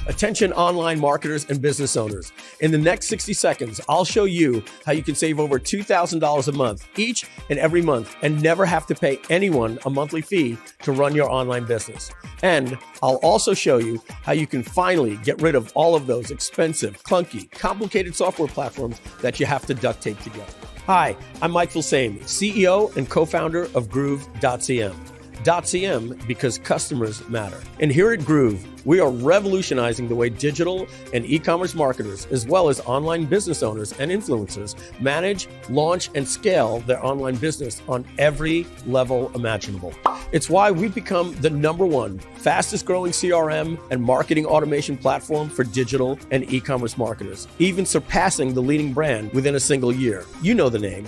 Attention online marketers and business owners. In the next 60 seconds, I'll show you how you can save over $2,000 a month each and every month and never have to pay anyone a monthly fee to run your online business. And I'll also show you how you can finally get rid of all of those expensive, clunky, complicated software platforms that you have to duct tape together. Hi, I'm Mike Filsaime, CEO and co-founder of Groove.cm. .cm because customers matter. And here at Groove, we are revolutionizing the way digital and e-commerce marketers, as well as online business owners and influencers, manage, launch, and scale their online business on every level imaginable. It's why we've become the #1 fastest growing CRM and marketing automation platform for digital and e-commerce marketers, even surpassing the leading brand within a single year. You know the name.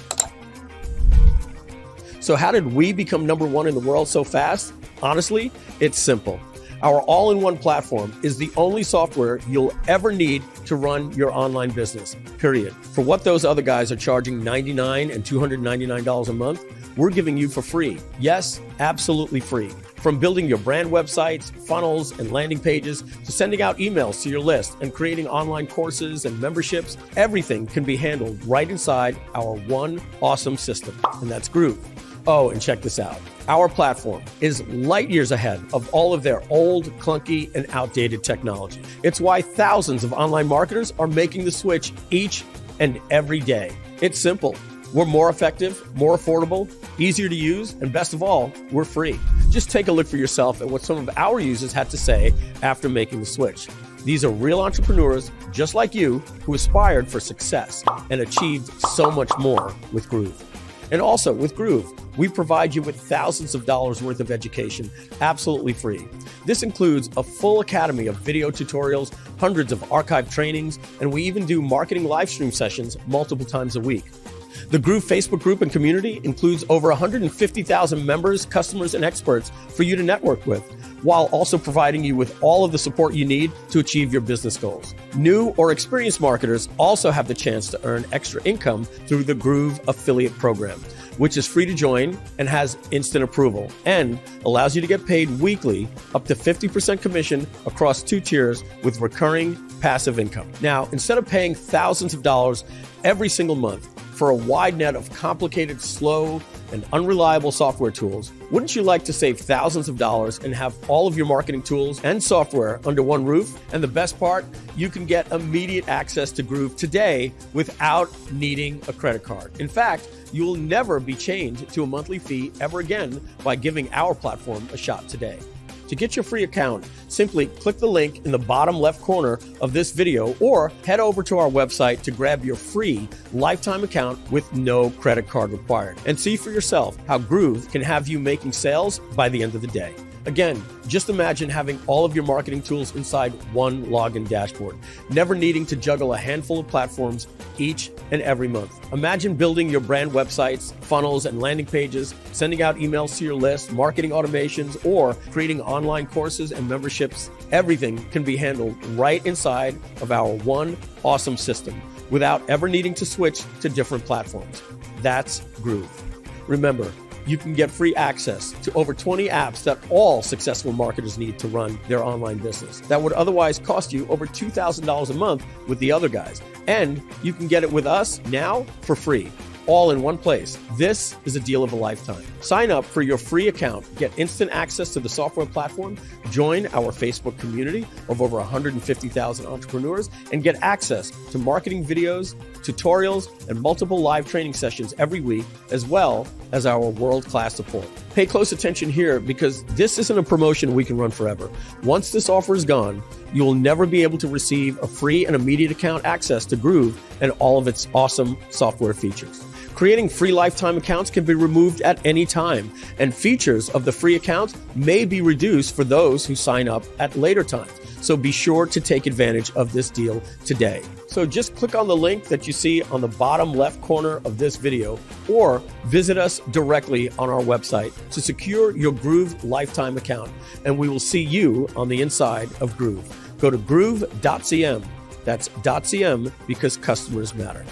So how did we become #1 in the world so fast? Honestly, it's simple. Our all-in-one platform is the only software you'll ever need to run your online business, period. For what those other guys are charging $99 and $299 a month, we're giving you for free. Yes, absolutely free. From building your brand websites, funnels, and landing pages, to sending out emails to your list and creating online courses and memberships, everything can be handled right inside our one awesome system, and that's Groove. Oh, and check this out. Our platform is light years ahead of all of their old, clunky, and outdated technology. It's why thousands of online marketers are making the switch each and every day. It's simple. We're more effective, more affordable, easier to use, and best of all, we're free. Just take a look for yourself at what some of our users had to say after making the switch. These are real entrepreneurs just like you who aspired for success and achieved so much more with Groove. And also with Groove, we provide you with thousands of dollars worth of education absolutely free. This includes a full academy of video tutorials, hundreds of archived trainings, and we even do marketing live stream sessions multiple times a week. The Groove Facebook group and community includes over 150,000 members, customers, and experts for you to network with, while also providing you with all of the support you need to achieve your business goals. New or experienced marketers also have the chance to earn extra income through the Groove affiliate program, which is free to join and has instant approval and allows you to get paid weekly up to 50% commission across 2 tiers with recurring passive income. Now, instead of paying thousands of dollars every single month for a wide net of complicated, slow, and unreliable software tools, wouldn't you like to save thousands of dollars and have all of your marketing tools and software under one roof? And the best part, you can get immediate access to Groove today without needing a credit card. In fact, you will never be chained to a monthly fee ever again by giving our platform a shot today. To get your free account, simply click the link in the bottom left corner of this video or head over to our website to grab your free lifetime account with no credit card required and see for yourself how Groove can have you making sales by the end of the day. Again, just imagine having all of your marketing tools inside one login dashboard, never needing to juggle a handful of platforms each and every month. Imagine building your brand websites, funnels, and landing pages, sending out emails to your list, marketing automations, or creating online courses and memberships. Everything can be handled right inside of our one awesome system without ever needing to switch to different platforms. That's Groove. Remember, you can get free access to over 20 apps that all successful marketers need to run their online business that would otherwise cost you over $2,000 a month with the other guys. And you can get it with us now for free, all in one place. This is a deal of a lifetime. Sign up for your free account, get instant access to the software platform, join our Facebook community of over 150,000 entrepreneurs, and get access to marketing videos, tutorials, and multiple live training sessions every week, as well as our world-class support. Pay close attention here because this isn't a promotion we can run forever. Once this offer is gone, you will never be able to receive a free and immediate account access to Groove and all of its awesome software features. Creating free lifetime accounts can be removed at any time, and features of the free account may be reduced for those who sign up at later times. So be sure to take advantage of this deal today. So just click on the link that you see on the bottom left corner of this video or visit us directly on our website to secure your Groove lifetime account, and we will see you on the inside of Groove. Go to groove.cm. That's .cm because customers matter.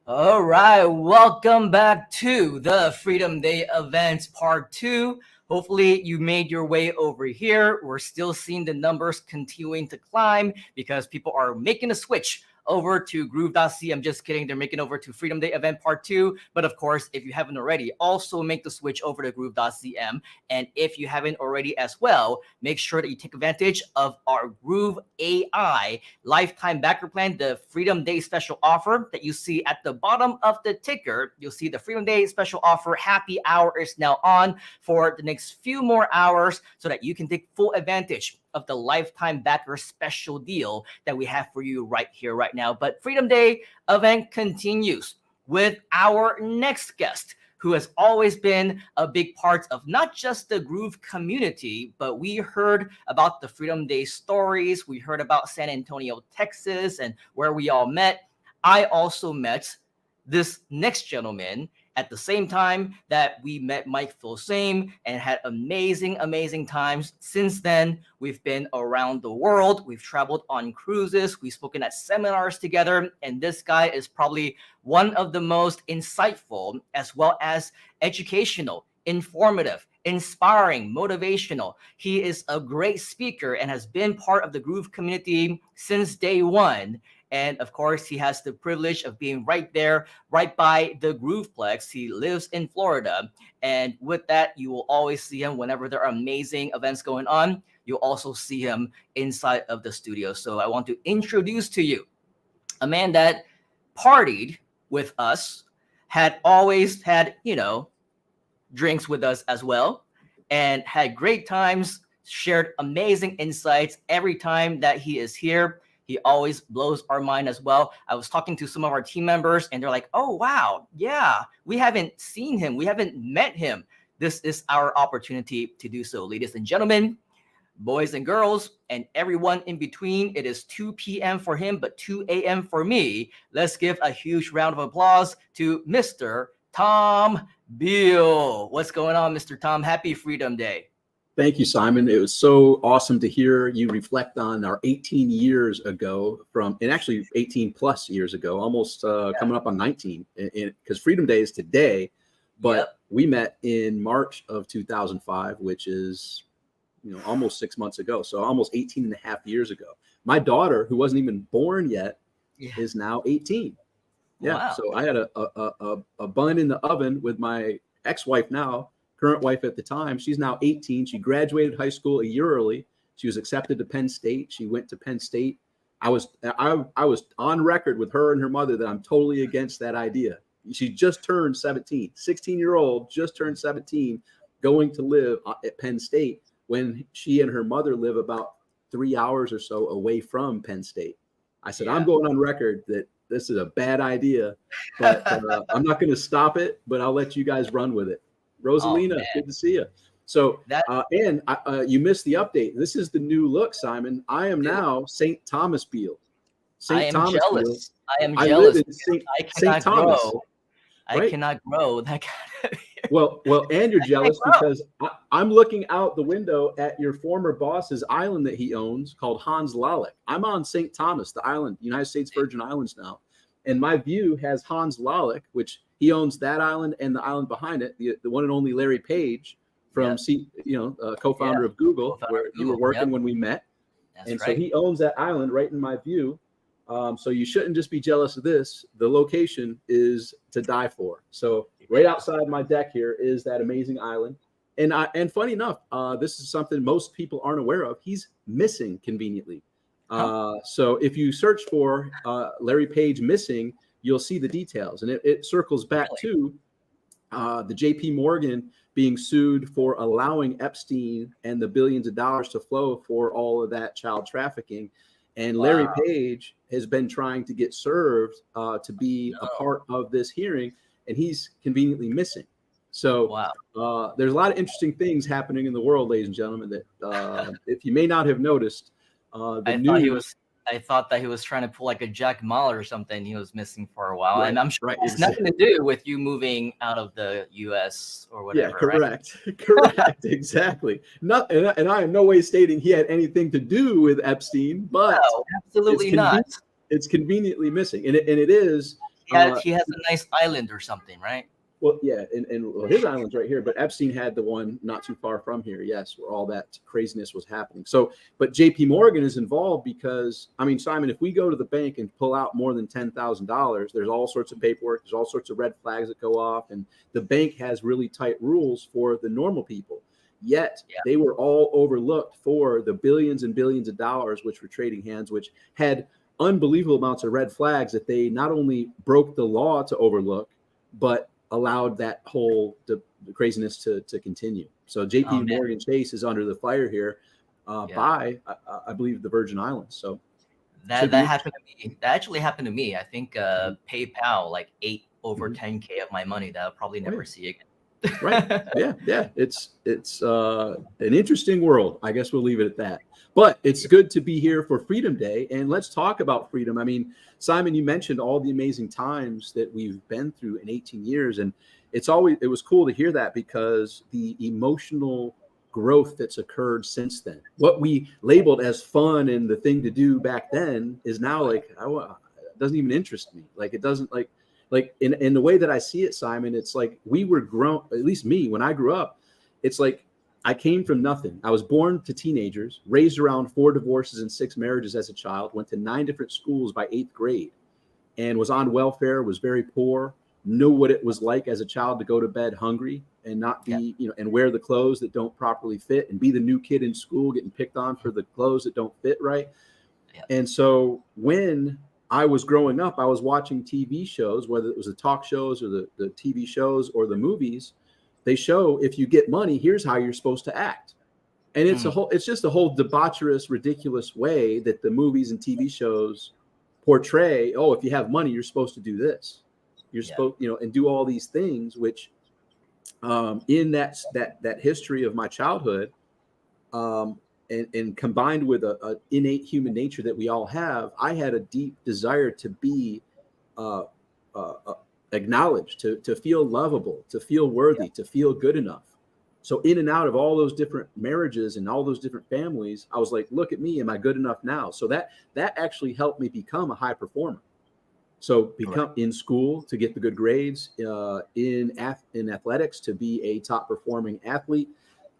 All right, welcome back to the Freedom Day events part 2. Hopefully you made your way over here. We're still seeing the numbers continuing to climb because people are making a switch over to Groove.c. I'm just kidding. They're making over to Freedom Day event part 2. But of course, if you haven't already, also make the switch over to Groove.cm. And if you haven't already as well, make sure that you take advantage of our Groove AI lifetime backer plan, the Freedom Day special offer that you see at the bottom of the ticker. You'll see the Freedom Day special offer. Happy hour is now on for the next few more hours so that you can take full advantage of the lifetime backer special deal that we have for you right here, right now. But Freedom Day event continues with our next guest, who has always been a big part of not just the Groove community, but we heard about the Freedom Day stories. We heard about San Antonio, Texas, and where we all met. I also met this next gentleman at the same time that we met Mike Filsame and had amazing times. Since then, we've been around the world. We've traveled on cruises. We've spoken at seminars together. And this guy is probably one of the most insightful as well as educational, informative, inspiring, motivational. He is a great speaker and has been part of the Groove community since day one. And of course, he has the privilege of being right there, right by the Grooveplex. He lives in Florida. And with that, you will always see him whenever there are amazing events going on. You'll also see him inside of the studio. So I want to introduce to you a man that partied with us, had always had, drinks with us as well, and had great times, shared amazing insights every time that he is here. He always blows our mind as well. I was talking to some of our team members and they're like, oh, wow, yeah, we haven't seen him. We haven't met him. This is our opportunity to do so. Ladies and gentlemen, boys and girls, and everyone in between, it is 2 p.m. for him, but 2 a.m. for me. Let's give a huge round of applause to Mr. Tom Beal. What's going on, Mr. Tom? Happy Freedom Day. Thank you, Simon. It was so awesome to hear you reflect on our 18 years ago and actually 18 plus years ago, almost coming up on 19, because Freedom Day is today, but we met in March of 2005, which is, almost 6 months ago. So almost 18 and a half years ago. My daughter, who wasn't even born yet, is now 18. Yeah. Wow. So I had a bun in the oven with my ex-wife now, current wife at the time. She's now 18. She graduated high school a year early. She was accepted to Penn State. She went to Penn State. I was on record with her and her mother that I'm totally against that idea. She just turned 17, 16-year-old, just turned 17, going to live at Penn State when she and her mother live about 3 hours or so away from Penn State. I said, I'm going on record that this is a bad idea, but I'm not going to stop it, but I'll let you guys run with it. Rosalina, good to see you. So, you missed the update. This is the new look, Simon. I am now St. Thomas Beal. I am jealous. I live in St. Thomas. I cannot grow that kind of. Well, and you're jealous because I'm looking out the window at your former boss's island that he owns called Hans Lalick. I'm on St. Thomas, the island, United States Virgin Islands now. And my view has Hans Lalick, which he owns that island and the island behind it, the one and only Larry Page from co-founder of Google, where you were working when we met. So he owns that island right in my view. So you shouldn't just be jealous of this. The location is to die for. So right outside my deck here is that amazing island. And funny enough, this is something most people aren't aware of. He's missing conveniently. So if you search for Larry Page missing, you'll see the details. And it circles back to the JP Morgan being sued for allowing Epstein and the billions of dollars to flow for all of that child trafficking. And Larry Page has been trying to get served to be a part of this hearing, and he's conveniently missing. So there's a lot of interesting things happening in the world, ladies and gentlemen, that if you may not have noticed, I thought that he was trying to pull like a Jack Ma or something. He was missing for a while, and I'm sure it's nothing to do with you moving out of the U.S. or whatever. Yeah, correct, correct, exactly. And I am no way stating he had anything to do with Epstein, but no, absolutely not. It's conveniently missing, and it is he has a nice island or something, right? Well, yeah, and well, his island's right here, but Epstein had the one not too far from here, yes, where all that craziness was happening. So, but JP Morgan is involved because, I mean, Simon, if we go to the bank and pull out more than $10,000, there's all sorts of paperwork, there's all sorts of red flags that go off, and the bank has really tight rules for the normal people. Yet they were all overlooked for the billions and billions of dollars which were trading hands, which had unbelievable amounts of red flags that they not only broke the law to overlook, but allowed that whole the craziness to continue. So JP Morgan Chase is under the fire here by, I believe, the Virgin Islands. So that happened to me. That actually happened to me. I think PayPal like ate over 10K of my money that I'll probably never see again. Right. Yeah. It's an interesting world. I guess we'll leave it at that. But it's good to be here for Freedom Day, and let's talk about freedom. I mean, Simon, you mentioned all the amazing times that we've been through in 18 years, and it was cool to hear that because the emotional growth that's occurred since then, what we labeled as fun and the thing to do back then is now like, it doesn't even interest me. Like it doesn't like in the way that I see it, Simon, it's like we were grown, at least me, when I grew up, it's like I came from nothing. I was born to teenagers, raised around 4 divorces and 6 marriages as a child, went to 9 different schools by 8th grade, and was on welfare, was very poor, knew what it was like as a child to go to bed hungry and not be, and wear the clothes that don't properly fit and be the new kid in school getting picked on for the clothes that don't fit right. And so when I was growing up, I was watching TV shows, whether it was the talk shows or the TV shows or the movies. They show if you get money, here's how you're supposed to act. And it's just a whole debaucherous, ridiculous way that the movies and TV shows portray, oh, if you have money, you're supposed to do this. You're supposed, and do all these things, which in that history of my childhood, and combined with a innate human nature that we all have, I had a deep desire to be acknowledged, to feel lovable, to feel worthy, to feel good enough. So in and out of all those different marriages and all those different families, I was like, look at me, am I good enough now? So that actually helped me become a high performer. So become in school to get the good grades, in athletics to be a top performing athlete,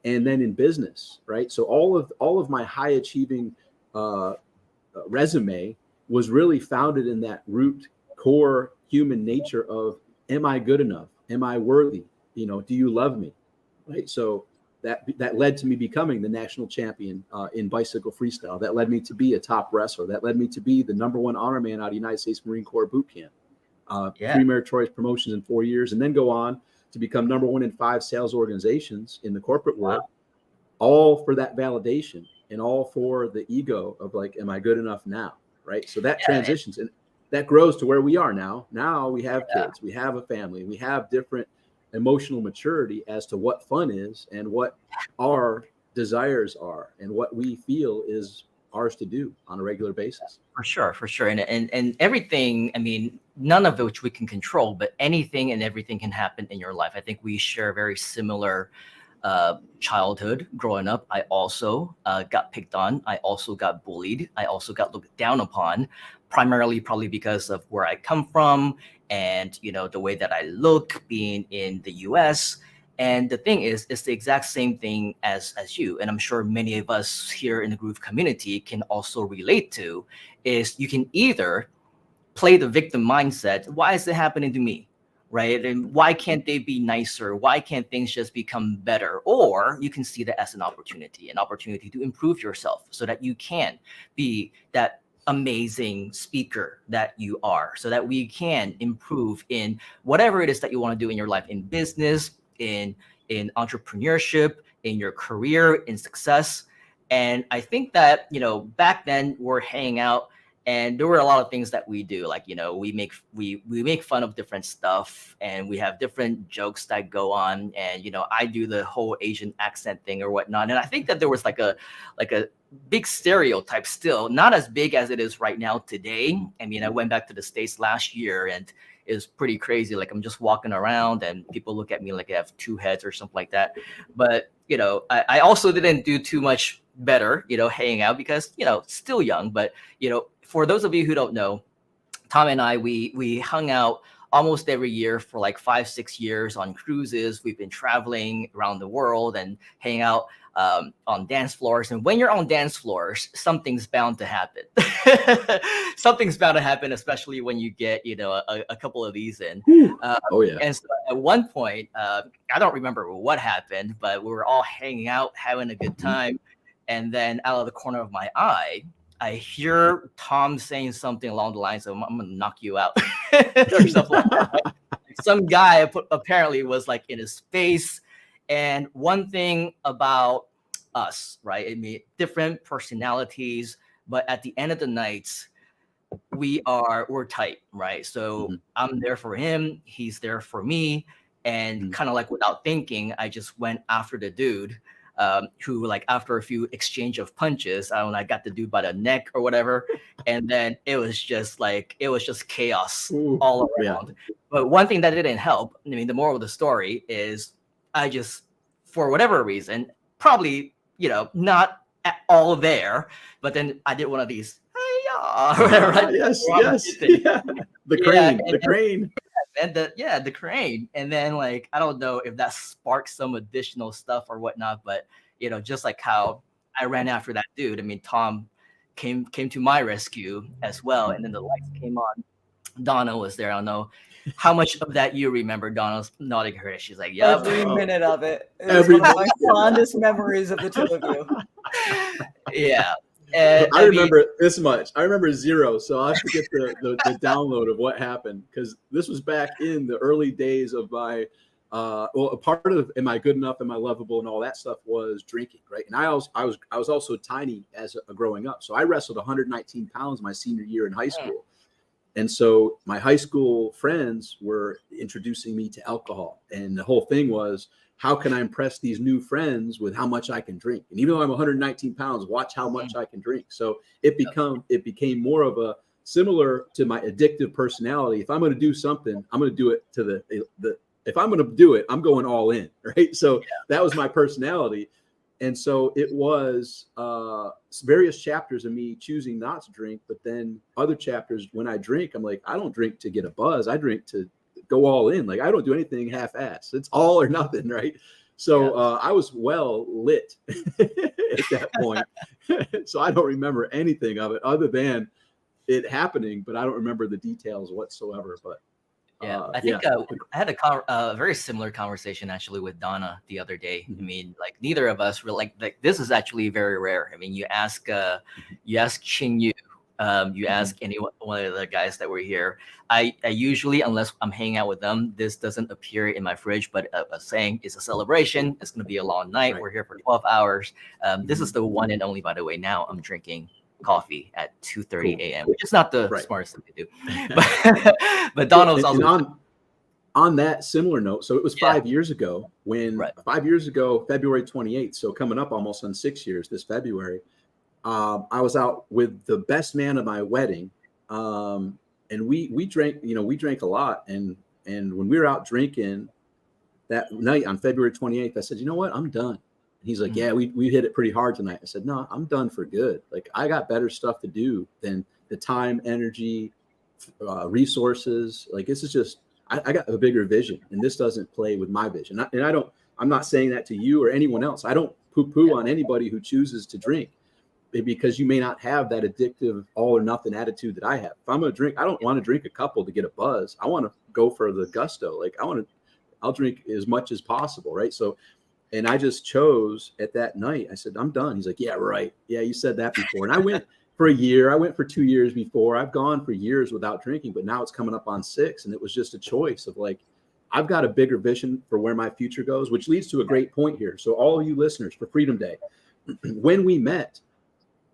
and then in business, right? So all of my high achieving resume was really founded in that root core human nature of, am I good enough? Am I worthy? Do you love me? Right. So that led to me becoming the national champion in bicycle freestyle. That led me to be a top wrestler. That led me to be the #1 honor man out of United States Marine Corps boot camp. 3 meritorious promotions in 4 years, and then go on to become #1 in 5 sales organizations in the corporate world, all for that validation and all for the ego of like, am I good enough now? Right. So that transitions and that grows to where we are now. Now we have kids, we have a family, we have different emotional maturity as to what fun is and what our desires are and what we feel is ours to do on a regular basis. For sure. And everything, I mean, none of which we can control, but anything and everything can happen in your life. I think we share very similar childhood growing up. I also got picked on. I also got bullied. I also got looked down upon, primarily probably because of where I come from and, the way that I look being in the US. And the thing is, it's the exact same thing as you. And I'm sure many of us here in the Groove community can also relate to is you can either play the victim mindset. Why is it happening to me? Right? And why can't they be nicer? Why can't things just become better? Or you can see that as an opportunity to improve yourself so that you can be that amazing speaker that you are, so that we can improve in whatever it is that you want to do in your life, in business, in entrepreneurship, in your career, in success. And I think that, back then we're hanging out and there were a lot of things that we do. Like, we make fun of different stuff and we have different jokes that go on. And, I do the whole Asian accent thing or whatnot. And I think that there was like a big stereotype still, not as big as it is right now today. I mean, I went back to the States last year and it was pretty crazy. Like I'm just walking around and people look at me like I have 2 heads or something like that. But, I also didn't do too much better, hanging out because, still young. But, for those of you who don't know, Tom and I, we hung out almost every year for like 5-6 years on cruises. We've been traveling around the world and hang out on dance floors. And when you're on dance floors, something's bound to happen. Something's bound to happen, especially when you get, a couple of these in. Oh yeah. And so at one point, I don't remember what happened, but we were all hanging out, having a good time. And then out of the corner of my eye, I hear Tom saying something along the lines of, I'm going to knock you out or something like that. Some guy apparently was like in his face. And one thing about us, right? I mean, different personalities, but at the end of the night, we're tight, right? So I'm there for him. He's there for me. And kind of like without thinking, I just went after the dude. Who, like, after a few exchange of punches, I got the dude by the neck or whatever, and then it was just chaos all around. Yeah. But one thing that didn't help, I mean, the moral of the story is, I just, for whatever reason, probably not at all there, but then I did one of these, hey, whatever. Right? Yes. Yeah. The crane, the crane. And the crane. And then, like, I don't know if that sparked some additional stuff or whatnot, but just like how I ran after that dude, I mean, Tom came to my rescue as well. And then the lights came on. Donna was there. I don't know how much of that you remember. Donna's nodding her head. She's like, yeah, every minute of it. It was one of my fondest memories of the two of you. Yeah. I remember this much. I remember zero. So I have to get the download of what happened, because this was back in the early days of my, a part of am I good enough, am I lovable, and all that stuff was drinking, right? And I was also tiny as a growing up. So I wrestled 119 pounds my senior year in high school. And so my high school friends were introducing me to alcohol. And the whole thing was, how can I impress these new friends with how much I can drink? And even though I'm 119 pounds, watch how much I can drink. So it became more of a similar to my addictive personality. If I'm going to do something, I'm going to do it to if I'm going to do it, I'm going all in. Right. So that was my personality. And so it was various chapters of me choosing not to drink. But then other chapters, when I drink, I'm like, I don't drink to get a buzz. I drink to go all in. Like, I don't do anything half-assed. It's all or nothing, right? So I was well lit at that point. So I don't remember anything of it other than it happening, but I don't remember the details whatsoever. But I think I had a very similar conversation actually with Donna the other day. I mean, like, neither of us were like this is actually very rare. I mean, you ask Ching Yu, you ask any one of the guys that were here. I usually, unless I'm hanging out with them, this doesn't appear in my fridge, but saying it's a celebration. It's going to be a long night. Right. We're here for 12 hours. This is the one and only, by the way. Now I'm drinking coffee at 2:30 a.m., which is not the smartest thing to do. But Donald's also on that similar note. So it was 5 years ago when 5 years ago, February 28th. So coming up almost on 6 years this February. I was out with the best man of my wedding, and we drank. We drank a lot, and when we were out drinking that night on February 28th, I said, you know what, I'm done. And he's like, yeah, we hit it pretty hard tonight. I said, no, I'm done for good. Like, I got better stuff to do than the time, energy, resources. Like, this is just, I got a bigger vision, and this doesn't play with my vision. I'm not saying that to you or anyone else. I don't poo-poo on anybody who chooses to drink, because you may not have that addictive all or nothing attitude that I have. If I'm going to drink, I don't want to drink a couple to get a buzz. I want to go for the gusto. Like, I'll drink as much as possible. Right. So, and I just chose at that night, I said, I'm done. He's like, yeah, right. Yeah. You said that before. And I went for a year. I went for 2 years before. I've gone for years without drinking, but now it's coming up on 6. And it was just a choice of, like, I've got a bigger vision for where my future goes, which leads to a great point here. So all of you listeners, for Freedom Day, when we met,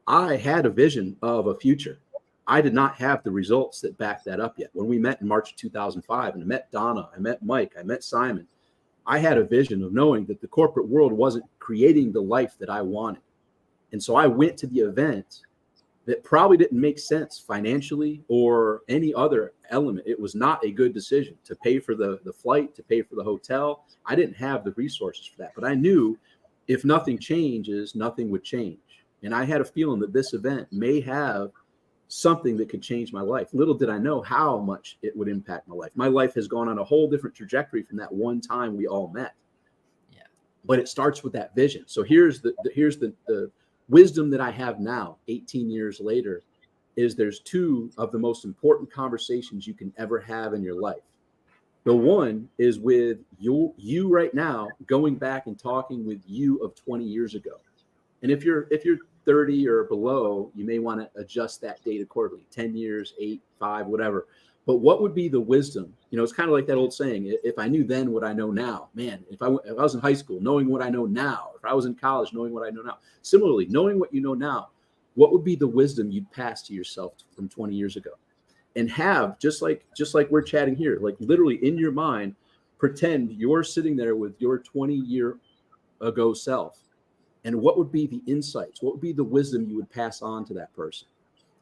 I had a vision of a future. I did not have the results that backed that up yet. When we met in March of 2005, and I met Donna, I met Mike, I met Simon, I had a vision of knowing that the corporate world wasn't creating the life that I wanted. And so I went to the event that probably didn't make sense financially or any other element. It was not a good decision to pay for the flight, to pay for the hotel. I didn't have the resources for that, but I knew if nothing changes, nothing would change. And I had a feeling that this event may have something that could change my life. Little did I know how much it would impact my life. My life has gone on a whole different trajectory from that one time we all met. Yeah. But it starts with that vision. So here's the wisdom that I have now, 18 years later, is there's two of the most important conversations you can ever have in your life. The one is with you right now, going back and talking with you of 20 years ago. And if you're 30 or below, you may want to adjust that date accordingly, 10 years, 8, 5, whatever. But what would be the wisdom? You know, it's kind of like that old saying, if I knew then what I know now, man, if I was in high school, knowing what I know now, if I was in college, knowing what I know now. Similarly, knowing what you know now, what would be the wisdom you'd pass to yourself from 20 years ago? And have, just like we're chatting here, like literally in your mind, pretend you're sitting there with your 20-year ago self. And what would be the insights? What would be the wisdom you would pass on to that person?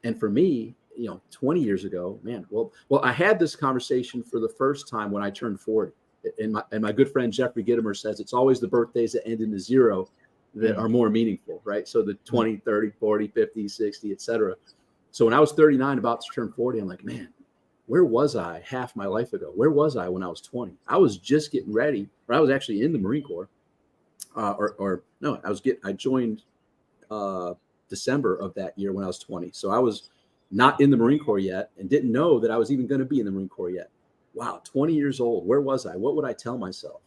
And for me, 20 years ago, man, well, I had this conversation for the first time when I turned 40. And my good friend Jeffrey Gitomer says it's always the birthdays that end in a 0 that are more meaningful, right? So the 20, 30, 40, 50, 60, et cetera. So when I was 39, about to turn 40, I'm like, man, where was I half my life ago? Where was I when I was 20? I was just getting ready, or I was actually in the Marine Corps. I joined December of that year when I was 20. So I was not in the Marine Corps yet and didn't know that I was even going to be in the Marine Corps yet. Wow, 20 years old. Where was I? What would I tell myself?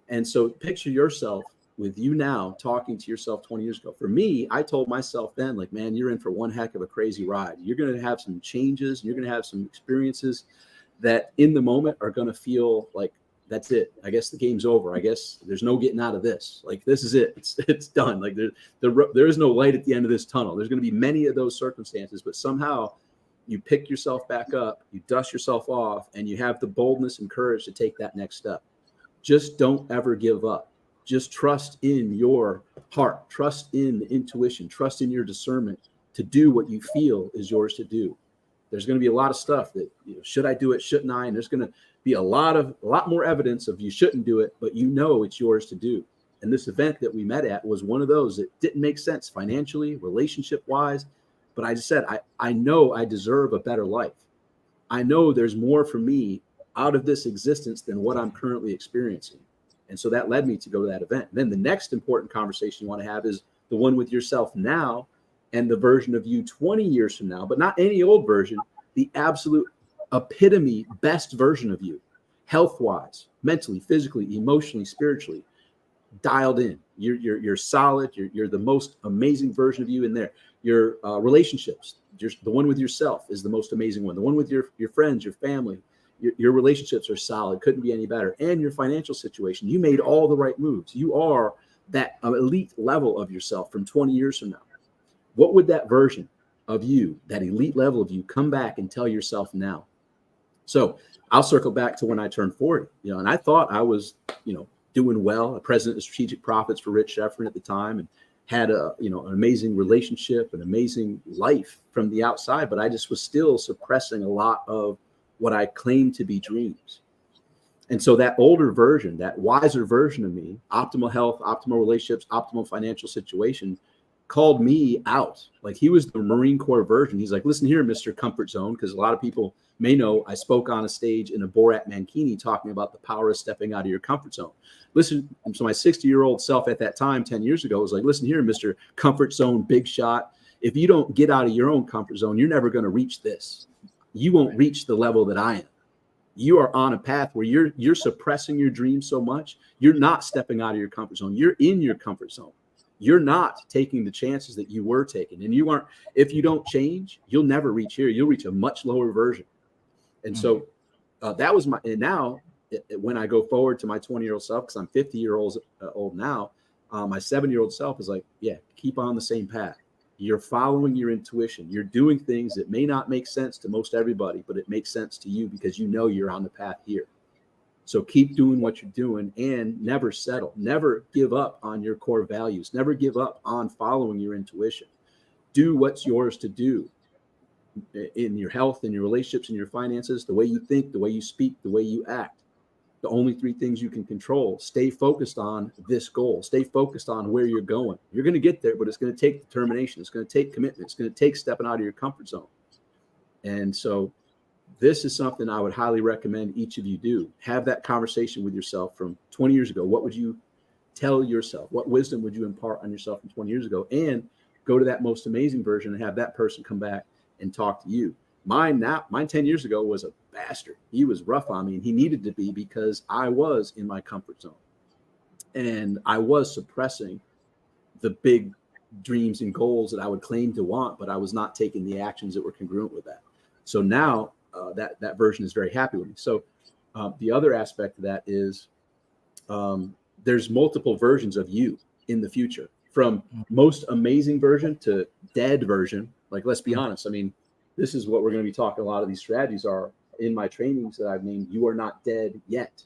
And so picture yourself with you now talking to yourself 20 years ago. For me, I told myself then, like, man, you're in for one heck of a crazy ride. You're going to have some changes. You're going to have some experiences that in the moment are going to feel like, that's it. I guess the game's over. I guess there's no getting out of this. Like, this is it. It's done. Like there is no light at the end of this tunnel. There's going to be many of those circumstances, but somehow you pick yourself back up, you dust yourself off, and you have the boldness and courage to take that next step. Just don't ever give up. Just trust in your heart, trust in the intuition, trust in your discernment to do what you feel is yours to do. There's going to be a lot of stuff that, should I do it? Shouldn't I? And there's going to be a lot more evidence of you shouldn't do it, but it's yours to do. And this event that we met at was one of those that didn't make sense financially, relationship wise. But I just said, I know I deserve a better life. I know there's more for me out of this existence than what I'm currently experiencing. And so that led me to go to that event. Then the next important conversation you want to have is the one with yourself now and the version of you 20 years from now, but not any old version, the absolute epitome, best version of you, health-wise, mentally, physically, emotionally, spiritually, dialed in. You're solid. You're the most amazing version of you in there. Your relationships, the one with yourself is the most amazing one. The one with your friends, your family, your relationships are solid. Couldn't be any better. And your financial situation, you made all the right moves. You are that elite level of yourself from 20 years from now. What would that version of you, that elite level of you, come back and tell yourself now? So I'll circle back to when I turned 40, and I thought I was, doing well, a president of strategic profits for Rich Sheffrin at the time, and had an amazing relationship, an amazing life from the outside, but I just was still suppressing a lot of what I claimed to be dreams. And so that older version, that wiser version of me, optimal health, optimal relationships, optimal financial situation, called me out. Like, he was the Marine Corps version. He's like, listen here, Mr. Comfort Zone, because a lot of people may know I spoke on a stage in a Borat Mankini talking about the power of stepping out of your comfort zone. Listen, so my 60-year-old self at that time, 10 years ago, was like, listen here, Mr. Comfort Zone, big shot. If you don't get out of your own comfort zone, you're never going to reach this. You won't reach the level that I am. You are on a path where you're suppressing your dreams so much, you're not stepping out of your comfort zone. You're in your comfort zone. You're not taking the chances that you were taking. And you aren't, if you don't change, you'll never reach here. You'll reach a much lower version. And so that was and now when I go forward to my 20-year-old self, because I'm 50-year-old old now, my 7-year-old self is like, yeah, keep on the same path. You're following your intuition. You're doing things that may not make sense to most everybody, but it makes sense to you because you're on the path here. So keep doing what you're doing and never settle. Never give up on your core values. Never give up on following your intuition. Do what's yours to do in your health, in your relationships, in your finances, the way you think, the way you speak, the way you act. The only 3 things you can control. Stay focused on this goal. Stay focused on where you're going. You're going to get there, but it's going to take determination. It's going to take commitment. It's going to take stepping out of your comfort zone. And so this is something I would highly recommend each of you do. Have that conversation with yourself from 20 years ago. What would you tell yourself? What wisdom would you impart on yourself from 20 years ago? And go to that most amazing version and have that person come back and talk to you. Mine 10 years ago was a bastard. He was rough on me, and he needed to be, because I was in my comfort zone. And I was suppressing the big dreams and goals that I would claim to want, but I was not taking the actions that were congruent with that. So now that version is very happy with me. So the other aspect of that is there's multiple versions of you in the future, from most amazing version to dead version. Like, let's be honest. I mean, this is what we're going to be talking. A lot of these strategies are in my trainings that I've named You Are Not Dead Yet.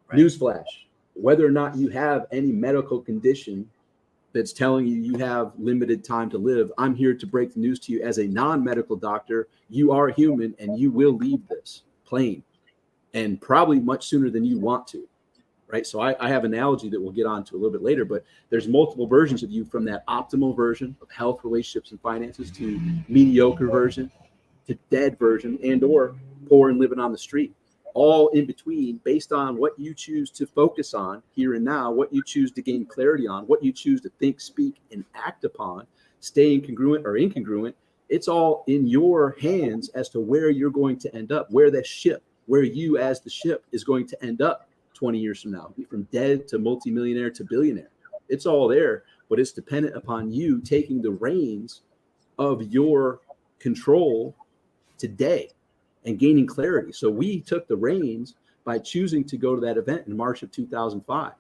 Right. Newsflash, whether or not you have any medical condition that's telling you you have limited time to live, I'm here to break the news to you as a non-medical doctor. You are human, and you will leave this plane, and probably much sooner than you want to. Right. So I have an analogy that we'll get on to a little bit later, but there's multiple versions of you, from that optimal version of health, relationships, and finances to mediocre version to dead version, and or poor and living on the street, all in between, based on what you choose to focus on here and now, what you choose to gain clarity on, what you choose to think, speak, and act upon, staying congruent or incongruent. It's all in your hands as to where you're going to end up, where you as the ship is going to end up 20 years from now, from dead to multimillionaire to billionaire. It's all there, but it's dependent upon you taking the reins of your control today and gaining clarity. So we took the reins by choosing to go to that event in March of 2005.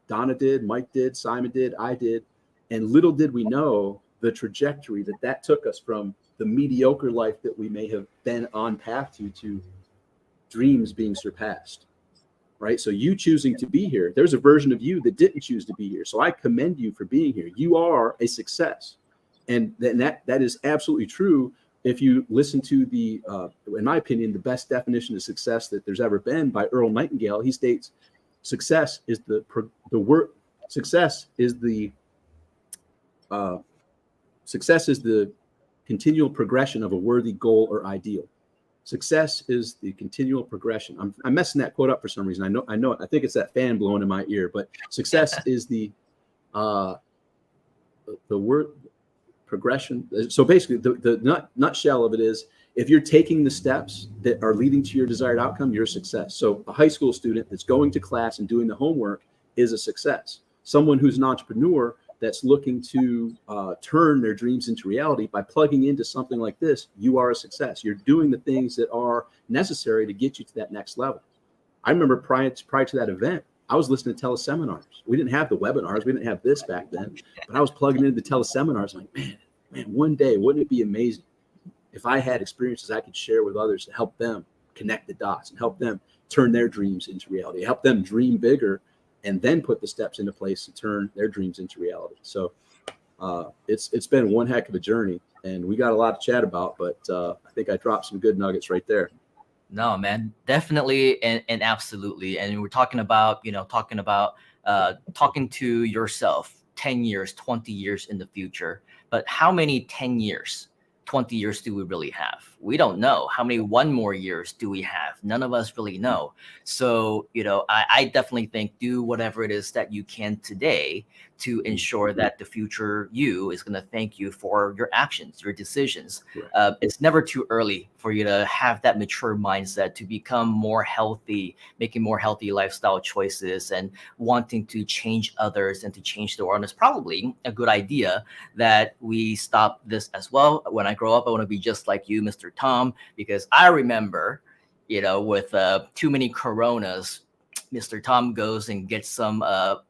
Donna did, Mike did, Simon did, I did. And little did we know the trajectory that took us from the mediocre life that we may have been on path to dreams being surpassed. Right? So you choosing to be here, there's a version of you that didn't choose to be here. So I commend you for being here. You are a success. And that is absolutely true. If you listen to the, in my opinion, the best definition of success that there's ever been by Earl Nightingale, he states, success is the continual progression of a worthy goal or ideal. Success is the continual progression. I'm messing that quote up for some reason. I know it. I think it's that fan blowing in my ear, but success is the word progression. So basically the nutshell of it is, if you're taking the steps that are leading to your desired outcome, you're a success. So a high school student that's going to class and doing the homework is a success. Someone who's an entrepreneur that's looking to turn their dreams into reality by plugging into something like this, you are a success. You're doing the things that are necessary to get you to that next level. I remember prior to that event, I was listening to teleseminars. We didn't have the webinars. We didn't have this back then, but I was plugging into the teleseminars. I'm like, man, one day, wouldn't it be amazing if I had experiences I could share with others to help them connect the dots and help them turn their dreams into reality, help them dream bigger, and then put the steps into place to turn their dreams into reality. So it's been one heck of a journey, and we got a lot to chat about, but I think I dropped some good nuggets right there. No, man, definitely and absolutely. And we're talking about, talking to yourself 10 years, 20 years in the future. But how many 10 years, 20 years do we really have? We don't know. How many one more years do we have? None of us really know. So, I definitely think do whatever it is that you can today to ensure that the future you is going to thank you for your actions, your decisions. Right. It's never too early for you to have that mature mindset to become more healthy, making more healthy lifestyle choices and wanting to change others and to change the world. And it's probably a good idea that we stop this as well. When I grow up, I want to be just like you, Mr. Tom, because I remember, with too many Coronas, Mr. Tom goes and gets some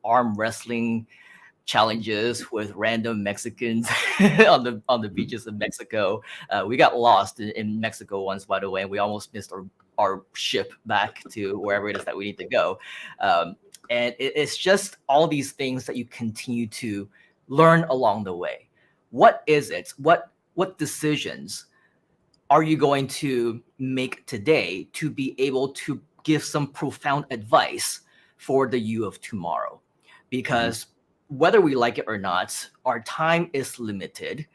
arm wrestling challenges with random Mexicans on the beaches of Mexico. We got lost in Mexico once, by the way, and we almost missed our ship back to wherever it is that we need to go. And it's just all these things that you continue to learn along the way. What is it? What decisions are you going to make today to be able to give some profound advice for the you of tomorrow? Because whether we like it or not, our time is limited.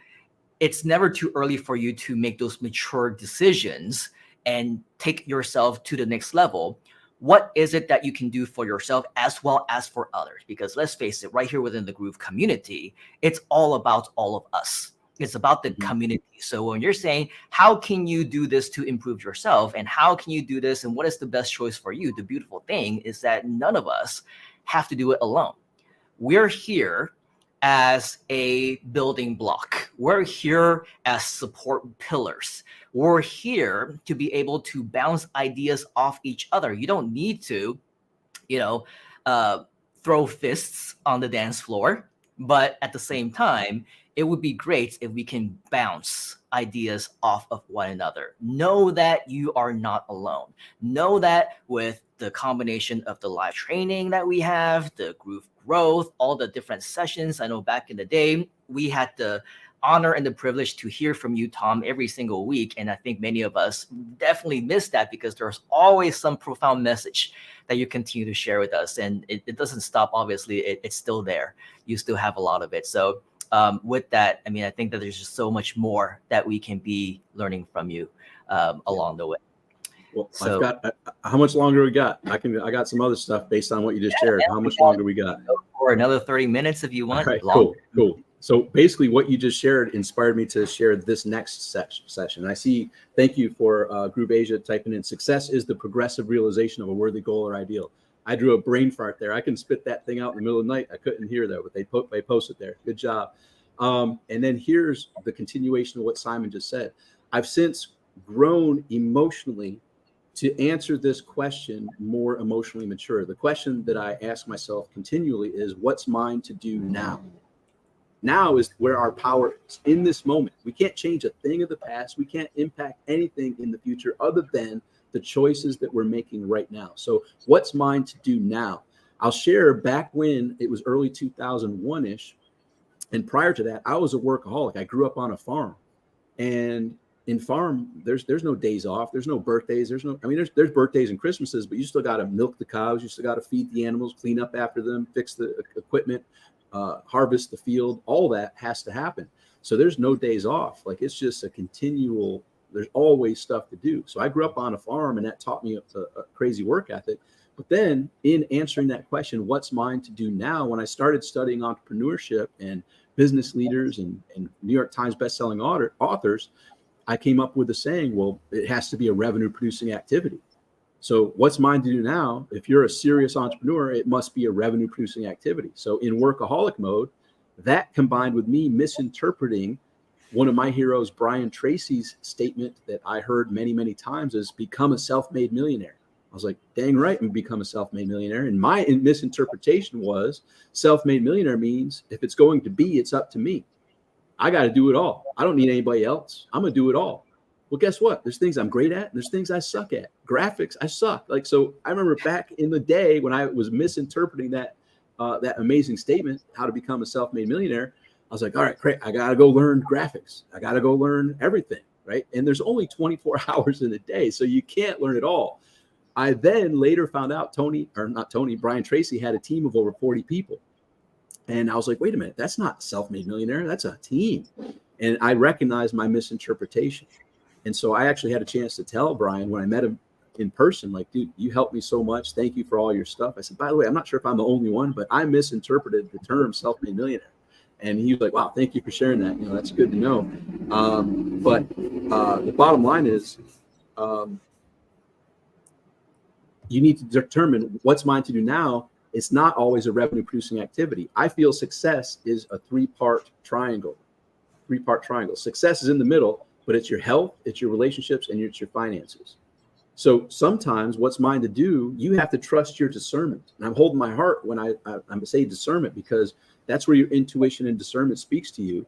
it's never too early for you to make those mature decisions and take yourself to the next level. What is it that you can do for yourself as well as for others? Because let's face it, right here within the Groove community, it's all about all of us. It's about the community. So when you're saying, how can you do this to improve yourself? And how can you do this? And what is the best choice for you? The beautiful thing is that none of us have to do it alone. We're here as a building block. We're here as support pillars. We're here to be able to bounce ideas off each other. You don't need to, throw fists on the dance floor, but at the same time, it would be great if we can bounce ideas off of one another. Know that you are not alone. Know that with the combination of the live training that we have, the Groove growth, all the different sessions. I know back in the day, we had the honor and the privilege to hear from you, Tom, every single week. And I think many of us definitely miss that because there's always some profound message that you continue to share with us. And it doesn't stop, obviously, it's still there. You still have a lot of it. So with that, I mean, I think that there's just so much more that we can be learning from you along the way. Well, so, I've got how much longer we got? I got some other stuff based on what you just shared. How much longer we got? For another 30 minutes if you want. All right, cool. So basically what you just shared inspired me to share this next session. I see, thank you for Groove Asia typing in, success is the progressive realization of a worthy goal or ideal. I drew a brain fart there. I can spit that thing out in the middle of the night. I couldn't hear that, but they posted there. Good job. And then here's the continuation of what Simon just said. I've since grown emotionally to answer this question more emotionally mature. The question that I ask myself continually is, what's mine to do now? Now is where our power is, in this moment. We can't change a thing of the past. We can't impact anything in the future other than the choices that we're making right now. So what's mine to do now? I'll share back when it was early 2001-ish. And prior to that, I was a workaholic. I grew up on a farm, and in farm, there's no days off. There's no birthdays. There's birthdays and Christmases, but you still got to milk the cows. You still got to feed the animals, clean up after them, fix the equipment, harvest the field. All that has to happen. So there's no days off. Like, it's just a continual, there's always stuff to do. So I grew up on a farm, and that taught me a crazy work ethic. But then in answering that question, what's mine to do now? When I started studying entrepreneurship and business leaders and New York Times bestselling authors, I came up with the saying, well, it has to be a revenue producing activity. So what's mine to do now? If you're a serious entrepreneur, it must be a revenue producing activity. So in workaholic mode, that combined with me misinterpreting one of my heroes, Brian Tracy's statement that I heard many, many times is become a self-made millionaire. I was like, dang right, and become a self-made millionaire. And my misinterpretation was self-made millionaire means if it's going to be, it's up to me. I got to do it all. I don't need anybody else. I'm going to do it all. Well, guess what? There's things I'm great at, and there's things I suck at. Graphics, I suck. Like, so I remember back in the day when I was misinterpreting that amazing statement, how to become a self-made millionaire, I was like, all right, great. I got to go learn graphics. I got to go learn everything, right? And there's only 24 hours in a day, so you can't learn it all. I then later found out Brian Tracy had a team of over 40 people. And I was like, wait a minute, that's not self-made millionaire. That's a team. And I recognized my misinterpretation. And so I actually had a chance to tell Brian when I met him in person, like, dude, you helped me so much. Thank you for all your stuff. I said, by the way, I'm not sure if I'm the only one, but I misinterpreted the term self-made millionaire. And he was like, wow, thank you for sharing that. You know, that's good to know. But the bottom line is, you need to determine what's mine to do now. It's not always a revenue producing activity. I feel success is a three-part triangle. Success is in the middle, but it's your health, it's your relationships, and it's your finances. So sometimes what's mine to do, you have to trust your discernment. And I'm holding my heart when I'm saying discernment, because that's where your intuition and discernment speaks to you.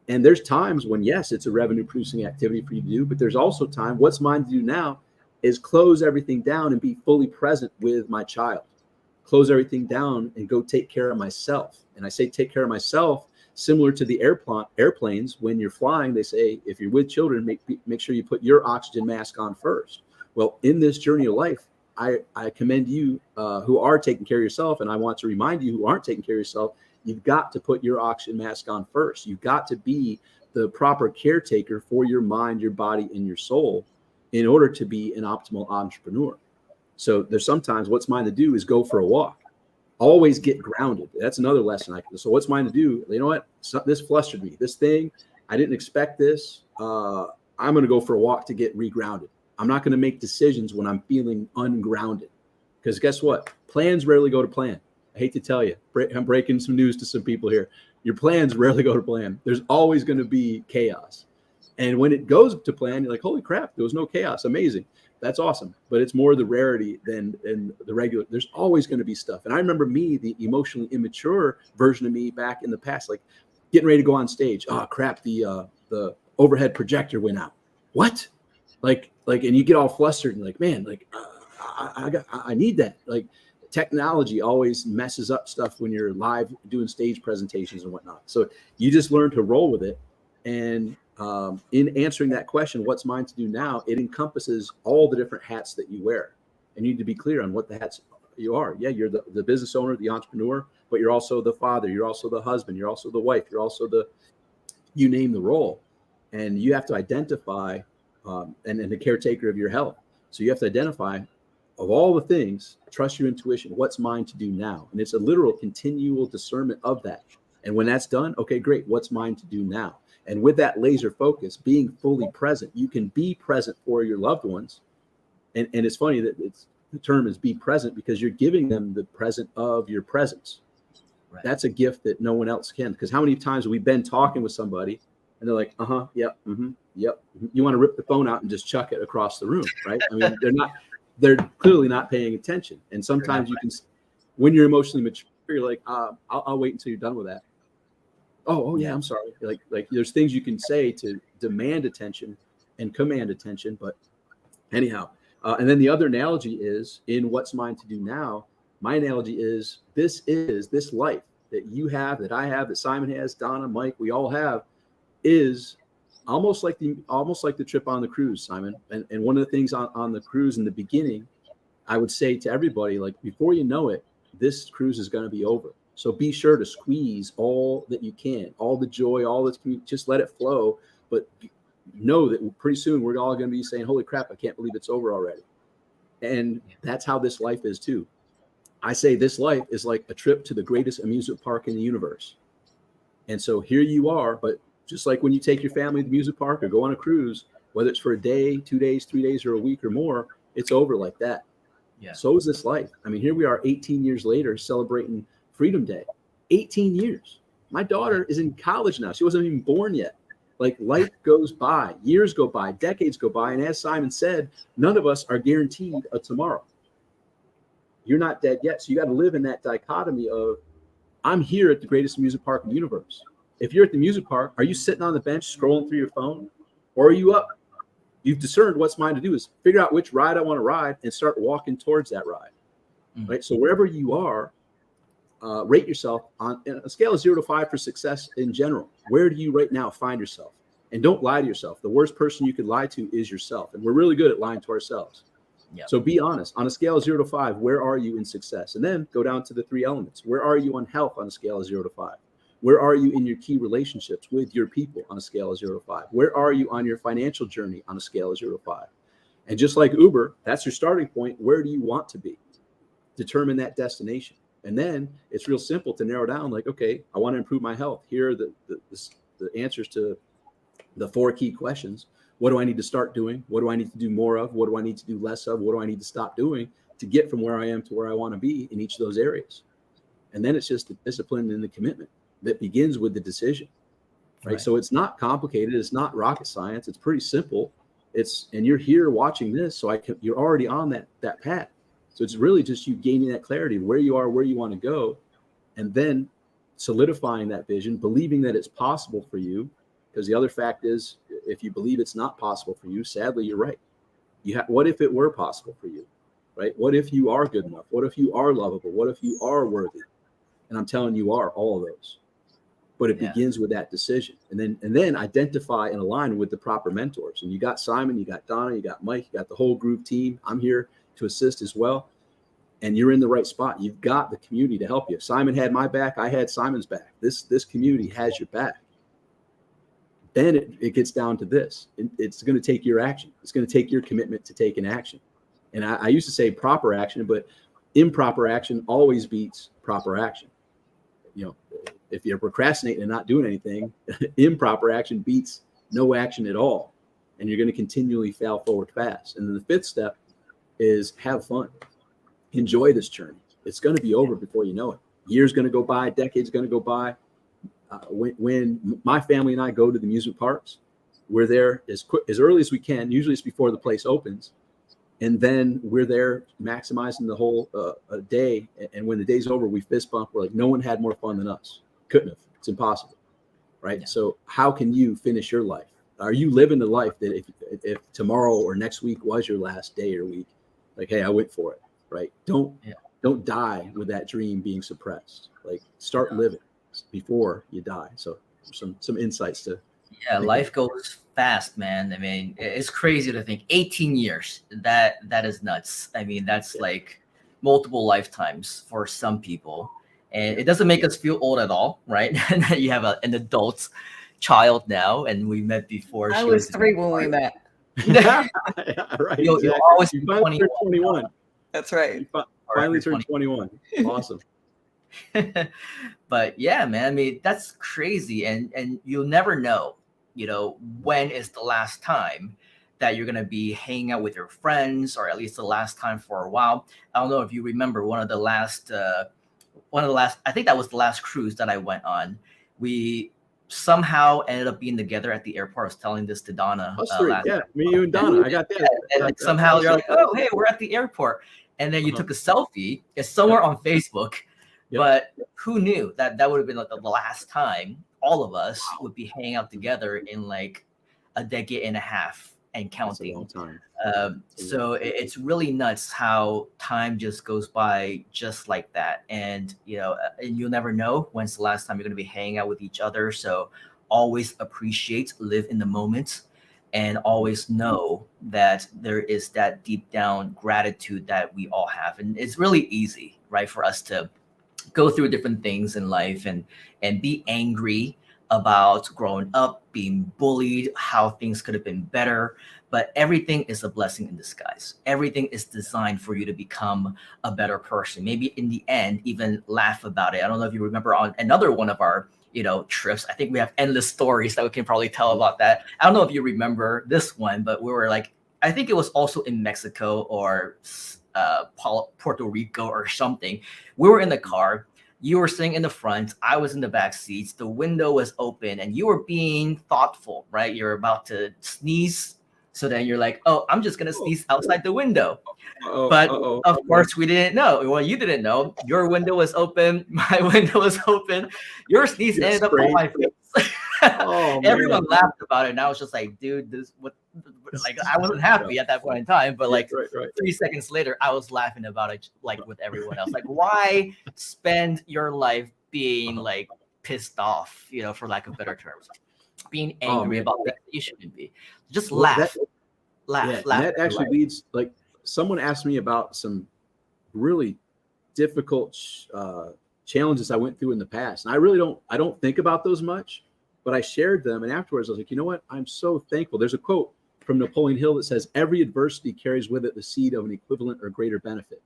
And there's times when, yes, it's a revenue producing activity for you to do, but there's also time, what's mine to do now is close everything down and be fully present with my child. Close everything down and go take care of myself. And I say take care of myself, similar to the airplanes. When you're flying, they say, if you're with children, make sure you put your oxygen mask on first. Well, in this journey of life, I commend you who are taking care of yourself. And I want to remind you who aren't taking care of yourself, you've got to put your oxygen mask on first. You've got to be the proper caretaker for your mind, your body, and your soul in order to be an optimal entrepreneur. So there's sometimes what's mine to do is go for a walk. Always get grounded. That's another lesson I can do. So what's mine to do? You know what? This flustered me. This thing, I didn't expect this. I'm going to go for a walk to get regrounded. I'm not going to make decisions when I'm feeling ungrounded. Because guess what? Plans rarely go to plan. I hate to tell you, I'm breaking some news to some people here. Your plans rarely go to plan. There's always going to be chaos. And when it goes to plan, you're like, holy crap, there was no chaos. Amazing. That's awesome. But it's more the rarity than the regular. There's always going to be stuff. And I remember me, the emotionally immature version of me back in the past, like getting ready to go on stage. Oh, crap, the overhead projector went out. What? Like, and you get all flustered and like, man, like, I need that. Like, technology always messes up stuff when you're live doing stage presentations and whatnot. So you just learn to roll with it. And in answering that question, what's mine to do now, it encompasses all the different hats that you wear. And you need to be clear on what the hats you are. Yeah, you're the business owner, the entrepreneur, but you're also the father, you're also the husband, you're also the wife, you're also you name the role. And you have to identify and the caretaker of your health. So you have to identify, of all the things, trust your intuition. What's mine to do now? And it's a literal continual discernment of that. And when that's done, okay, great. What's mine to do now? And with that laser focus, being fully present, you can be present for your loved ones. And it's funny that the term is be present because you're giving them the present of your presence. Right. That's a gift that no one else can. Because how many times have we been talking with somebody and they're like, yep, yep. You want to rip the phone out and just chuck it across the room, right? I mean, they're clearly not paying attention. And sometimes you can, when you're emotionally mature, you're like, I'll wait until you're done with that. Oh yeah, I'm sorry. Like there's things you can say to demand attention and command attention. But anyhow, and then the other analogy is in what's mine to do now. My analogy is this life that you have, that I have, that Simon has, Donna, Mike, we all have, is almost like the trip on the cruise, Simon. And one of the things on the cruise in the beginning, I would say to everybody, like, before you know it, this cruise is going to be over. So be sure to squeeze all that you can, all the joy, all this, just let it flow. But know that pretty soon we're all going to be saying, holy crap, I can't believe it's over already. And that's how this life is too. I say this life is like a trip to the greatest amusement park in the universe. And so here you are, but just like when you take your family to the amusement park or go on a cruise, whether it's for a day, 2 days, 3 days, or a week or more, it's over like that. Yeah. So is this life. I mean, here we are 18 years later celebrating Freedom Day. 18 years. My daughter is in college now. She wasn't even born yet. Like, life goes by, years go by, decades go by. And as Simon said, none of us are guaranteed a tomorrow. You're not dead yet. So you got to live in that dichotomy of, I'm here at the greatest amusement park in the universe. If you're at the music park, are you sitting on the bench scrolling through your phone? Or are you up? You've discerned what's mine to do is figure out which ride I want to ride and start walking towards that ride. Right? So wherever you are, rate yourself on a scale of 0 to 5 for success in general. Where do you right now find yourself? And don't lie to yourself. The worst person you could lie to is yourself. And we're really good at lying to ourselves. Yep. So be honest. On a scale of 0 to 5, where are you in success? And then go down to the 3 elements. Where are you on health on a scale of 0 to 5? Where are you in your key relationships with your people on a scale of 0 to 5? Where are you on your financial journey on a scale of 0 to 5? And just like Uber, that's your starting point. Where do you want to be? Determine that destination. And then it's real simple to narrow down, like, okay, I want to improve my health. Here are the answers to the 4 key questions. What do I need to start doing? What do I need to do more of? What do I need to do less of? What do I need to stop doing to get from where I am to where I want to be in each of those areas? And then it's just the discipline and the commitment that begins with the decision, right? So it's not complicated. It's not rocket science. It's pretty simple. And you're here watching this. So you're already on that path. So it's really just you gaining that clarity of where you are, where you want to go, and then solidifying that vision, believing that it's possible for you. Because the other fact is, if you believe it's not possible for you, sadly, you're right. What if it were possible for you, right? What if you are good enough? What if you are lovable? What if you are worthy? And I'm telling you are all of those. But it begins with that decision, and then identify and align with the proper mentors. And you got Simon, you got Donna, you got Mike, you got the whole Groove team. I'm here to assist as well. And you're in the right spot. You've got the community to help you. Simon had my back. I had Simon's back. This community has your back. then it gets down to this. It's going to take your action. It's going to take your commitment to take an action. And I used to say proper action, but improper action always beats proper action. You know, if you're procrastinating and not doing anything, improper action beats no action at all. And you're going to continually fail forward fast. And then the fifth step is have fun. Enjoy this journey. It's going to be over before you know it. Years going to go by, decades going to go by. When my family and I go to the amusement parks, we're there as early as we can. Usually it's before the place opens. And then we're there maximizing the whole day. And when the day's over, we fist bump. We're like, no one had more fun than us. Couldn't have. It's impossible. Right. Yeah. So how can you finish your life? Are you living the life that if tomorrow or next week was your last day or week, like, hey, I went for it. Right. Don't die with that dream being suppressed. Like, start living before you die. So some insights to. Yeah, life goes fast, man. I mean, it's crazy to think 18 years. That is nuts. I mean, that's like multiple lifetimes for some people. And it doesn't make us feel old at all, right? You have an adult child now, and we met before. I was 3 when we met. Yeah, right. You'll always be 21. That's right. You finally turned 21. Awesome. But yeah, man, I mean, that's crazy. And you'll never know, you know, when is the last time that you're going to be hanging out with your friends, or at least the last time for a while. I don't know if you remember one of the last, I think that was the last cruise that I went on. We somehow ended up being together at the airport. I was telling this to Donna. Me, you, and Donna. I got that. And like somehow you're like, oh, hey, we're at the airport. And then you took a selfie. It's somewhere on Facebook. Yep. But who knew that would have been like the last time all of us would be hanging out together in like a decade and a half and counting. That's a long time. So it's really nuts how time just goes by just like that. And, you know, and you'll never know when's the last time you're going to be hanging out with each other. So always appreciate, live in the moment, and always know that there is that deep down gratitude that we all have. And it's really easy, right, for us to go through different things in life and be angry about growing up, being bullied, how things could have been better. But everything is a blessing in disguise. Everything is designed for you to become a better person. Maybe in the end, even laugh about it. I don't know if you remember on another one of our, you know, trips. I think we have endless stories that we can probably tell about that. I don't know if you remember this one, but we were like, I think it was also in Mexico or Puerto Rico or something. We were in the car. You were sitting in the front. I was in the back seats. The window was open, and you were being thoughtful, right? You're about to sneeze. So then you're like, oh, I'm just going to sneeze outside the window. But of course, we didn't know. Well, you didn't know. Your window was open. My window was open. Your sneeze ended up on my face. Everyone laughed about it. And I was just like, dude, like, I wasn't happy at that point in time. But like 3 seconds later, I was laughing about it like with everyone else. Like, why spend your life being like pissed off, you know, for lack of better terms? Being angry about things you shouldn't be. Just laugh. Laugh. That actually leads, like, someone asked me about some really difficult challenges I went through in the past. And I don't think about those much, but I shared them. And afterwards I was like, you know what? I'm so thankful. There's a quote from Napoleon Hill that says, every adversity carries with it the seed of an equivalent or greater benefit.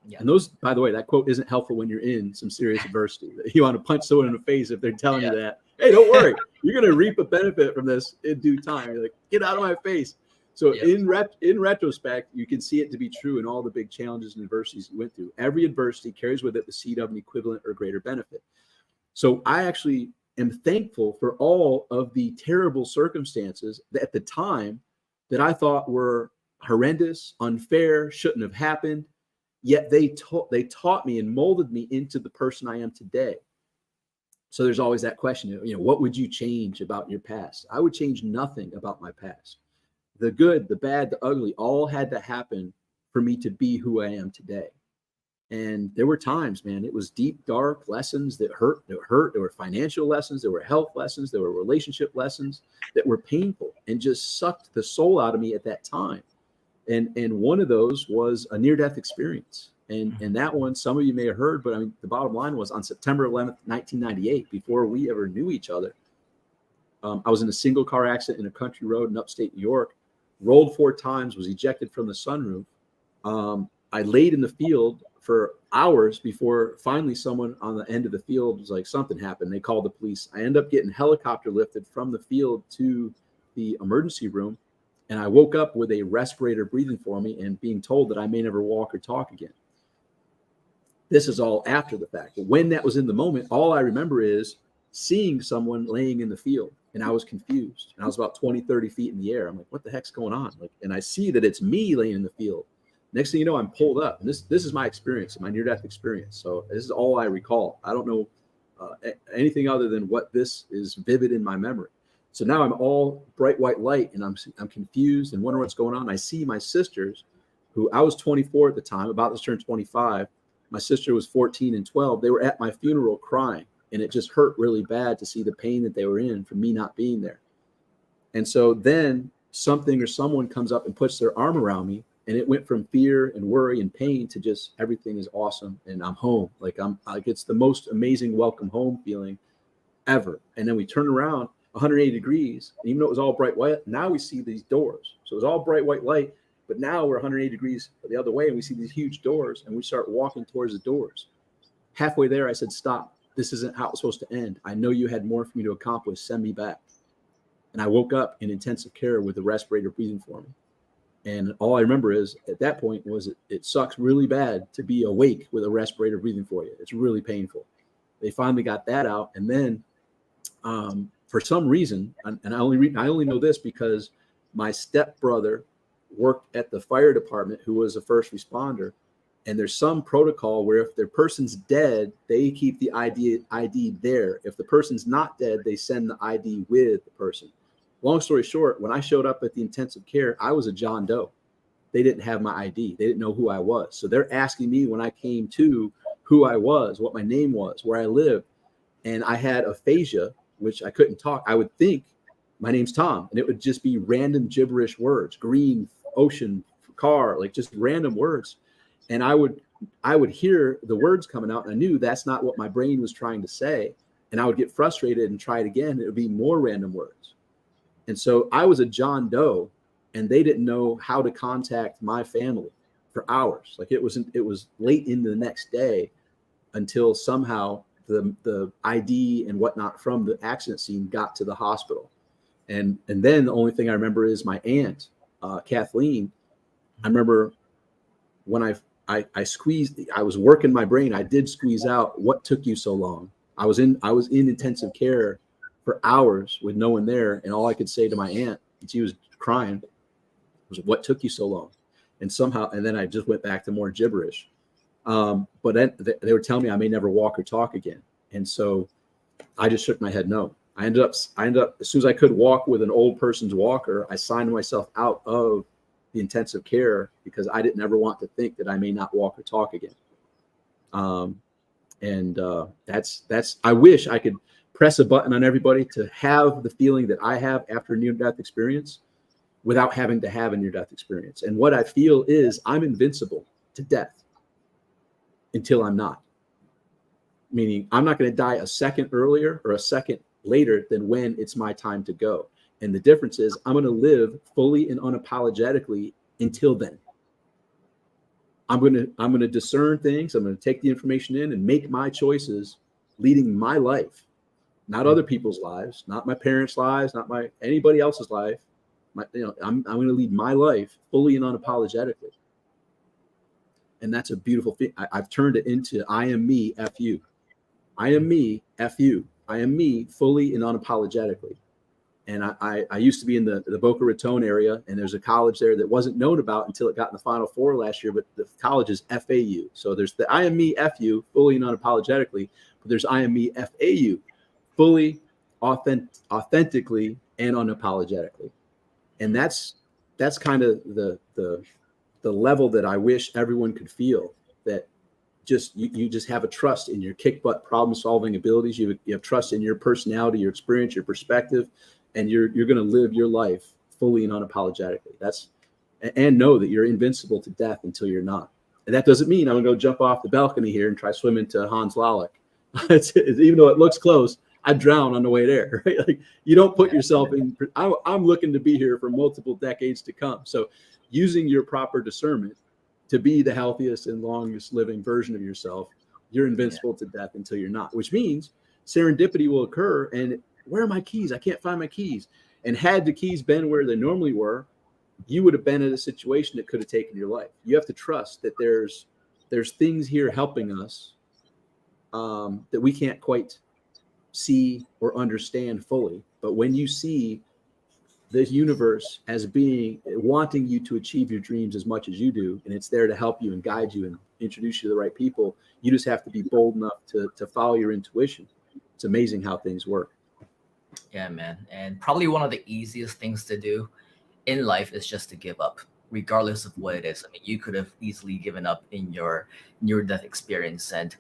Yeah. And those, by the way, that quote isn't helpful when you're in some serious adversity. You want to punch someone in the face if they're telling you that. Hey, don't worry. You're going to reap a benefit from this in due time. You're like, get out of my face. So in retrospect, you can see it to be true in all the big challenges and adversities you went through. Every adversity carries with it the seed of an equivalent or greater benefit. So I actually am thankful for all of the terrible circumstances that at the time that I thought were horrendous, unfair, shouldn't have happened. Yet they taught me and molded me into the person I am today. So there's always that question, you know, what would you change about your past? I would change nothing about my past. The good, the bad, the ugly, all had to happen for me to be who I am today. And there were times, man, it was deep, dark lessons that hurt. There were financial lessons. There were health lessons. There were relationship lessons that were painful and just sucked the soul out of me at that time. And one of those was a near-death experience. And that one, some of you may have heard, but I mean, the bottom line was on September 11th, 1998, before we ever knew each other, I was in a single car accident in a country road in upstate New York, rolled 4 times, was ejected from the sunroof. I laid in the field for hours before finally someone on the end of the field was like, something happened. They called the police. I ended up getting helicopter lifted from the field to the emergency room. And I woke up with a respirator breathing for me and being told that I may never walk or talk again. This is all after the fact. But when that was in the moment, all I remember is seeing someone laying in the field, and I was confused. And I was about 20, 30 feet in the air. I'm like, what the heck's going on? Like, and I see that it's me laying in the field. Next thing you know, I'm pulled up. And this is my experience, my near-death experience. So this is all I recall. I don't know anything other than what this is vivid in my memory. So now I'm all bright white light, and I'm confused and wondering what's going on. I see my sisters, who I was 24 at the time, about to turn 25. My sister was 14 and 12. They were at my funeral crying, and it just hurt really bad to see the pain that they were in from me not being there. And so then something or someone comes up and puts their arm around me, and it went from fear and worry and pain to just everything is awesome and I'm home. Like it's the most amazing welcome home feeling ever. And then we turn around 180 degrees, and even though it was all bright white, now we see these doors. So it was all bright white light, but now we're 180 degrees the other way, and we see these huge doors, and we start walking towards the doors. Halfway there, I said, stop. This isn't how it's supposed to end. I know you had more for me to accomplish. Send me back. And I woke up in intensive care with the respirator breathing for me. And all I remember is at that point was it sucks really bad to be awake with a respirator breathing for you. It's really painful. They finally got that out. And then for some reason, and I only know this because my stepbrother worked at the fire department, who was a first responder. And there's some protocol where if the person's dead, they keep the ID there. If the person's not dead, they send the ID with the person. Long story short, when I showed up at the intensive care, I was a John Doe. They didn't have my ID. They didn't know who I was. So they're asking me when I came to who I was, what my name was, where I lived. And I had aphasia, which I couldn't talk. I would think my name's Tom, and it would just be random gibberish words, green, ocean, car, like just random words. And I would hear the words coming out, and I knew that's not what my brain was trying to say. And I would get frustrated and try it again. It would be more random words. And so I was a John Doe, and they didn't know how to contact my family for hours. Like it was late into the next day until somehow the ID and whatnot from the accident scene got to the hospital. And then the only thing I remember is my aunt, Kathleen. I remember when I squeezed, I was working my brain. I did squeeze out, what took you so long? I was in intensive care for hours with no one there. And all I could say to my aunt, and she was crying, was, what took you so long? And then I just went back to more gibberish. But then they were telling me I may never walk or talk again. And so I just shook my head no. I ended up, as soon as I could walk with an old person's walker, I signed myself out of the intensive care because I didn't ever want to think that I may not walk or talk again. That's I wish I could press a button on everybody to have the feeling that I have after a near-death experience without having to have a near-death experience. And what I feel is I'm invincible to death until I'm not. Meaning I'm not going to die a second earlier or a second later than when it's my time to go. And the difference is I'm going to live fully and unapologetically until then. I'm going to discern things. I'm going to take the information in and make my choices, leading my life, not other people's lives, not my parents' lives, not anybody else's life. I'm going to lead my life fully and unapologetically. And that's a beautiful thing. I've turned it into I am me, F you. I am me, F you. I am me fully and unapologetically. And I used to be in the Boca Raton area, and there's a college there that wasn't known about until it got in the Final Four last year, but the college is FAU. So there's the I am me, FU, fully and unapologetically, but there's I am me, FAU, fully, authentically, and unapologetically. And that's kind of the level that I wish everyone could feel, that just you just have a trust in your kick butt problem solving abilities. You have trust in your personality, your experience, your perspective, and you're going to live your life fully and unapologetically. And know that you're invincible to death until you're not. And that doesn't mean I'm going to go jump off the balcony here and try swimming to Hans Lalick. Even though it looks close, I'd drown on the way there, right? Like you don't put yourself in, I'm looking to be here for multiple decades to come. So using your proper discernment to be the healthiest and longest living version of yourself, you're invincible to death until you're not, which means serendipity will occur. And where are my keys? I can't find my keys. And had the keys been where they normally were, you would have been in a situation that could have taken your life. You have to trust that there's things here helping us that we can't quite see or understand fully. But when you see this universe as being wanting you to achieve your dreams as much as you do, and it's there to help you and guide you and introduce you to the right people, you just have to be bold enough to follow your intuition. It's amazing how things work. Yeah, man. And probably one of the easiest things to do in life is just to give up, regardless of what it is. I mean, you could have easily given up in your near-death experience, and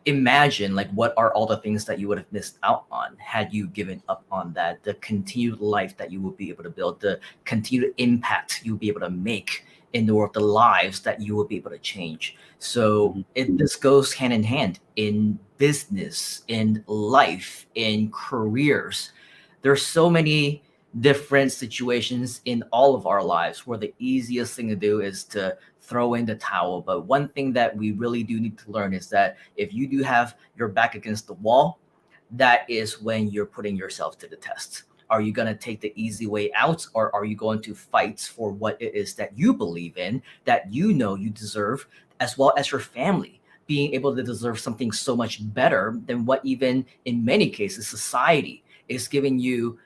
imagine like what are all the things that you would have missed out on had you given up on that, the continued life that you will be able to build, the continued impact you'll be able to make in the world, the lives that you will be able to change. So this goes hand in hand in business, in life, in careers. There's so many different situations in all of our lives where the easiest thing to do is to throw in the towel. But one thing that we really do need to learn is that if you do have your back against the wall, that is when you're putting yourself to the test. Are you going to take the easy way out, or are you going to fight for what it is that you believe in, that you know you deserve, as well as your family being able to deserve something so much better than what even in many cases society is giving you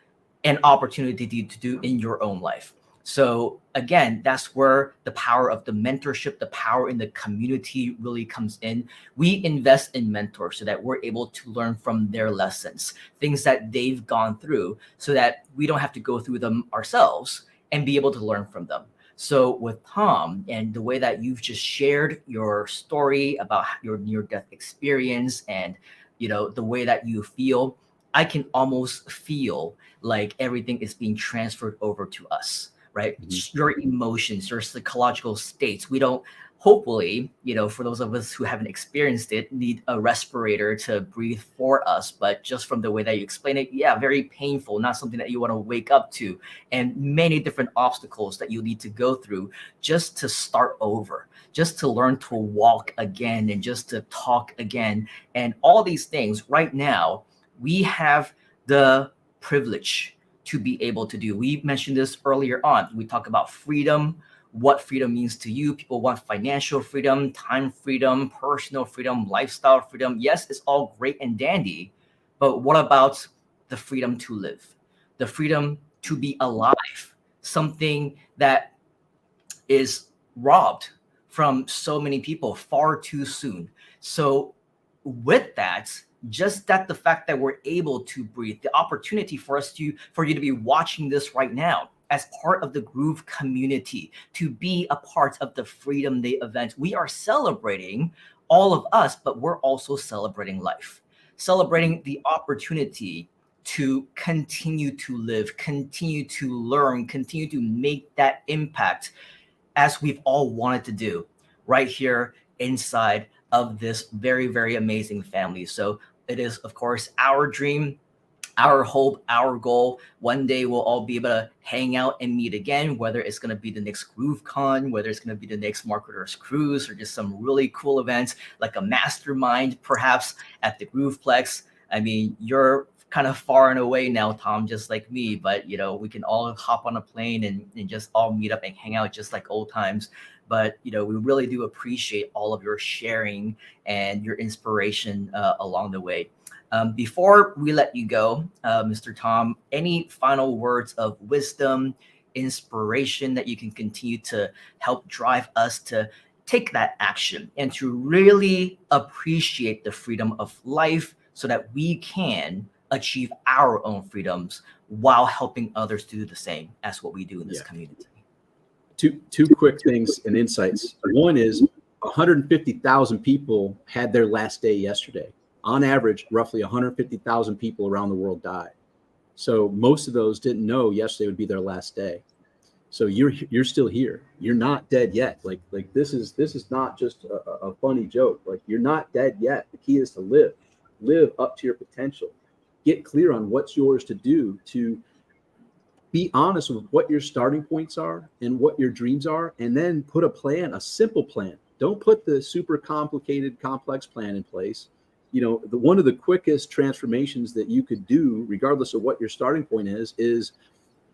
an opportunity to do in your own life. So again, that's where the power of the mentorship, the power in the community really comes in. We invest in mentors so that we're able to learn from their lessons, things that they've gone through, so that we don't have to go through them ourselves and be able to learn from them. So with Tom and the way that you've just shared your story about your near-death experience and, you know, the way that you feel, I can almost feel like everything is being transferred over to us. Right? Mm-hmm. Your emotions, your psychological states. We don't, hopefully, you know, for those of us who haven't experienced it, need a respirator to breathe for us. But just from the way that you explain it, yeah, very painful, not something that you want to wake up to, and many different obstacles that you need to go through just to start over, just to learn to walk again, and just to talk again. And all these things right now, we have the privilege to be able to do. We mentioned this earlier on. We talk about freedom, what freedom means to you. People want financial freedom, time freedom, personal freedom, lifestyle freedom. Yes, it's all great and dandy, but what about the freedom to live, the freedom to be alive, something that is robbed from so many people far too soon. So with that, just that the fact that we're able to breathe, the opportunity for you to be watching this right now as part of the Groove community, to be a part of the Freedom Day event. We are celebrating all of us, but we're also celebrating life, celebrating the opportunity to continue to live, continue to learn, continue to make that impact as we've all wanted to do right here inside of this very, very amazing family. So it is, of course, our dream, our hope, our goal. One day we'll all be able to hang out and meet again, whether it's going to be the next GrooveCon, whether it's going to be the next Marketers Cruise, or just some really cool events like a mastermind, perhaps at the Grooveplex. I mean, you're kind of far and away now, Tom, just like me, but you know, we can all hop on a plane and just all meet up and hang out just like old times. But you know, we really do appreciate all of your sharing and your inspiration along the way. Before we let you go, Mr. Tom, any final words of wisdom, inspiration that you can continue to help drive us to take that action and to really appreciate the freedom of life so that we can achieve our own freedoms while helping others do the same as what we do in this community? Two quick things and insights. One is 150,000 people had their last day yesterday. On average, roughly 150,000 people around the world died. So most of those didn't know yesterday would be their last day. So you're still here. You're not dead yet. Like this is not just a funny joke. Like, you're not dead yet. The key is to live up to your potential. get clear on what's yours to do, to be honest with what your starting points are and what your dreams are, and then put a plan, a simple plan. Don't put the super complicated, complex plan in place. You know, one of the quickest transformations that you could do, regardless of what your starting point is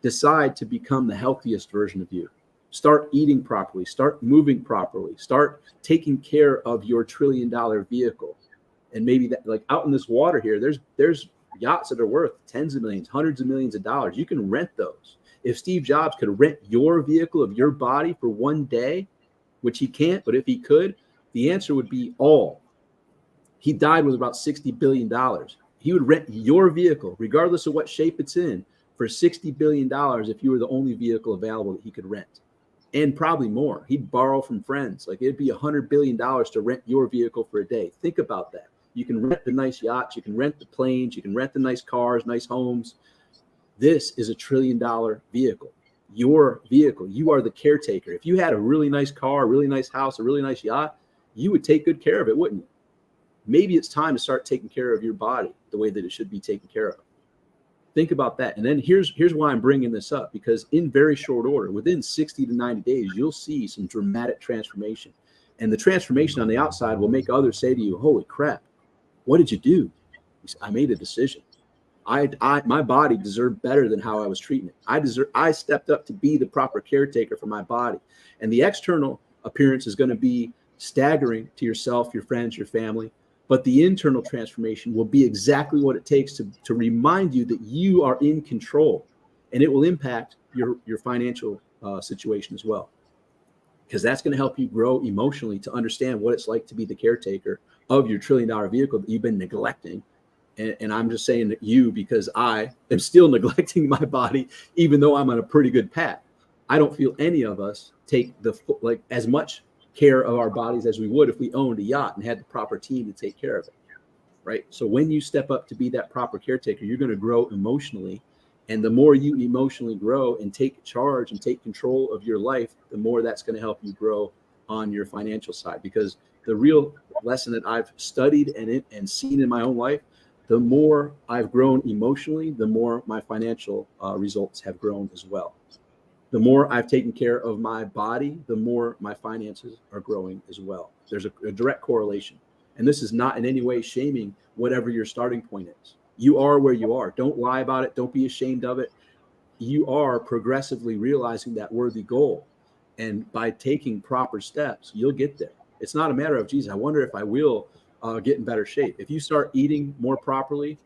decide to become the healthiest version of you. Start eating properly, start moving properly, start taking care of your $1 trillion vehicle. And maybe that, like out in this water here, there's yachts that are worth tens of millions, hundreds of millions of dollars. You can rent those. If Steve Jobs could rent your vehicle of your body for one day, which he can't, but if he could, the answer would be all. He died with about $60 billion. He would rent your vehicle, regardless of what shape it's in, for $60 billion if you were the only vehicle available that he could rent. And probably more. He'd borrow from friends. Like it'd be $100 billion to rent your vehicle for a day. Think about that. You can rent the nice yachts, you can rent the planes, you can rent the nice cars, nice homes. This is a $1 trillion vehicle. Your vehicle. You are the caretaker. If you had a really nice car, a really nice house, a really nice yacht, you would take good care of it, wouldn't you? Maybe it's time to start taking care of your body the way that it should be taken care of. Think about that. And then here's why I'm bringing this up, because in very short order, within 60 to 90 days, you'll see some dramatic transformation. And the transformation on the outside will make others say to you, holy crap, what did you do? I made a decision. My body deserved better than how I was treating it. I stepped up to be the proper caretaker for my body. And the external appearance is going to be staggering to yourself, your friends, your family. But the internal transformation will be exactly what it takes to remind you that you are in control, and it will impact your financial situation as well, because that's going to help you grow emotionally to understand what it's like to be the caretaker of your $1 trillion vehicle that you've been neglecting. And I'm just saying that you, because I am still neglecting my body, even though I'm on a pretty good path. I don't feel any of us take as much care of our bodies as we would if we owned a yacht and had the proper team to take care of it, right? So when you step up to be that proper caretaker, you're going to grow emotionally. And the more you emotionally grow and take charge and take control of your life, the more that's going to help you grow on your financial side. Because the real lesson that I've studied and seen in my own life, the more I've grown emotionally, the more my financial results have grown as well. The more I've taken care of my body, the more my finances are growing as well. There's a direct correlation. And this is not in any way shaming whatever your starting point is. You are where you are. Don't lie about it. Don't be ashamed of it. You are progressively realizing that worthy goal. And by taking proper steps, you'll get there. It's not a matter of, geez, I wonder if I will get in better shape. If you start eating more properly,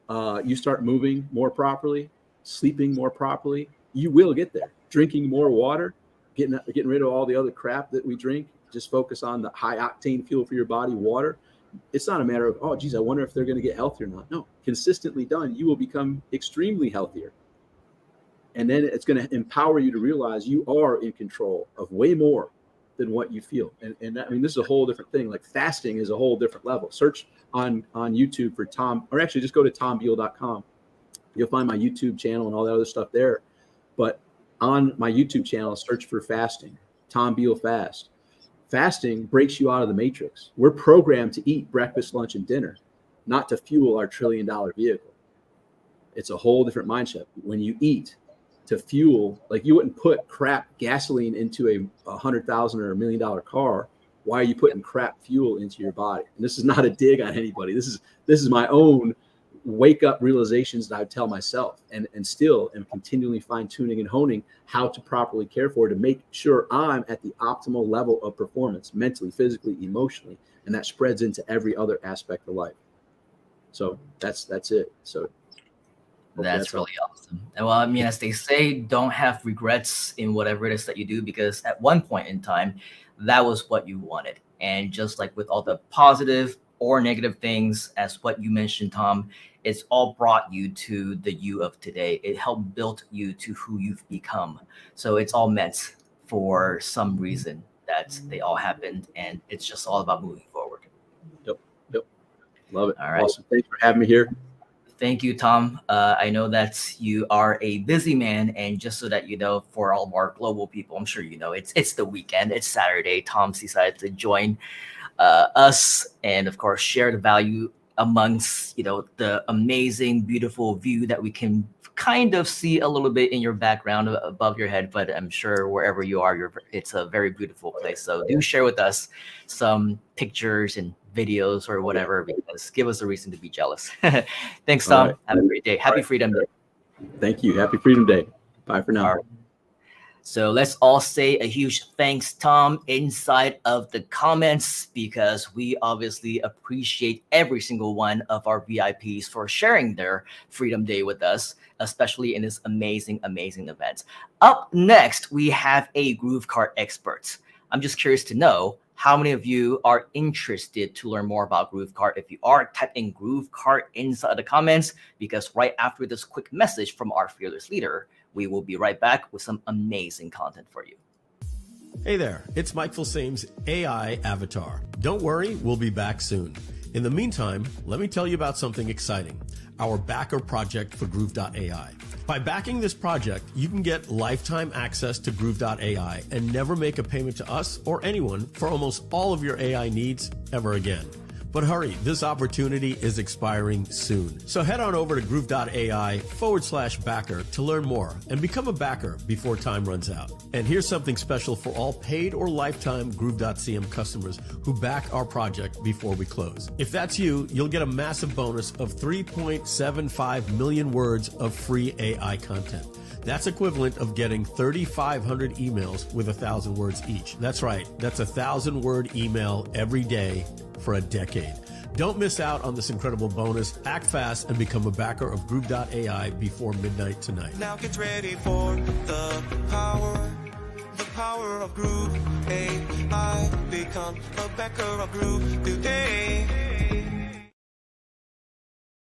you start moving more properly, sleeping more properly, you will get there. Drinking more water, getting rid of all the other crap that we drink, just focus on the high octane fuel for your body, water. It's not a matter of, oh, geez, I wonder if they're going to get healthy or not. No, consistently done, you will become extremely healthier. And then it's going to empower you to realize you are in control of way more than what you feel. And I mean, this is a whole different thing. Like fasting is a whole different level. Search on YouTube for Tom, or actually just go to tombeal.com. You'll find my YouTube channel and all that other stuff there. But on my YouTube channel, search for fasting, Tom Beal Fast. Fasting breaks you out of the matrix. We're programmed to eat breakfast, lunch, and dinner, not to fuel our $1 trillion vehicle. It's a whole different mindset. When you eat to fuel, like you wouldn't put crap gasoline into a $100,000 or $1 million car. Why are you putting crap fuel into your body? And this is not a dig on anybody. This is my own wake up realizations that I tell myself, and still am continually fine tuning and honing how to properly care for it to make sure I'm at the optimal level of performance, mentally, physically, emotionally, and that spreads into every other aspect of life. So that's it. So that's really awesome. And well, I mean, as they say, don't have regrets in whatever it is that you do, because at one point in time, that was what you wanted. And just like with all the positive or negative things, as what you mentioned, Tom, it's all brought you to the you of today. It helped build you to who you've become. So it's all meant for some reason that they all happened, and it's just all about moving forward. Yep. Love it. All right. Awesome. Thanks for having me here. Thank you, Tom. I know that you are a busy man, and just so that you know, for all of our global people, I'm sure you know, it's the weekend, it's Saturday. Tom's decided to join us and, of course, share the value amongst, the amazing, beautiful view that we can kind of see a little bit in your background above your head, but I'm sure wherever you are, it's a very beautiful place. So do share with us some pictures and videos or whatever, because give us a reason to be jealous. Thanks, Tom. All right. Have a great day. Happy Freedom Day. Thank you. Happy Freedom Day. Bye for now. All right. So let's all say a huge thanks, Tom, inside of the comments, because we obviously appreciate every single one of our VIPs for sharing their Freedom Day with us, especially in this amazing, amazing event. Up next, we have a GrooveCart expert. I'm just curious to know how many of you are interested to learn more about GrooveCart. If you are, type in GrooveCart inside the comments, because right after this quick message from our fearless leader, we will be right back with some amazing content for you. Hey there, it's Mike Filsame's AI avatar. Don't worry, we'll be back soon. In the meantime, let me tell you about something exciting, our backer project for Groove.ai. By backing this project, you can get lifetime access to Groove.ai and never make a payment to us or anyone for almost all of your AI needs ever again. But hurry, this opportunity is expiring soon. So head on over to groove.ai/backer to learn more and become a backer before time runs out. And here's something special for all paid or lifetime Groove.cm customers who back our project before we close. If that's you, you'll get a massive bonus of 3.75 million words of free AI content. That's equivalent of getting 3,500 emails with 1,000 words each. That's right. That's 1,000-word email every day for a decade. Don't miss out on this incredible bonus. Act fast and become a backer of Groove.ai before midnight tonight. Now get ready for the power of Groove AI. Become a backer of Groove today.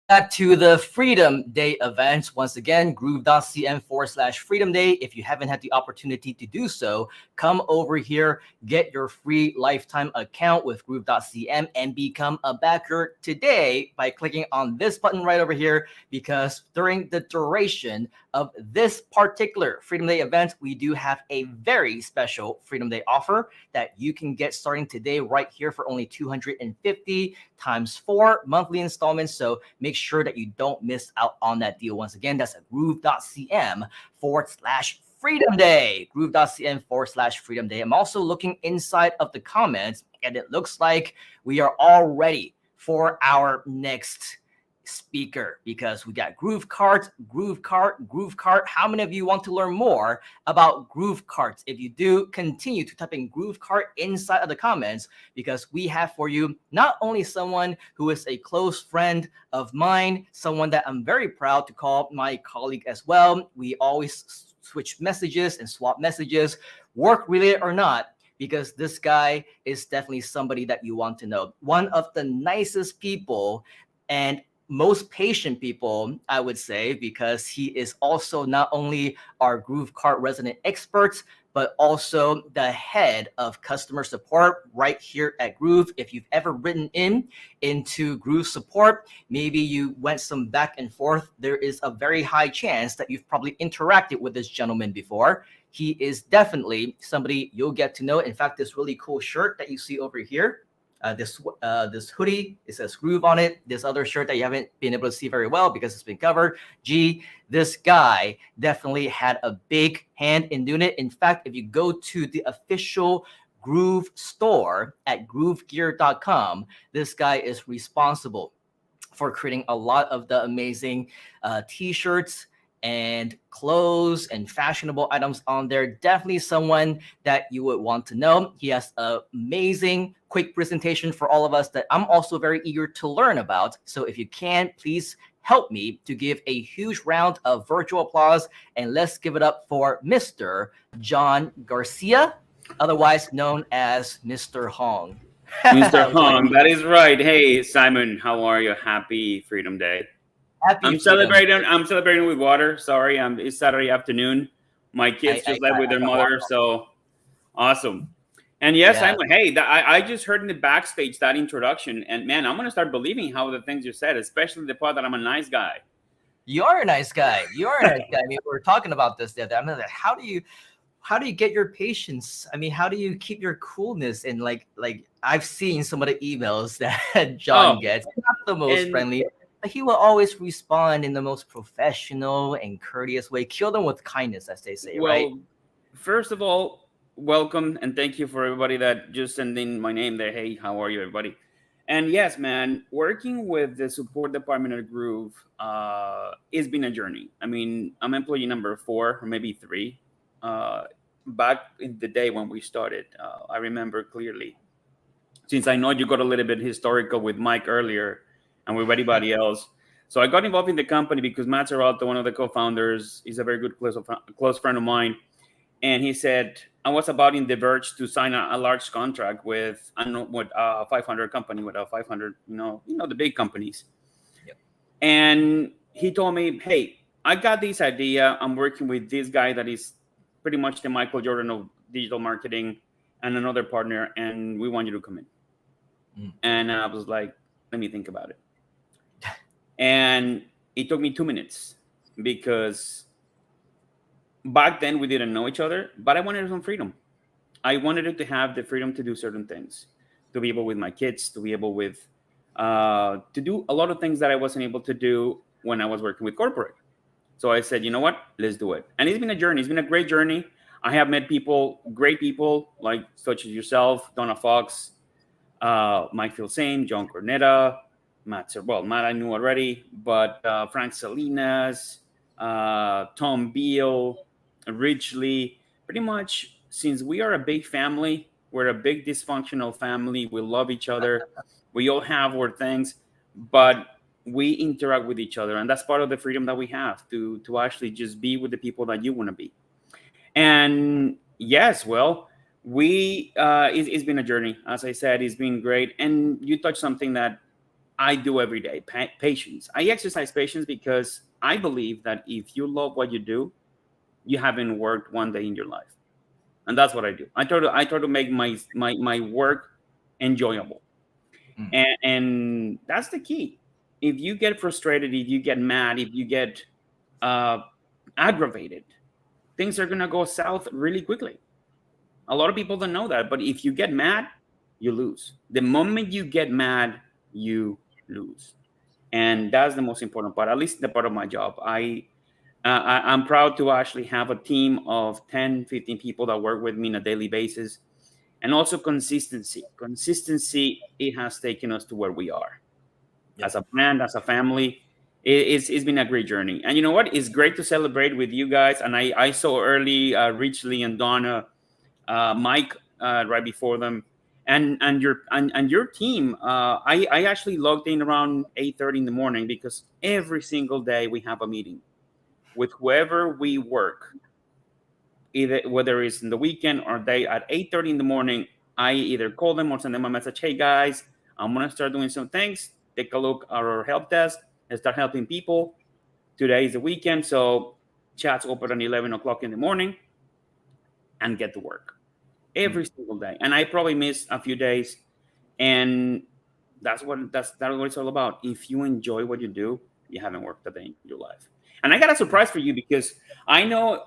Back to the Freedom Day event. Once again, groove.cm/Freedom Day. If you haven't had the opportunity to do so, come over here, get your free lifetime account with groove.cm and become a backer today by clicking on this button right over here, because during the duration of this particular Freedom Day event, we do have a very special Freedom Day offer that you can get starting today right here for only $250 times 4 monthly installments. So make sure that you don't miss out on that deal. Once again, that's at groove.cm/Freedom Day. Groove.cm/Freedom Day. I'm also looking inside of the comments, and it looks like we are all ready for our next speaker, because we got GrooveCart. How many of you want to learn more about GrooveCart? If you do, continue to type in GrooveCart inside of the comments, because we have for you not only someone who is a close friend of mine, someone that I'm very proud to call my colleague as well. We always switch messages and swap messages, work related or not, because this guy is definitely somebody that you want to know. One of the nicest people and most patient people, I would say, because he is also not only our GrooveCart resident expert, but also the head of customer support right here at Groove. If you've ever written into Groove support, maybe you went some back and forth, there is a very high chance that you've probably interacted with this gentleman before. He is definitely somebody you'll get to know. In fact, this really cool shirt that you see over here, this hoodie, it says Groove on it. This other shirt that you haven't been able to see very well because it's been covered. This guy definitely had a big hand in doing it. In fact, if you go to the official Groove store at groovegear.com, this guy is responsible for creating a lot of the amazing t-shirts and clothes and fashionable items on there. Definitely someone that you would want to know. He has an amazing quick presentation for all of us that I'm also very eager to learn about. So if you can, please help me to give a huge round of virtual applause, and let's give it up for Mr. John Garcia, otherwise known as Mr. Hong. Mr. Hong, that is right. Hey, Simon, how are you? Happy Freedom Day. I'm celebrating with water. Sorry, it's Saturday afternoon. My kids just left with their mother, so awesome. And yes, yeah. I just heard in the backstage that introduction, and man, I'm gonna start believing how the things you said, especially the part that I'm a nice guy. You are a nice guy. I mean, we were talking about this the other day. I'm like, how do you? how do you get your patience? I mean, how do you keep your coolness? And like I've seen some of the emails that John gets, not the most friendly, but he will always respond in the most professional and courteous way. Kill them with kindness, as they say, right? Well, first of all, welcome and thank you for everybody that just sent in my name there. Hey, how are you, everybody? And yes, man, working with the support department at Groove has been a journey. I mean, I'm employee number 4 or maybe 3. Back in the day when we started, I remember clearly. Since I know you got a little bit historical with Mike earlier and with everybody else. So I got involved in the company because Matt Serrato, one of the co-founders, is a very good close friend of mine. And he said, I was about in the verge to sign a large contract with a 500 company, with a 500, the big companies. Yep. And he told me, hey, I got this idea. I'm working with this guy that is pretty much the Michael Jordan of digital marketing and another partner, and we want you to come in. And I was like, let me think about it. And it took me 2 minutes because back then we didn't know each other, but I wanted some freedom. I wanted to have the freedom to do certain things, to be able with my kids, to be able with, to do a lot of things that I wasn't able to do when I was working with corporate. So I said, you know what, let's do it. And it's been a journey. It's been a great journey. I have met great people, like such as yourself, Donna Fox, Mike Filsane, John Cornetta, Matt I knew already, but Frank Salinas, Tom Beal, Rich Lee. Pretty much, since we are a big family, we're a big dysfunctional family. We love each other. We all have our things, but we interact with each other. And that's part of the freedom that we have to actually just be with the people that you want to be. And yes, well, it's been a journey. As I said, it's been great. And you touched something that I do every day, patience. I exercise patience because I believe that if you love what you do, you haven't worked one day in your life. And that's what I do. I try to make my work enjoyable. And that's the key. If you get frustrated, if you get mad, if you get aggravated, things are going to go south really quickly. A lot of people don't know that. But if you get mad, you lose. The moment you get mad, you lose. And that's the most important part, at least the part of my job. I'm proud to actually have a team of 10, 15 people that work with me on a daily basis. And also consistency. Consistency, it has taken us to where we are. Yep. As a brand, as a family, it's been a great journey. And you know what? It's great to celebrate with you guys. And I saw early Rich Lee and Donna, Mike right before them. And your team, I actually logged in around 8:30 in the morning because every single day we have a meeting with whoever we work, whether it's in the weekend or day at 8:30 in the morning. I either call them or send them a message. Hey guys, I'm gonna start doing some things. Take a look at our help desk and start helping people. Today is the weekend, so chats open at 11 o'clock in the morning and get to work. Every single day. And I probably missed a few days. And that's what it's all about. If you enjoy what you do, you haven't worked a day in your life. And I got a surprise for you because I know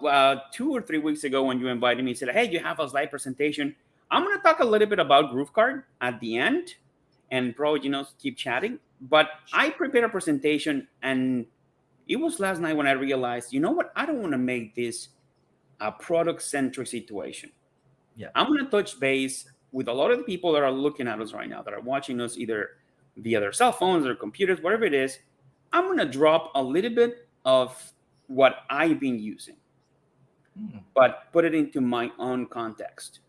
2 or 3 weeks ago when you invited me, you said, hey, you have a slide presentation. I'm going to talk a little bit about GrooveCart at the end and probably, keep chatting. But I prepared a presentation, and it was last night when I realized, you know what? I don't want to make this a product-centric situation. Yeah, I'm going to touch base with a lot of the people that are looking at us right now, that are watching us either via their cell phones or computers, whatever it is. I'm going to drop a little bit of what I've been using, but put it into my own context.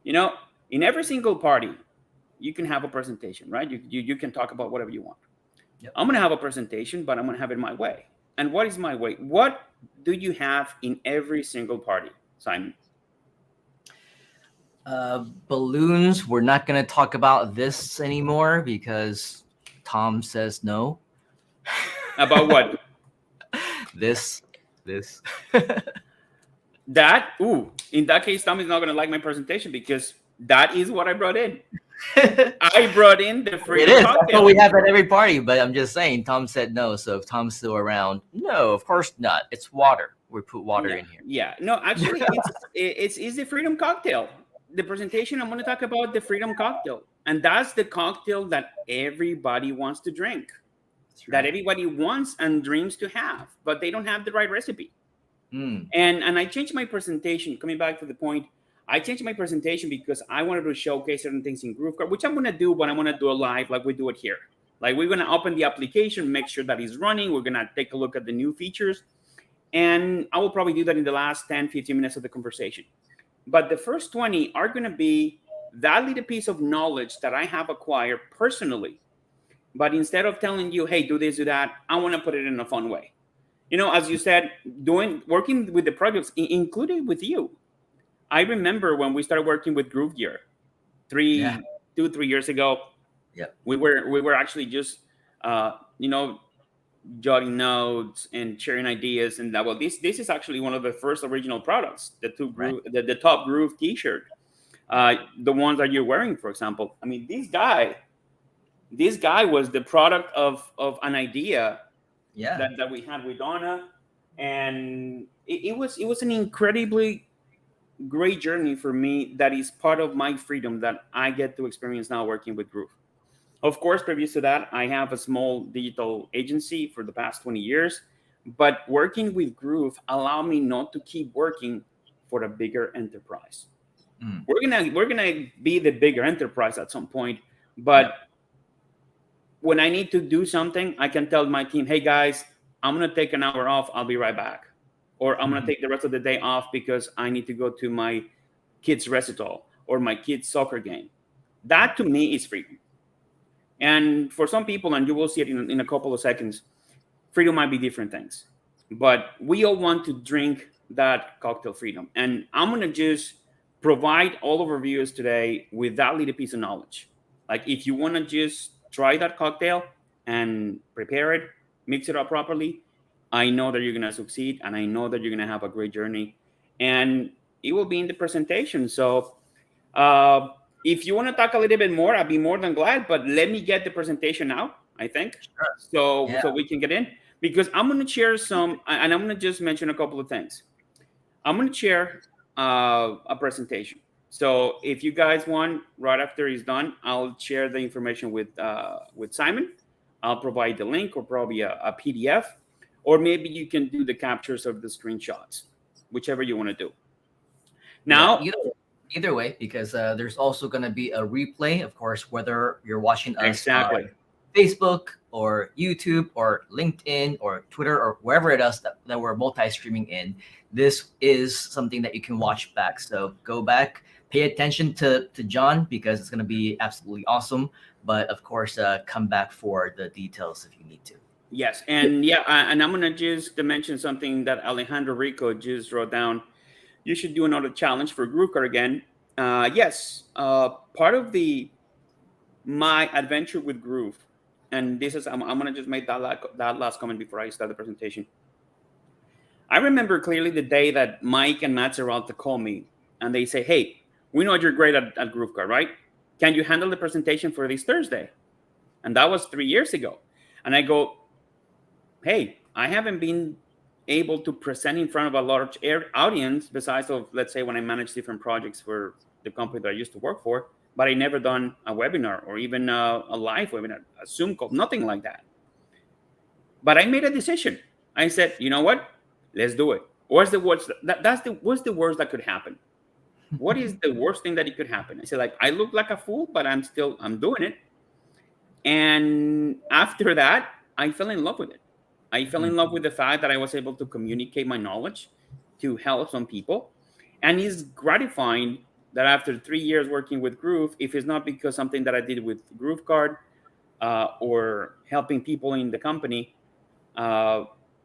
In every single party, you can have a presentation, right? You can talk about whatever you want. Yep. I'm going to have a presentation, but I'm going to have it my way. And what is my way? What do you have in every single party, Simon? Balloons. We're not going to talk about this anymore because Tom says no. About what? This. That, in that case, Tom is not going to like my presentation because that is what I brought in. I brought in the free It is. cocktail. That's what we have at every party. But I'm just saying, Tom said no. So if Tom's still around, no, of course not. It's water. we put water in here. Yeah, no, actually, it's the Freedom Cocktail. The presentation, I'm going to talk about the Freedom Cocktail, and that's the cocktail that everybody wants to drink, that everybody wants and dreams to have, but they don't have the right recipe. And I changed my presentation. Coming back to the point, I changed my presentation because I wanted to showcase certain things in GrooveCart, which I'm going to do, but I'm going to do it live like we do it here. Like, we're going to open the application, make sure that it's running. We're going to take a look at the new features. And I will probably do that in the last 10, 15 minutes of the conversation. But the first 20 are going to be that little piece of knowledge that I have acquired personally. But instead of telling you, hey, do this, do that, I want to put it in a fun way. You know, as you said, working with the projects, including with you. I remember when we started working with Groove Gear 3 years ago. Yeah, we were actually just jotting notes and sharing ideas, and that, well, this is actually one of the first original products, the the Top Groove T-shirt, the ones that you're wearing, for example. I mean, this guy was the product of an idea that we had with Donna, and it was an incredibly great journey for me that is part of my freedom that I get to experience now working with Groove. Of course, previous to that, I have a small digital agency for the past 20 years, but working with Groove allowed me not to keep working for a bigger enterprise. We're gonna be the bigger enterprise at some point, but when I need to do something, I can tell my team, hey guys, I'm gonna take an hour off, I'll be right back. Or I'm gonna take the rest of the day off because I need to go to my kid's recital or my kid's soccer game. That to me is freedom. And for some people, and you will see it in a couple of seconds, freedom might be different things. But we all want to drink that cocktail freedom. And I'm going to just provide all of our viewers today with that little piece of knowledge. Like, if you want to just try that cocktail and prepare it, mix it up properly, I know that you're going to succeed, and I know that you're going to have a great journey. And it will be in the presentation. So, if you want to talk a little bit more, I'd be more than glad, but let me get the presentation out, I think. So we can get in, because I'm going to share some, and I'm going to just mention a couple of things. I'm going to share a presentation. So if you guys want, right after he's done, I'll share the information with Simon. I'll provide the link, or probably a PDF, or maybe you can do the captures of the screenshots, whichever you want to do. Now, either way, because there's also going to be a replay, of course, whether you're watching us on Facebook or YouTube or LinkedIn or Twitter or wherever it is that we're multi-streaming in. This is something that you can watch back. So go back, pay attention to John, because it's going to be absolutely awesome. But of course, come back for the details if you need to. Yes, and and I'm going to just mention something that Alejandro Rico just wrote down. You should do another challenge for GrooveCart again. Part of my adventure with Groove, and this is, I'm gonna just make that last comment before I start the presentation. I remember clearly the day that Mike and Matt Zeralta call me, and they say, hey, we know you're great at GrooveCart, right? Can you handle the presentation for this Thursday? And that was 3 years ago. And I go, hey, I haven't been able to present in front of a large audience, besides of, let's say, when I manage different projects for the company that I used to work for, but I never done a webinar or even a live webinar, a Zoom call, nothing like that. But I made a decision. I said, you know what? Let's do it. What's the worst? What's the worst that could happen? What is the worst thing that it could happen? I said, like, I look like a fool, but I'm doing it. And after that, I fell in love with it. I fell in love with the fact that I was able to communicate my knowledge to help some people. And it's gratifying that after 3 years working with Groove, if it's not because something that I did with GrooveCart or helping people in the company,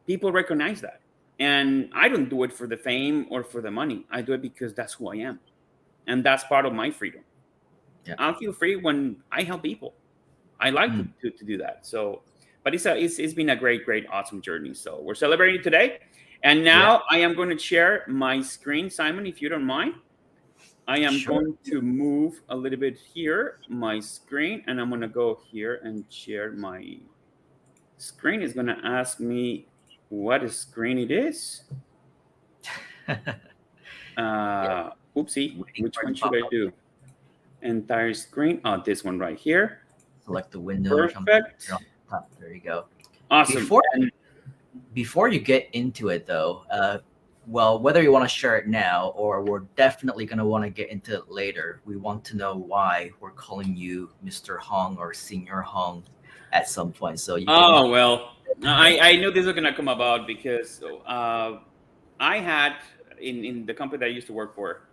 people recognize that. And I don't do it for the fame or for the money. I do it because that's who I am. And that's part of my freedom. Yeah. I feel free when I help people. I like to do that. So, but it's been a great, awesome journey. So we're celebrating today. And now I am going to share my screen, Simon, if you don't mind. I am going to move a little bit here, my screen, and I'm going to go here and share my screen. It's going to ask me what screen it is. Oopsie, which one should I do? Entire screen. Oh, this one right here. Select the window. Perfect. There you go. Awesome. Before you get into it, though, well, whether you want to share it now or we're definitely going to want to get into it later, we want to know why we're calling you Mr. Hong or Senior Hong at some point. So well, I knew this was going to come about because I had in the company that I used to work for,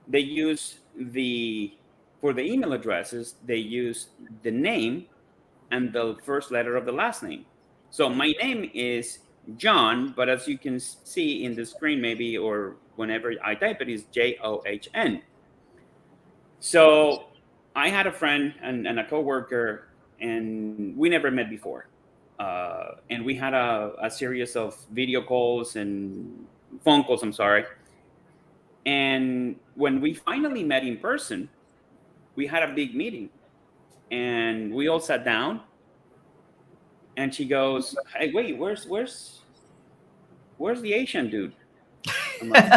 they use for the email addresses, they use the name and the first letter of the last name. So my name is John, but as you can see in the screen, maybe, or whenever I type it, is John. So I had a friend and a coworker, and we never met before. And we had a series of video calls and phone calls, I'm sorry. And when we finally met in person, we had a big meeting and we all sat down. And she goes, "Hey, wait, where's the Asian dude?" I'm like,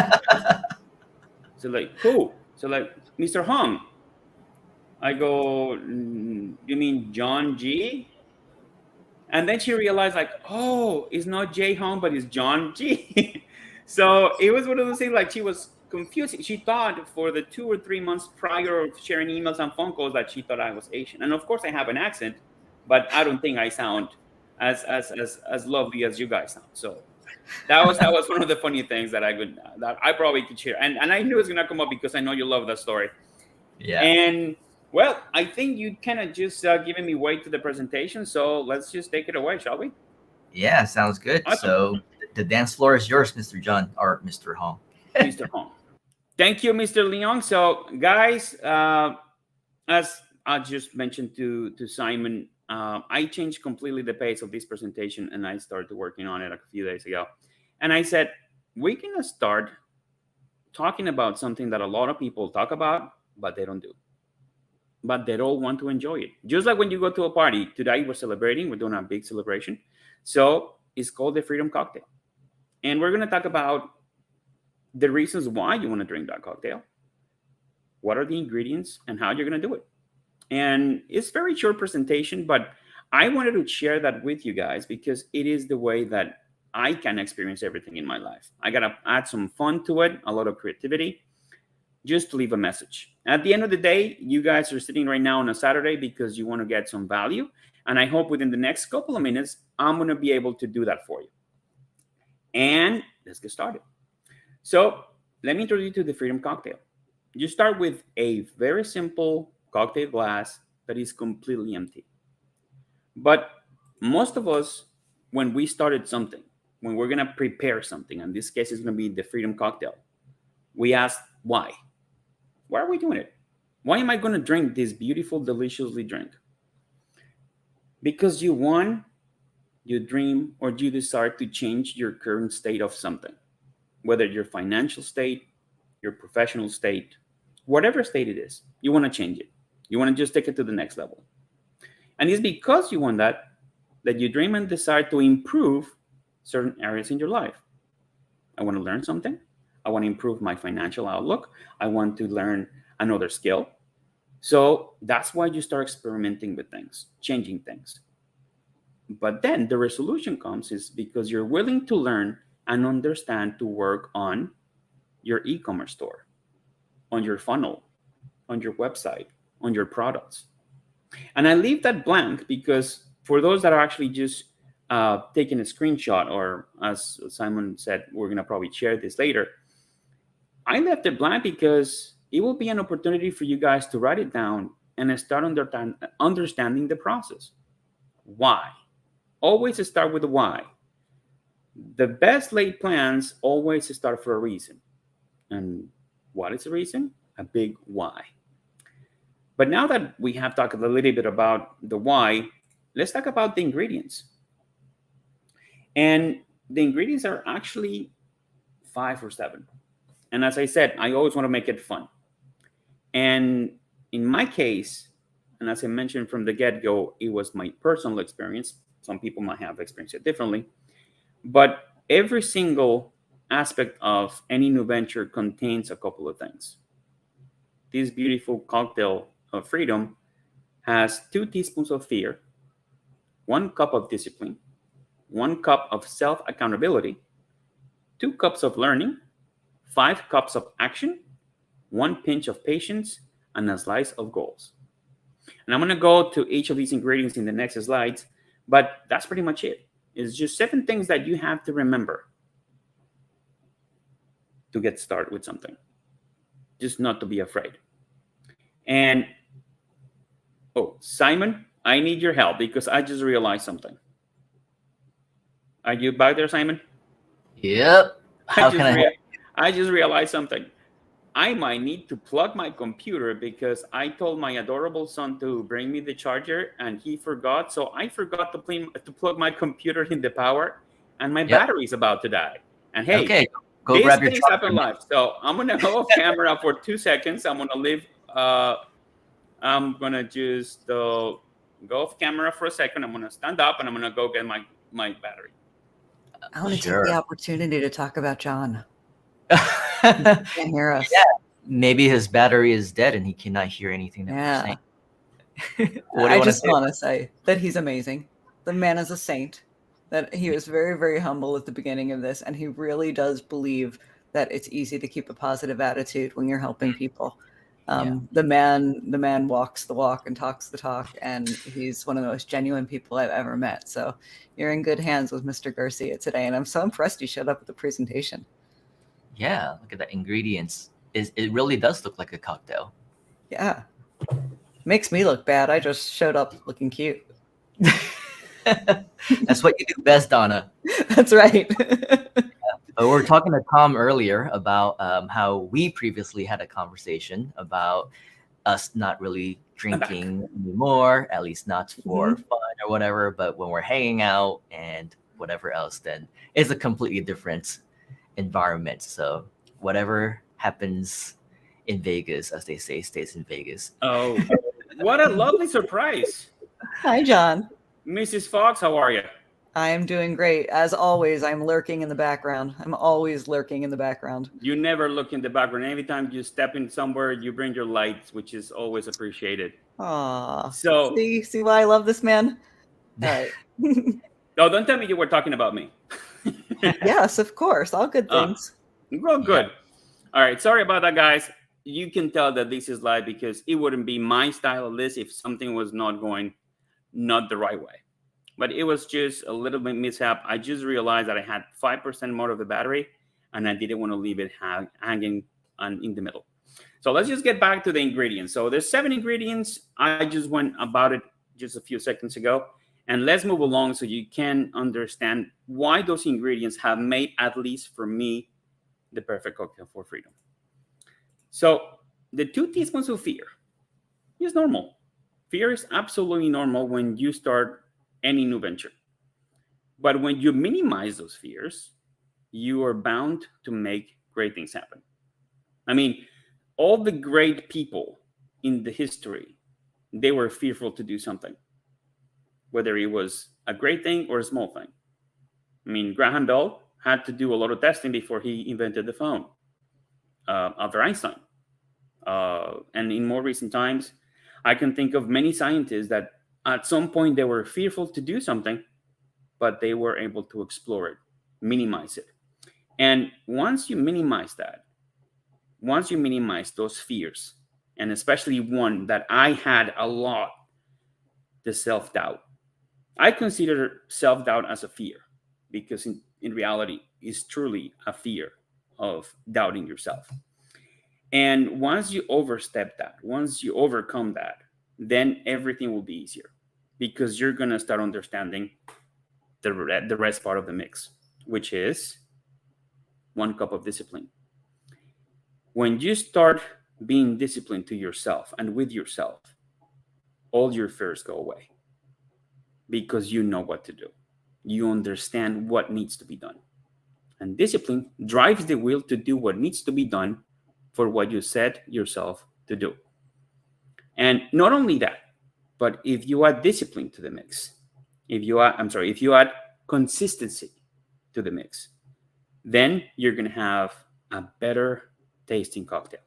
so like, who? So like, Mr. Hong. I go, "You mean John G?" And then she realized, like, oh, it's not J Hong, but it's John G. So it was one of those things, like, she was confused. She thought for the 2 or 3 months prior of sharing emails and phone calls that she thought I was Asian. And of course I have an accent, but I don't think I sound as lovely as you guys sound. So that was one of the funny things that I probably could share. And I knew it was gonna come up because I know you love that story. Yeah. And well, I think you kind of just giving me way to the presentation. So let's just take it away, shall we? Yeah, sounds good. Awesome. So the dance floor is yours, Mr. John, or Mr. Hong. Mr. Hong. Thank you, Mr. Leong. So guys, as I just mentioned to Simon, I changed completely the pace of this presentation and I started working on it a few days ago. And I said, we're going to start talking about something that a lot of people talk about, but they don't do. But they all want to enjoy it. Just like when you go to a party. Today we're celebrating. We're doing a big celebration. So it's called the Freedom Cocktail. And we're going to talk about the reasons why you want to drink that cocktail. What are the ingredients and how you're going to do it. And it's a very short presentation, but I wanted to share that with you guys because it is the way that I can experience everything in my life. I got to add some fun to it, a lot of creativity, just to leave a message. At the end of the day, you guys are sitting right now on a Saturday because you want to get some value. And I hope within the next couple of minutes, I'm going to be able to do that for you. And let's get started. So let me introduce you to the Freedom Cocktail. You start with a very simple cocktail glass that is completely empty. But most of us, when we started something, when we're going to prepare something, in this case, it's going to be the Freedom Cocktail, we ask why. Why are we doing it? Why am I going to drink this beautiful, deliciously drink? Because you want, you dream, or you desire to change your current state of something, whether your financial state, your professional state, whatever state it is, you want to change it. You want to just take it to the next level. And it's because you want that you dream and desire to improve certain areas in your life. I want to learn something. I want to improve my financial outlook. I want to learn another skill. So that's why you start experimenting with things, changing things. But then the resolution comes is because you're willing to learn and understand to work on your e-commerce store, on your funnel, on your website, on your products. And I leave that blank because for those that are actually just taking a screenshot, or as Simon said, we're going to probably share this later. I left it blank because it will be an opportunity for you guys to write it down and start understanding the process. Why? Always start with the why. The best laid plans always start for a reason. And what is the reason? A big why. But now that we have talked a little bit about the why, let's talk about the ingredients. And the ingredients are actually 5 or 7. And as I said, I always want to make it fun. And in my case, and as I mentioned from the get-go, it was my personal experience. Some people might have experienced it differently. But every single aspect of any new venture contains a couple of things. This beautiful cocktail of freedom has 2 teaspoons of fear, 1 cup of discipline, 1 cup of self-accountability, 2 cups of learning, 5 cups of action, 1 pinch of patience, and a slice of goals. And I'm going to go to each of these ingredients in the next slides, but that's pretty much it. It's just 7 things that you have to remember to get started with something. Just not to be afraid. And, oh, Simon, I need your help because I just realized something. Are you back there, Simon? Yep. How can I help? I just realized something. I might need to plug my computer because I told my adorable son to bring me the charger and he forgot. So I forgot to plug my computer in the power and my battery is about to die. And hey, okay, go grab your things charger. happen live. So I'm going to go off camera for 2 seconds. I'm going to leave. I'm going to just go off camera for a second. I'm going to stand up and I'm going to go get my battery. I want to take the opportunity to talk about John. Can't hear us. Yeah. Maybe his battery is dead and he cannot hear anything that we're saying. I just want to say that he's amazing. The man is a saint. That he was very, very humble at the beginning of this, and he really does believe that it's easy to keep a positive attitude when you're helping people. The man walks the walk and talks the talk, and he's one of the most genuine people I've ever met. So you're in good hands with Mr. Garcia today, and I'm so impressed you showed up at the presentation. Yeah, look at the ingredients. It really does look like a cocktail. Yeah. Makes me look bad. I just showed up looking cute. That's what you do best, Donna. That's right. We were talking to Tom earlier about how we previously had a conversation about us not really drinking anymore, at least not for fun or whatever. But when we're hanging out and whatever else, then it's a completely different environment. So whatever happens in Vegas, as they say, stays in Vegas. Oh, what a lovely surprise. Hi, John. Mrs. Fox, how are you? I am doing great. As always, I'm lurking in the background. I'm always lurking in the background. You never look in the background. Every time you step in somewhere, you bring your lights, which is always appreciated. Aw. So see why I love this man? All right. No, don't tell me you were talking about me. Yes, of course. All good things. Well, good. Yeah. All right. Sorry about that, guys. You can tell that this is live because it wouldn't be my style of this if something was not going not the right way. But it was just a little bit mishap. I just realized that I had 5% more of the battery and I didn't want to leave it hanging in the middle. So let's just get back to the ingredients. So there's 7 ingredients. I just went about it just a few seconds ago. And let's move along so you can understand why those ingredients have made, at least for me, the perfect cocktail for freedom. So the 2 teaspoons of fear is normal. Fear is absolutely normal when you start any new venture. But when you minimize those fears, you are bound to make great things happen. I mean, all the great people in the history, they were fearful to do something, whether it was a great thing or a small thing. I mean, Graham Bell had to do a lot of testing before he invented the phone. After Einstein. And in more recent times, I can think of many scientists that at some point they were fearful to do something, but they were able to explore it, minimize it. And once you minimize that, once you minimize those fears, and especially one that I had a lot, the self-doubt. I consider self-doubt as a fear because in reality, it's truly a fear of doubting yourself. And once you overstep that, once you overcome that, then everything will be easier because you're going to start understanding the rest part of the mix, which is 1 cup of discipline. When you start being disciplined to yourself and with yourself, all your fears go away because you know what to do. You understand what needs to be done. And discipline drives the will to do what needs to be done for what you set yourself to do. And not only that, but if you add discipline to the mix, if you add consistency to the mix, then you're going to have a better tasting cocktail.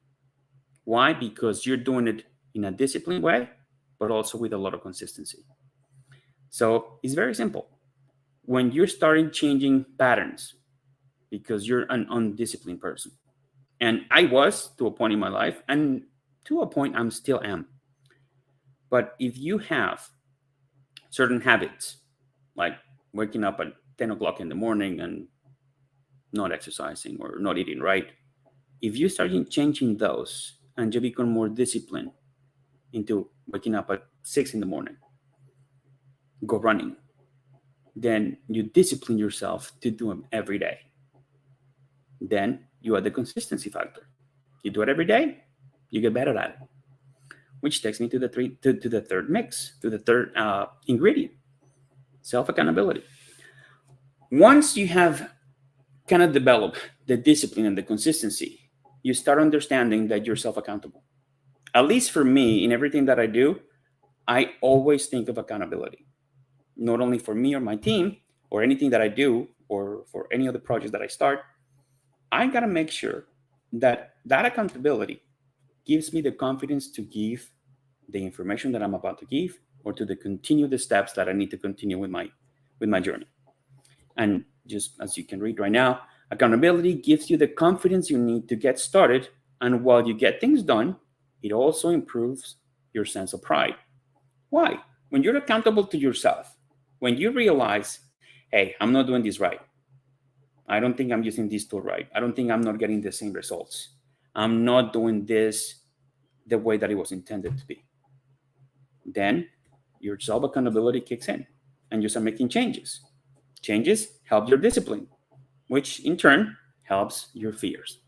Why? Because you're doing it in a disciplined way, but also with a lot of consistency. So it's very simple. When you're starting changing patterns, because you're an undisciplined person, and I was to a point in my life, and to a point I'm still am. But if you have certain habits, like waking up at 10 o'clock in the morning and not exercising or not eating right, if you start changing those and you become more disciplined into waking up at 6 in the morning, go running, then you discipline yourself to do them every day. Then you add the consistency factor. You do it every day, you get better at it. Which takes me to the third ingredient, self-accountability. Once you have kind of developed the discipline and the consistency, you start understanding that you're self-accountable. At least for me, in everything that I do, I always think of accountability, not only for me or my team or anything that I do or for any other projects that I start. I got to make sure that accountability gives me the confidence to give the information that I'm about to give, or to continue the steps that I need to continue with my journey. And just as you can read right now, accountability gives you the confidence you need to get started. And while you get things done, it also improves your sense of pride. Why? When you're accountable to yourself, when you realize, hey, I'm not doing this right. I don't think I'm using this tool right. I don't think I'm not getting the same results. I'm not doing this the way that it was intended to be. Then your self-accountability kicks in and you start making changes. Changes help your discipline, which in turn helps your fears.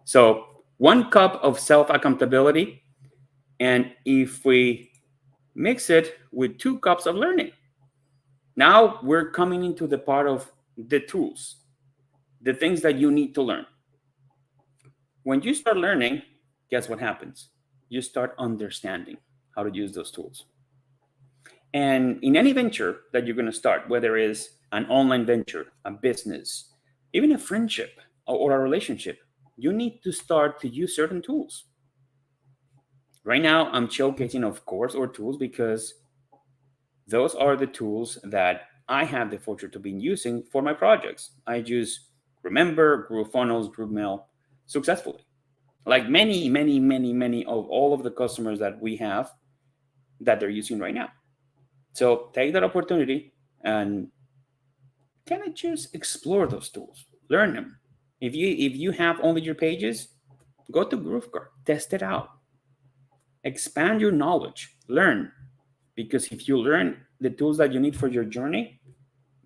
So 1 cup of self-accountability, and if we mix it with 2 cups of learning, now we're coming into the part of the tools, the things that you need to learn. When you start learning, guess what happens? You start understanding how to use those tools. And in any venture that you're going to start, whether it's an online venture, a business, even a friendship or a relationship, you need to start to use certain tools. Right now, I'm showcasing, of course, our tools because those are the tools that I have the fortune to be using for my projects. I use Remember, GrooveFunnels, GrooveMail successfully. Like many of all of the customers that we have that they're using right now. So take that opportunity and kind of just explore those tools, learn them. If you have only your pages, go to GrooveCart, test it out, expand your knowledge, learn. Because if you learn the tools that you need for your journey,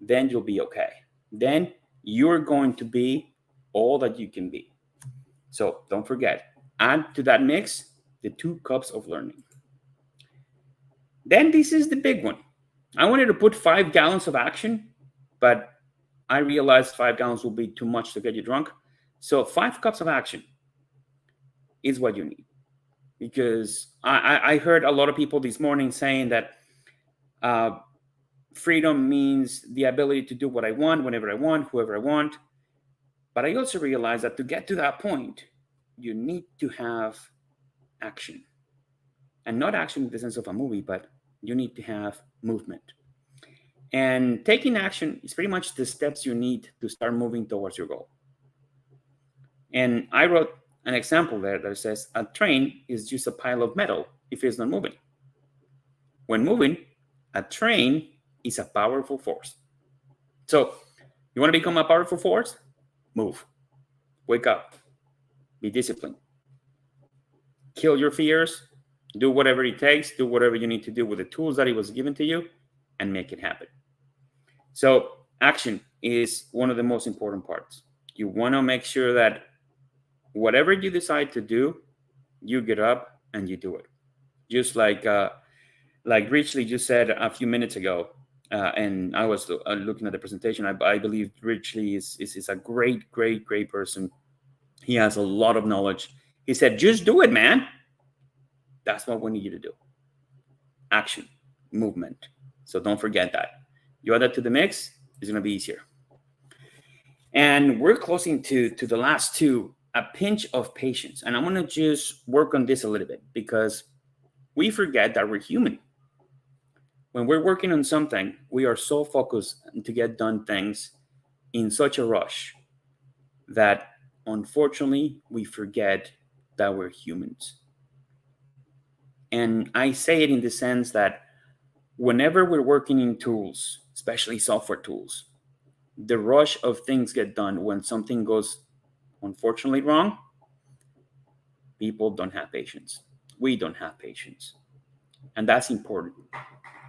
then you'll be okay. Then you're going to be all that you can be. So don't forget, add to that mix the 2 cups of learning. Then this is the big one. I wanted to put 5 gallons of action, but I realized 5 gallons will be too much to get you drunk. So 5 cups of action is what you need. Because I heard a lot of people this morning saying that freedom means the ability to do what I want, whenever I want, whoever I want. But I also realized that to get to that point, you need to have action. And not action in the sense of a movie, but you need to have movement. And taking action is pretty much the steps you need to start moving towards your goal. And I wrote an example there that says a train is just a pile of metal if it's not moving. When moving, a train is a powerful force. So you want to become a powerful force? Move. Wake up. Be disciplined. Kill your fears. Do whatever it takes. Do whatever you need to do with the tools that it was given to you and make it happen. So action is one of the most important parts. You want to make sure that whatever you decide to do, you get up and you do it. Just like Richly just said a few minutes ago, and I was looking at the presentation. I believe Richly is a great person. He has a lot of knowledge. He said, just do it, man. That's what we need you to do. Action, movement. So don't forget that. You add that to the mix, it's going to be easier. And we're closing to the last two, a pinch of patience. And I'm going to just work on this a little bit because we forget that we're human. When we're working on something, we are so focused to get done things in such a rush that unfortunately we forget that we're humans. And I say it in the sense that whenever we're working in tools, especially software tools, the rush of things get done when something goes unfortunately wrong, people don't have patience. We don't have patience. And that's important.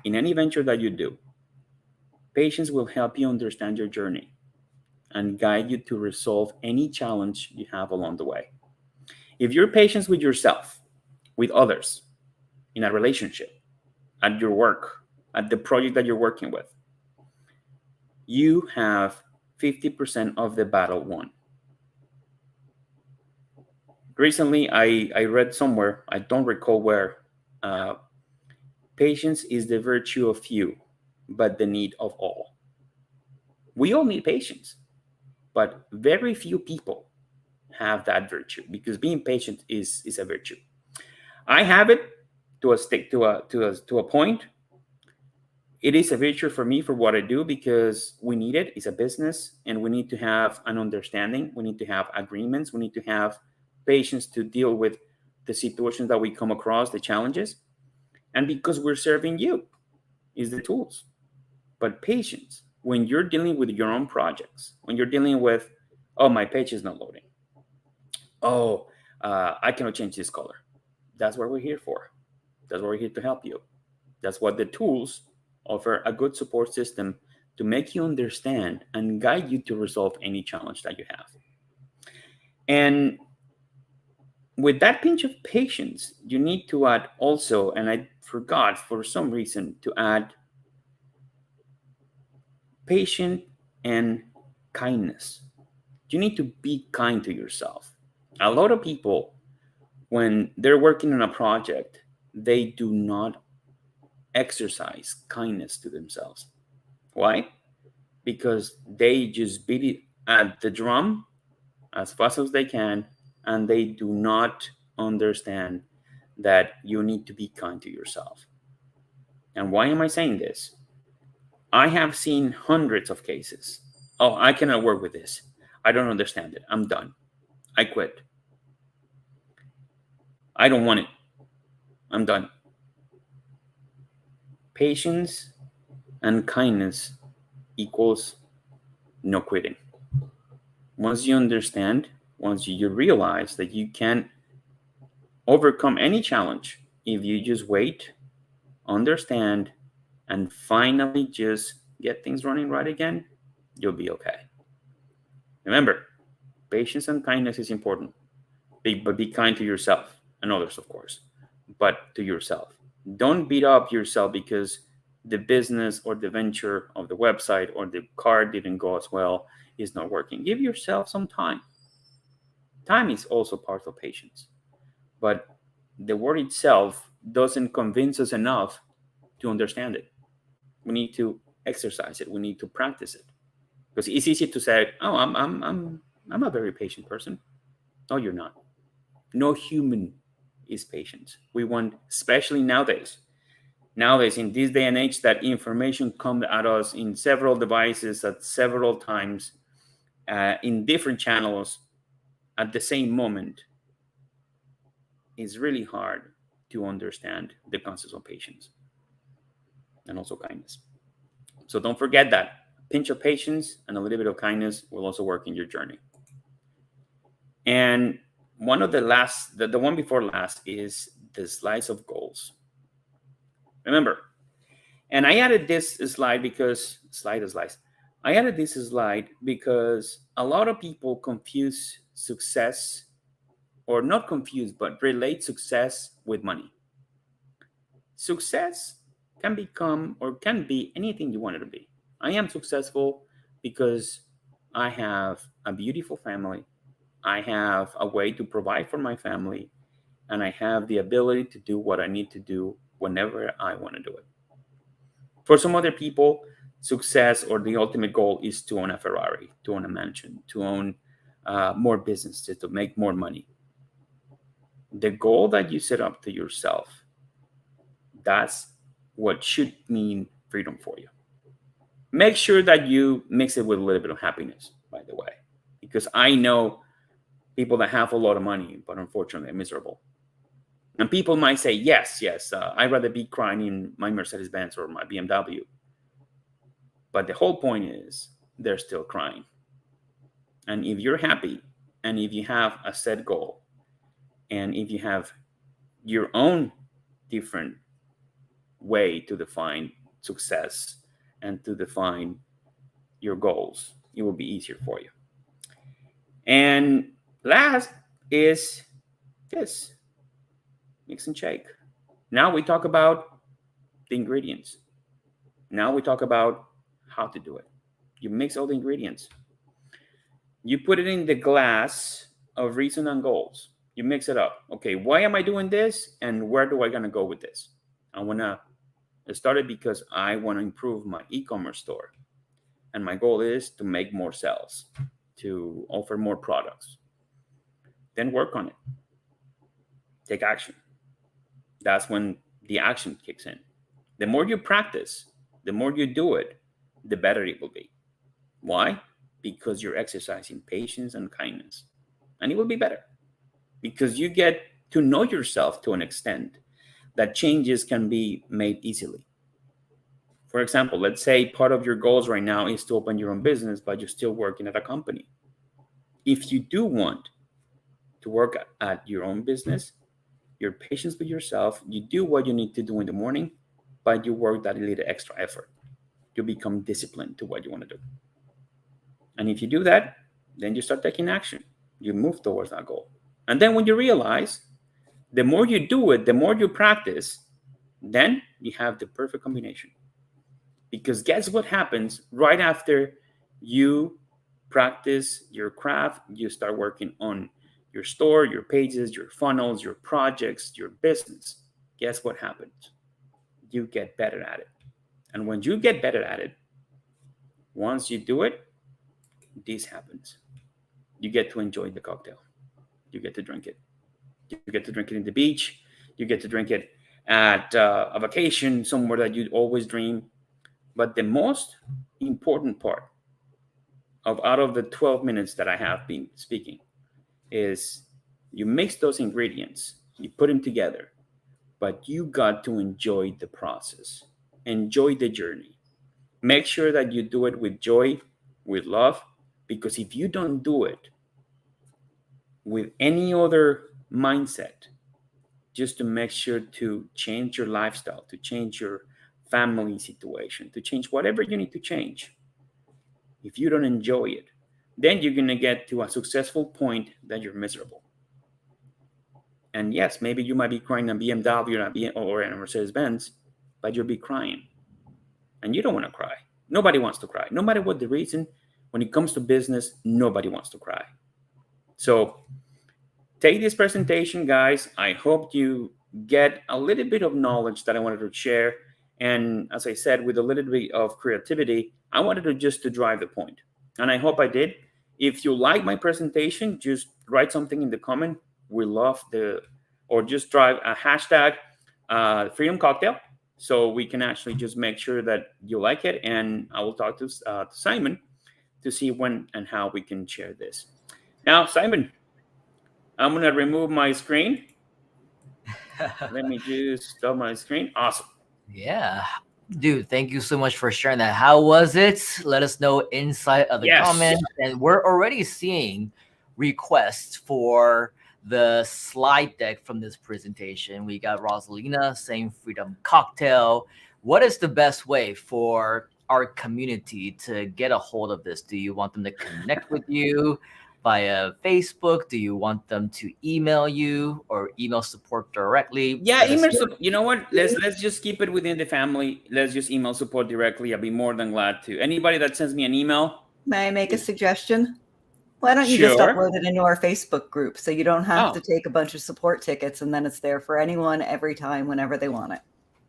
In any venture that you do, patience will help you understand your journey and guide you to resolve any challenge you have along the way. If you're patient with yourself, with others, in a relationship, at your work, at the project that you're working with, you have 50% of the battle won. Recently, I read somewhere, I don't recall where, patience is the virtue of few, but the need of all. We all need patience, but very few people have that virtue because being patient is a virtue. I have it to a point. It is a virtue for me for what I do because we need it. It's a business and we need to have an understanding. We need to have agreements. We need to have patience to deal with the situations that we come across, the challenges. And because we're serving you is the tools. But patience, when you're dealing with your own projects, when you're dealing with, oh, my page is not loading. Oh, I cannot change this color. That's what we're here for. That's what we're here to help you. That's what the tools offer, a good support system to make you understand and guide you to resolve any challenge that you have. And with that pinch of patience, you need to add also, and I forgot for some reason to add patience and kindness. You need to be kind to yourself. A lot of people, when they're working on a project, they do not exercise kindness to themselves. Why? Because they just beat it at the drum as fast as they can, and they do not understand that you need to be kind to yourself. And why am I saying this? I have seen hundreds of cases. Oh, I cannot work with this. I don't understand it. I'm done. I quit. I don't want it. I'm done. Patience and kindness equals no quitting. Once you understand, once you realize that you can overcome any challenge if you just wait, understand, and finally just get things running right again, you'll be okay. Remember, patience and kindness is important, but be kind to yourself and others, of course, but to yourself. Don't beat up yourself because the business or the venture of the website or the car didn't go as well, is not working. Give yourself some time. Time is also part of patience, but the word itself doesn't convince us enough to understand it. We need to exercise it. We need to practice it, because it's easy to say, "Oh, I'm a very patient person." No, you're not. No human is patient. We want, especially nowadays, in this day and age, that information comes at us in several devices at several times, in different channels at the same moment. It's really hard to understand the concept of patience and also kindness. So don't forget that a pinch of patience and a little bit of kindness will also work in your journey. And one of the last, the one before last, is the slice of goals. Remember, and I added this slide because I added this slide because a lot of people confuse success, or not confuse, but relate success with money. Success can become or can be anything you want it to be. I am successful because I have a beautiful family. I have a way to provide for my family, and I have the ability to do what I need to do whenever I want to do it. For some other people, success or the ultimate goal is to own a Ferrari, to own a mansion, to own more businesses, to make more money. The goal that you set up to yourself, that's what should mean freedom for you. Make sure that you mix it with a little bit of happiness, by the way, because I know people that have a lot of money, but unfortunately are miserable. And people might say, yes, I'd rather be crying in my Mercedes-Benz or my BMW. But the whole point is they're still crying. And if you're happy, and if you have a set goal, and if you have your own different way to define success and to define your goals, it will be easier for you. And last is this. Mix and shake. Now we talk about the ingredients. Now we talk about how to do it. You mix all the ingredients. You put it in the glass of reason and goals. You mix it up. Okay, why am I doing this? And where do I gonna go with this? I wanna start it because I wanna improve my e-commerce store. And my goal is to make more sales, to offer more products. Then work on it. Take action. That's when the action kicks in. The more you practice, the more you do it, the better it will be. Why? Because you're exercising patience and kindness. And it will be better because you get to know yourself to an extent that changes can be made easily. For example, let's say part of your goals right now is to open your own business, but you're still working at a company. If you do want to work at your own business, you're patient with yourself. You do what you need to do in the morning, but you work that little extra effort. You become disciplined to what you want to do. And if you do that, then you start taking action. You move towards that goal. And then when you realize, the more you do it, the more you practice, then you have the perfect combination. Because guess what happens right after you practice your craft, you start working on your store, your pages, your funnels, your projects, your business. Guess what happens? You get better at it. And when you get better at it, once you do it, this happens. You get to enjoy the cocktail. You get to drink it. You get to drink it in the beach. You get to drink it at a vacation somewhere that you'd always dream. But the most important part out of the 12 minutes that I have been speaking is you mix those ingredients, you put them together, but you got to enjoy the process. Enjoy the journey. Make sure that you do it with joy, with love, because if you don't do it with any other mindset, just to make sure to change your lifestyle, to change your family situation, to change whatever you need to change, if you don't enjoy it, then you're going to get to a successful point that you're miserable. And yes, maybe you might be crying on BMW or a Mercedes-Benz, but you'll be crying. And you don't want to cry. Nobody wants to cry. No matter what the reason, when it comes to business, nobody wants to cry. So take this presentation, guys. I hope you get a little bit of knowledge that I wanted to share. And as I said, with a little bit of creativity, I wanted to just to drive the point. And I hope I did. If you like my presentation, just write something in the comment. We love or just drive a hashtag Freedom Cocktail, so we can actually just make sure that you like it. And I will talk to Simon to see when and how we can share this. Now, Simon, I'm going to remove my screen. Let me just stop my screen. Awesome. Yeah. Dude, thank you so much for sharing that. How was it? Let us know inside of the comments. And we're already seeing requests for the slide deck from this presentation. We got Rosalina saying Freedom Cocktail. What is the best way for our community to get a hold of this? Do you want them to connect with you via Facebook? Do you want them to email you or email support directly? Yeah, email support. You know what? Let's just keep it within the family. Let's just email support directly. I'll be more than glad to. Anybody that sends me an email. May I make a suggestion? Why don't you just upload it into our Facebook group so you don't have to take a bunch of support tickets and then it's there for anyone every time whenever they want it?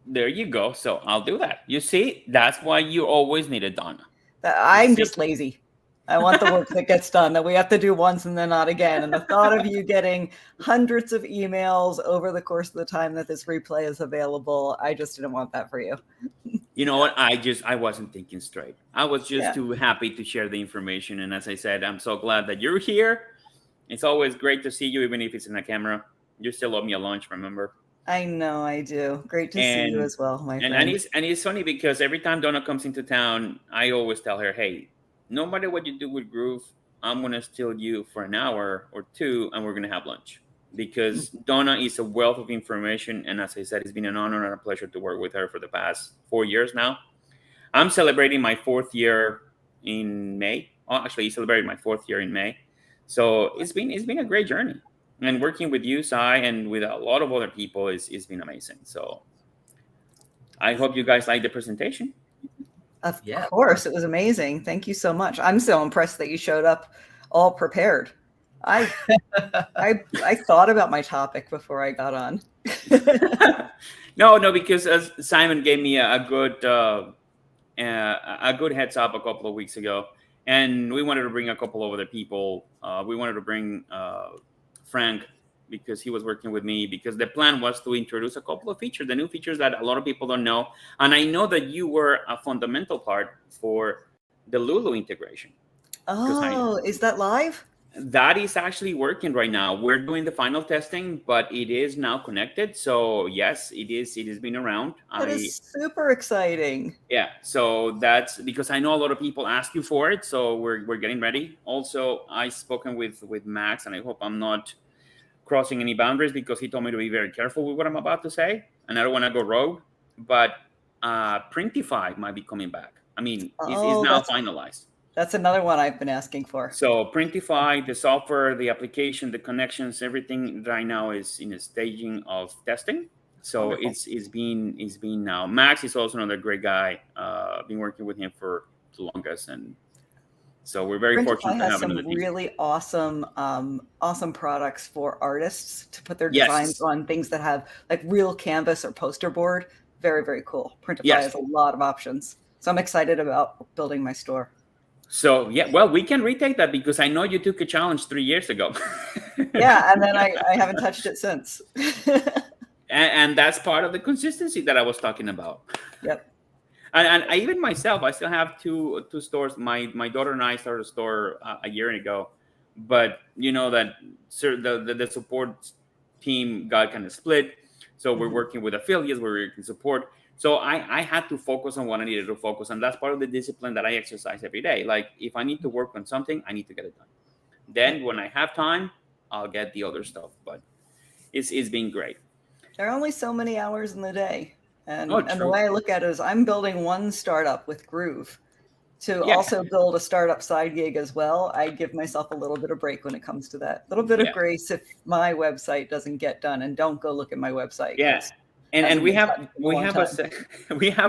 there you go. So I'll do that. You see, that's why you always need a Donna. I'm just lazy. I want the work that gets done that we have to do once and then not again. And the thought of you getting hundreds of emails over the course of the time that this replay is available, I just didn't want that for you. You know what? I wasn't thinking straight. I was just too happy to share the information. And as I said, I'm so glad that you're here. It's always great to see you, even if it's in the camera. You still owe me a lunch, remember? I know I do. Great to see you as well, my friend. And it's funny because every time Donna comes into town, I always tell her, hey, no matter what you do with Groove, I'm going to steal you for an hour or two, and we're going to have lunch. Because Donna is a wealth of information. And as I said, it's been an honor and a pleasure to work with her for the past 4 years now. I'm celebrating my 4th year in May. Oh, actually, I celebrated my 4th year in May. So it's been a great journey. And working with you, Sai, and with a lot of other people is been amazing. So I hope you guys like the presentation. Of course, it was amazing. Thank you so much. I'm so impressed that you showed up all prepared. I thought about my topic before I got on. No, because Simon gave me a good heads up a couple of weeks ago, and we wanted to bring a couple of other people. We wanted to bring Frank, because he was working with me, because the plan was to introduce a couple of features, the new features that a lot of people don't know. And I know that you were a fundamental part for the Lulu integration. Oh, is that live? That is actually working right now. We're doing the final testing, but it is now connected. So yes, it is. It has been around. That is super exciting. Yeah. So that's because I know a lot of people ask you for it. So we're getting ready. Also, I've spoken with Max, and I hope I'm not crossing any boundaries, because he told me to be very careful with what I'm about to say, and I don't want to go rogue. But Printify might be coming back. I mean, it's now finalized. That's another one I've been asking for. So Printify, the software, the application, the connections, everything right now is in a staging of testing. So wonderful. it's been now. Max is also another great guy. Been working with him for the longest, and so we're very fortunate to have him in the team. Really awesome products for artists to put their designs on things that have like real canvas or poster board. Very, very cool. Printify has a lot of options. So I'm excited about building my store. So yeah, well, we can retake that, because I know you took a challenge 3 years ago. Yeah, and then I haven't touched it since. and that's part of the consistency that I was talking about. Yep. And I, even myself, I still have two stores. My daughter and I started a store a year ago, but you know that the support team got kind of split. So we're working with affiliates, we're working support. So I had to focus on what I needed to focus on. That's part of the discipline that I exercise every day. Like if I need to work on something, I need to get it done. Then when I have time, I'll get the other stuff. But it's been great. There are only so many hours in the day. And the way I look at it is I'm building one startup with Groove to also build a startup side gig as well. I give myself a little bit of break when it comes to that. A little bit of grace if my website doesn't get done, and don't go look at my website. Yes. And we have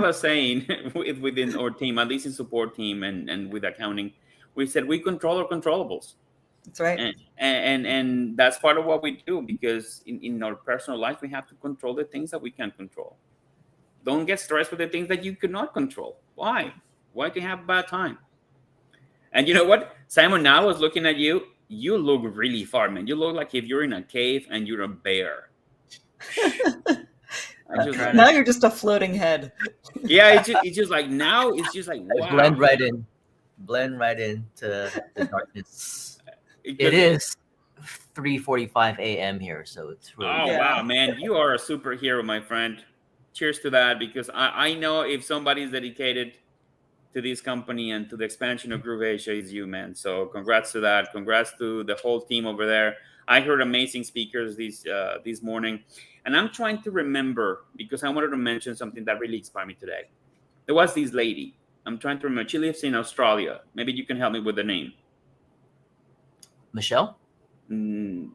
a saying within our team, at least in support team and with accounting, we said we control our controllables. That's right. And that's part of what we do, because in our personal life, we have to control the things that we can control. Don't get stressed with the things that you cannot control. Why? Why do you have a bad time? And you know what? Simon, now I was looking at you. You look really far, man. You look like if you're in a cave and you're a bear. Now you're just a floating head. Yeah, it's just like now it's just like wow. Blend right into the darkness. It is 3:45 a.m. here, so it's really wow, man, you are a superhero, my friend. Cheers to that, because I know if somebody's dedicated to this company and to the expansion of Groove Asia, is you, man. So congrats to that. Congrats to the whole team over there. I heard amazing speakers this morning, and I'm trying to remember, because I wanted to mention something that really inspired me today. There was this lady. I'm trying to remember. She lives in Australia. Maybe you can help me with the name. Michelle?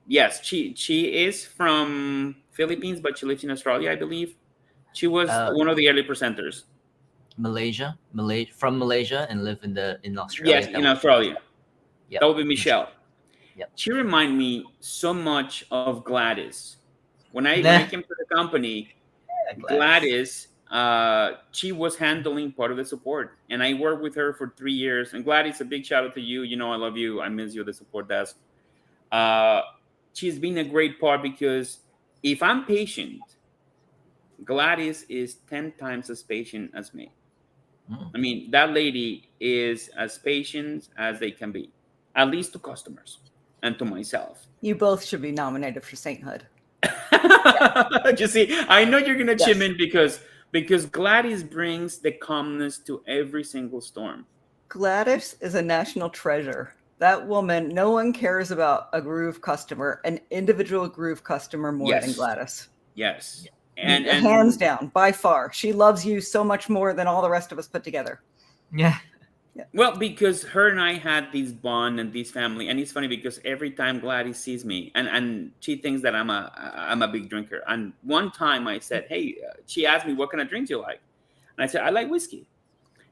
Yes, she is from Philippines, but she lives in Australia, I believe. She was one of the early presenters. Malaysia, from Malaysia, and live in Australia. Yes, in Australia. Yep. That would be Michelle. Yep. She reminded me so much of Gladys. When I came to the company, Gladys she was handling part of the support, and I worked with her for 3 years. And Gladys, a big shout out to you. You know I love you. I miss you, the support desk. She's been a great part because if I'm patient, Gladys is 10 times as patient as me. I mean, that lady is as patient as they can be, at least to customers and to myself. You both should be nominated for sainthood. You see, I know you're gonna chime in because Gladys brings the calmness to every single storm. Gladys is a national treasure. That woman, no one cares about a Groove customer, an individual Groove customer more than Gladys. Yes. And hands down, by far. She loves you so much more than all the rest of us put together. Yeah. Well, because her and I had this bond and this family, and it's funny because every time Gladys sees me, and she thinks that I'm a big drinker. And one time I said, "Hey," she asked me, "What kind of drinks you like?" And I said, "I like whiskey."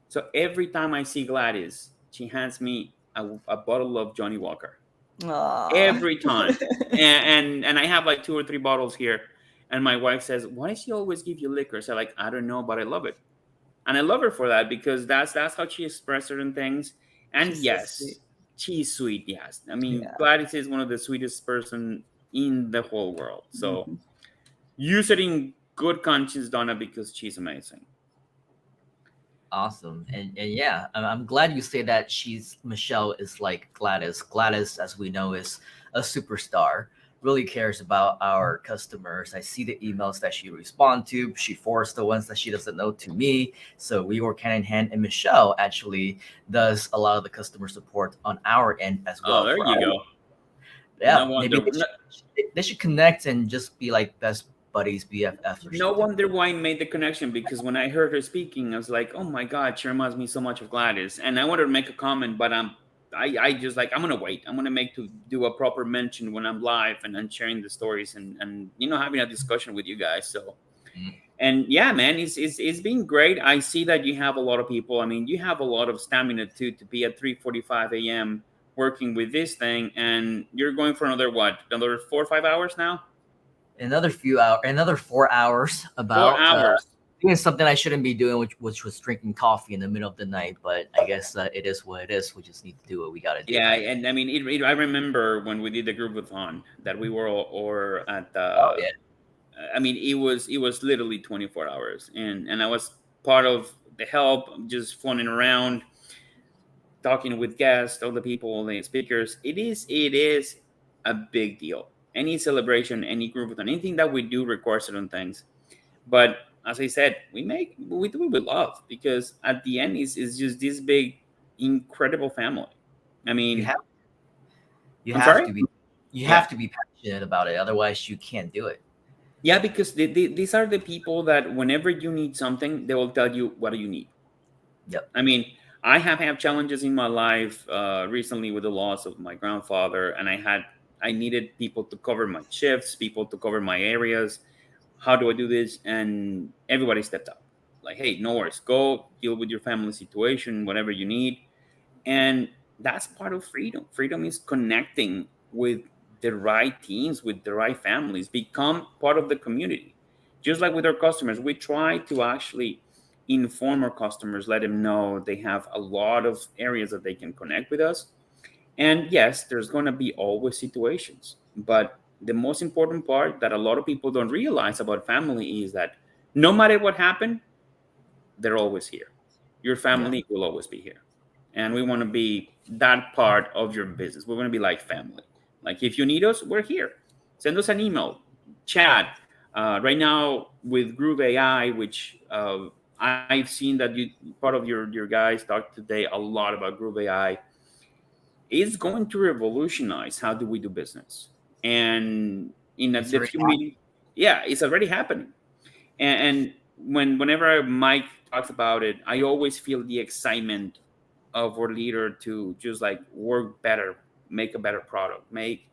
So every time I see Gladys, she hands me a bottle of Johnny Walker. Aww. Every time, and I have like 2 or 3 bottles here. And my wife says, "Why does she always give you liquor?" So like, I don't know, but I love it. And I love her for that because that's how she expresses certain things. And she's sweet. Yes. I mean, Gladys is one of the sweetest person in the whole world. So use it in good conscience, Donna, because she's amazing. Awesome. And yeah, I'm glad you say that Michelle is like Gladys. Gladys, as we know, is a superstar. Really cares about our customers. I see the emails that she responds to. She forwards the ones that she doesn't know to me. So we work hand in hand. And Michelle actually does a lot of the customer support on our end as well. Oh, there you go. Yeah, no maybe they should connect and just be like best buddies, BFFs. No wonder why I made the connection, because when I heard her speaking, I was like, oh my God, she reminds me so much of Gladys. And I wanted to make a comment, but I just like, I'm gonna wait. I'm gonna do a proper mention when I'm live and sharing the stories and having a discussion with you guys. So, and yeah, man, it's been great. I see that you have a lot of people. I mean, you have a lot of stamina too to be at 3:45 a.m. working with this thing, and you're going for another 4 or 5 hours now. Another 4 hours. About 4 hours. Doing something I shouldn't be doing, which was drinking coffee in the middle of the night. But I guess it is what it is. We just need to do what we got to do. Yeah, and I mean, I remember when we did the GrooveCon that we were all at the. I mean, it was literally 24 hours, and I was part of the help, just floating around, talking with guests, all the people, the speakers. It is a big deal. Any celebration, any GrooveCon, anything that we do requires certain things, but as I said, we do it with love, because at the end it's just this big, incredible family. I mean, you have to be passionate about it, otherwise you can't do it. Yeah, because these are the people that whenever you need something, they will tell you what do you need. Yep. I mean, I have had challenges in my life recently with the loss of my grandfather, and I needed people to cover my shifts, people to cover my areas. How do I do this? And everybody stepped up. Like, hey, no worries. Go deal with your family situation, whatever you need. And that's part of freedom. Freedom is connecting with the right teams, with the right families, become part of the community. Just like with our customers, we try to actually inform our customers, let them know they have a lot of areas that they can connect with us. And yes, there's going to be always situations, but the most important part that a lot of people don't realize about family is that no matter what happened, they're always here. Your family will always be here. And we want to be that part of your business. We're going to be like family. Like, if you need us, we're here. Send us an email, chat. Right now with Groove AI, which I've seen that part of your guys talked today a lot about Groove AI. It's going to revolutionize how do we do business. And in a few meetings, it's already happening. And whenever Mike talks about it, I always feel the excitement of our leader to just like work better, make a better product, make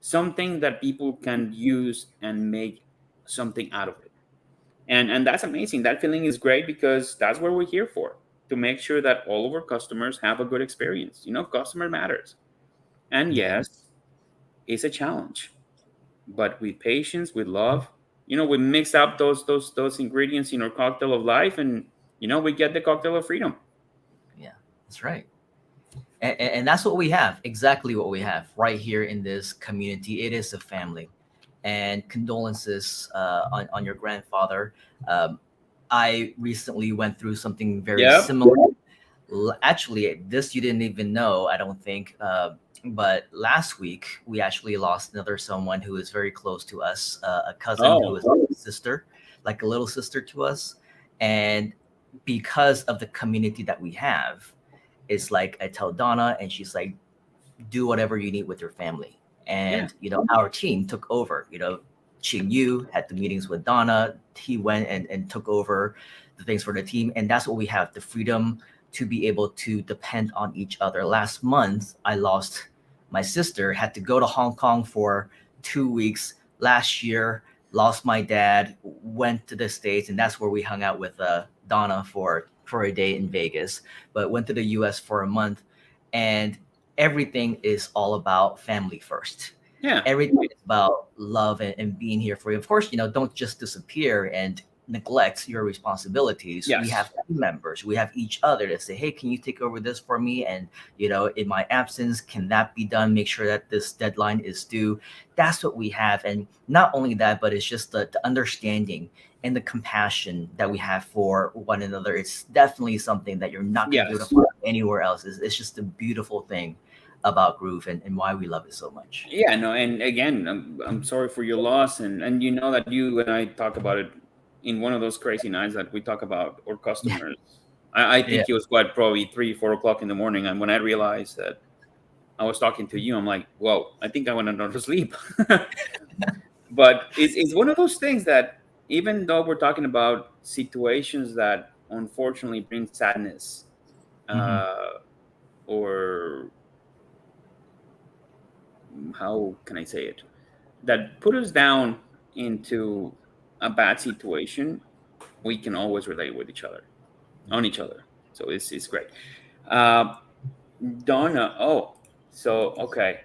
something that people can use and make something out of it. And that's amazing. That feeling is great, because that's what we're here for, to make sure that all of our customers have a good experience. Customer matters. And yes, it's a challenge, but with patience, with love, we mix up those ingredients in our cocktail of life, and we get the cocktail of freedom. Yeah, that's right. And that's what we have, exactly what we have right here in this community. It is a family. And condolences on your grandfather. I recently went through something very similar. Actually, this you didn't even know, I don't think. But last week, we actually lost another someone who is very close to us, a cousin who is like a sister, like a little sister to us. And because of the community that we have, it's like I tell Donna, and she's like, do whatever you need with your family. And, our team took over. Ching Yu had the meetings with Donna. He went and took over the things for the team. And that's what we have, the freedom to be able to depend on each other. Last month, I lost my sister, had to go to Hong Kong for 2 weeks. Last year, lost my dad, went to the States, and that's where we hung out with Donna for a day in Vegas, but went to the US for a month. And everything is all about family first. Yeah. Everything is about love and being here for you. Of course, don't just disappear and neglect your responsibilities. Yes. We have team members. We have each other to say, hey, can you take over this for me? And, in my absence, can that be done? Make sure that this deadline is due. That's what we have. And not only that, but it's just the understanding and the compassion that we have for one another. It's definitely something that you're not going to be able to find anywhere else. It's just a beautiful thing about Groove and why we love it so much. Yeah, no, and again, I'm sorry for your loss, and that you and I talk about it in one of those crazy nights that we talk about our customers. I think it was probably 3-4 o'clock in the morning, and when I realized that I was talking to you, I'm like, whoa, I think I want to go to sleep. But it's one of those things that, even though we're talking about situations that unfortunately bring sadness, or how can I say it, that put us down into a bad situation, we can always relate with each other, on each other. So it's great. Donna, okay.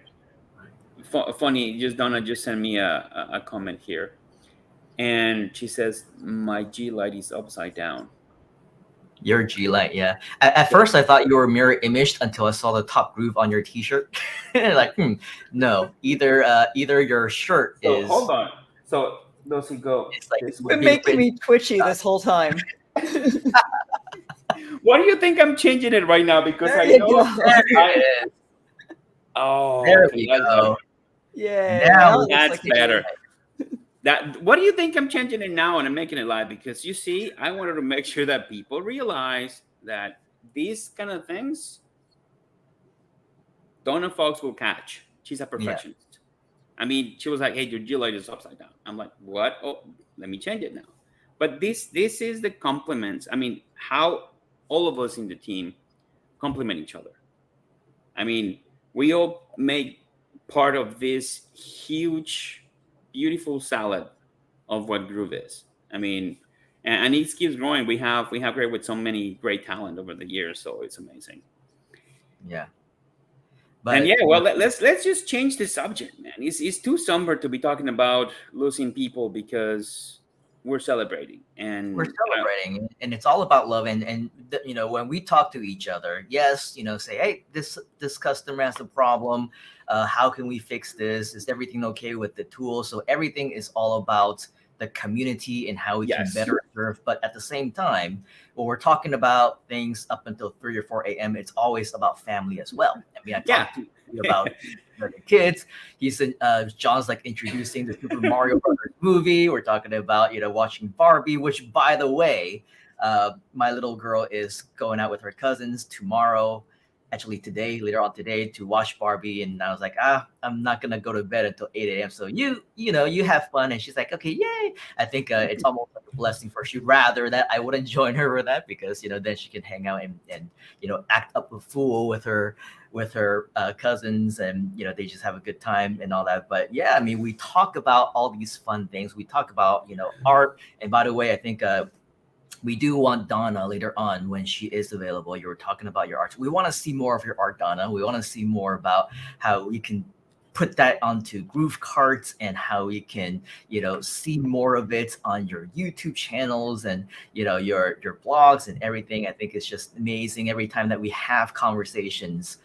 Funny, Donna just sent me a comment here. And she says, my G light is upside down. Your G light, yeah. At first, I thought you were mirror imaged until I saw the top groove on your T-shirt. Like, no, either your shirt is. Hold on. So does it go? It's like it's been making me twitchy this whole time. Why do you think I'm changing it right now? Because there I know. There we go. Yeah, now that's better. What do you think I'm changing it now and I'm making it live? Because you see, I wanted to make sure that people realize that these kind of things, Donna Fox will catch. She's a perfectionist. Yeah. I mean, she was like, hey, your G light is upside down. I'm like, what? Oh, let me change it now. But this is the compliments. I mean, how all of us in the team complement each other. I mean, we all make part of this huge, beautiful salad of what Groove is. I mean, and it keeps growing. We have great with so many great talent over the years, so it's amazing. Yeah. But let's just change the subject, man. It's too somber to be talking about losing people because we're celebrating and it's all about love. And when we talk to each other, yes, say, hey, this customer has a problem. How can we fix this? Is everything okay with the tool? So everything is all about the community and how we can better serve. But at the same time, when we're talking about things up until 3 or 4 a.m., it's always about family as well. I mean, I talked to you about the kids. He said, John's like introducing the Super Mario Brothers movie. We're talking about, watching Barbie, which, by the way, my little girl is going out with her cousins tomorrow. Actually later on today to watch Barbie. And I was like, I'm not going to go to bed until 8 a.m. So you have fun. And she's like, okay, yay. I think it's almost like a blessing for her. She'd rather that I wouldn't join her with that because, then she can hang out and act up a fool with her cousins and, they just have a good time and all that. But yeah, I mean, we talk about all these fun things. We talk about, art. And by the way, I think, we do want Donna later on when she is available. You were talking about your art. We want to see more of your art, Donna. We want to see more about how we can put that onto GrooveCart and how we can, see more of it on your YouTube channels and, your blogs and everything. I think it's just amazing every time that we have conversations.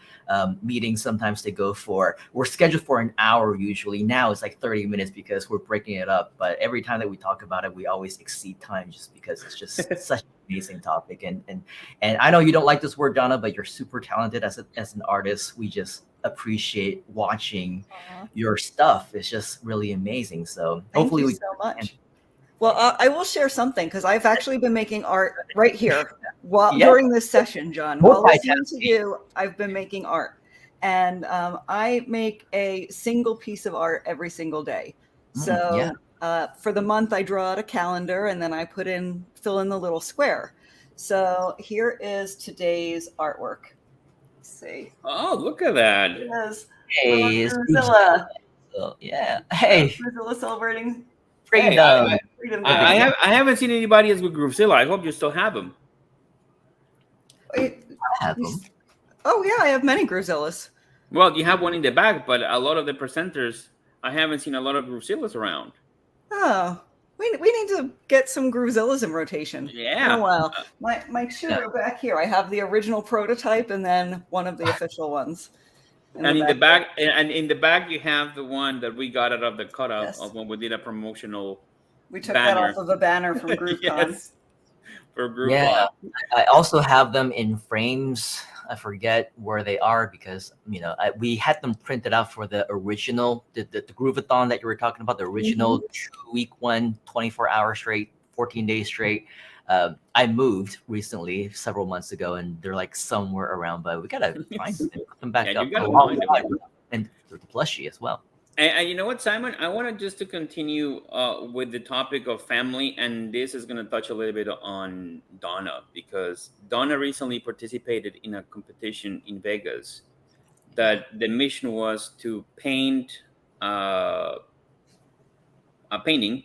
Meetings sometimes we're scheduled for an hour usually. Now it's like 30 minutes because we're breaking it up. But every time that we talk about it, we always exceed time just because it's just such an amazing topic. And I know you don't like this word, Donna, but you're super talented as an artist. We just appreciate watching your stuff. It's just really amazing. So hopefully Thank you so much. Well, I will share something because I've actually been making art right here during this session, John. While listening to you, I've been making art. And I make a single piece of art every single day. So for the month, I draw out a calendar and then I fill in the little square. So here is today's artwork. Let's see. Oh, look at that. Hey, Druzilla. Yeah. Hey. Druzilla celebrating freedom. I haven't seen anybody else with GrooveZilla. I hope you still have them. I have them. Oh yeah, I have many GrooveZillas. Well, you have one in the back, but a lot of the presenters, I haven't seen a lot of GrooveZillas around. Oh, we need to get some GrooveZillas in rotation. Yeah. Oh well, my two are back here. I have the original prototype and then one of the official ones. And in the back, you have the one that we got out of the cutout of when we did a promotional. We took that off of a banner from GrooveCon. Yes. For GrooveCon. Yeah, I also have them in frames. I forget where they are because we had them printed out for the original, the Groovathon that you were talking about, the original 2-week one, 24 hours straight, 14 days straight. I moved recently, several months ago, and they're like somewhere around, but we gotta find them and put them back up. And the plushie as well. And you know what, Simon? I wanted just to continue with the topic of family, and this is going to touch a little bit on Donna, because Donna recently participated in a competition in Vegas that the mission was to paint a painting,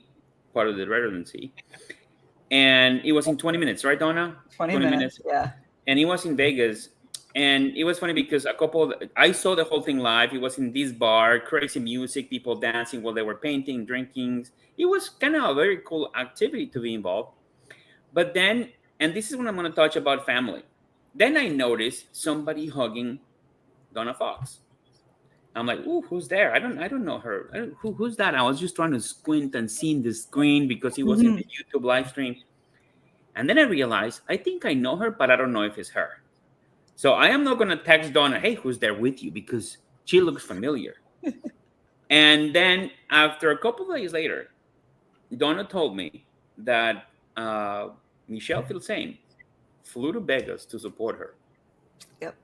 part of the residency. And it was in 20 minutes, right, Donna? 20 minutes, yeah. And it was in Vegas. And it was funny because I saw the whole thing live. It was in this bar, crazy music, people dancing while they were painting, drinking. It was kind of a very cool activity to be involved. But then, and this is when I'm going to touch about family. Then I noticed somebody hugging Donna Fox. I'm like, ooh, who's there? I don't know her. Who's that? I was just trying to squint and see the screen because it was in the YouTube live stream. And then I realized, I think I know her, but I don't know if it's her. So I am not going to text Donna, hey, who's there with you? Because she looks familiar. And then after a couple of days later, Donna told me that Michelle Filsaime flew to Vegas to support her. Yep.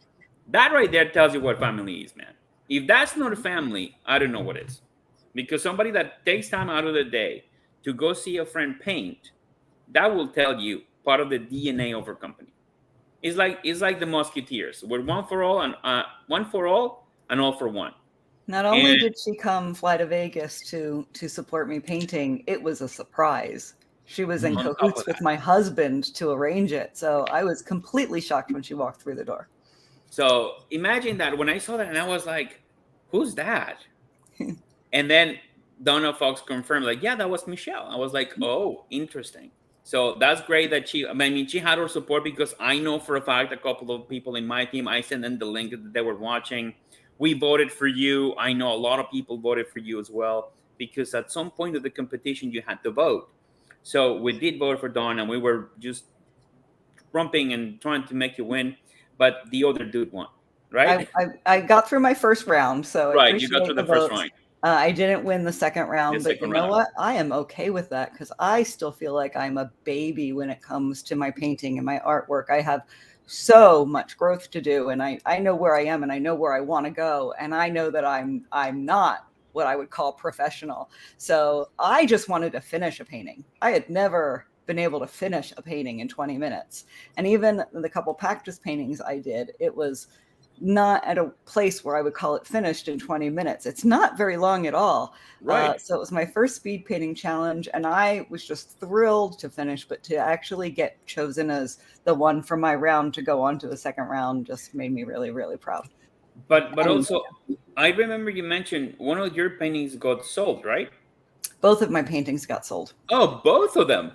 That right there tells you what family is, man. If that's not a family, I don't know what is. Because somebody that takes time out of the day to go see a friend paint, that will tell you part of the DNA of our company. It's like the Musketeers. We're one for all and all for one. Not only did she fly to Vegas to support me painting, it was a surprise. She was in cahoots with my husband to arrange it. So I was completely shocked when she walked through the door. So imagine that when I saw that and I was like, who's that? And then Donna Fox confirmed, like, yeah, that was Michelle. I was like, oh, interesting. So that's great that she had our support, because I know for a fact a couple of people in my team, I sent them the link that they were watching. We voted for you. I know a lot of people voted for you as well, because at some point of the competition, you had to vote. So we did vote for Dawn, and we were just romping and trying to make you win. But the other dude won, right? I got through my first round. So right, you got through the first round. I didn't win the second round, but you know what? I am okay with that, because I still feel like I'm a baby when it comes to my painting and my artwork. I have so much growth to do, and I know where I am and I know where I want to go, and I know that I'm not what I would call professional. So I just wanted to finish a painting. I had never been able to finish a painting in 20 minutes. And even the couple practice paintings I did, it was not at a place where I would call it finished in 20 minutes. It's not very long at all. Right. So it was my first speed painting challenge, and I was just thrilled to finish, but to actually get chosen as the one from my round to go on to the second round just made me really, really proud. But also, I remember you mentioned one of your paintings got sold, right? Both of my paintings got sold. Oh, both of them.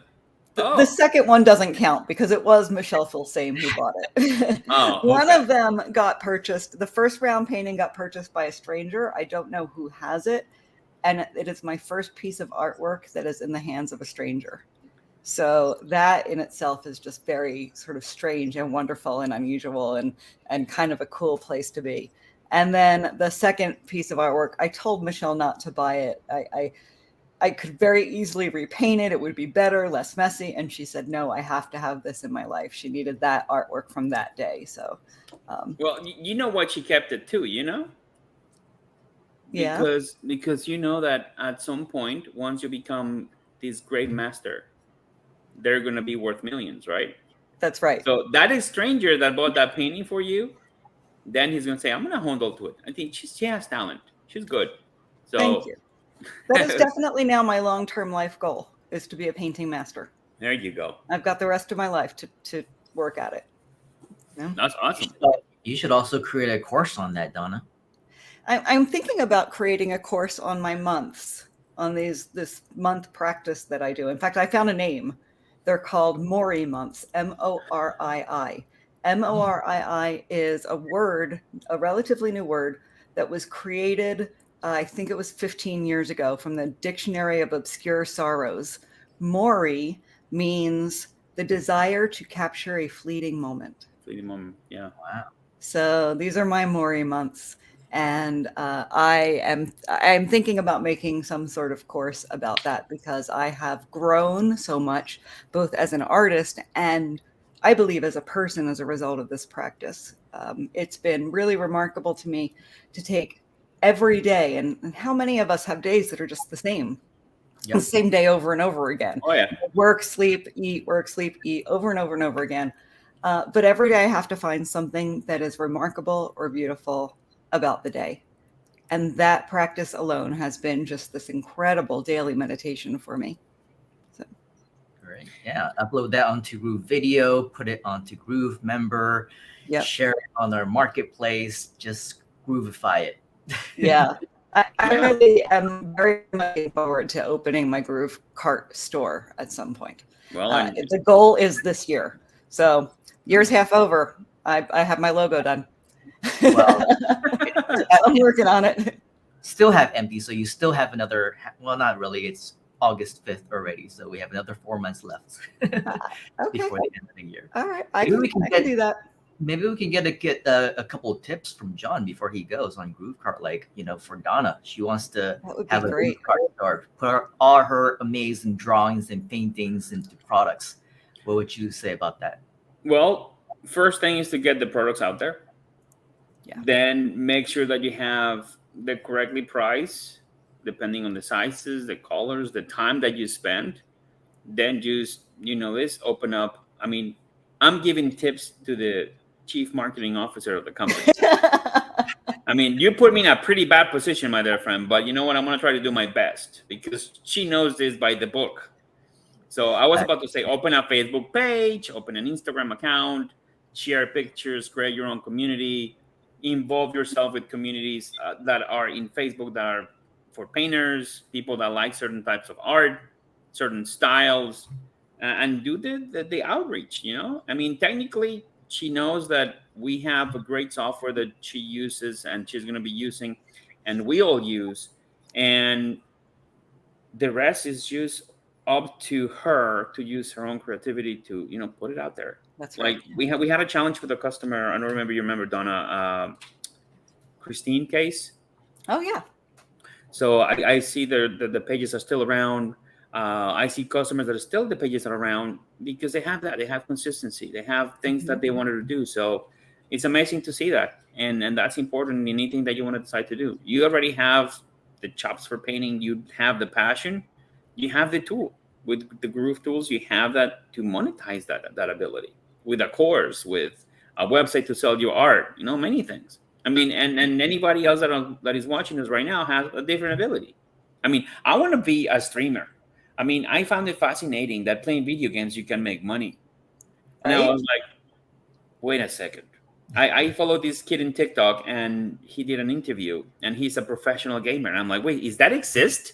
The second one doesn't count because it was Michelle Filsame who bought it. One of them got purchased. The first round painting got purchased by a stranger. I don't know who has it. And it is my first piece of artwork that is in the hands of a stranger. So that in itself is just very sort of strange and wonderful and unusual and kind of a cool place to be. And then the second piece of artwork, I told Michelle not to buy it. I could very easily repaint it. It would be better, less messy. And she said, no, I have to have this in my life. She needed that artwork from that day. So, well, you know what? She kept it too, you know? Yeah. Because you know that at some point, once you become this great master, they're going to be worth millions, right? That's right. So that is stranger that bought that painting for you. Then he's going to say, I'm going to hold on to it. I think she has talent. She's good. So thank you. That is definitely now my long-term life goal, is to be a painting master. There you go. I've got the rest of my life to work at it. Yeah? That's awesome. You should also create a course on that, Donna. I'm thinking about creating a course on my months, on this month practice that I do. In fact, I found a name. They're called Mori months, M-O-R-I-I. M-O-R-I-I is a word, a relatively new word that was created, I think it was 15 years ago, from the Dictionary of Obscure Sorrows. Mori means the desire to capture a fleeting moment. Fleeting moment, yeah. Wow. So these are my Mori months. And I'm thinking about making some sort of course about that because I have grown so much, both as an artist and I believe as a person as a result of this practice. It's been really remarkable to me to take every day, and how many of us have days that are just the same, the same day over and over again. Oh yeah. Work, sleep, eat, over and over and over again. But every day I have to find something that is remarkable or beautiful about the day. And that practice alone has been just this incredible daily meditation for me. So. Great. Yeah. Upload that onto Groove Video, put it onto Groove Member, share it on our marketplace, just groovify it. Yeah. I really am very much looking forward to opening my GrooveCart store at some point. Well, the goal is this year. So year's half over. I have my logo done. Well, I'm working on it. Still have empty, so you still have another. Well, not really. It's August 5th already, so we have another 4 months left before the end of the year. All right, I can do that. Maybe we can get a couple of tips from John before he goes on GrooveCart. Like, for Donna, she wants to have a GrooveCart store, put all her amazing drawings and paintings into products. What would you say about that? Well, first thing is to get the products out there. Yeah. Then make sure that you have the correctly priced, depending on the sizes, the colors, the time that you spend. Then just, open up. I mean, I'm giving tips to the chief marketing officer of the company. I mean, you put me in a pretty bad position, my dear friend, but you know what? I'm going to try to do my best because she knows this by the book. So I was about to say, open a Facebook page, open an Instagram account, share pictures, create your own community, involve yourself with communities that are in Facebook that are for painters, people that like certain types of art, certain styles, and do the outreach, I mean, technically, she knows that we have a great software that she uses and she's going to be using and we all use. And the rest is just up to her to use her own creativity to, put it out there. That's right. Like we had a challenge with a customer. I don't remember. You remember Donna, Christine case? Oh yeah. So I see the pages are still around. I see customers that are still the pages are around because they have that. They have consistency. They have things that they wanted to do. So it's amazing to see that, and that's important in anything that you want to decide to do. You already have the chops for painting. You have the passion. You have the tool. With the Groove tools, you have that to monetize that ability. With a course, with a website to sell your art, many things. I mean, and anybody else that is watching us right now has a different ability. I mean, I want to be a streamer. I mean, I found it fascinating that playing video games, you can make money. And I was like, wait a second. I follow this kid in TikTok, and he did an interview, and he's a professional gamer. And I'm like, wait, is that exist?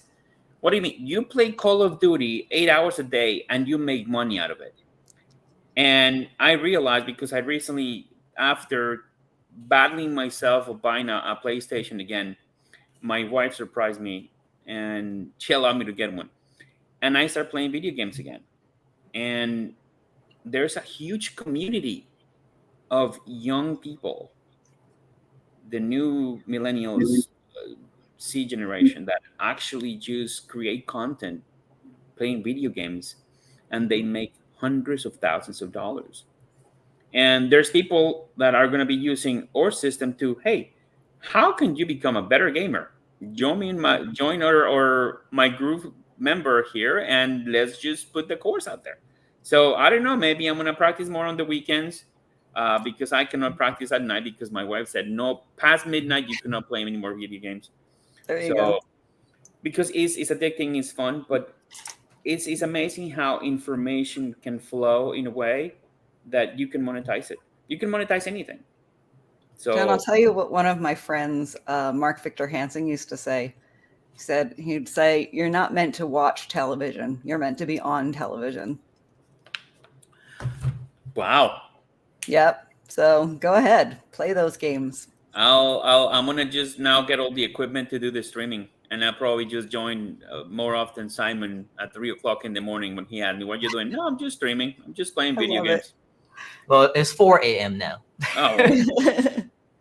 What do you mean? You play Call of Duty 8 hours a day and you make money out of it. And I realized, because I recently, after battling myself of buying a PlayStation again, my wife surprised me and she allowed me to get one. And I started playing video games again. And there's a huge community of young people, the new millennials, C generation, that actually just create content playing video games, and they make hundreds of thousands of dollars. And there's people that are going to be using our system to, hey, how can you become a better gamer? Join or my Groove member here, and let's just put the course out there. So I don't know, maybe I'm going to practice more on the weekends, because I cannot practice at night, because my wife said, no, past midnight, you cannot play any more video games. There you go. Because it's addicting, it's fun, but it's amazing how information can flow in a way that you can monetize it. You can monetize anything. So, John, I'll tell you what one of my friends, Mark Victor Hansen, used to say. He'd say, you're not meant to watch television. You're meant to be on television. wow. Yep. So go ahead, play those games. I'm gonna just now get all the equipment to do the streaming, and I'll probably just join more often Simon at 3:00 in the morning when he had me. What are you doing? No, I'm just streaming. I'm just playing video games. Well, it's 4 a.m. now. Oh,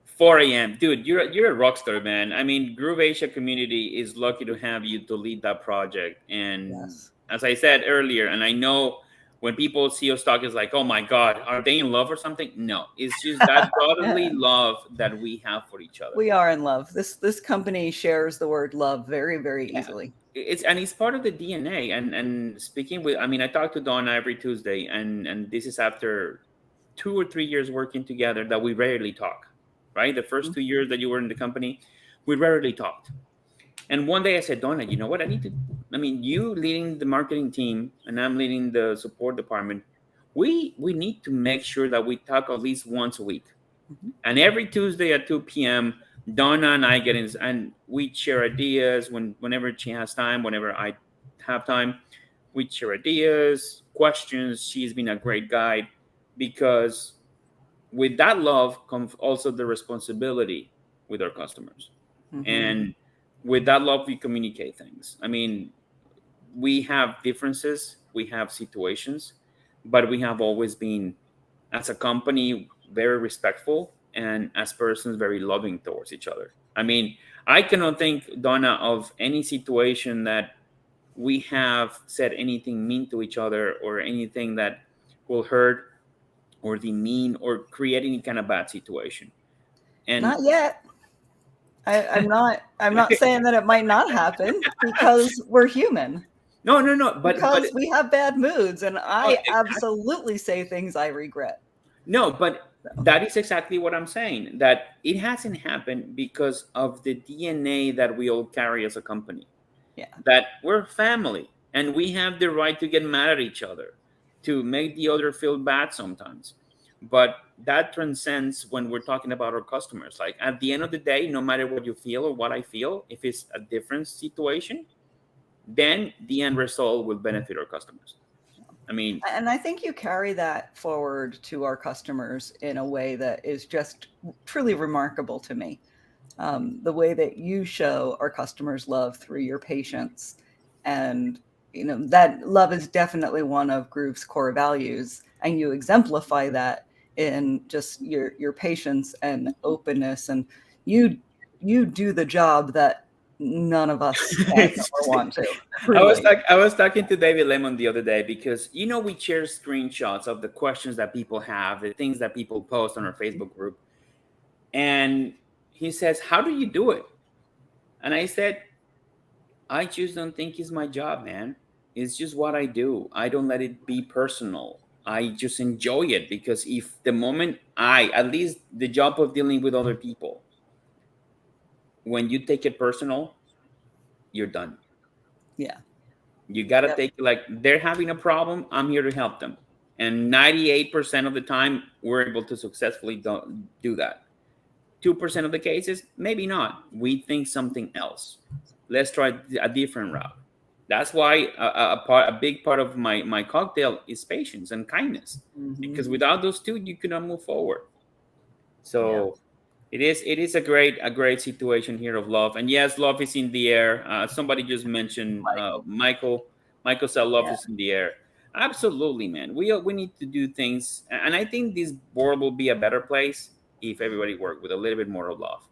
4 a.m. Dude, you're a rock star, man. I mean, Groove Asia community is lucky to have you to lead that project. And Yes. as I said earlier, and I know when people see us talk, it's like, oh my God, are they in love or something? No, it's just that brotherly love that we have for each other. We are in love. This company shares the word love very, very easily. It's part of the DNA. And speaking with, I mean, I talk to Donna every Tuesday, and this is after 2 or 3 years working together that we rarely talk, right? The first 2 years that you were in the company, we rarely talked. And one day I said, Donna, you know what? You leading the marketing team and I'm leading the support department. We need to make sure that we talk at least once a week. Mm-hmm. And every Tuesday at 2 p.m., Donna and I get in, and we share ideas whenever she has time, whenever I have time. We share ideas, questions. She's been a great guide, because with that love comes also the responsibility with our customers. Mm-hmm. And with that love, we communicate things. I mean, we have differences, we have situations, but we have always been, as a company, very respectful, and as persons, very loving towards each other. I mean, I cannot think, Donna, of any situation that we have said anything mean to each other, or anything that will hurt or demean or create any kind of bad situation. And not yet. I'm not saying that it might not happen, because we're human. No. But we have bad moods, and I absolutely say things I regret. No, but that is exactly what I'm saying. That it hasn't happened because of the DNA that we all carry as a company. Yeah. That we're family, and we have the right to get mad at each other, to make the other feel bad sometimes. But that transcends when we're talking about our customers. Like, at the end of the day, no matter what you feel or what I feel, if it's a different situation, then the end result will benefit our customers. I mean, and I think you carry that forward to our customers in a way that is just truly remarkable to me. The way that you show our customers love through your patience, and that love is definitely one of Groove's core values, and you exemplify that in just your patience and openness, and you do the job that none of us can or want to. Really. I was talking to David Lemon the other day, because we share screenshots of the questions that people have, the things that people post on our Facebook group, and he says, "How do you do it?" And I said, "I just don't think it's my job, man. It's just what I do. I don't let it be personal. I just enjoy it, because if the moment at least the job of dealing with other people, when you take it personal, you're done. Yeah. You got to take it like they're having a problem. I'm here to help them. And 98% of the time, we're able to successfully do that. 2% of the cases, maybe not. We think something else. Let's try a different route. That's why a big part of my cocktail is patience and kindness, because without those two, you cannot move forward. So it is a great situation here of love. And yes, love is in the air. Somebody just mentioned Michael said love is in the air. Absolutely, man. We need to do things, and I think this world will be a better place if everybody worked with a little bit more of love.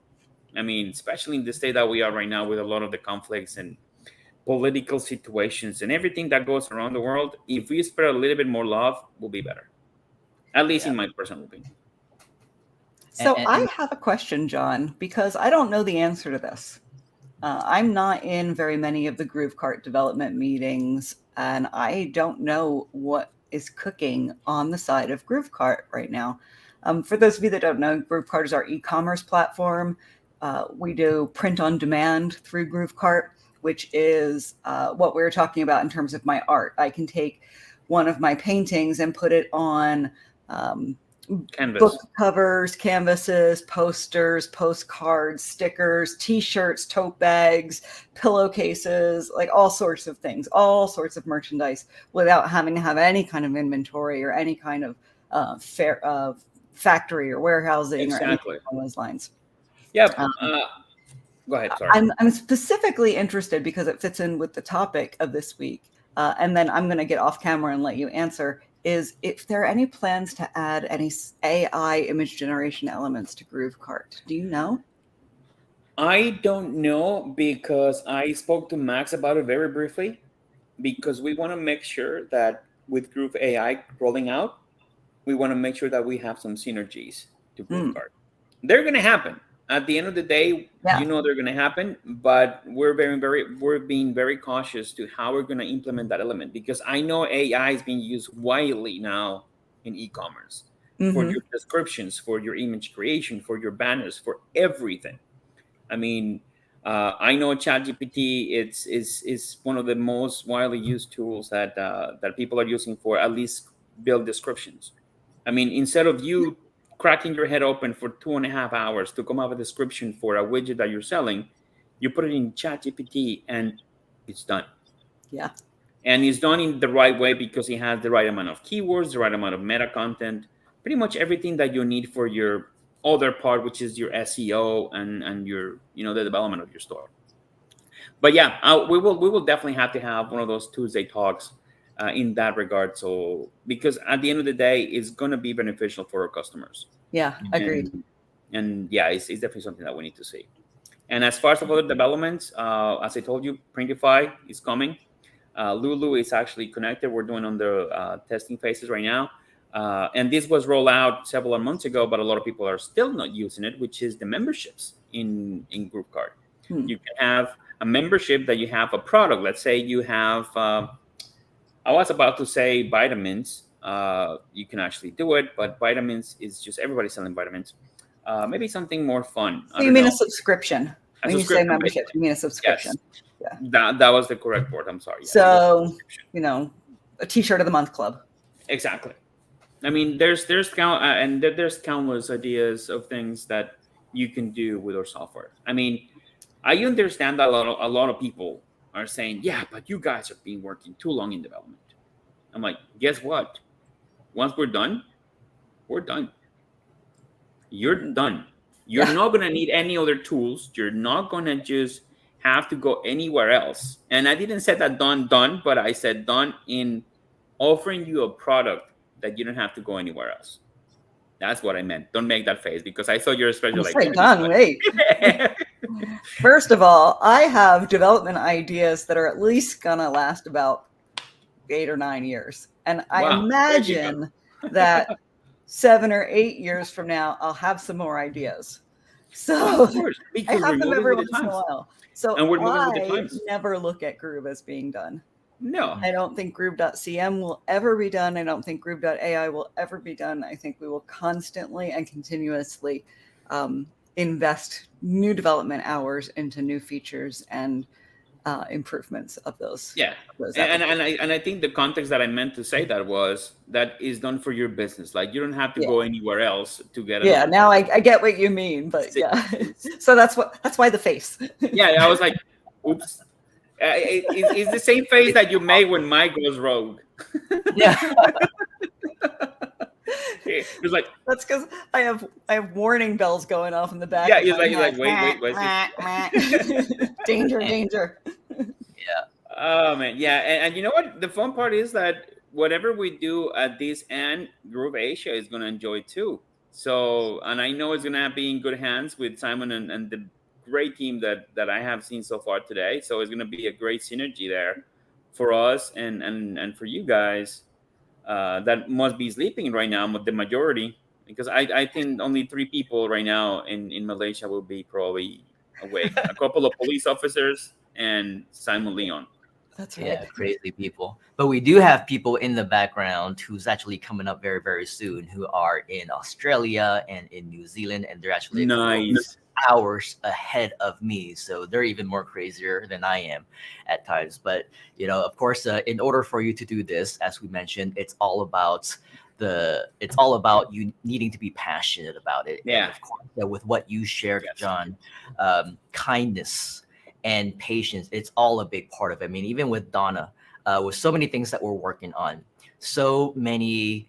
I mean, especially in the state that we are right now, with a lot of the conflicts and political situations and everything that goes around the world, if we spread a little bit more love, we'll be better. At least in my personal opinion. So I have a question, John, because I don't know the answer to this. I'm not in very many of the GrooveCart development meetings, and I don't know what is cooking on the side of GrooveCart right now. For those of you that don't know, GrooveCart is our e-commerce platform. We do print on demand through GrooveCart, which is what we were talking about in terms of my art. I can take one of my paintings and put it on Canvas. Book covers, canvases, posters, postcards, stickers, t-shirts, tote bags, pillowcases, like all sorts of things, all sorts of merchandise, without having to have any kind of inventory or any kind of factory or warehousing or anything along those lines. Yeah. Go ahead. Sorry. I'm specifically interested because it fits in with the topic of this week. And then I'm going to get off camera and let you answer. Is if there are any plans to add any AI image generation elements to GrooveCart? Do you know? I don't know, because I spoke to Max about it very briefly, because we want to make sure that with Groove AI rolling out, we want to make sure that we have some synergies to GrooveCart. They're going to happen. At the end of the day, they're going to happen, but we're being very cautious to how we're going to implement that element, because I know AI is being used widely now in e-commerce for your descriptions, for your image creation, for your banners, for everything. I mean, I know ChatGPT is one of the most widely used tools that people are using for at least build descriptions. I mean, instead of you cracking your head open for 2.5 hours to come up with a description for a widget that you're selling, you put it in ChatGPT and it's done. Yeah. And it's done in the right way, because it has the right amount of keywords, the right amount of meta content, pretty much everything that you need for your other part, which is your SEO and your, the development of your store. But yeah, we will definitely have to have one of those Tuesday talks in that regard. So, because at the end of the day, it's going to be beneficial for our customers. Yeah, agreed. And yeah, it's definitely something that we need to see. And as far as other developments, as I told you, Printify is coming. Lulu is actually connected. We're doing on the testing phases right now. And this was rolled out several months ago, but a lot of people are still not using it, which is the memberships in GrooveCart. You can have a membership that you have a product. Let's say you have, I was about to say vitamins. You can actually do it, but vitamins is just everybody selling vitamins. Maybe something more fun. So you mean a subscription? When you say membership, you mean a subscription. Yes. Yeah. That was the correct word. I'm sorry. So, a t-shirt of the month club. Exactly. I mean, there's countless ideas of things that you can do with our software. I mean, I understand that a lot of people are saying, yeah, but you guys have been working too long in development. I'm like, guess what? Once we're done, we're done. You're done. You're not going to need any other tools. You're not going to just have to go anywhere else. And I didn't say that done, but I said done in offering you a product that you don't have to go anywhere else. That's what I meant. Don't make that face, because I thought you're especially like done. Wait. First of all, I have development ideas that are at least gonna last about 8 or 9 years, and I imagine that 7 or 8 years from now, I'll have some more ideas. So I have them every once in a while. So I never look at Groove as being done. No. I don't think Groove.cm will ever be done. I don't think Groove.ai will ever be done. I think we will constantly and continuously invest new development hours into new features and improvements of those. Yeah. And I think the context that I meant to say that was that is done for your business. Like you don't have to go anywhere else to get it. Yeah, now I get what you mean, but yeah. So that's why the face. Yeah, I was like, oops. It's the same face that you make when Mike goes rogue. Yeah. It's like, that's because I have warning bells going off in the back. Yeah, he's like, wait. Danger. Yeah. Oh man, yeah, and you know what? The fun part is that whatever we do at this end, Groove Asia is going to enjoy too. So, and I know it's going to be in good hands with Simon and the great team that I have seen so far today. So it's going to be a great synergy there for us and for you guys that must be sleeping right now, the majority, because I think only 3 people right now in Malaysia will be probably awake. A couple of police officers and Simon Leon. That's right. Yeah, crazy people. But we do have people in the background who's actually coming up very, very soon who are in Australia and in New Zealand, and they're actually nice hours ahead of me. So they're even more crazier than I am at times. But, you know, of course, in order for you to do this, as we mentioned, it's all about you needing to be passionate about it. Yeah. And of course, with what you shared, John, kindness and patience, it's all a big part of it. I mean, even with Donna, with so many things that we're working on, so many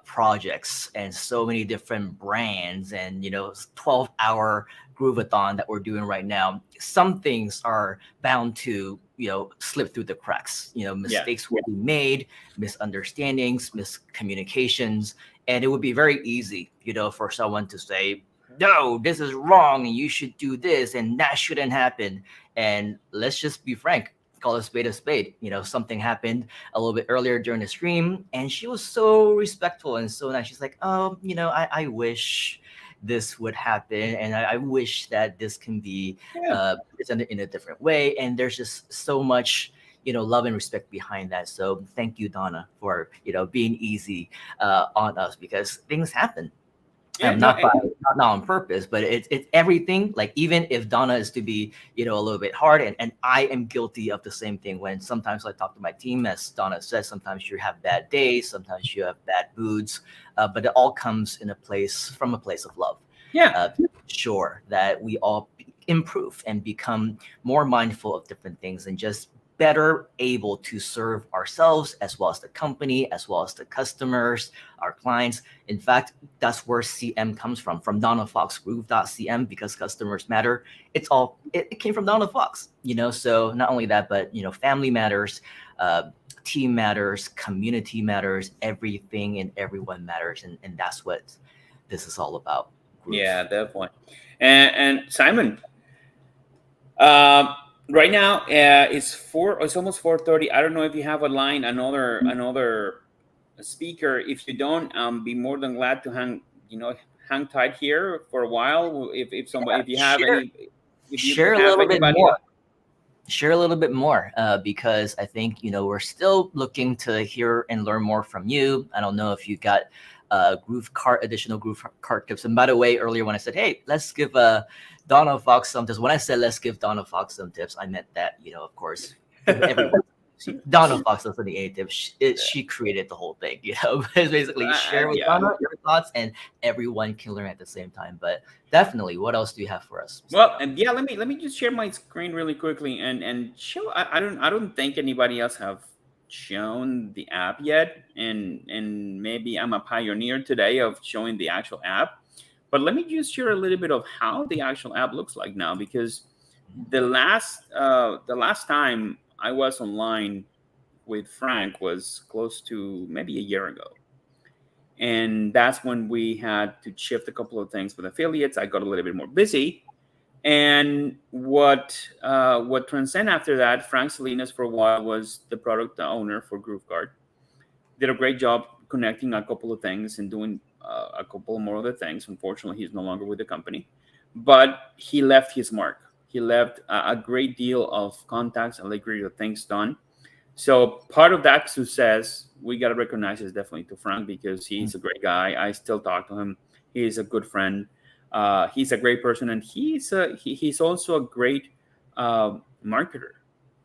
projects and so many different brands, and 12-hour Groovathon that we're doing right now, some things are bound to slip through the cracks. Mistakes will be made, misunderstandings, miscommunications, and it would be very easy for someone to say, no, this is wrong and you should do this and that shouldn't happen. And let's just be frank, call a spade a spade. Something happened a little bit earlier during the stream and she was so respectful and so nice. She's like, oh, I wish this would happen and I wish that this can be presented in a different way. And there's just so much love and respect behind that. So thank you, Donna, for being easy on us, because things happen. Not on purpose, but it's everything. Like, even if Donna is to be a little bit hard, and I am guilty of the same thing. When sometimes I talk to my team, as Donna says, sometimes you have bad days, sometimes you have bad moods, but it all comes from a place of love. Sure that we all improve and become more mindful of different things and just better able to serve ourselves as well as the company, as well as the customers, our clients. In fact, that's where CM comes from Donna Fox, Groove.cm, because customers matter. It came from Donna Fox, so not only that, but, family matters, team matters, community matters, everything and everyone matters. And that's what this is all about. Groove. Yeah, definitely. And Simon, right now, it's almost 4:30. I don't know if you have another speaker. If you don't, be more than glad to hang tight here for a while. If you have any, share a little bit more. Share a little bit more, because I think we're still looking to hear and learn more from you. I don't know if you got additional GrooveCart tips. And by the way, earlier when I said, hey, let's give Donna Fox some tips. When I said let's give Donna Fox some tips, I meant that, of course, everyone. Donna Fox doesn't need any tips. She created the whole thing, It's basically share with Donna your thoughts, and everyone can learn at the same time. But definitely, what else do you have for us? Well, and let me just share my screen really quickly and show. I don't think anybody else have shown the app yet, and maybe I'm a pioneer today of showing the actual app. But let me just share a little bit of how the actual app looks like now, because the last time I was online with Frank was close to maybe a year ago. And that's when we had to shift a couple of things with affiliates. I got a little bit more busy. And what transcended after that, Frank Salinas for a while was the product owner for GrooveCart. Did a great job connecting a couple of things and doing a couple more other things. Unfortunately, he's no longer with the company, but he left his mark. He left a great deal of contacts and a great deal of things done. So part of that success, we got to recognize, is definitely to Frank, because he's a great guy. I still talk to him. He's a good friend. He's a great person, and he's also a great marketer.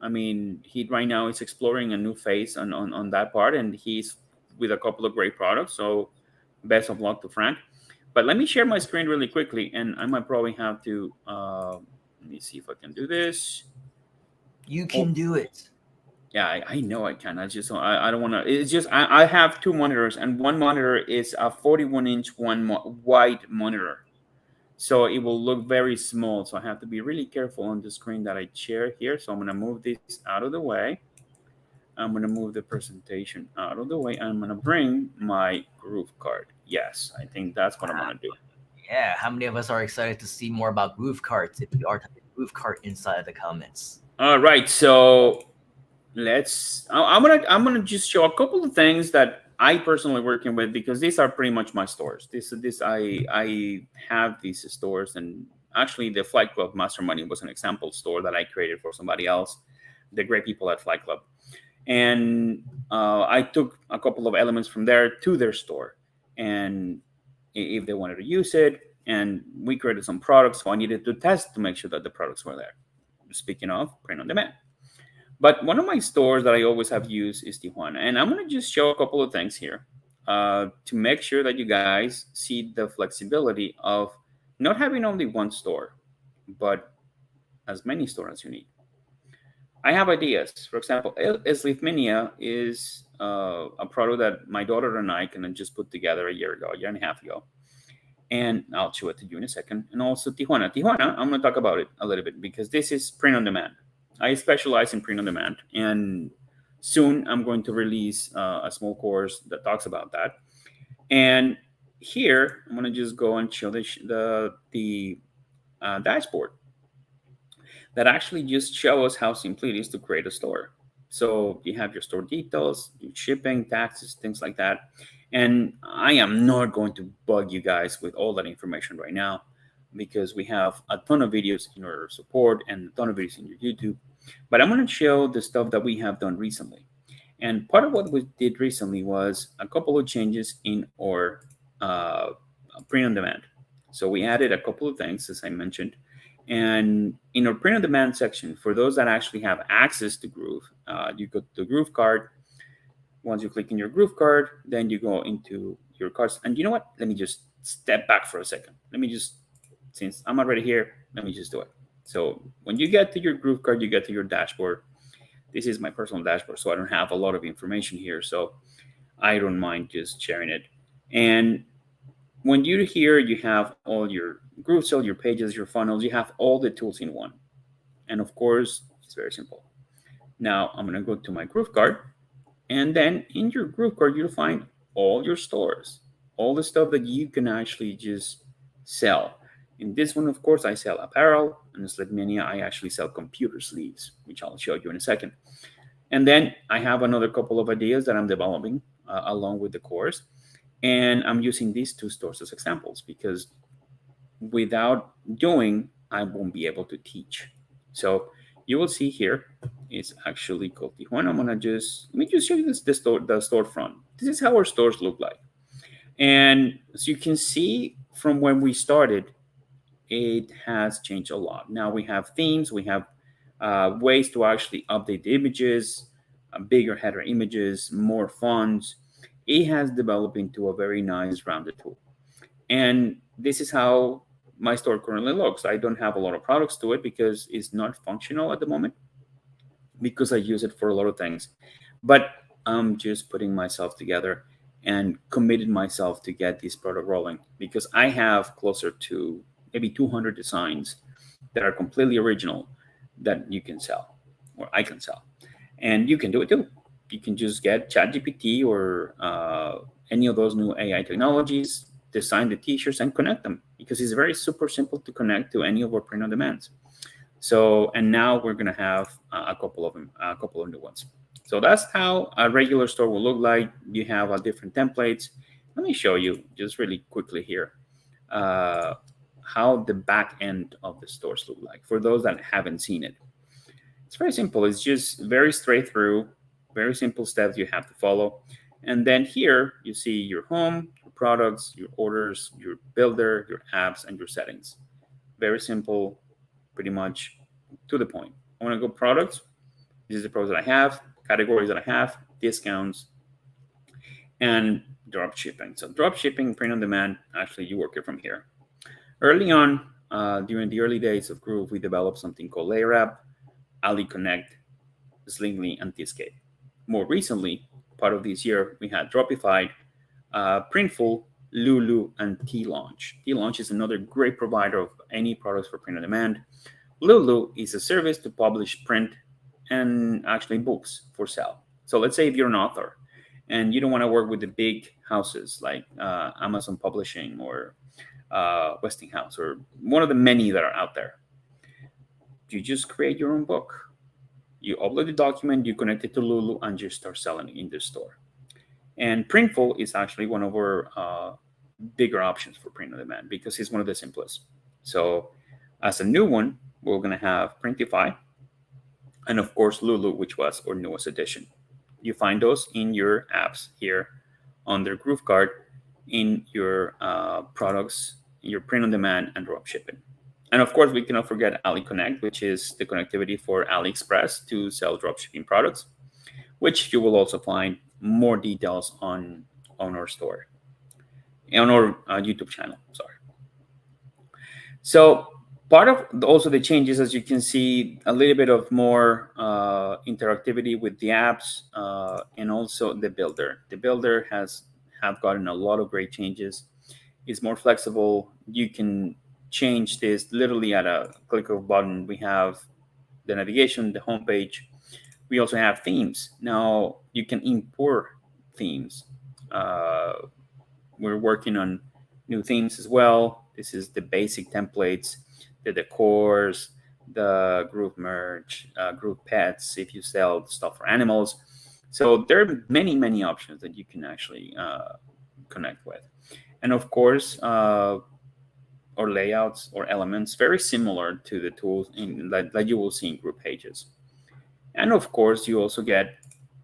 I mean, he right now is exploring a new phase on that part, and he's with a couple of great products. So best of luck to Frank. But let me share my screen really quickly, and I might probably have to, let me see if I can do this. You can do it. Yeah, I know I can. I don't want to. It's just I have two monitors, and one monitor is a 41-inch wide monitor, so it will look very small. So I have to be really careful on the screen that I share here. So I'm gonna move this out of the way. I'm gonna move the presentation out of the way. I'm gonna bring my GrooveCart. Yes, I think that's what I'm gonna do. Yeah, how many of us are excited to see more about GrooveCart? If you are, type GrooveCart inside the comments. All right, so I'm gonna just show a couple of things that I personally working with, because these are pretty much my stores. I have these stores, and actually the Flight Club Mastermind was an example store that I created for somebody else, the great people at Flight Club, and I took a couple of elements from there to their store, and if they wanted to use it, and we created some products, so I needed to test to make sure that the products were there. Speaking of print on demand. But one of my stores that I always have used is Tijuana. And I'm going to just show a couple of things here to make sure that you guys see the flexibility of not having only one store, but as many stores as you need. I have ideas. For example, Slithminia is a product that my daughter and I can just put together a year and a half ago. And I'll show it to you in a second. And also Tijuana. Tijuana, I'm going to talk about it a little bit, because this is print on demand. I specialize in print on demand, and soon I'm going to release a small course that talks about that. And here I'm going to just go and show the dashboard that actually just shows how simple it is to create a store. So you have your store details, your shipping, taxes, things like that. And I am not going to bug you guys with all that information right now, because we have a ton of videos in our support and a ton of videos in your YouTube. But I'm going to show the stuff that we have done recently. And part of what we did recently was a couple of changes in our print on demand. So we added a couple of things, as I mentioned. And in our print on demand section, for those that actually have access to Groove, you go to GrooveCart. Once you click in your GrooveCart, then you go into your carts. And you know what? Let me just step back for a second. Since I'm already here, let me just do it. So when you get to your GrooveCart, you get to your dashboard. This is my personal dashboard, so I don't have a lot of information here. So I don't mind just sharing it. And when you're here, you have all your GrooveCell, your pages, your funnels. You have all the tools in one. And of course, it's very simple. Now I'm going to go to my GrooveCart. And then in your GrooveCart, you'll find all your stores, all the stuff that you can actually just sell. In this one, of course, I sell apparel. In Slithminia, I actually sell computer sleeves, which I'll show you in a second. And then I have another couple of ideas that I'm developing along with the course. And I'm using these two stores as examples, because without doing, I won't be able to teach. So you will see here, it's actually called Tijuana. Let me just show you the storefront. This is how our stores look like. And as you can see from when we started, it has changed a lot. Now we have themes, we have ways to actually update the images, bigger header images, more fonts. It has developed into a very nice rounded tool. And this is how my store currently looks. I don't have a lot of products to it because it's not functional at the moment, because I use it for a lot of things. But I'm just putting myself together and committed myself to get this product rolling, because I have closer to maybe 200 designs that are completely original that you can sell, or I can sell. And you can do it too. You can just get ChatGPT or any of those new AI technologies, design the t-shirts and connect them, because it's very super simple to connect to any of our print on demands. So, and now we're going to have a couple of new ones. So that's how a regular store will look like. You have different templates. Let me show you just really quickly here how the back end of the stores look like for those that haven't seen it. It's very simple. It's just very straight through, very simple steps you have to follow. And then here you see your home, your products, your orders, your builder, your apps, and your settings. Very simple, pretty much to the point. I want to go products. This is the products that I have, categories that I have, discounts, and drop shipping. So drop shipping, print on demand, actually you work it from here. Early on, during the early days of Groove, we developed something called Layer Ali Connect, Slingly, and Tscape. More recently, part of this year, we had Dropify, Printful, Lulu, and T-Launch. T-Launch is another great provider of any products for print on demand. Lulu is a service to publish print and actually books for sale. So let's say if you're an author and you don't want to work with the big houses like Amazon Publishing or Westinghouse or one of the many that are out there, you just create your own book. You upload the document, you connect it to Lulu, and you start selling it in the store. And Printful is actually one of our bigger options for print on demand because it's one of the simplest. So as a new one, we're going to have Printify and of course Lulu, which was our newest addition. You find those in your apps here under GrooveCart in your products, your print on demand and drop shipping. And of course, we cannot forget Ali Connect, which is the connectivity for AliExpress to sell dropshipping products, which you will also find more details on our store, on our YouTube channel, sorry. So part of also the changes, as you can see, a little bit of more interactivity with the apps and also the builder. The builder have gotten a lot of great changes. It's more flexible. You can change this literally at a click of a button. We have the navigation, the homepage. We also have themes. Now you can import themes. We're working on new themes as well. This is the basic templates, the decors, the group merch, group pets, if you sell stuff for animals. So there are many, many options that you can actually connect with. And of course, or layouts or elements very similar to the tools that you will see in group pages. And of course, you also get,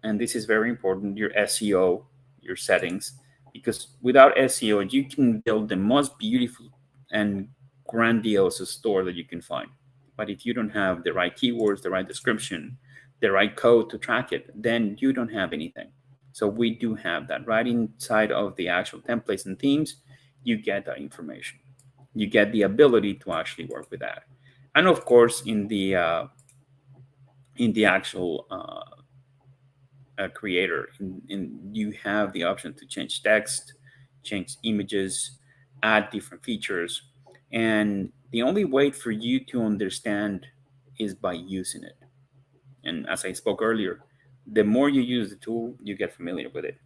and this is very important, your SEO, your settings, because without SEO, you can build the most beautiful and grandiose store that you can find. But if you don't have the right keywords, the right description, the right code to track it, then you don't have anything. So we do have that right inside of the actual templates and themes. You get that information. You get the ability to actually work with that. And of course, in the actual creator, you have the option to change text, change images, add different features. And the only way for you to understand is by using it. And as I spoke earlier, the more you use the tool, you get familiar with it.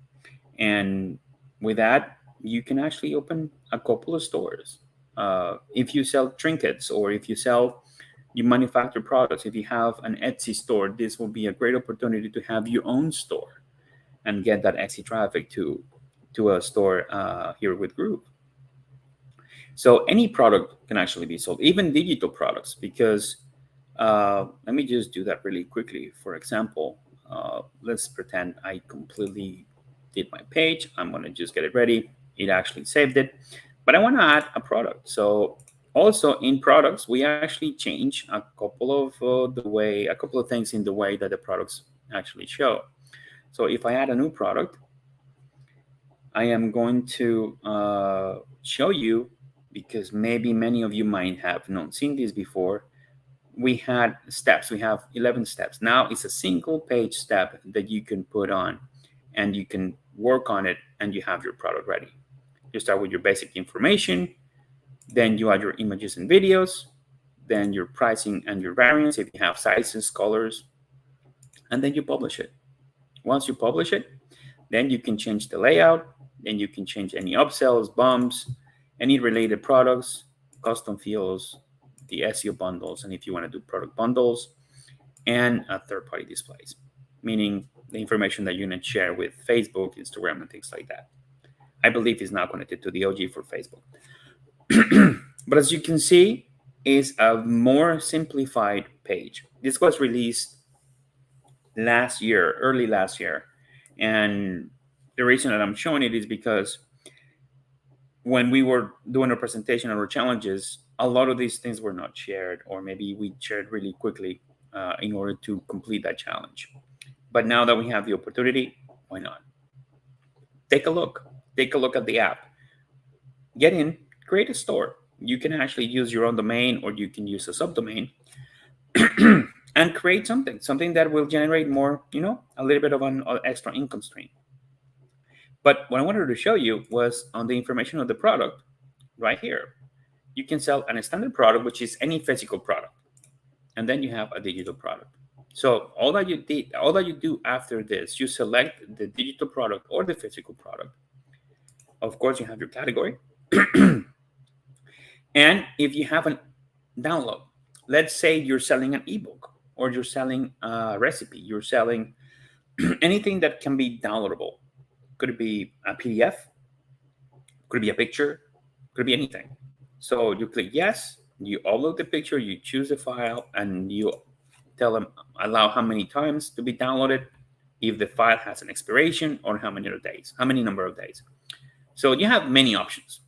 And with that, you can actually open a couple of stores. If you sell trinkets or if you manufacture products, if you have an Etsy store, this will be a great opportunity to have your own store and get that Etsy traffic to a store here with Groove. So any product can actually be sold, even digital products, because let me just do that really quickly. For example, let's pretend I completely did my page. I'm going to just get it ready. It actually saved it, but I want to add a product. So also in products, we actually change a couple of things in the way that the products actually show. So if I add a new product, I am going to show you, because maybe many of you might have not seen this before. We had steps. We have 11 steps. Now it's a single page step that you can put on and you can work on it and you have your product ready. You start with your basic information, then you add your images and videos, then your pricing and your variants if you have sizes, colors, and then you publish it. Once you publish it, then you can change the layout, then you can change any upsells, bumps, any related products, custom fields, the SEO bundles, and if you want to do product bundles, and third-party displays, meaning the information that you can share with Facebook, Instagram, and things like that. I believe it's now connected to the OG for Facebook. But as you can see, it's a more simplified page. This was released early last year. And the reason that I'm showing it is because when we were doing a presentation of our challenges, a lot of these things were not shared, or maybe we shared really quickly in order to complete that challenge. But now that we have the opportunity, why not? Take a look. Take a look at the app. Get in, create a store. You can actually use your own domain, or you can use a subdomain and create something that will generate more, a little bit of an extra income stream. But what I wanted to show you was on the information of the product right here. You can sell a standard product, which is any physical product. And then you have a digital product. So all that you do after this, you select the digital product or the physical product. Of course, you have your category. And if you have a download, let's say you're selling an ebook, or you're selling a recipe, you're selling anything that can be downloadable. Could it be a PDF? Could it be a picture? Could it be anything? So you click yes, you upload the picture, you choose the file, and you tell them allow how many times to be downloaded, if the file has an expiration, or how many number of days. So you have many options.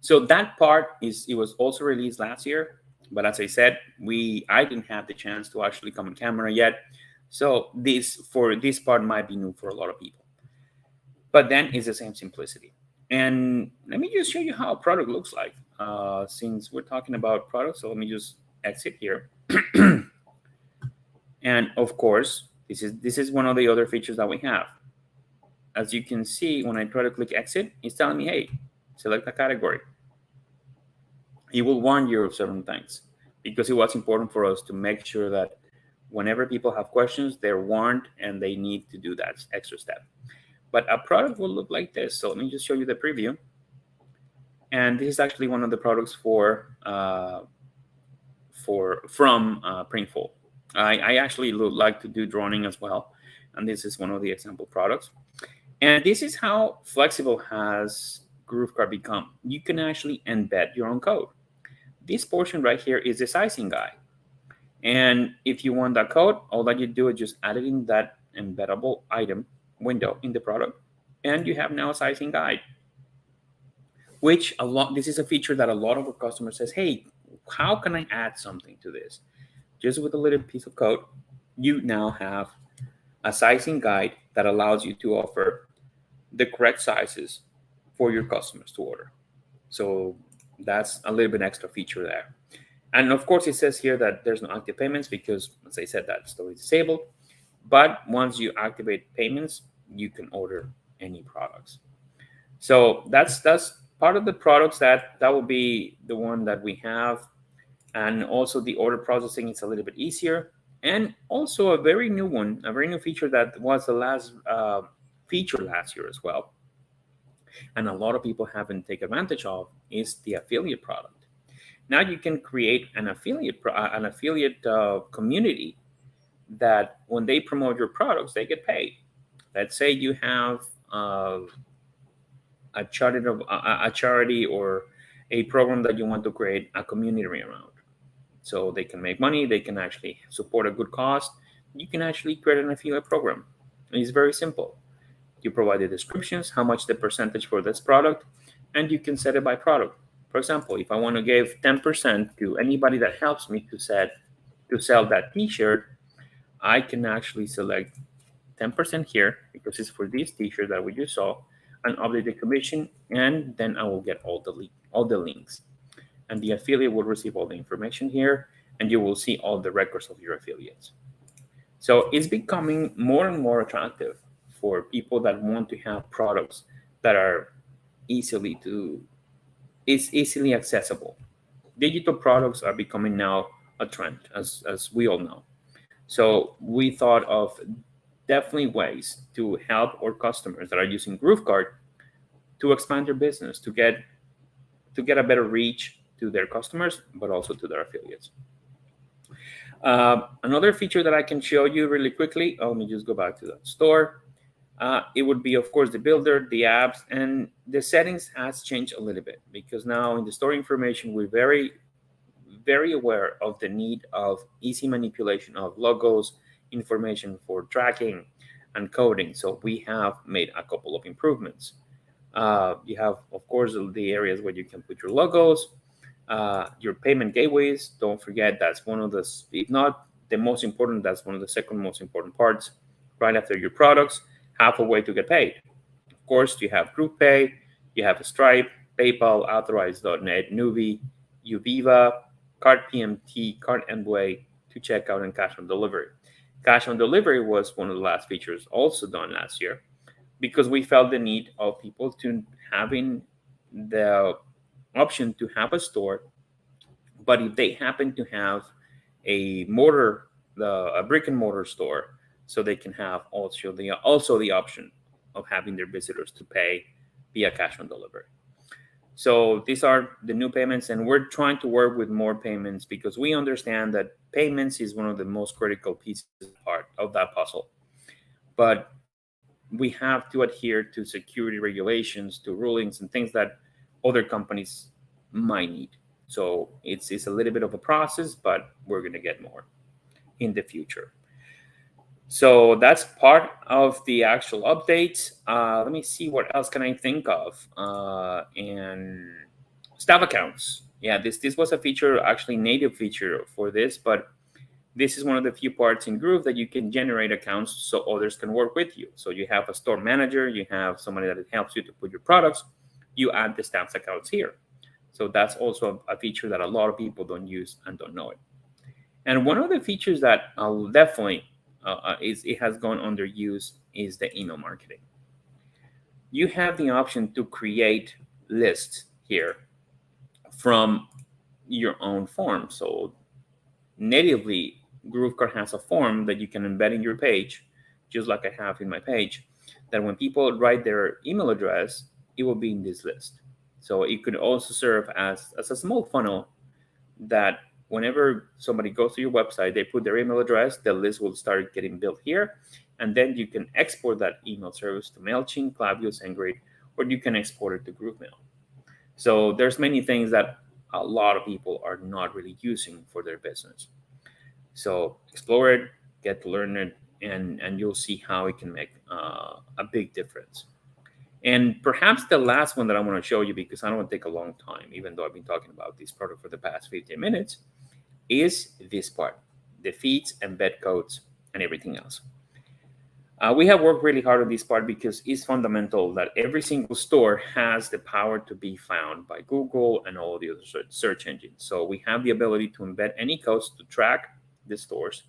So that part it was also released last year, but as I said, I didn't have the chance to actually come on camera yet. So this part might be new for a lot of people. But then it's the same simplicity. And let me just show you how a product looks like. Since we're talking about products, so let me just exit here. And of course, this is one of the other features that we have. As you can see, when I try to click exit, it's telling me, hey, select a category. It will warn you of certain things, because it was important for us to make sure that whenever people have questions, they're warned and they need to do that extra step. But a product will look like this. So let me just show you the preview. And this is actually one of the products from Printful. I actually like to do drawing as well. And this is one of the example products. And this is how flexible has GrooveCart become. You can actually embed your own code. This portion right here is the sizing guide. And if you want that code, all that you do is just add it in that embeddable item window in the product, and you have now a sizing guide. This is a feature that a lot of our customers says, hey, how can I add something to this? Just with a little piece of code, you now have a sizing guide that allows you to offer the correct sizes for your customers to order. So that's a little bit extra feature there. And of course, it says here that there's no active payments because, as I said, that store is disabled. But once you activate payments, you can order any products. So that's part of the products that will be the one that we have. And also the order processing is a little bit easier. And also a very new feature that was the last feature last year as well. And a lot of people haven't taken advantage of is the affiliate product. Now you can create an affiliate community that when they promote your products, they get paid. Let's say you have a charity or a program that you want to create a community around. So they can make money, they can actually support a good cause. You can actually create an affiliate program. It's very simple. You provide the descriptions, how much the percentage for this product, and you can set it by product. For example, if I want to give 10% to anybody that helps me to sell that t-shirt, I can actually select 10% here because it's for this t-shirt that we just saw, and update the commission, and then I will get all the links. And the affiliate will receive all the information here, and you will see all the records of your affiliates. So it's becoming more and more attractive for people that want to have products that are easily accessible. Digital products are becoming now a trend, as we all know. So we thought of definitely ways to help our customers that are using GrooveCart to expand their business, to get a better reach to their customers, but also to their affiliates. Another feature that I can show you really quickly, let me just go back to that store. It would be, of course, the builder, the apps, and the settings has changed a little bit because now in the store information, we're very, very aware of the need of easy manipulation of logos, information for tracking and coding. So we have made a couple of improvements. You have, of course, the areas where you can put your logos. Your payment gateways, don't forget, that's one of the, if not the most important, that's one of the second most important parts. Right after your products, half a way to get paid. Of course, you have GroovePay, you have Stripe, PayPal, Authorize.net, Nuvi, Uviva, Card PMT, Card Envoy to checkout, and cash on delivery. Cash on delivery was one of the last features also done last year, because we felt the need of people to having the option to have a store, but if they happen to have a brick and mortar store, so they can have also the option of having their visitors to pay via cash on delivery. So these are the new payments, and we're trying to work with more payments because we understand that payments is one of the most critical pieces part of that puzzle. But we have to adhere to security regulations, to rulings, and things that other companies might need. So it's a little bit of a process, but we're going to get more in the future. So that's part of the actual updates. Let me see what else can I think of. And staff accounts. Yeah, this was a feature, actually native feature for this, but this is one of the few parts in Groove that you can generate accounts so others can work with you. So you have a store manager, you have somebody that helps you to put your products, you add the staff accounts here. So that's also a feature that a lot of people don't use and don't know it. And one of the features that I'll definitely it has gone underused is the email marketing. You have the option to create lists here from your own form. So natively, GrooveCart has a form that you can embed in your page, just like I have in my page, that when people write their email address, it will be in this list. So it could also serve as a small funnel that whenever somebody goes to your website, they put their email address, the list will start getting built here. And then you can export that email service to MailChimp, Klaviyo, SendGrid, or you can export it to GrooveMail. So there's many things that a lot of people are not really using for their business. So explore it, get to learn it, and you'll see how it can make a big difference. And perhaps the last one that I want to show you, because I don't want to take a long time, even though I've been talking about this product for the past 15 minutes, is this part, the feeds, embed codes, and everything else. We have worked really hard on this part because it's fundamental that every single store has the power to be found by Google and all the other search engines. So we have the ability to embed any codes to track the stores,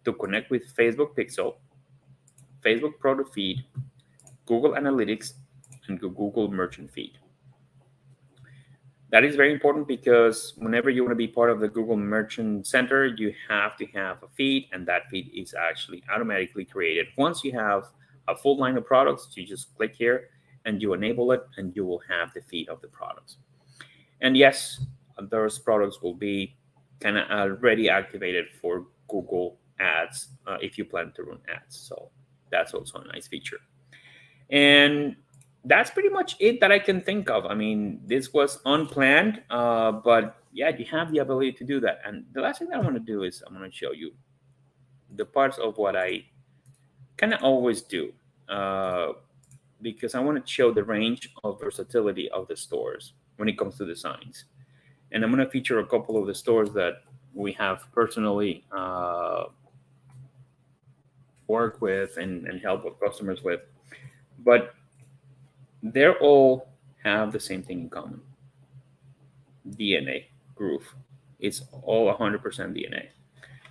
to connect with Facebook Pixel, Facebook Product Feed, Google Analytics, and Google Merchant Feed. That is very important because whenever you want to be part of the Google Merchant Center, you have to have a feed, and that feed is actually automatically created. Once you have a full line of products, you just click here and you enable it, and you will have the feed of the products. And yes, those products will be kind of already activated for Google Ads if you plan to run ads. So that's also a nice feature. And that's pretty much it that I can think of. I mean, this was unplanned, but yeah, you have the ability to do that. And the last thing that I want to do is I'm going to show you the parts of what I kind of always do, because I want to show the range of versatility of the stores when it comes to designs. And I'm going to feature a couple of the stores that we have personally worked with and helped with customers with. But they all have the same thing in common. DNA, Groove. It's all 100% DNA.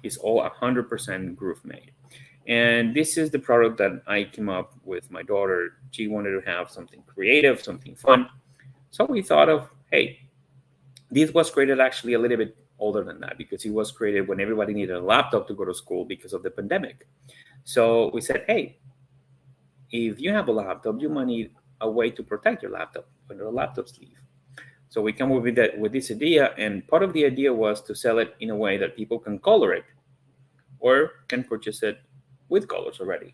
It's all 100% Groove made. And this is the product that I came up with my daughter. She wanted to have something creative, something fun. So we thought of, hey, this was created actually a little bit older than that, because it was created when everybody needed a laptop to go to school because of the pandemic. So we said, hey, if you have a laptop, you might need a way to protect your laptop when the laptops leave. So we come up with this idea, and part of the idea was to sell it in a way that people can color it or can purchase it with colors already.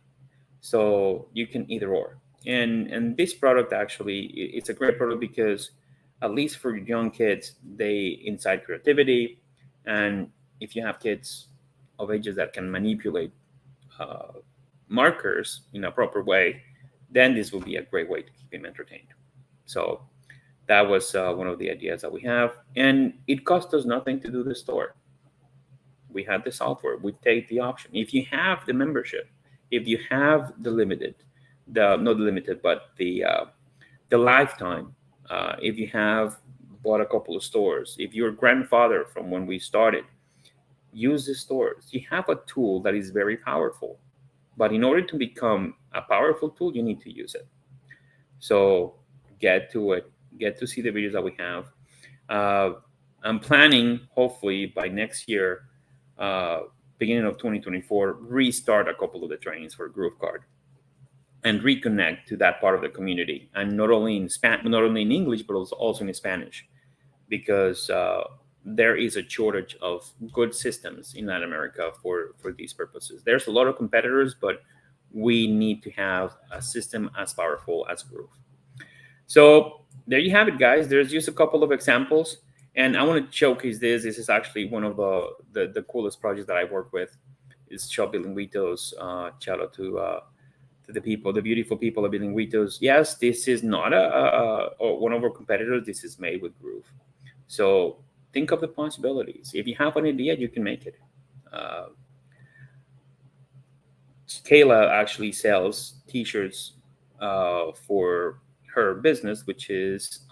So you can either or. And this product actually, it's a great product because at least for young kids, they incite creativity. And if you have kids of ages that can manipulate markers in a proper way, then this will be a great way to keep them entertained. So That was one of the ideas that we have, and it cost us nothing to do the store. We had the software. We take the option. If you have the membership, if you have the limited, the not the limited, but the lifetime. If you have bought a couple of stores, if your grandfather from when we started use the stores, you have a tool that is very powerful. But in order to become a powerful tool, you need to use it. So get to it, get to see the videos that we have. I'm planning, hopefully by next year, beginning of 2024, restart a couple of the trainings for GrooveCart and reconnect to that part of the community, and not only in English, but also in Spanish, because there is a shortage of good systems in Latin America for these purposes. There's a lot of competitors, but we need to have a system as powerful as Groove. So there you have it, guys. There's just a couple of examples, and I want to showcase this. This is actually one of the coolest projects that I work with. It's Shop Bilingüitos. Shout out to the people, the beautiful people of Bilingüitos. Yes, this is not one of our competitors. This is made with Groove. So think of the possibilities. If you have an idea, you can make it. Kayla actually sells T-shirts for her business, which is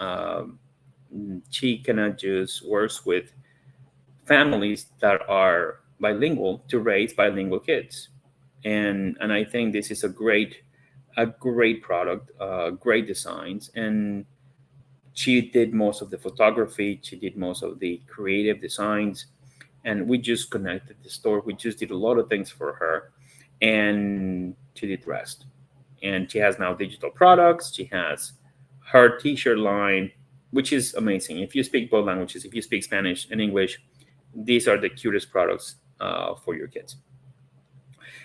she kind of just works with families that are bilingual to raise bilingual kids, and I think this is a great product, great designs, and she did most of the photography, she did most of the creative designs, and we just connected the store. We just did a lot of things for her, and she did the rest. And she has now digital products. She has her T-shirt line, which is amazing. If you speak both languages, if you speak Spanish and English, these are the cutest products for your kids.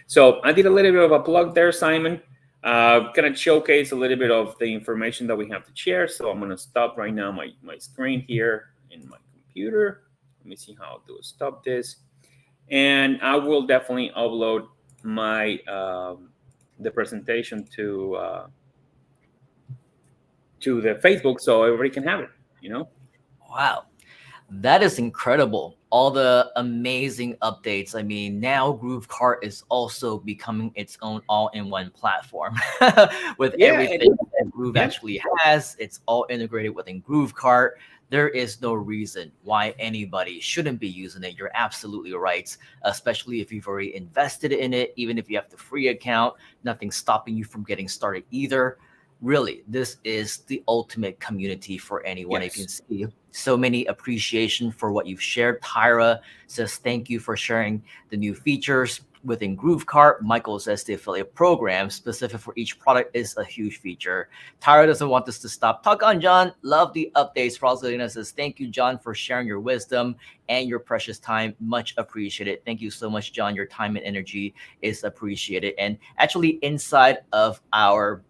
So I did a little bit of a plug there, Simon. Gonna showcase a little bit of the information that we have to share. So I'm gonna stop right now my screen here in my computer. Let me see how I'll do it. Stop this, and I will definitely upload my the presentation to the Facebook so everybody can have it. Wow. That is incredible. All the amazing updates. I mean, now GrooveCart is also becoming its own all-in-one platform with everything that Groove actually has. It's all integrated within GrooveCart. There is no reason why anybody shouldn't be using it. You're absolutely right, especially if you've already invested in it. Even if you have the free account, nothing's stopping you from getting started either. Really, this is the ultimate community for anyone. You can see so many appreciation for what you've shared. Tyra says, thank you for sharing the new features within GrooveCart. Michael says the affiliate program specific for each product is a huge feature. Tyra doesn't want this to stop. Talk on John. Love the updates. Rosalina says, thank you, John, for sharing your wisdom and your precious time. Much appreciated. Thank you so much, John. Your time and energy is appreciated. And actually inside of our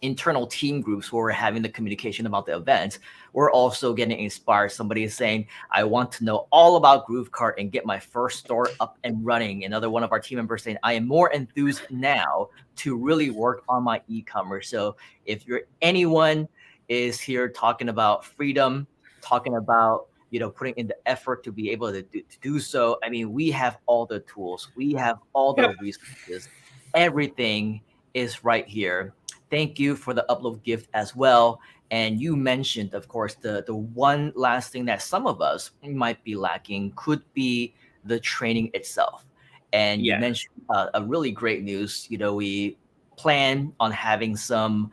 internal team groups where we're having the communication about the event, we're also getting inspired. Somebody is saying, I want to know all about GrooveCart and get my first store up and running. Another one of our team members saying, I am more enthused now to really work on my e-commerce. So if you're anyone is here talking about freedom, talking about putting in the effort to be able to do so, I mean, we have all the tools, we have all the resources, everything is right here. Thank you for the upload gift as well. And you mentioned, of course, the one last thing that some of us might be lacking could be the training itself. And you mentioned a really great news. We plan on having some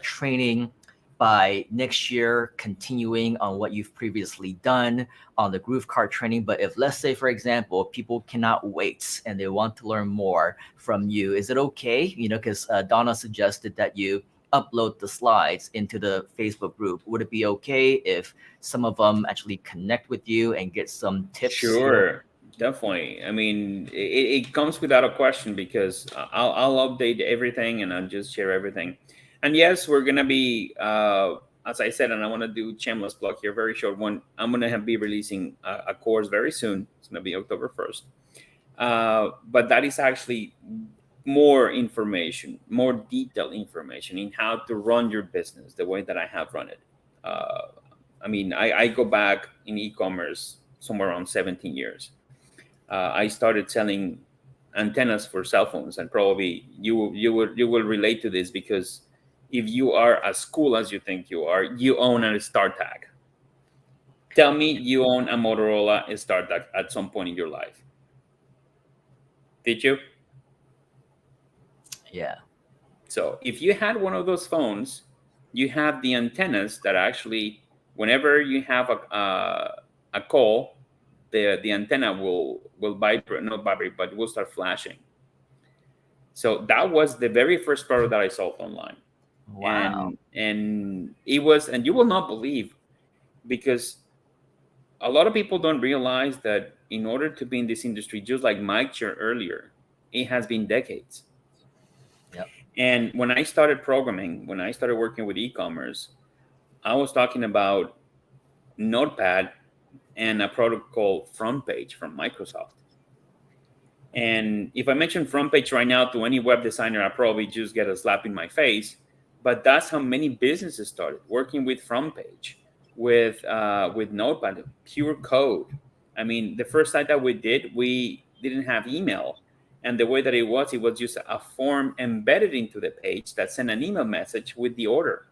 training by next year, continuing on what you've previously done on the GrooveCart training. But if, let's say, for example, people cannot wait and they want to learn more from you, is it okay? Because Donna suggested that you upload the slides into the Facebook group. Would it be okay if some of them actually connect with you and get some tips? Sure, definitely. I mean, it comes without a question, because I'll update everything and I'll just share everything. And yes, we're going to be, as I said, and I want to do shameless plug here, very short one. I'm going to be releasing a course very soon. It's going to be October 1st. But that is actually more information, more detailed information in how to run your business the way that I have run it. I mean, I go back in e-commerce somewhere around 17 years. I started selling antennas for cell phones, and probably you will relate to this, because if you are as cool as you think you are, you own a StarTag. Tell me you own a Motorola StarTag at some point in your life. Did you? Yeah. So if you had one of those phones, you have the antennas that actually, whenever you have a call, the antenna will vibrate, not vibrate, but will start flashing. So that was the very first product that I sold online. Wow. And it was, and you will not believe, because a lot of people don't realize that in order to be in this industry, just like Mike shared earlier, it has been decades. Yep. And when I started programming, when I started working with e-commerce, I was talking about Notepad and a product called FrontPage from Microsoft. And if I mention FrontPage right now to any web designer, I probably just get a slap in my face. But that's how many businesses started working with FrontPage, with Notepad, pure code. I mean, the first site that we did, we didn't have email. And the way that it was just a form embedded into the page that sent an email message with the order.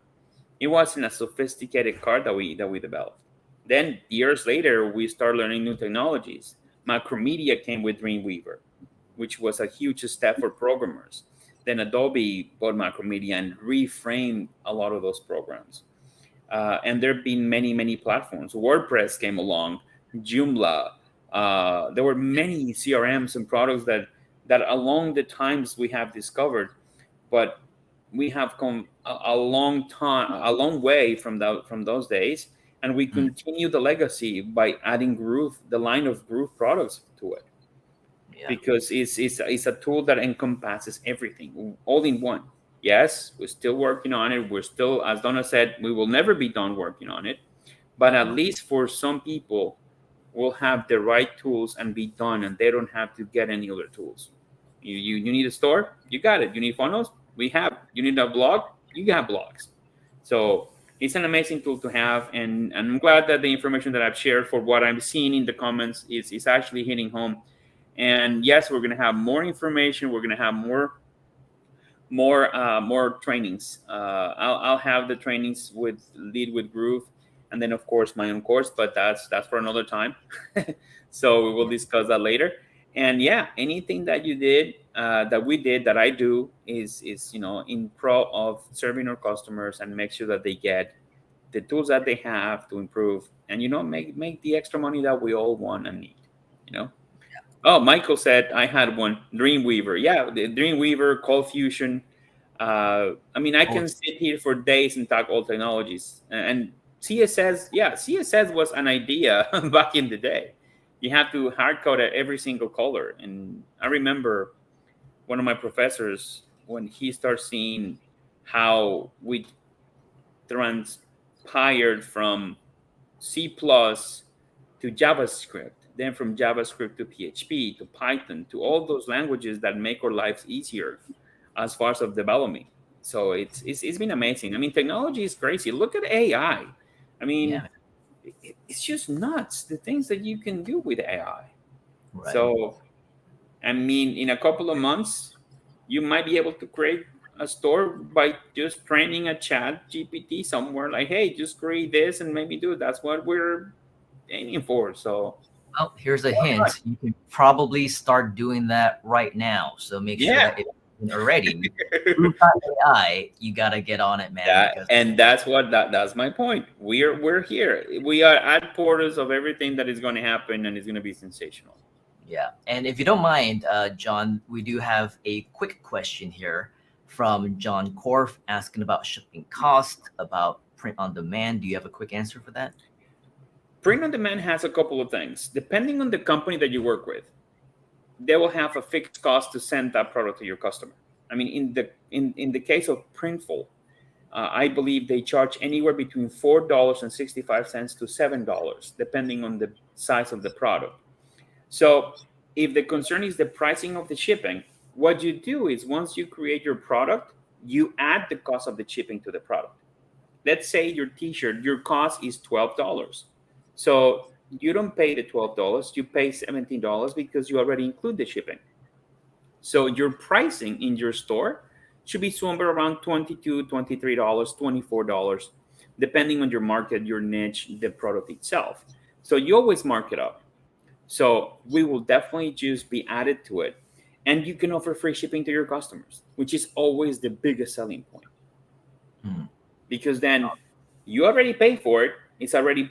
It wasn't a sophisticated card that we developed. Then years later, we started learning new technologies. Macromedia came with Dreamweaver, which was a huge step for programmers. Then Adobe bought Macromedia and reframed a lot of those programs. And there have been many, many platforms. WordPress came along, Joomla. There were many CRMs and products that along the times we have discovered, but we have come a long way from those days, and we continue the legacy by adding Groove, the line of Groove products to it. Yeah. Because it's a tool that encompasses everything all in one. Yes, we're still working on it. We're still, as Donna said, we will never be done working on it. But at least for some people, we'll have the right tools and be done, and they don't have to get any other tools. You need a store? You got it. You need funnels? We have. You need a blog? You got blogs. So it's an amazing tool to have, and I'm glad that the information that I've shared for what I'm seeing in the comments is actually hitting home. And yes, we're going to have more information. We're going to have more trainings. I'll have the trainings with Lead with Groove, and then of course my own course, but that's for another time. So we will discuss that later. And yeah, anything that you did, that we did, that I do is in pro of serving our customers and make sure that they get the tools that they have to improve, and make the extra money that we all want and need. Oh, Michael said I had one, Dreamweaver. Yeah, the Dreamweaver, Cold Fusion. I mean, I can sit here for days and talk all technologies. And CSS, yeah, CSS was an idea back in the day. You have to hard code at every single color. And I remember one of my professors, when he started seeing how we transpired from C+ to JavaScript, then from JavaScript to PHP to Python to all those languages that make our lives easier as far as of development. So it's been amazing. I mean, technology is crazy. Look at AI. I mean, it's just nuts, the things that you can do with AI. Right. So, I mean, in a couple of months, you might be able to create a store by just training a chat GPT somewhere, like, hey, just create this and maybe do it. That's what we're aiming for. So, well, here's a hint. You can probably start doing that right now. So make sure that it's already AI, you gotta get on it, man. That's my point. We're here. We are at portals of everything that is going to happen, and it's going to be sensational. Yeah, and if you don't mind, John, we do have a quick question here from John Korf asking about shipping cost, about print on demand. Do you have a quick answer for that? Print on demand has a couple of things. Depending on the company that you work with, they will have a fixed cost to send that product to your customer. I mean, in the case of Printful, I believe they charge anywhere between $4.65 to $7, depending on the size of the product. So if the concern is the pricing of the shipping, what you do is once you create your product, you add the cost of the shipping to the product. let's say your t-shirt, your cost is $12. So you don't pay the $12, you pay $17 because you already include the shipping. So your pricing in your store should be somewhere around $22, $23, $24, depending on your market, your niche, the product itself. So you always mark it up. So we will definitely just be added to it. And you can offer free shipping to your customers, which is always the biggest selling point. Because then you already pay for it. It's already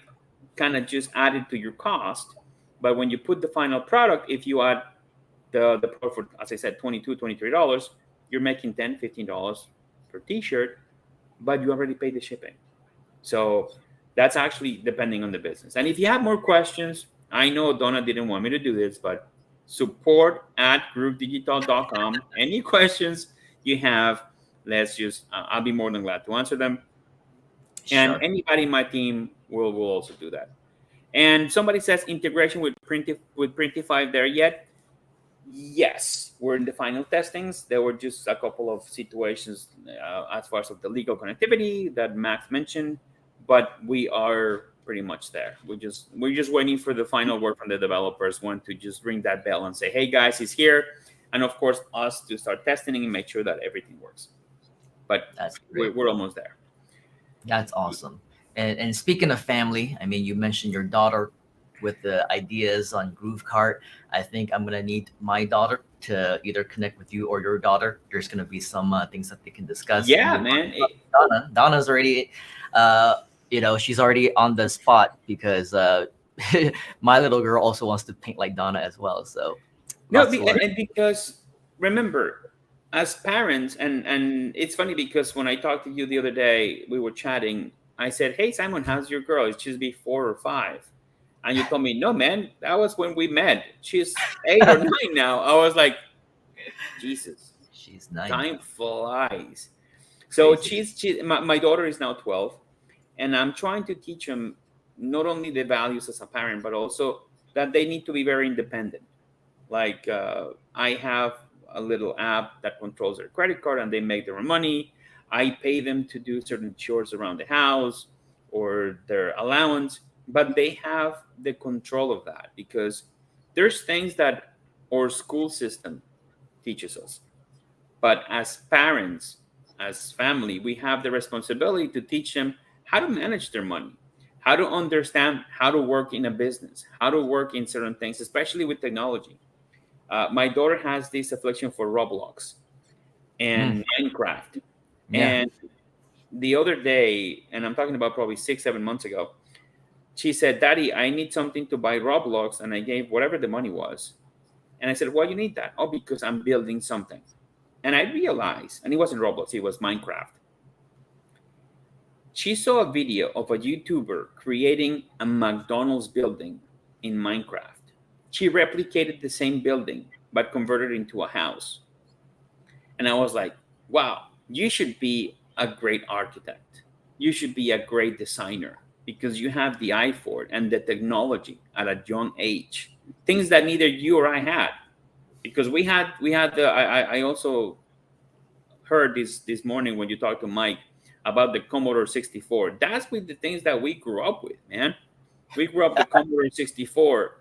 kind of just added to your cost. But when you put the final product, if you add the product for, as I said, $22, $23, you're making $10, $15 per t-shirt, but you already paid the shipping. So that's actually depending on the business. And if you have more questions, I know Donna didn't want me to do this, but support@groovedigital.com. Any questions you have, let's just, I'll be more than glad to answer them. And anybody in my team will also do that. And somebody says integration with Printify there yet? Yes, we're in the final testings. There were just a couple of situations as far as of the legal connectivity that Max mentioned, but we are pretty much there. We're just waiting for the final word from the developers, one to just ring that bell and say, hey guys, it's here. And of course, us to start testing and make sure that everything works. But we're almost there. That's awesome. And speaking of family, I mean, you mentioned your daughter with the ideas on GrooveCart. I think I'm going to need my daughter to either connect with you or your daughter. There's going to be some things that they can discuss. Yeah, man. Donna's already, she's already on the spot because my little girl also wants to paint like Donna as well. So and because remember, as parents, and it's funny because when I talked to you the other day, we were chatting. I said, hey, Simon, how's your girl? It should be 4 or 5. And you told me, no, man, that was when we met. She's 8 or 9 now. I was like, Jesus. She's 9. Time flies. So my daughter is now 12. And I'm trying to teach them not only the values as a parent, but also that they need to be very independent. Like I have a little app that controls their credit card and they make their own money. I pay them to do certain chores around the house or their allowance, but they have the control of that because there's things that our school system teaches us. But as parents, as family, we have the responsibility to teach them how to manage their money, how to understand how to work in a business, how to work in certain things, especially with technology. My daughter has this affliction for Roblox and Minecraft. Yeah. And the other day, and I'm talking about probably 6-7 months ago, she said, Daddy, I need something to buy Roblox. And I gave whatever the money was. And I said, why you need that? Oh, because I'm building something. And I realized, and it wasn't Roblox, it was Minecraft. She saw a video of a YouTuber creating a McDonald's building in Minecraft. She replicated the same building, but converted it into a house. And I was like, wow, you should be a great architect. You should be a great designer because you have the eye for it and the technology at a young age. Things that neither you or I had. Because I also heard this morning when you talked to Mike about the Commodore 64. That's with the things that we grew up with, man. We grew up the Commodore 64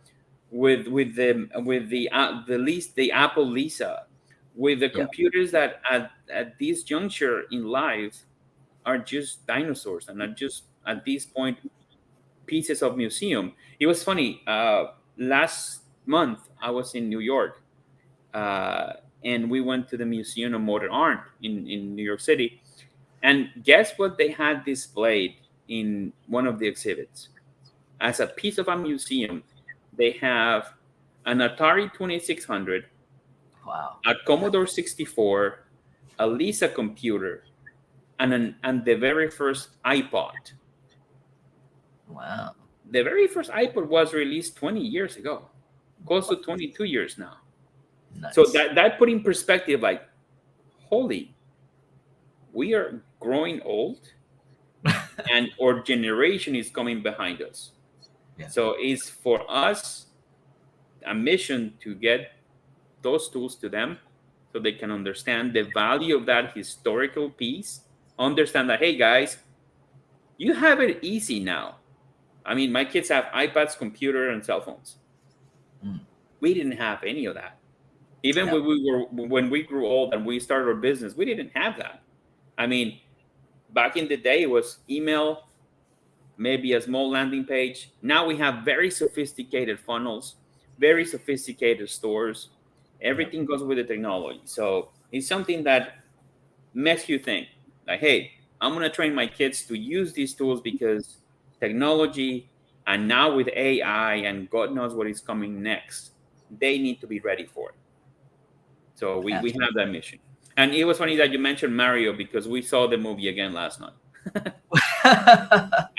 with the Apple Lisa, with the computers that at this juncture in life are just dinosaurs and are just at this point pieces of museum. It was funny. Last month I was in New York, and we went to the Museum of Modern Art in New York City. And guess what they had displayed in one of the exhibits? As a piece of a museum, they have an Atari 2600, wow, a Commodore 64, a Lisa computer, and the very first iPod. Wow. The very first iPod was released 20 years ago, close to 22 years now. Nice. So that put in perspective, like, holy, we are growing old and our generation is coming behind us. Yeah. So it's for us a mission to get those tools to them so they can understand the value of that historical piece, understand that, hey guys, You have it easy now. I mean, my kids have iPads, computer, and cell phones. We didn't have any of that. Even when we grew old and we started our business, we didn't have that. I mean, back in the day, it was email, maybe a small landing page. Now we have very sophisticated funnels, very sophisticated stores. Everything goes with the technology. So it's something that makes you think, like, hey, I'm going to train my kids to use these tools because technology, and now with AI and God knows what is coming next, they need to be ready for it. So we have that mission. And it was funny that you mentioned Mario because we saw the movie again last night.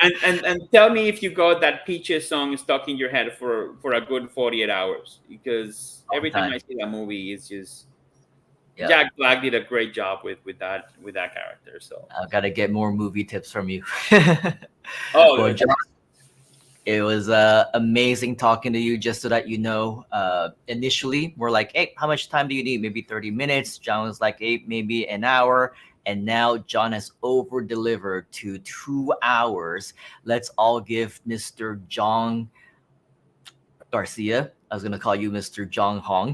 and tell me if you got that Peaches song stuck in your head for a good 48 hours, because every time I see that movie, it's just Jack Black did a great job with that character. So I've got to get more movie tips from you. Well, John, it was amazing talking to you. Just so that you know, initially we're like, hey, how much time do you need? Maybe 30 minutes. John was like, hey, maybe an hour. And now John has over-delivered to 2 hours. Let's all give Mr. John Garcia, I was going to call you Mr. John Hong.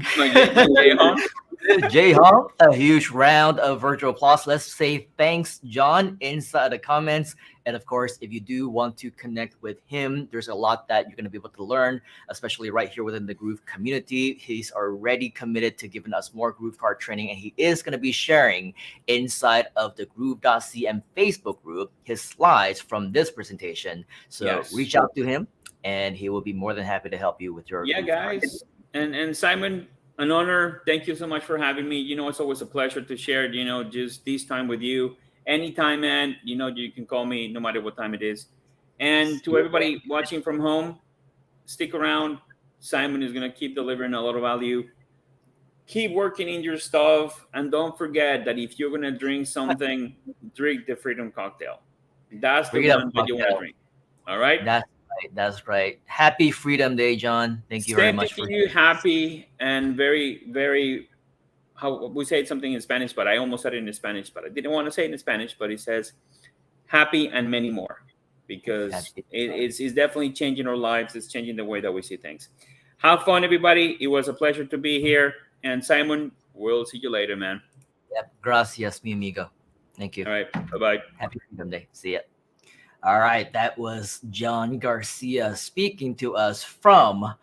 Jay Hong, a huge round of virtual applause. Let's say thanks, John, inside the comments. And of course, if you do want to connect with him, there's a lot that you're going to be able to learn, especially right here within the Groove community. He's already committed to giving us more GrooveCart training, and he is going to be sharing inside of the Groove.cm Facebook group his slides from this presentation. So reach out to him, and he will be more than happy to help you with your guys. And Simon, an honor. Thank you so much for having me. It's always a pleasure to share, just this time with you. Anytime, man, you can call me no matter what time it is. And to everybody watching from home, stick around. Simon is going to keep delivering a lot of value. Keep working in your stuff. And don't forget that if you're going to drink something, drink the Freedom Cocktail. That's the one that you want to drink. All right? That's right. Happy Freedom Day, John. Thank you very much. For you. Happy and very, very, how we say something in Spanish, but I almost said it in Spanish, but I didn't want to say it in Spanish, but it says happy and many more, because it's definitely changing our lives. It's changing the way that we see things. Have fun, everybody. It was a pleasure to be here. And Simon, we'll see you later, man. Yep. Gracias, mi amigo. Thank you. All right. Bye-bye. Happy Freedom Day. See ya. All right, that was John Garcia speaking to us from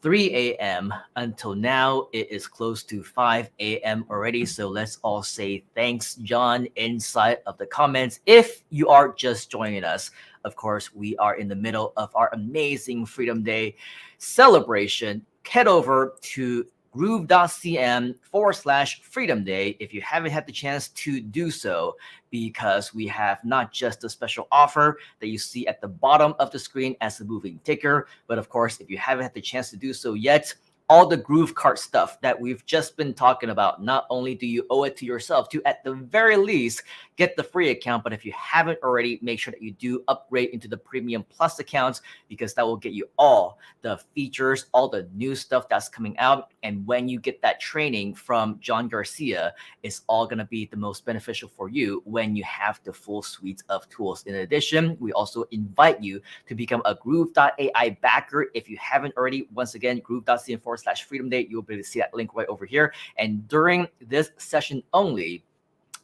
3 a.m. until now. It is close to 5 a.m. already, so let's all say thanks, John, inside of the comments. If you are just joining us, of course, we are in the middle of our amazing Freedom Day celebration. Head over to groove.cm/Freedom Day if you haven't had the chance to do so, because we have not just a special offer that you see at the bottom of the screen as a moving ticker, but of course, if you haven't had the chance to do so yet, all the GrooveCart stuff that we've just been talking about, not only do you owe it to yourself to, at the very least, get the free account, but if you haven't already, make sure that you do upgrade into the Premium Plus accounts, because that will get you all the features, all the new stuff that's coming out. And when you get that training from John Garcia, it's all going to be the most beneficial for you when you have the full suite of tools. In addition, we also invite you to become a Groove.ai backer. If you haven't already, once again, groove.cm/Freedom Day, you'll be able to see that link right over here. And during this session only,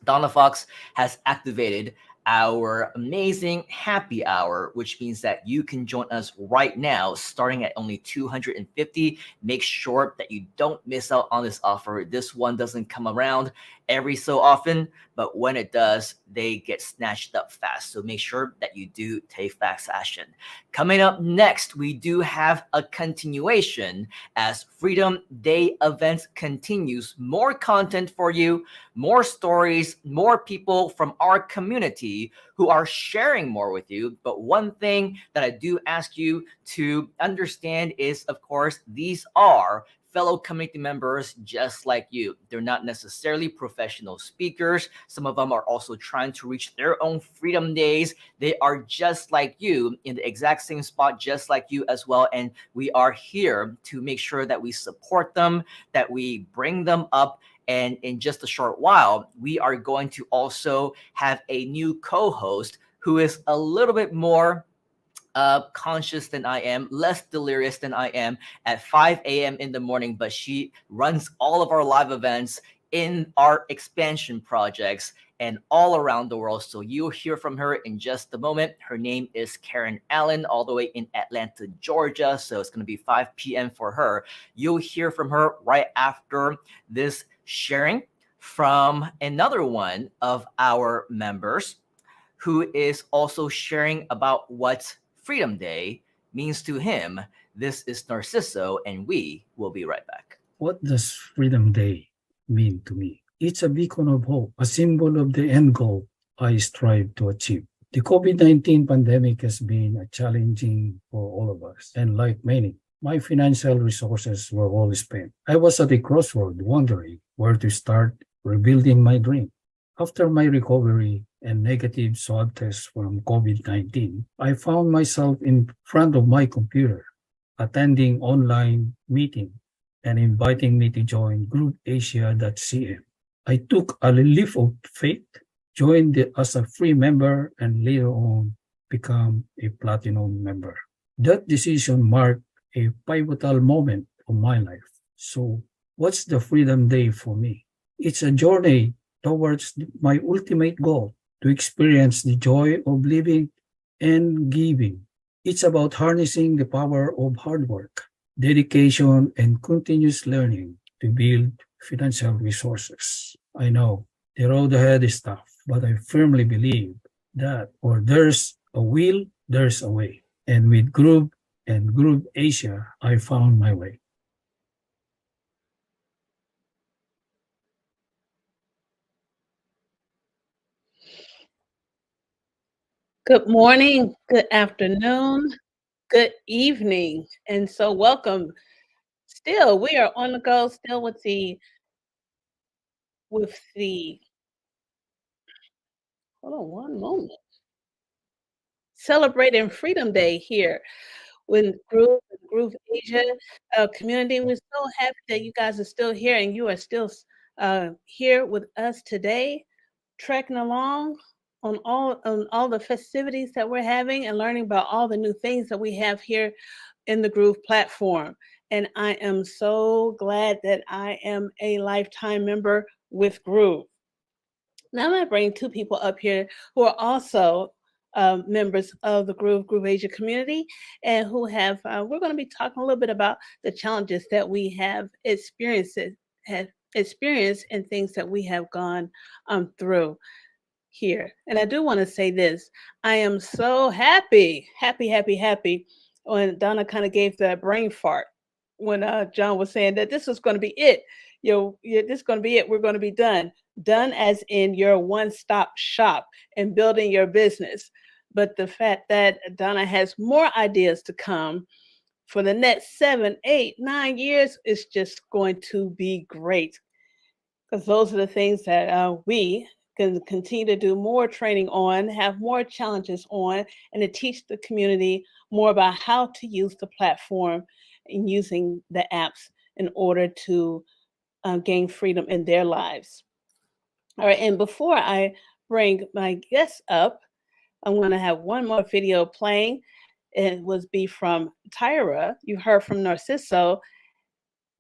Donna Fox has activated our amazing happy hour, which means that you can join us right now, starting at only $250. Make sure that you don't miss out on this offer. This one doesn't come around every so often, but when it does, they get snatched up fast. So make sure that you do take fast action. Coming up next, we do have a continuation as Freedom Day events continues. More content for you, more stories, more people from our community who are sharing more with you. But one thing that I do ask you to understand is, of course, these are fellow community members just like you. They're not necessarily professional speakers. Some of them are also trying to reach their own Freedom Days. They are just like you, in the exact same spot, just like you as well. And we are here to make sure that we support them, that we bring them up. And in just a short while, we are going to also have a new co-host who is a little bit more conscious than I am, less delirious than I am at 5 a.m. in the morning, but she runs all of our live events in our expansion projects and all around the world. So you'll hear from her in just a moment. Her name is Karen Allen, all the way in Atlanta, Georgia. So it's going to be 5 p.m. for her. You'll hear from her right after this sharing from another one of our members who is also sharing about what Freedom Day means to him. This is Narciso, and we will be right back. What does Freedom Day mean to me? It's a beacon of hope, a symbol of the end goal I strive to achieve. The COVID-19 pandemic has been challenging for all of us, and like many, my financial resources were all spent. I was at a crossroad wondering where to start rebuilding my dream. After my recovery and negative swab test from COVID-19, I found myself in front of my computer, attending online meeting and inviting me to join GrooveAsia.cm. I took a leap of faith, joined as a free member, and later on become a platinum member. That decision marked a pivotal moment of my life. So, what's the Freedom Day for me? It's a journey towards my ultimate goal, to experience the joy of living and giving. It's about harnessing the power of hard work, dedication, and continuous learning to build financial resources. I know the road ahead is tough, but I firmly believe that where there's a will, there's a way. And with Groove and Groove Asia, I found my way. Good morning, good afternoon, good evening, and so welcome. Still, we are on the go, still with the hold on one moment. Celebrating Freedom Day here with Groove Asia community. We're so happy that you guys are still here and you are still here with us today, trekking along on all the festivities that we're having and learning about all the new things that we have here in the Groove platform. And I am so glad that I am a lifetime member with Groove. Now I'm going to bring two people up here who are also members of the Groove Asia community, and who have we're going to be talking a little bit about the challenges that we have experienced and things that we have gone through here. And I do want to say this: I am so happy when Donna kind of gave that brain fart when John was saying that this was going to be it. This is going to be it. We're going to be done. Done as in your one-stop shop and building your business. But the fact that Donna has more ideas to come for the next 7, 8, 9 years is just going to be great. Because those are the things that we can continue to do more training on, have more challenges on, and to teach the community more about how to use the platform and using the apps in order to gain freedom in their lives. All right, and before I bring my guests up, I'm going to have one more video playing. It was be from Tyra. You heard from Narciso,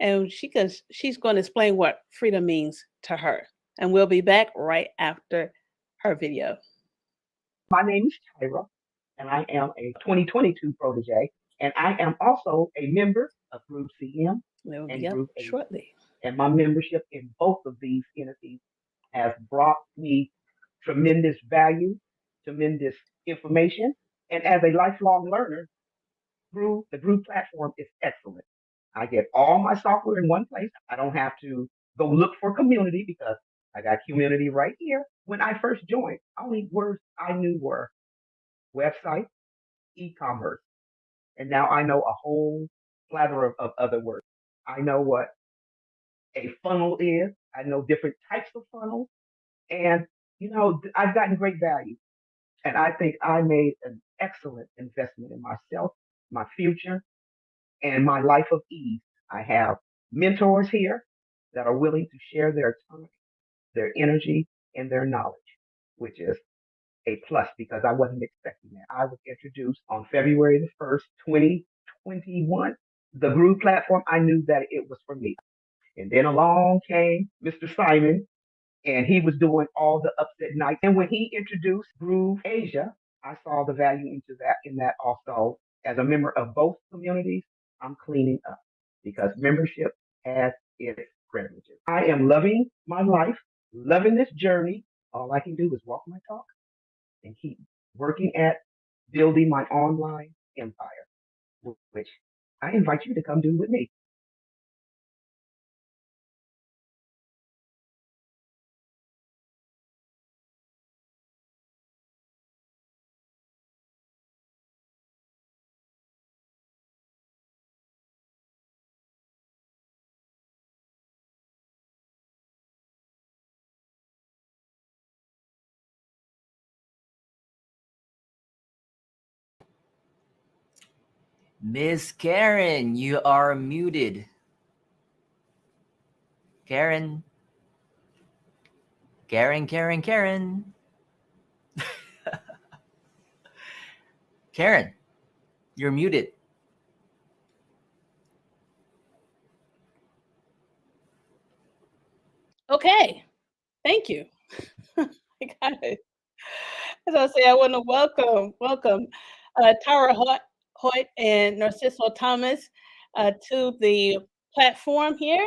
and she's going to explain what freedom means to her. And we'll be back right after her video. My name is Tyra, and I am a 2022 protege, and I am also a member of Groove CM and Groove Asia. Shortly. And my membership in both of these entities has brought me tremendous value, tremendous information, and as a lifelong learner, the Groove platform is excellent. I get all my software in one place. I don't have to go look for community because I got community right here. When I first joined, only words I knew were website, e-commerce, and now I know a whole plethora of other words. I know what a funnel is. I know different types of funnels, and I've gotten great value. And I think I made an excellent investment in myself, my future, and my life of ease. I have mentors here that are willing to share their time, their energy, and their knowledge, which is a plus because I wasn't expecting that. I was introduced on February the 1st, 2021. The Groove platform, I knew that it was for me. And then along came Mr. Simon, and he was doing all the upset nights. And when he introduced Groove Asia, I saw the value in that also. As a member of both communities, I'm cleaning up because membership has its privileges. I am loving my life, loving this journey. All I can do is walk my talk and keep working at building my online empire, which I invite you to come do with me. Miss Karen, you are muted. Karen. Karen. Karen, you're muted. Okay, thank you. I got it. As I say, I want to welcome Tara Hoyt and Narciso Thomas to the platform here,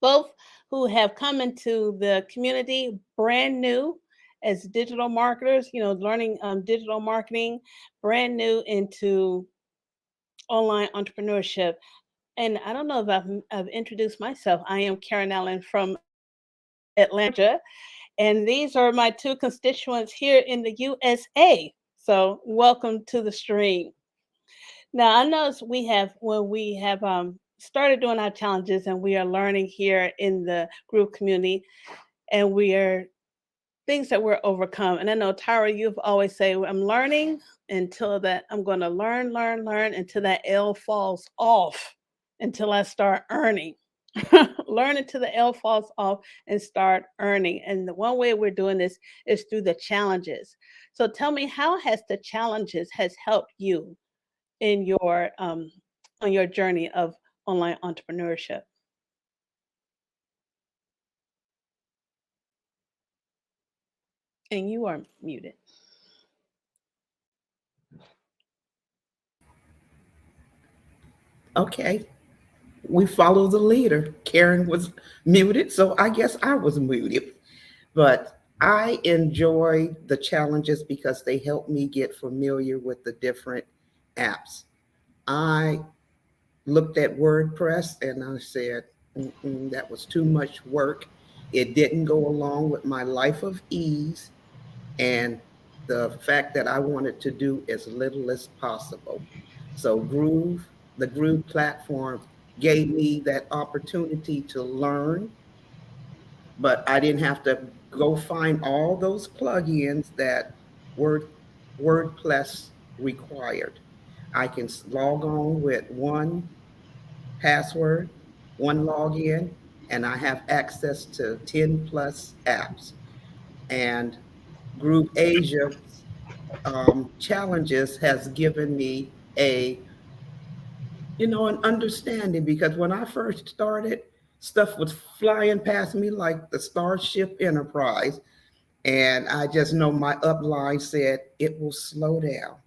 both who have come into the community brand new as digital marketers, learning digital marketing, brand new into online entrepreneurship. And I don't know if I've introduced myself. I am Karen Allen from Atlanta, and these are my two constituents here in the USA. So welcome to the stream. Now I know when we have started doing our challenges and we are learning here in the group community, and we are things that we're overcome. And I know Tyra, you've always say I'm learning until that I'm going to learn until that L falls off, until I start earning. Learn until the L falls off and start earning. And the one way we're doing this is through the challenges. So tell me, how has the challenges has helped you in your on your journey of online entrepreneurship? And you are muted. Okay, we follow the leader. Karen was muted, so I guess I was muted. But I enjoy the challenges because they help me get familiar with the different apps. I looked at WordPress and I said, that was too much work. It didn't go along with my life of ease and the fact that I wanted to do as little as possible. So the Groove platform gave me that opportunity to learn, but I didn't have to go find all those plugins that WordPress required. I can log on with one password, one login, and I have access to 10 plus apps. And Group Asia challenges has given me an understanding, because when I first started, stuff was flying past me like the Starship Enterprise. And I just know my upline said it will slow down.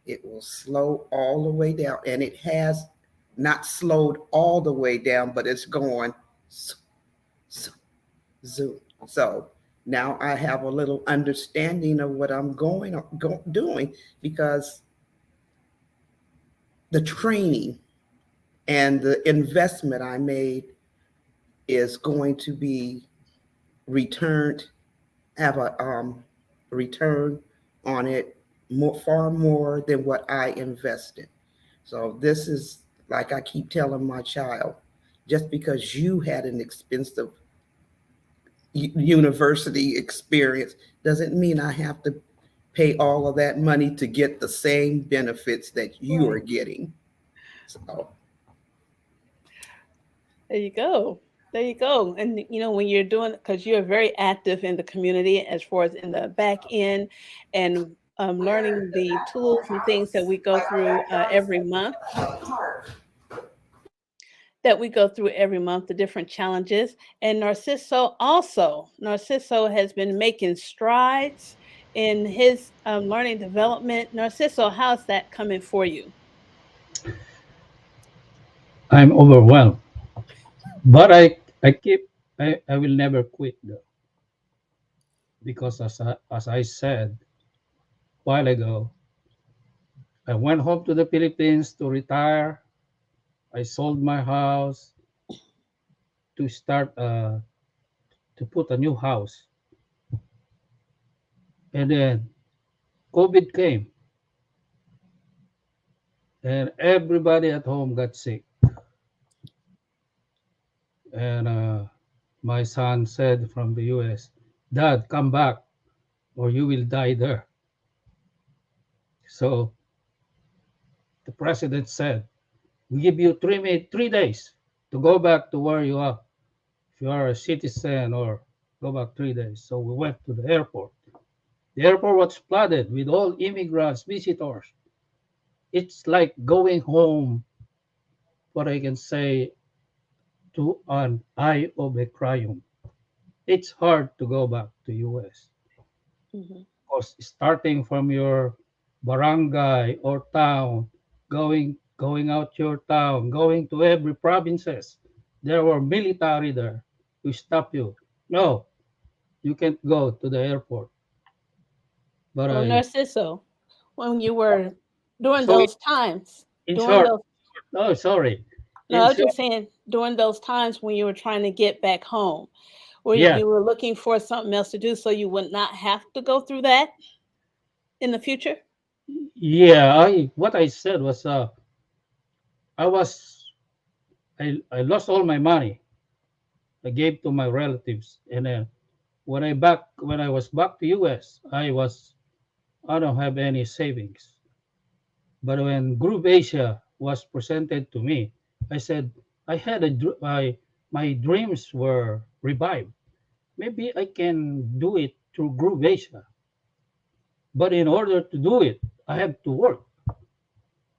It will slow all the way down. And it has not slowed all the way down, but it's going zoom. So now I have a little understanding of what I'm doing, because the training and the investment I made is going to be returned, have a return on it far more than what I invested. So this is, like I keep telling my child, just because you had an expensive university experience doesn't mean I have to pay all of that money to get the same benefits that you are getting. So there you go. There you go. And when you're doing, because you're very active in the community as far as in the back end and learning the tools and things that we go through every month, the different challenges. And Narciso has been making strides in his learning development. Narciso, how's that coming for you? I'm overwhelmed, but I will never quit though, because as I said a while ago, I went home to the Philippines to retire. I sold my house to start to put a new house, and then COVID came, and everybody at home got sick. And my son said from the U.S., "Dad, come back, or you will die there." So the president said, "We give you 3 days to go back to where you are. If you are a citizen, or go back 3 days." So we went to the airport. The airport was flooded with all immigrants, visitors. It's like going home, what I can say, to an eye of a cryon. It's hard to go back to US. Mhm. Because starting from your barangay or town, going out your town, going to every provinces, there were military there to stop you. No, you can't go to the airport. But Well, I Narciso, when you were during so those times, in during short, those no, sorry, no, in I was short, just saying during those times when you were trying to get back home, where yeah, you were looking for something else to do so you would not have to go through that in the future? yeah. I what I said was I was I lost all my money. I gave to my relatives, and then when I was back to US, I don't have any savings. But when Groove Asia was presented to me, I said I had my dreams were revived. Maybe I can do it through Groove Asia. But in order to do it, I have to work.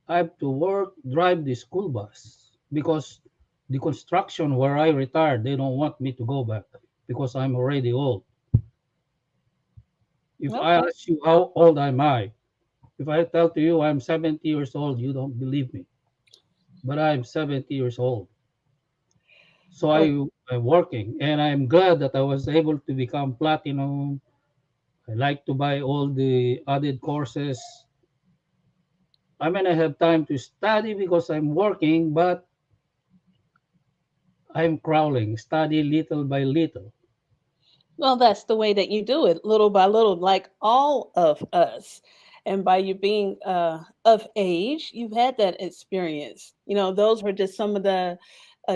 I have to work, drive the school bus, because the construction where I retired, they don't want me to go back because I'm already old. If I Okay. ask you how old am I, if I tell to you I'm 70 years old, you don't believe me. But I'm 70 years old. So Well, I'm working, and I'm glad that I was able to become platinum. I like to buy all the added courses. I mean, I have time to study because I'm working, but I'm crawling, study little by little. well, that's the way that you do it, little by little, like all of us. And by you being of age, you've had that experience. Those were just some of the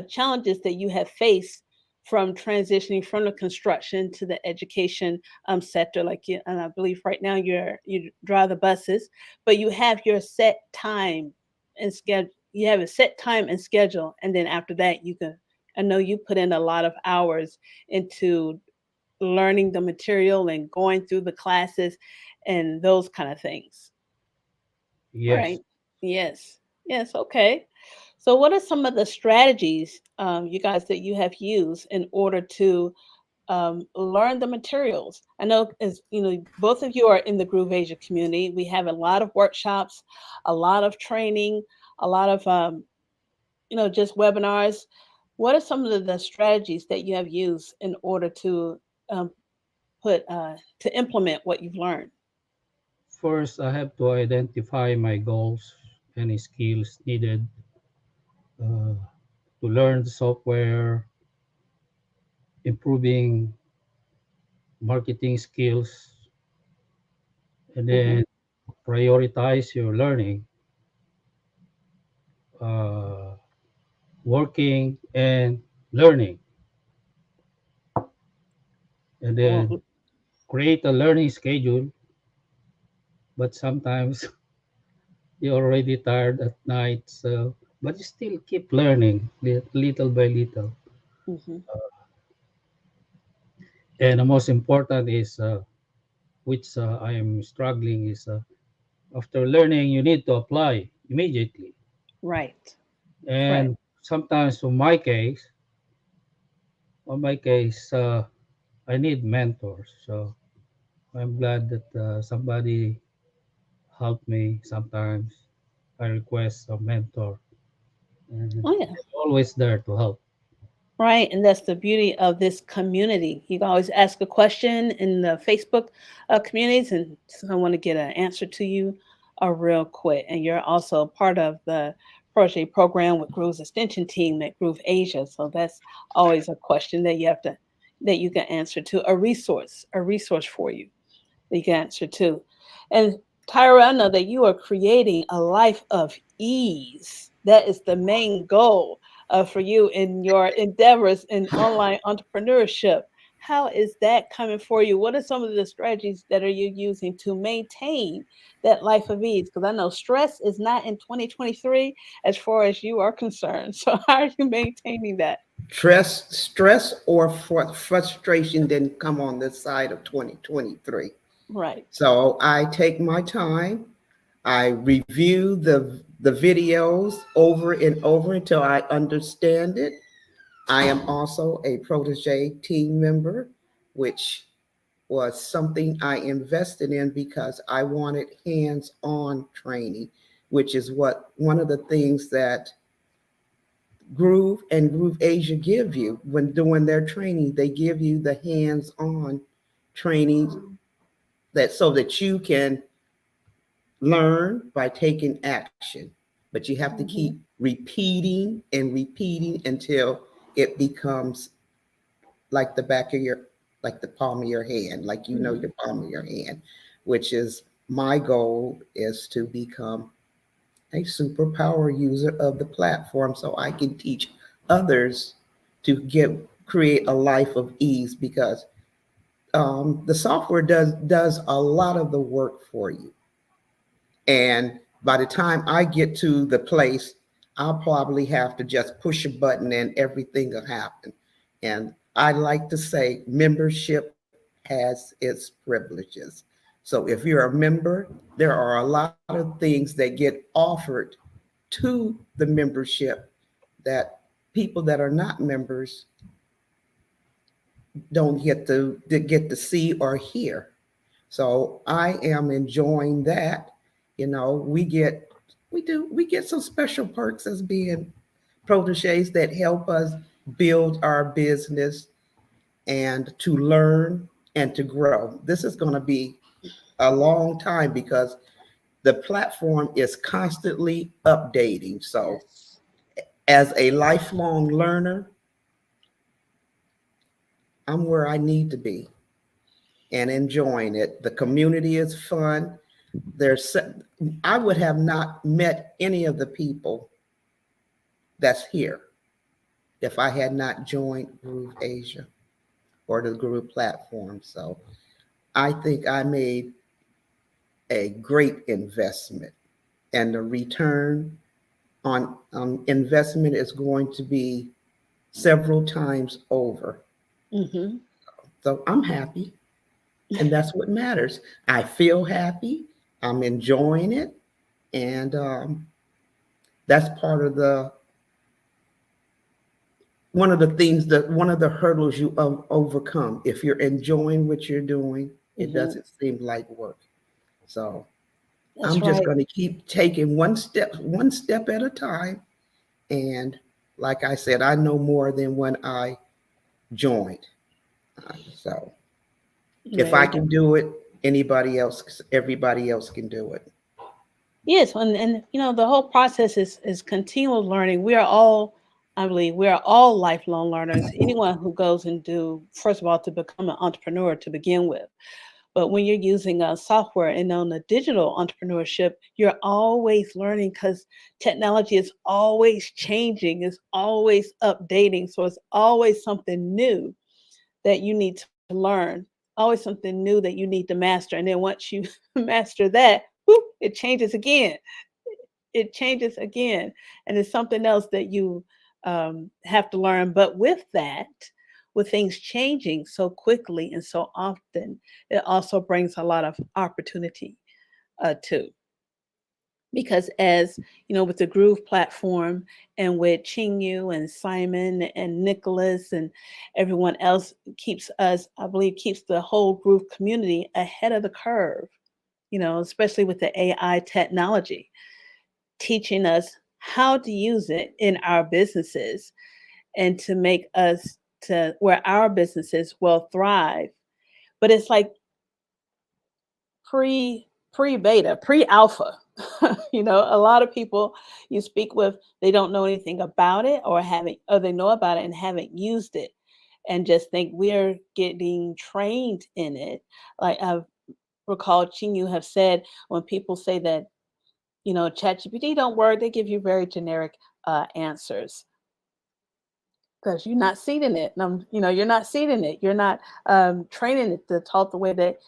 challenges that you have faced from transitioning from the construction to the education sector. Like, and I believe right now you drive the buses, but you have your set time and schedule. You have a set time and schedule, and then after that, you can. I know you put in a lot of hours into learning the material and going through the classes and those kind of things. Yes. Right. Yes. Yes. Okay. So, what are some of the strategies, you guys, that you have used in order to learn the materials? I know, as both of you are in the Groove Asia community. We have a lot of workshops, a lot of training, a lot of just webinars. What are some of the strategies that you have used in order to um, to implement what you've learned? First, I have to identify my goals, any skills needed uh, to learn the software, improving marketing skills, and Hmm. then prioritize your learning, uh, working and learning, and then Well, create a learning schedule. But sometimes you're already tired at night, so but you still keep learning little by little. Mhm. And the most important is, which I am struggling, is after learning, you need to apply immediately. Right. Right. And sometimes, on my case, I need mentors. So I'm glad that somebody helped me. Sometimes I request a mentor, and Oh yeah. they're always there to help. Right. And that's the beauty of this community. You can always ask a question in the Facebook communities, and someone to get an answer to you real quick. And you're also part of the project program with Groove's extension team at Groove Asia. So that's always a question that that you can answer to a resource for you that you can answer to. And Tyra, I know that you are creating a life of ease. That is the main goal for you in your endeavors in online entrepreneurship. How is that coming for you? What are some of the strategies that are you using to maintain that life of ease? Because I know stress is not in 2023 as far as you are concerned. So how are you maintaining that? Stress or frustration didn't come on this side of 2023. Right. So I take my time. I review the videos over and over until I understand it. I am also a protege team member, which was something I invested in because I wanted hands-on training, which is what one of the things that Groove and Groove Asia give you when doing their training. They give you the hands-on training that so that you can learn by taking action. But you have to keep repeating and repeating until it becomes like the back of your, like the palm of your hand, like you know your palm of your hand, which is my goal is to become a superpower user of the platform so I can teach others to create a life of ease because the software does a lot of the work for you. And by the time I get to the place, I'll probably have to just push a button and everything will happen. And I like to say membership has its privileges. So if you're a member, there are a lot of things that get offered to the membership that people that are not members don't get to see or hear. So I am enjoying that. You know, we get some special perks as being proteges that help us build our business and to learn and to grow. This is going to be a long time because the platform is constantly updating. So Yes. as a lifelong learner, I'm where I need to be and enjoying it. The community is fun. I would have not met any of the people that's here if I had not joined Groove Asia or the Groove platform. So I think I made a great investment, and the return on investment is going to be several times over. Mm-hmm. So I'm happy, and that's what matters. I feel happy. I'm enjoying it, and that's part of the one of the things that one of the hurdles you overcome. If you're enjoying what you're doing, it doesn't seem like work. So That's I'm just right. going to keep taking one step at a time. And like I said, I know more than when I joined. So if There I you go. can do it, everybody else can do it. Yes, and you know the whole process is continual learning. We are all, I believe, we are all lifelong learners. Anyone who goes and do, first of all, to become an entrepreneur to begin with. But when you're using software and on the digital entrepreneurship, you're always learning because technology is always changing, it's always updating. So it's always something new that you need to learn, always something new that you need to master. And then once you master that, whoop, it changes again. It changes again. And it's something else that you have to learn. But with that, with things changing so quickly and so often, it also brings a lot of opportunity too. Because as you know, with the Groove platform and with Chinyu and Simon and Nicholas and everyone else keeps us, I believe, keeps the whole Groove community ahead of the curve, you know, especially with the AI technology, teaching us how to use it in our businesses and to make us to where our businesses will thrive. But it's like pre beta, pre alpha. You know, a lot of people you speak with, they don't know anything about it or haven't, or they know about it and haven't used it and just think we're getting trained in it. Like I've recalled Chinyu have said when people say that, you know, ChatGPT don't work, they give you very generic answers because you're not seeding it. And you know, you're not seeding it. You're not training it to talk the way that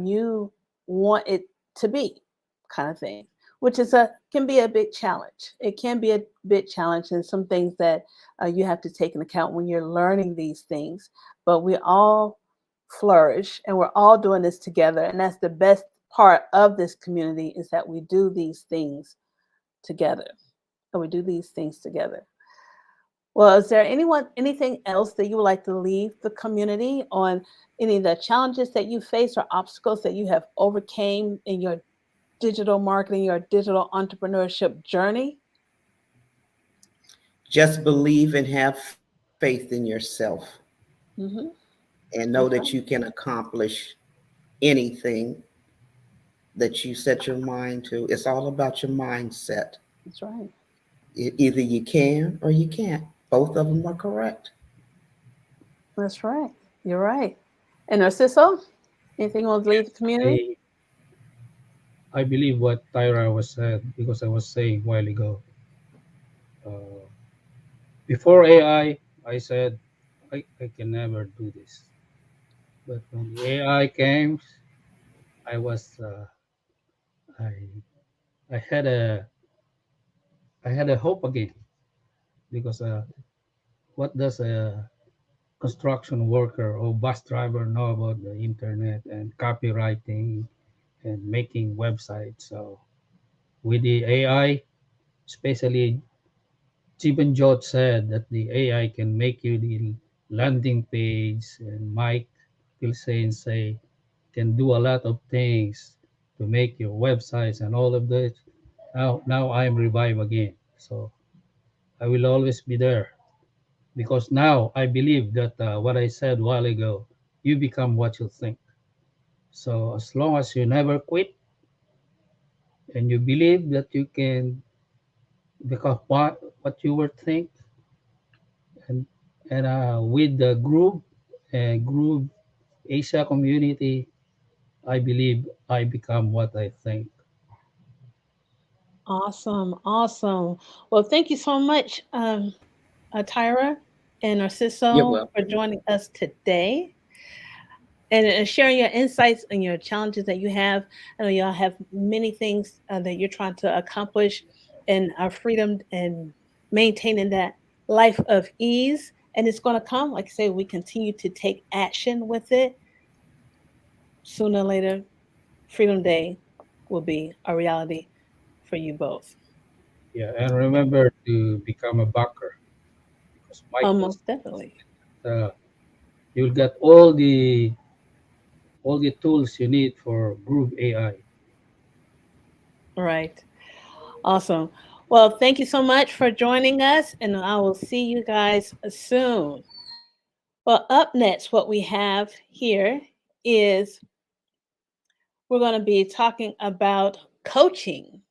you want it to be, kind of thing. Which is a can be a big challenge. It can be a big challenge, and some things that you have to take into account when you're learning these things. But we all flourish, and we're all doing this together. And that's the best part of this community is that we do these things together. And we do these things together. Well, is there anything else that you would like to leave the community on any of the challenges that you face or obstacles that you have overcame in your digital marketing, your digital entrepreneurship journey? Just believe and have faith in yourself Mm-hmm. and know Okay. that you can accomplish anything that you set your mind to. It's all about your mindset. That's right. Either you can or you can't. Both of them are correct. That's right. You're right. And Narciso, anything you want to leave the community? I believe what Tyra was said because I was saying a while ago. Uh, Before I said I can never do this. But when the AI came, I was I I had a I had a hope again because what does a construction worker or bus driver know about the internet and copywriting and making websites? So with the AI, especially Stephen Jobs said that the AI can make you the landing page, and Mike Pilsen say can do a lot of things to make your websites and all of that. Now I'm revived again. So I will always be there because now I believe that what I said a while ago, you become what you think. So as long as you never quit and you believe that you can become what you were think, and with the Groove Asia community, I believe I become what I think. Awesome. Awesome. Well, thank you so much, Tyra and You're Narciso, welcome. for joining us today and sharing your insights and your challenges that you have. I know y'all have many things that you're trying to accomplish in our freedom and maintaining that life of ease. And it's going to come. Like I say, we continue to take action with it. Sooner or later, Freedom Day will be a reality for you both. Yeah, and remember to become a backer because Michael Most definitely. uh, you'll get all the tools you need for Groove AI. Right. Awesome. Well, thank you so much for joining us, and I will see you guys soon. Well, up next, what we have here is we're going to be talking about coaching,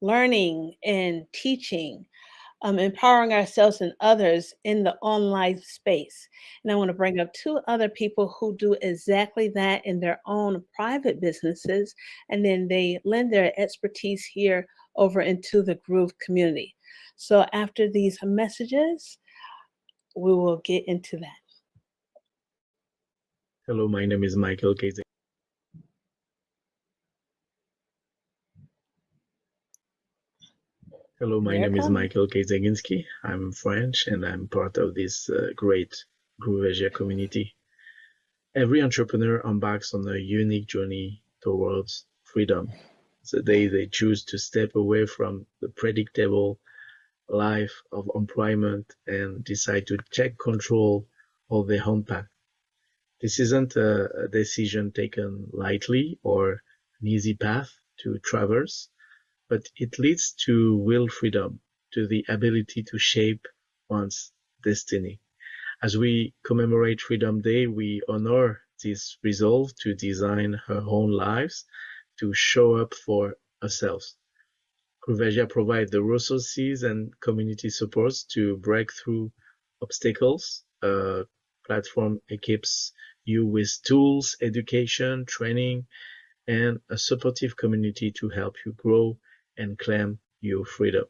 learning, and teaching, empowering ourselves and others in the online space. And I want to bring up two other people who do exactly that in their own private businesses, and then they lend their expertise here over into the Groove community. So after these messages, we will get into that. Hello, my name is Michael Casey. Hello, my They're name is coming. Michael Kazaginski. I'm French and I'm part of this great GrooveAsia community. Every entrepreneur embarks on a unique journey towards freedom. The day they choose to step away from the predictable life of employment and decide to take control of their own path. This isn't a decision taken lightly or an easy path to traverse, but it leads to real freedom, to the ability to shape one's destiny. As we commemorate Freedom Day, we honor this resolve to design our own lives, to show up for ourselves. GrooveAsia provides the resources and community supports to break through obstacles. Platform equips you with tools, education, training, and a supportive community to help you grow and claim your freedom.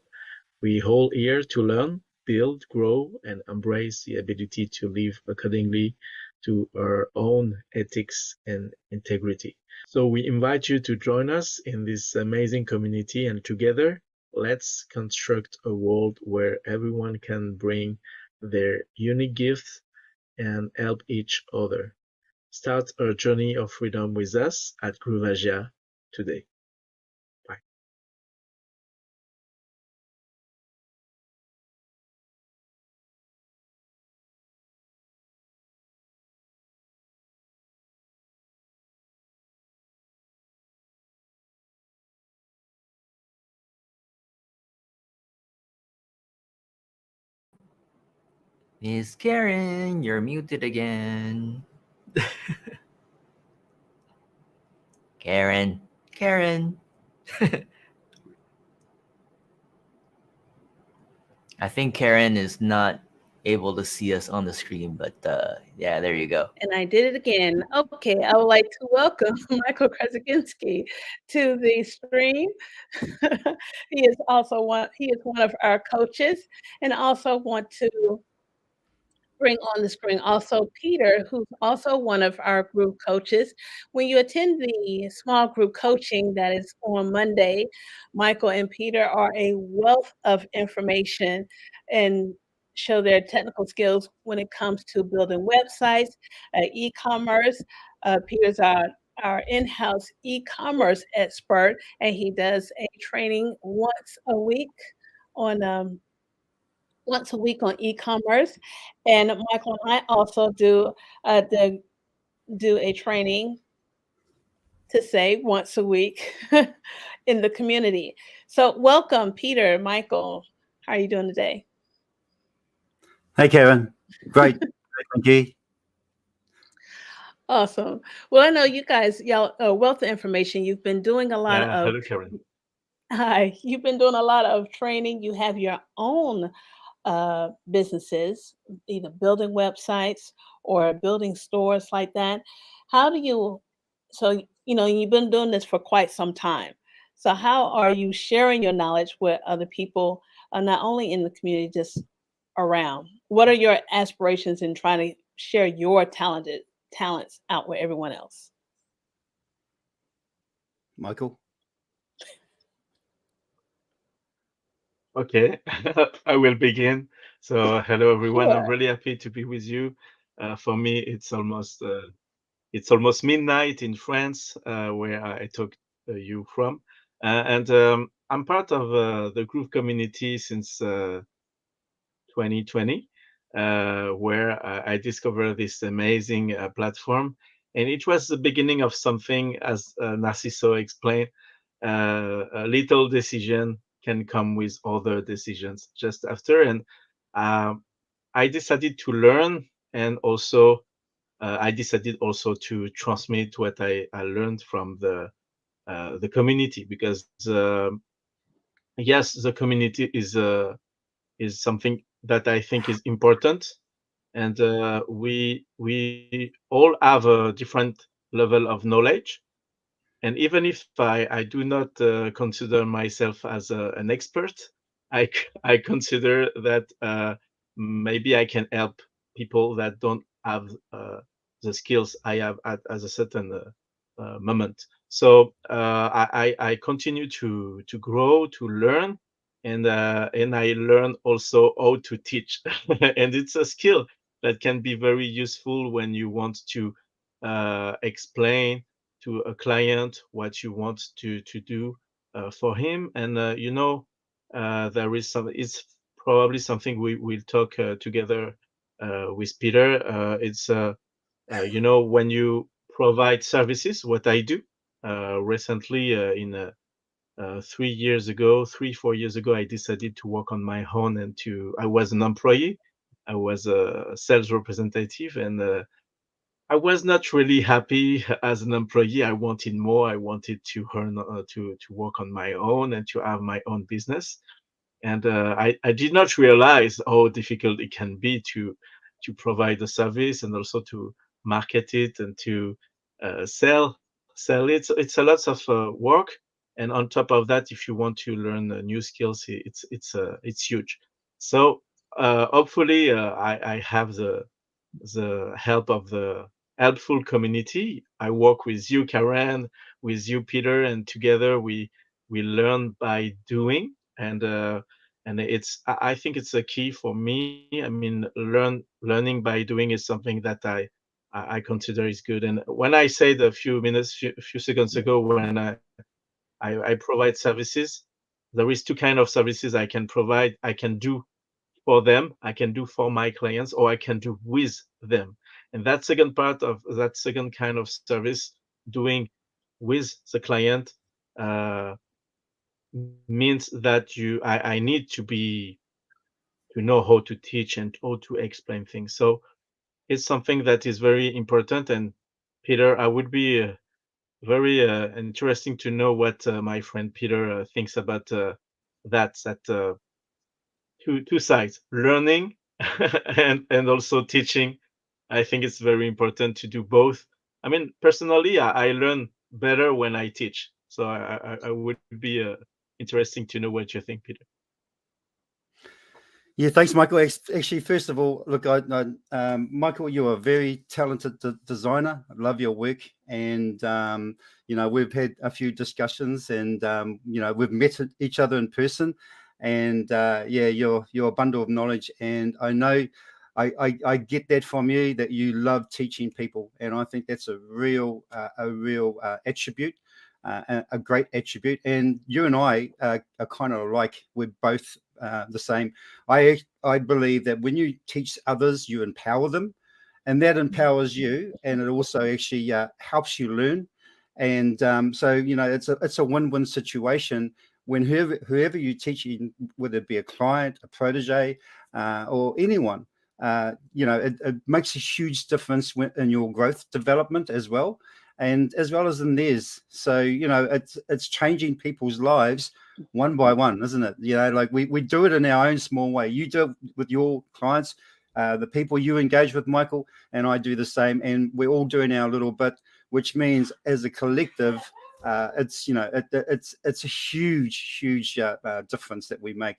We all here to learn, build, grow, and embrace the ability to live accordingly to our own ethics and integrity. So we invite you to join us in this amazing community, and together, let's construct a world where everyone can bring their unique gifts and help each other. Start our journey of freedom with us at GrooveAsia today. Bye. Miss Karen, you're muted again. Karen. I think Karen is not able to see us on the screen, but yeah, there you go. And I did it again. Okay, I would like to welcome Michael Krasinski to the stream. He is one of our coaches, and also want to bring on the screen also Peter, who's also one of our group coaches. When you attend the small group coaching that is on Monday, Michael and Peter are a wealth of information and show their technical skills when it comes to building websites, e-commerce. Peter's our in-house e-commerce expert, and he does a training once a week on e-commerce. And Michael and I also do a training to say once a week in the community. So welcome, Peter, Michael. How are you doing today? Hey, Karen. Great. Thank you. Awesome. Well, I know you guys, y'all, wealth of information. You've been doing a lot of. Hello, Karen. Hi. You've been doing a lot of training. You have your own businesses, either building websites or building stores like that. How do you, so, you've been doing this for quite some time. So, how are you sharing your knowledge with other people, not only in the community, just around? What are your aspirations in trying to share your talents out with everyone else? Michael? Okay, I will begin. So, hello everyone. I'm Sure. really happy to be with you. For me, it's almost midnight in France, where I talk you from, and I'm part of the Groove community since 2020, where I discovered this amazing platform, and it was the beginning of something, as Narciso explained. A little decision can come with other decisions just after, and I decided to learn, and also I decided also to transmit what I learned from the community, because yes, the community is something that I think is important, and we all have a different level of knowledge. And even if I do not consider myself as an expert, I consider that maybe I can help people that don't have the skills I have at a certain moment. So I continue to grow, to learn, and I learned also how to teach. And it's a skill that can be very useful when you want to explain to a client what you want to do for him. And there is some. It's probably something we will talk together with Peter. It's when you provide services, what I do recently in 3, 4 years ago, I decided to work on my own and I was an employee. I was a sales representative, and I was not really happy as an employee. I wanted more. I wanted to earn, to work on my own and to have my own business. And I did not realize how difficult it can be to provide a service and also to market it and to sell it. So it's a lot of work, and on top of that, if you want to learn new skills, it's huge. So hopefully, I have the help of the helpful community. I work with you, Karen, with you, Peter, and together we learn by doing. And I think it's a key for me. I mean, learning by doing is something that I consider is good. And when I said a few seconds ago, when I provide services, there is two kind of services I can provide. I can do for them, I can do for my clients, or I can do with them. And that second part of that second kind of service, doing with the client, uh, means that I need to know how to teach and how to explain things. So it's something that is very important. And Peter, I would be very interesting to know what my friend Peter thinks about that two sides, learning and also teaching. I think it's very important to do both. I mean, personally, I learn better when I teach. So I would be interesting to know what you think, Peter. Yeah, thanks, Michael. Actually, first of all, look, Michael, you're a very talented designer. I love your work, and we've had a few discussions, and we've met each other in person, and you're a bundle of knowledge, and I know I get that from you, that you love teaching people, and I think that's a real attribute. A great attribute, and you and I are kind of like, we're both the same. I believe that when you teach others, you empower them, and that empowers you, and it also actually helps you learn. And so it's a win-win situation when whoever you're teaching, whether it be a client, a protege, or anyone, it makes a huge difference in your growth development as well, and as well as in theirs. So it's changing people's lives one by one, isn't it? Like we do it in our own small way. You do it with your clients, the people you engage with, Michael, and I do the same, and we're all doing our little bit, which means as a collective, it's a huge difference that we make.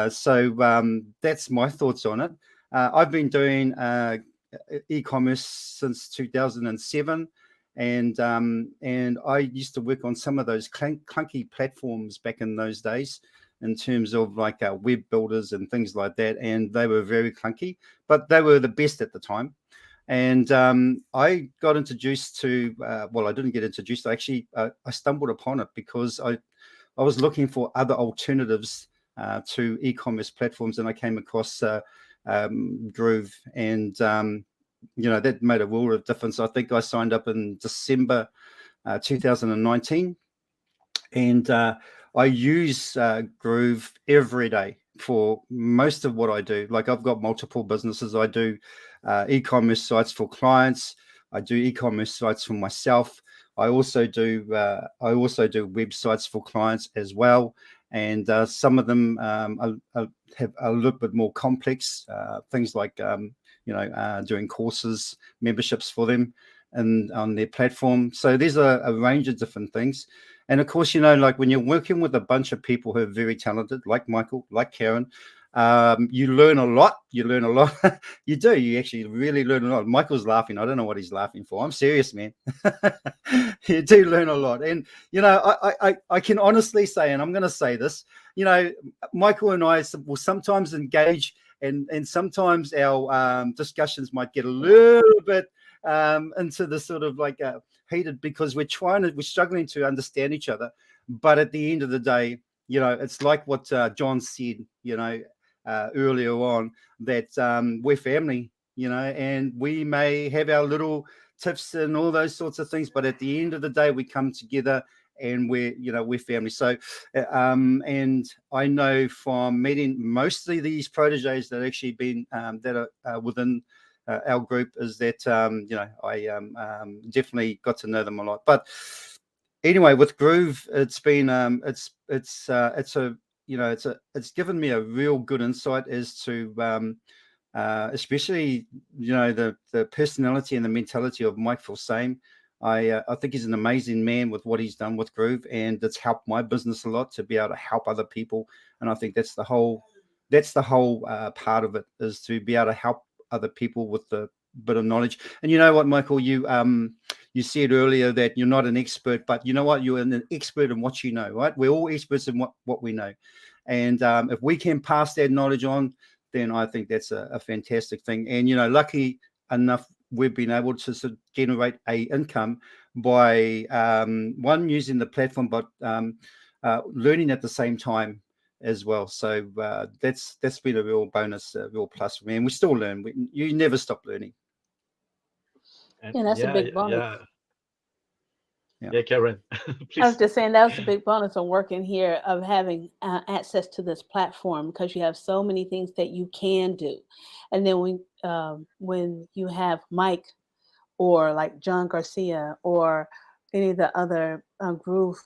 So that's my thoughts on it. I've been doing e-commerce since 2007. And I used to work on some of those clunky platforms back in those days, in terms of like web builders and things like that. And they were very clunky, but they were the best at the time. And I got introduced to, I didn't get introduced. I stumbled upon it because I was looking for other alternatives to e-commerce platforms, and I came across Groove, and that made a world of difference. I think I signed up in December 2019, and I use Groove every day for most of what I do. Like, I've got multiple businesses. I do e-commerce sites for clients. I do e-commerce sites for myself. I also do websites for clients as well. And some of them have a little bit more complex things, like doing courses, memberships for them, and on their platform. So there's a range of different things. And of course, like when you're working with a bunch of people who are very talented, like Michael, like Karen, you learn a lot. You do. You actually really learn a lot. Michael's laughing. I don't know what he's laughing for. I'm serious, man. You do learn a lot. And, I can honestly say, and I'm going to say this, you know, Michael and I will sometimes engage, and sometimes our discussions might get a little bit into the sort of like heated, because we're struggling to understand each other. But at the end of the day, you know, it's like what John said, you know, earlier on, that we're family, you know, and we may have our little tips and all those sorts of things, but at the end of the day, we come together and we're family. So, and I know from meeting mostly these proteges that actually been that are within our group, is that you know, I definitely got to know them a lot. But anyway, with Groove, it's been it's a, you know, it's given me a real good insight as to especially, you know, the personality and the mentality of Mike Filsame. I think he's an amazing man with what he's done with Groove, and it's helped my business a lot to be able to help other people. And I think that's the whole part of it, is to be able to help other people with the bit of knowledge. And you know what, Michael, you said earlier that you're not an expert, but you know what, you're an expert in what you know, right? We're all experts in what we know. And if we can pass that knowledge on, then I think that's a fantastic thing. And, you know, lucky enough, we've been able to sort of generate a income by one, using the platform, but learning at the same time as well. So that's been a real bonus, a real plus for me. And we still learn. You never stop learning. Yeah, that's a big bonus. Yeah, Karen. I was just saying that was a big bonus of working here, of having access to this platform, because you have so many things that you can do. And then when you have Mike, or like John Garcia, or any of the other Groove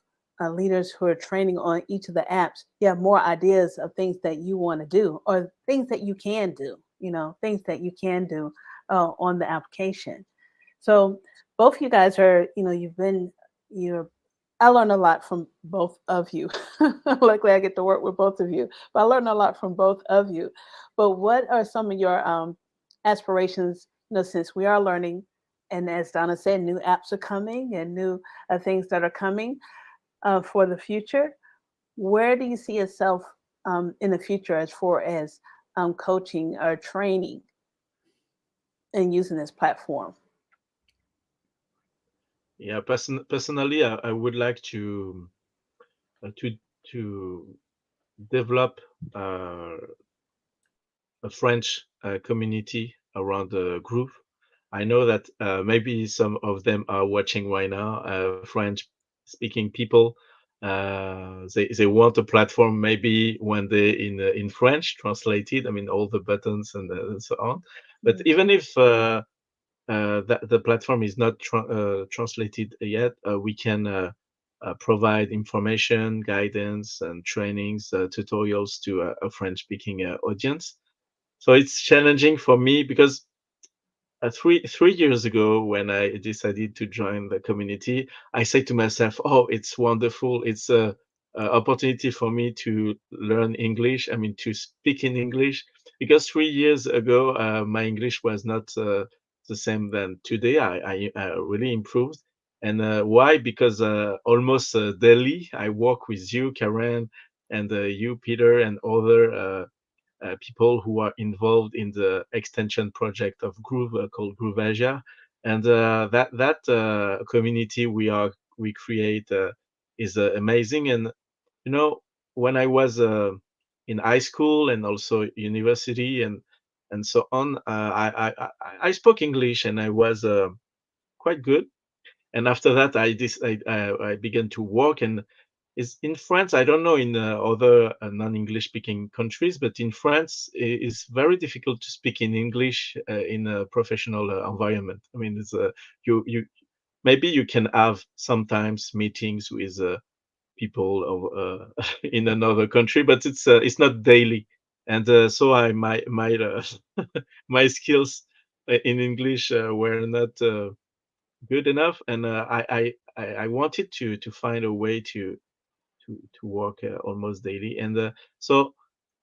leaders who are training on each of the apps, you have more ideas of things that you want to do, or things that you can do, you know, things that you can do on the application. So both of you guys are, you know, I learned a lot from both of you. Luckily, I get to work with both of you, but I learned a lot from both of you. But what are some of your aspirations, you know, since we are learning, and as Donna said, new apps are coming, and new things that are coming for the future? Where do you see yourself in the future as far as coaching or training and using this platform? Yeah, personally, I would like to develop a French community around the Groove. I know that maybe some of them are watching right now, French-speaking people. They want a platform, maybe one day in French translated. I mean, all the buttons and so on. But even if that the platform is not translated yet, we can provide information, guidance, and trainings, tutorials to a French-speaking audience. So it's challenging for me, because 3 years ago, when I decided to join the community, I said to myself, "Oh, it's wonderful! It's a opportunity for me to learn English. I mean, to speak in English." Because 3 years ago, my English was not the same than today. I really improved. And why? Because almost daily, I work with you, Karen, and you, Peter, and other people who are involved in the extension project of Groove, called Groove Asia. And that community we create is amazing. And you know, when I was in high school and also university and so on, I spoke English, and I was quite good. And after that, I began to work. And is in France, I don't know in other non-English speaking countries, but in France, it's very difficult to speak in English in a professional environment. I mean, it's you maybe you can have sometimes meetings with people of, in another country, but it's not daily. And so my my skills in English were not good enough. And I wanted to find a way to work almost daily. And so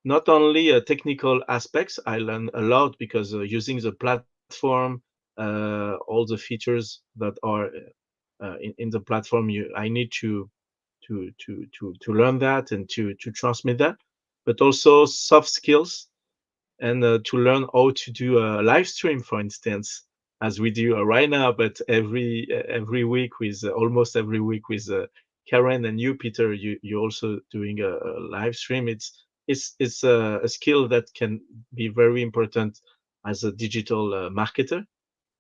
not only technical aspects, I learned a lot, because using the platform, all the features that are in the platform, I need to to learn that and to transmit that, but also soft skills and to learn how to do a live stream, for instance, as we do right now, but every week with almost every week with Karen and you, Peter, you're also doing a live stream. It's a skill that can be very important as a digital marketer.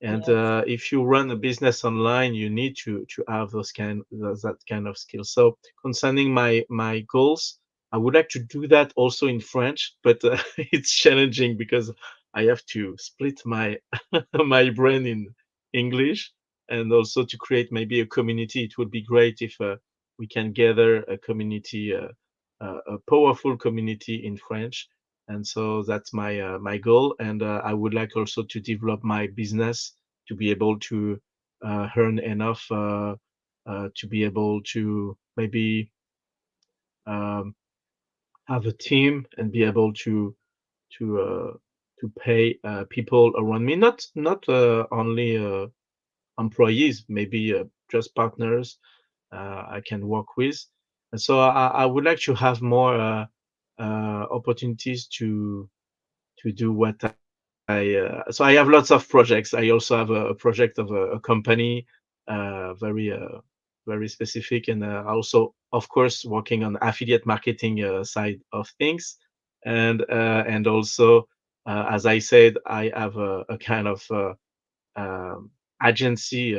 And if you run a business online, you need to have that kind of skill. So concerning my goals, I would like to do that also in French, but it's challenging because I have to split my my brain in English and also to create maybe a community. It would be great if we can gather a community, a powerful community in French. And so that's my goal. And I would like also to develop my business to be able to earn enough to be able to maybe have a team and be able to pay people around me, not only employees, maybe just partners I can work with. And so I would like to have more opportunities to do what so I have lots of projects. I also have a project of a company, very specific, and also, of course, working on affiliate marketing side of things, and also, as I said, I have a kind of agency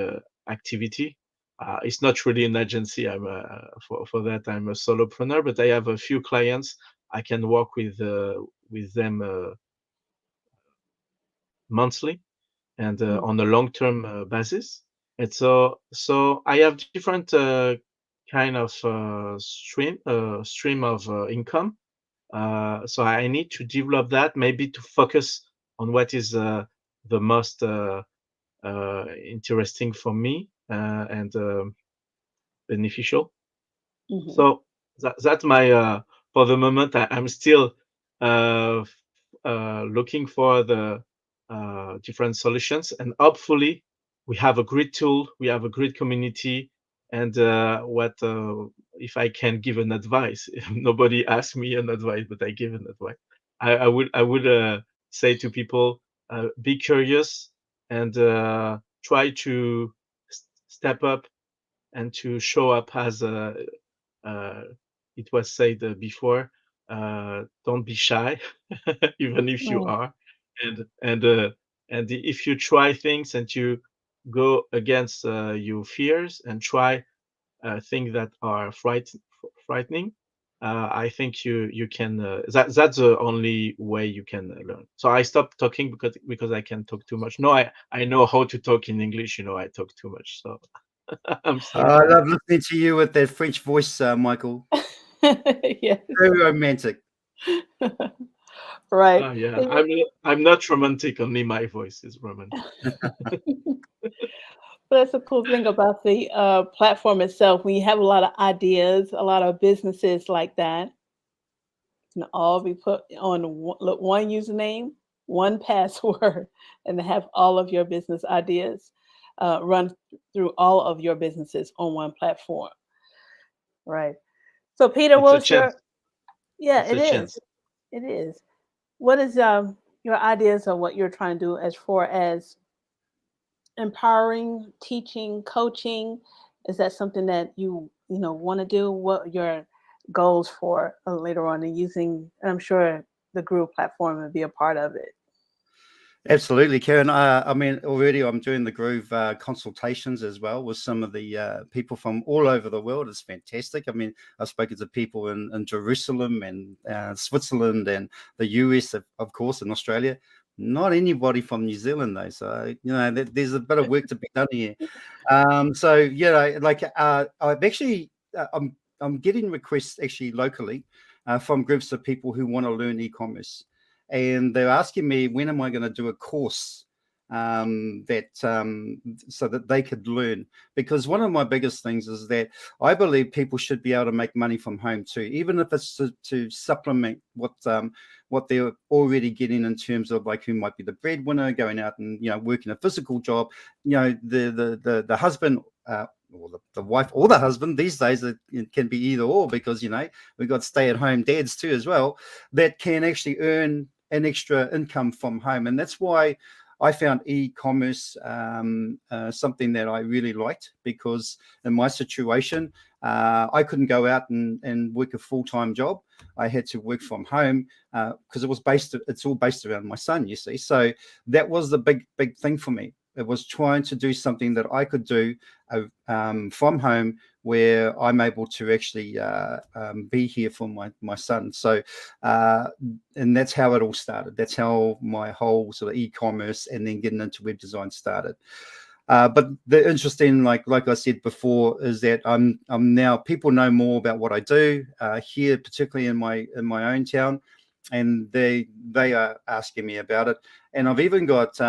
activity. It's not really an agency. I'm for that I'm a solopreneur, but I have a few clients. I can work with them monthly and on a long-term basis. And so I have different kind of stream of income. So I need to develop that, maybe to focus on what is the most interesting for me and beneficial. So that's my for the moment. I'm still looking for the different solutions, and hopefully we have a great tool, we have a great community, and what if I can give an advice? Nobody asked me an advice, but I give an advice. I would say to people, be curious and try to step up and to show up as it was said before. Don't be shy, even if you are, and if you try things and you go against your fears and try things that are frightening, I think you can. That's the only way you can learn. So I stopped talking because I can talk too much. No, I know how to talk in English. I talk too much. So I'm sorry. I love listening to you with that French voice, Michael. Yes. Very romantic. Right. Yeah, I'm not romantic. Only my voice is romantic. But that's a cool thing about the platform itself. When you have a lot of ideas, a lot of businesses like that, can all be put on one username, one password, and have all of your business ideas run through all of your businesses on one platform. Right. So, Peter, what's your? Yeah, it is. It is. What is your ideas of what you're trying to do as far as empowering, teaching, coaching? Is that something that you want to do? What are your goals for later on, and using? I'm sure the Groove platform would be a part of it. Absolutely, Karen. I mean, already I'm doing the Groove consultations as well with some of the people from all over the world. It's fantastic. I mean, I've spoken to people in Jerusalem and Switzerland and the US, of course, and Australia. Not anybody from New Zealand, though. So, there's a bit of work to be done here. So, I've actually, I'm getting requests actually locally from groups of people who want to learn e-commerce. And they're asking me, when am I going to do a course so that they could learn? Because one of my biggest things is that I believe people should be able to make money from home too, even if it's to supplement what they're already getting in terms of like who might be the breadwinner, going out and working a physical job. The husband or the wife or the husband. These days it can be either or, because we've got stay-at-home dads too as well, that can actually earn an extra income from home. And that's why I found e-commerce something that I really liked, because in my situation, I couldn't go out and work a full-time job. I had to work from home because it's all based around my son, you see. So that was the big thing for me. It was trying to do something that I could do from home, where I'm able to actually be here for my son. So, and that's how it all started. That's how my whole sort of e-commerce and then getting into web design started. But the interesting, like I said before, is that I'm now, people know more about what I do here, particularly in my own town, and they are asking me about it. And I've even got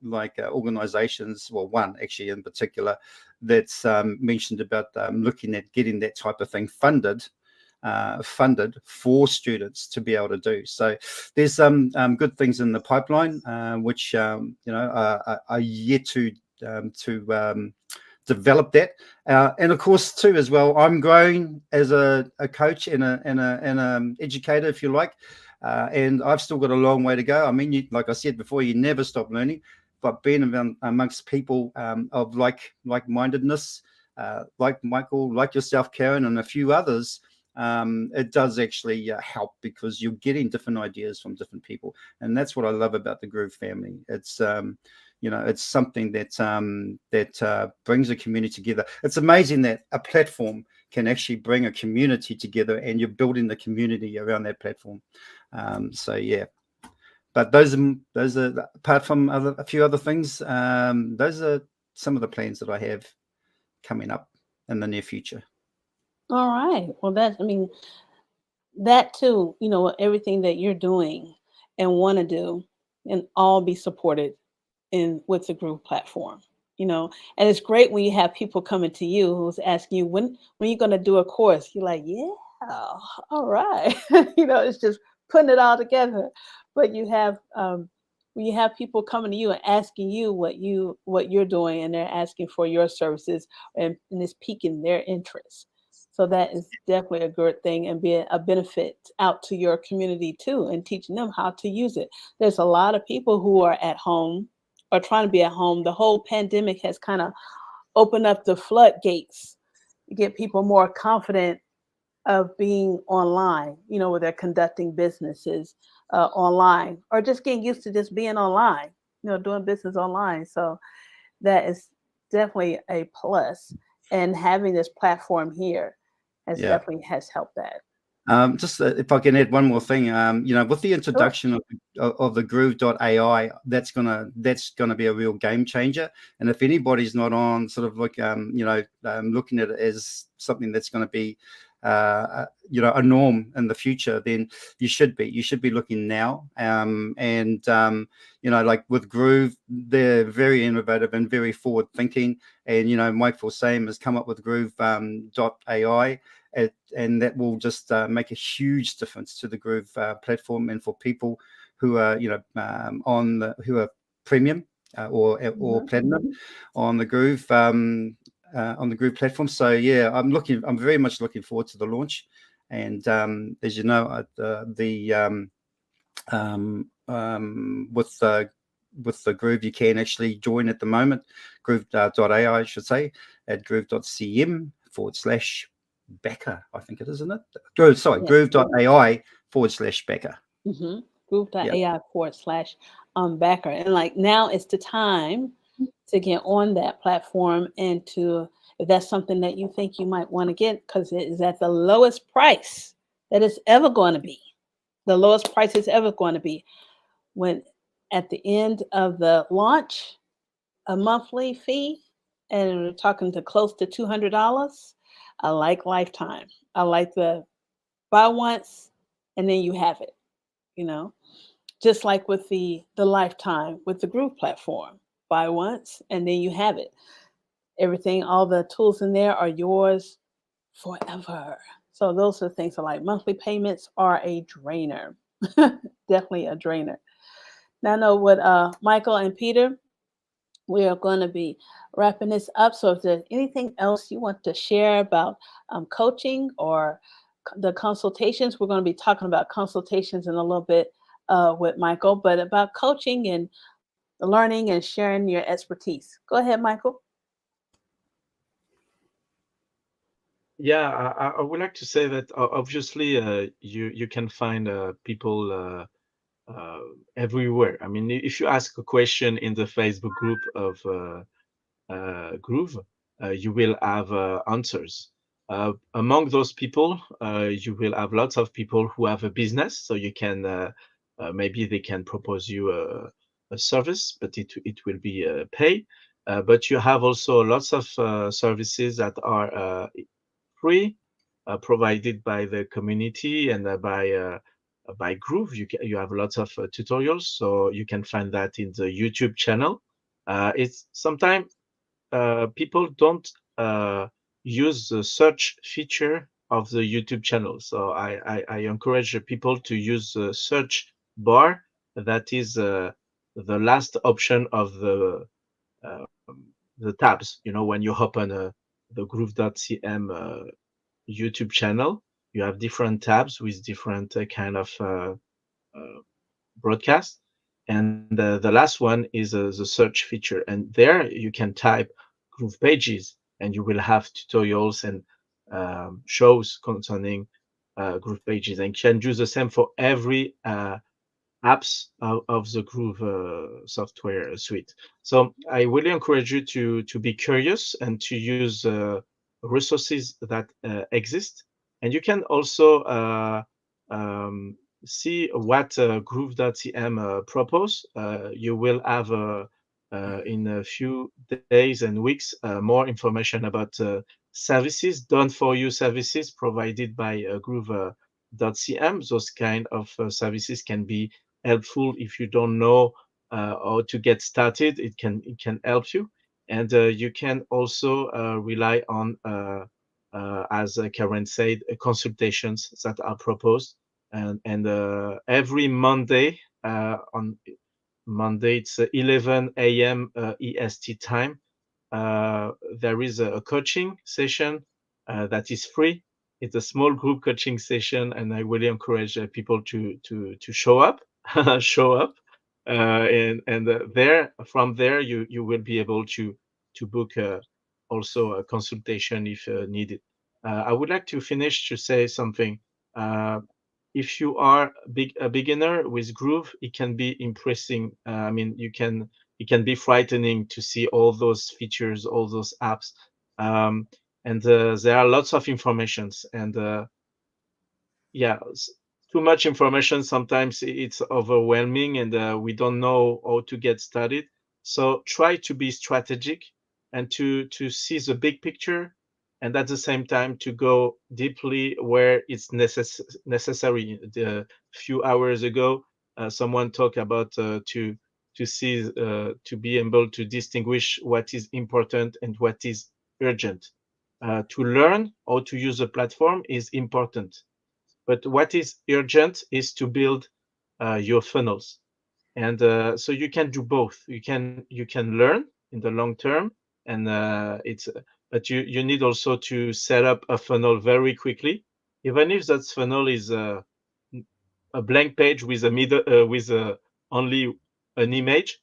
organizations, well, one actually in particular, that's mentioned about looking at getting that type of thing funded for students to be able to do. So there's some good things in the pipeline, which are yet to develop that. And of course too as well, I'm growing as a coach and an educator, if you like, and I've still got a long way to go. I mean, like I said before, you never stop learning, but being amongst people of like-mindedness, like Michael, like yourself, Karen, and a few others, it does actually help, because you're getting different ideas from different people. And that's what I love about the Groove family. It's it's something that brings a community together. It's amazing that a platform can actually bring a community together, and you're building the community around that platform. So yeah, but those are apart from a few other things. Those are some of the plans that I have coming up in the near future. All right. Well, that too, everything that you're doing and want to do, and all be supported with the Groove platform. And it's great when you have people coming to you who's asking you, when you're going to do a course. You're like, yeah, all right. It's just putting it all together. But you have when you have people coming to you and asking you what you're doing, and they're asking for your services, and it's piquing their interest. So that is definitely a good thing, and be a benefit out to your community too, and teaching them how to use it. There's a lot of people who are at home or trying to be at home. The whole pandemic has kind of opened up the floodgates to get people more confident of being online, where they're conducting businesses online, or just getting used to just being online, doing business online. So that is definitely a plus. And having this platform here definitely has helped that. Just if I can add one more thing, with the introduction of the Groove.ai, that's gonna be a real game changer. And if anybody's not on sort of like looking at it as something that's going to be a norm in the future, then you should be looking now. Like with Groove, they're very innovative and very forward thinking. And Mike Forsame has come up with Groove.ai. And that will just make a huge difference to the Groove platform, and for people who are who are premium or platinum on the Groove platform. So yeah, I'm very much looking forward to the launch. And as you know, with the Groove, you can actually join at the moment, Groove.ai, I should say, at groove.cm/Becker, I think it is, isn't it? Groove.ai/Becker. Groove.ai/Becker. And like now it's the time to get on that platform, and if that's something that you think you might want to get, because it is at the lowest price that it's ever going to be. The lowest price it's ever going to be. When at the end of the launch, a monthly fee, and we're talking to close to $200. I like lifetime. I like the buy once and then you have it, just like with the lifetime with the Groove platform. Buy once and then you have it. Everything, all the tools in there are yours forever. So those are things I like. Monthly payments are a drainer. Definitely a drainer. Now I know what Michael and Peter, we are going to be wrapping this up. So if there's anything else you want to share about coaching or the consultations, we're going to be talking about consultations in a little bit with Michael, but about coaching and learning and sharing your expertise. Go ahead, Michael. Yeah, I would like to say that obviously you can find people everywhere. I mean, if you ask a question in the Facebook group of Groove, you will have answers. Among those people, you will have lots of people who have a business, so you can maybe they can propose you a service, but it will be pay. But you have also lots of services that are free, provided by the community and by Groove. You have lots of tutorials, so you can find that in the YouTube channel. It's sometimes people don't use the search feature of the YouTube channel. So I encourage people to use the search bar. That is the last option of uh, the tabs. You know, when you open the groove.cm YouTube channel, you have different tabs with different kind of broadcast. And the last one is the search feature. And there you can type Groove Pages and you will have tutorials and shows concerning Groove Pages. And you can do the same for every apps of the Groove software suite. So I really encourage you to be curious and to use resources that exist. And you can also see what Groove.cm propose. You will have in a few days and weeks more information about services, done for you services provided by Groove.cm. Those kind of services can be helpful if you don't know how to get started. It can help you, and you can also rely on, as Karen said, consultations that are proposed, and every Monday on Monday it's 11 a.m. EST time. There is a coaching session that is free. It's a small group coaching session, and I really encourage people to show up, show up, and there from there you will be able to book also a consultation if needed. I would like to finish to say something. If you are a beginner with Groove, it can be impressing. I mean, it can be frightening to see all those features, all those apps, and there are lots of informations. And yeah, too much information sometimes it's overwhelming, and we don't know how to get started. So try to be strategic and to see the big picture, and at the same time to go deeply where it's necessary. A few hours ago, someone talked about to see to be able to distinguish what is important and what is urgent. To learn how to use a platform is important, but what is urgent is to build your funnels, and so you can do both. You can learn in the long term, and it's but you need also to set up a funnel very quickly, even if that funnel is a blank page with a middle with only an image.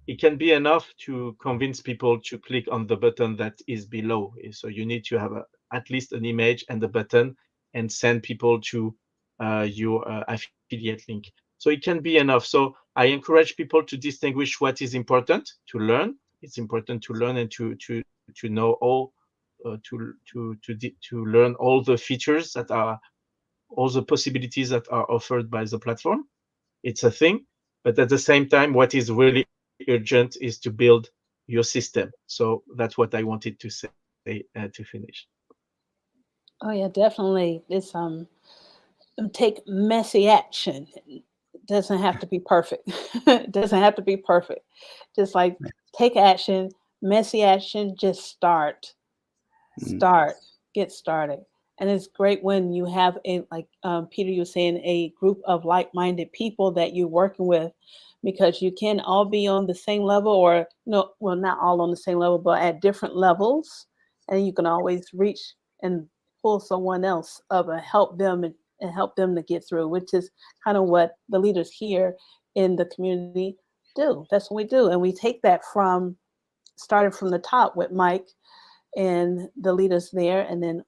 It can be enough to convince people to click on the button that is below. So you need to have at least an image and a button and send people to your affiliate link. So it can be enough. So I encourage people to distinguish what is important to learn. It's important to learn and to know all to learn all the features that are all the possibilities that are offered by the platform. It's a thing, but at the same time, what is really urgent is to build your system. So that's what I wanted to say to finish. Oh yeah, definitely. It's take messy action. It doesn't have to be perfect. It doesn't have to be perfect. Just like take action, messy action, just start. Start. Get started. And it's great when you have a, like Peter, you were saying, a group of like-minded people that you're working with, because you can all be on the same level, or no, well, not all on the same level, but at different levels. And you can always reach and pull someone else up and help them and help them to get through, which is kind of what the leaders here in the community do. That's what we do. And we take that from, started from the top with Mike and the leaders there, and then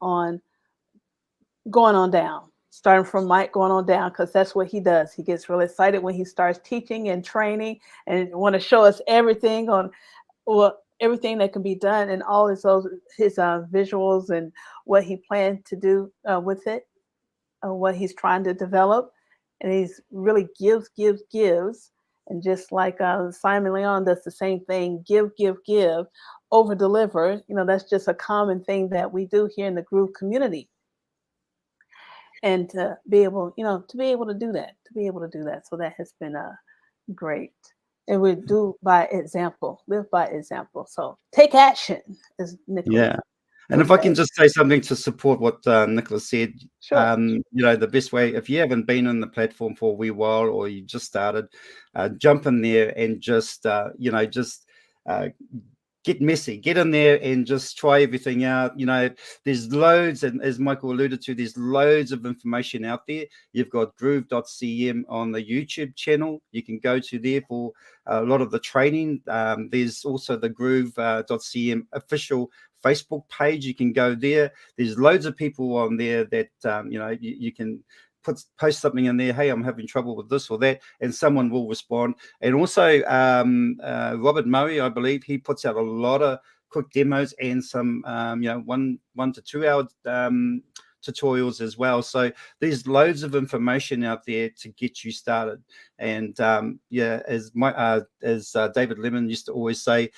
going on down, starting from Mike, going on down, because that's what he does. He gets really excited when he starts teaching and training and want to show us everything on, well, everything that can be done, and all his visuals and what he planned to do with it, what he's trying to develop. And he's really gives. And just like Simon Leon does the same thing, give, over deliver. That's just a common thing that we do here in the Groove community. And to be able to do that. So that has been great. And we do by example, live by example. So take action, as Nicholas. Yeah. And if I can just say something to support what Nicholas said, sure. The best way, if you haven't been on the platform for a wee while, or you just started, jump in there and just get messy, get in there and just try everything out. There's loads, and as Michael alluded to, there's loads of information out there. You've got groove.cm on the YouTube channel. You can go to there for a lot of the training. There's also the groove.cm official Facebook page. You can go there. There's loads of people on there that you can post something in there. Hey, I'm having trouble with this or that, and someone will respond. And also Robert Murray, I believe, he puts out a lot of quick demos and some 1 to 2 hour tutorials as well. So there's loads of information out there to get you started. And as David Lemon used to always say,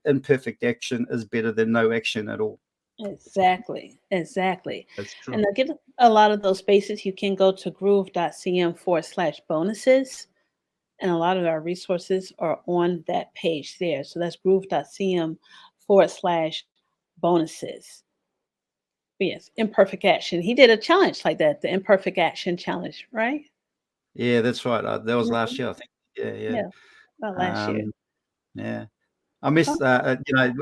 imperfect action is better than no action at all. Exactly. That's true. And to get a lot of those spaces, you can go to groove.cm/bonuses. And a lot of our resources are on that page there. So that's groove.cm/bonuses. Yes, imperfect action. He did a challenge like that, the imperfect action challenge, right? Yeah, that's right. That was last year, I think. Yeah. About last year. Yeah. I miss,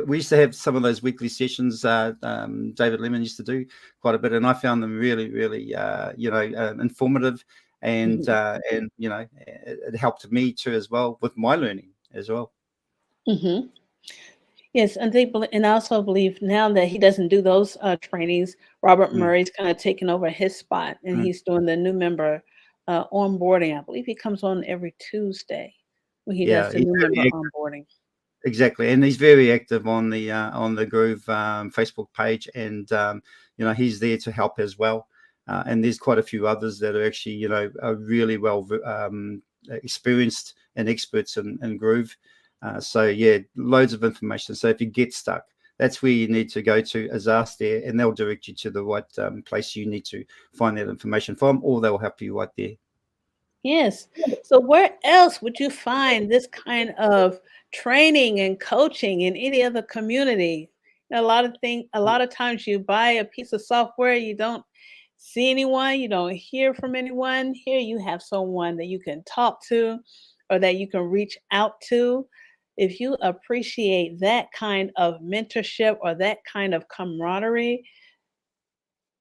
we used to have some of those weekly sessions. David Lemon used to do quite a bit, and I found them really, really, informative, and it helped me too as well with my learning as well. Mm-hmm. Yes, and I also believe now that he doesn't do those trainings, Robert Murray's kind of taken over his spot, and he's doing the new member onboarding. I believe he comes on every Tuesday when he does the new member onboarding. Exactly, and he's very active on the Groove Facebook page, and he's there to help as well. And there's quite a few others that are actually are really well experienced and experts in Groove. So yeah, loads of information. So if you get stuck, that's where you need to go to, is ask there, and they'll direct you to the right place you need to find that information from, or they'll help you right there. Yes. So where else would you find this kind of training and coaching in any other community? A lot of times you buy a piece of software, you don't see anyone, you don't hear from anyone. Here you have someone that you can talk to or that you can reach out to. If you appreciate that kind of mentorship or that kind of camaraderie,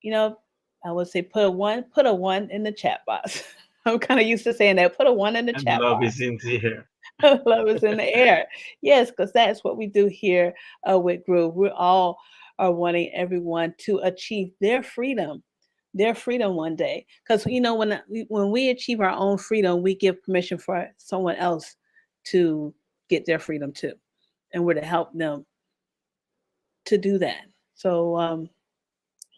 I would say put a one in the chat box. I'm kind of used to saying that. Put a 1 in the chat love box. is in the air. Love is in the air. Yes, because that's what we do here with Groove. We all are wanting everyone to achieve their freedom one day. Because when we achieve our own freedom, we give permission for someone else to get their freedom too, and we're to help them to do that. So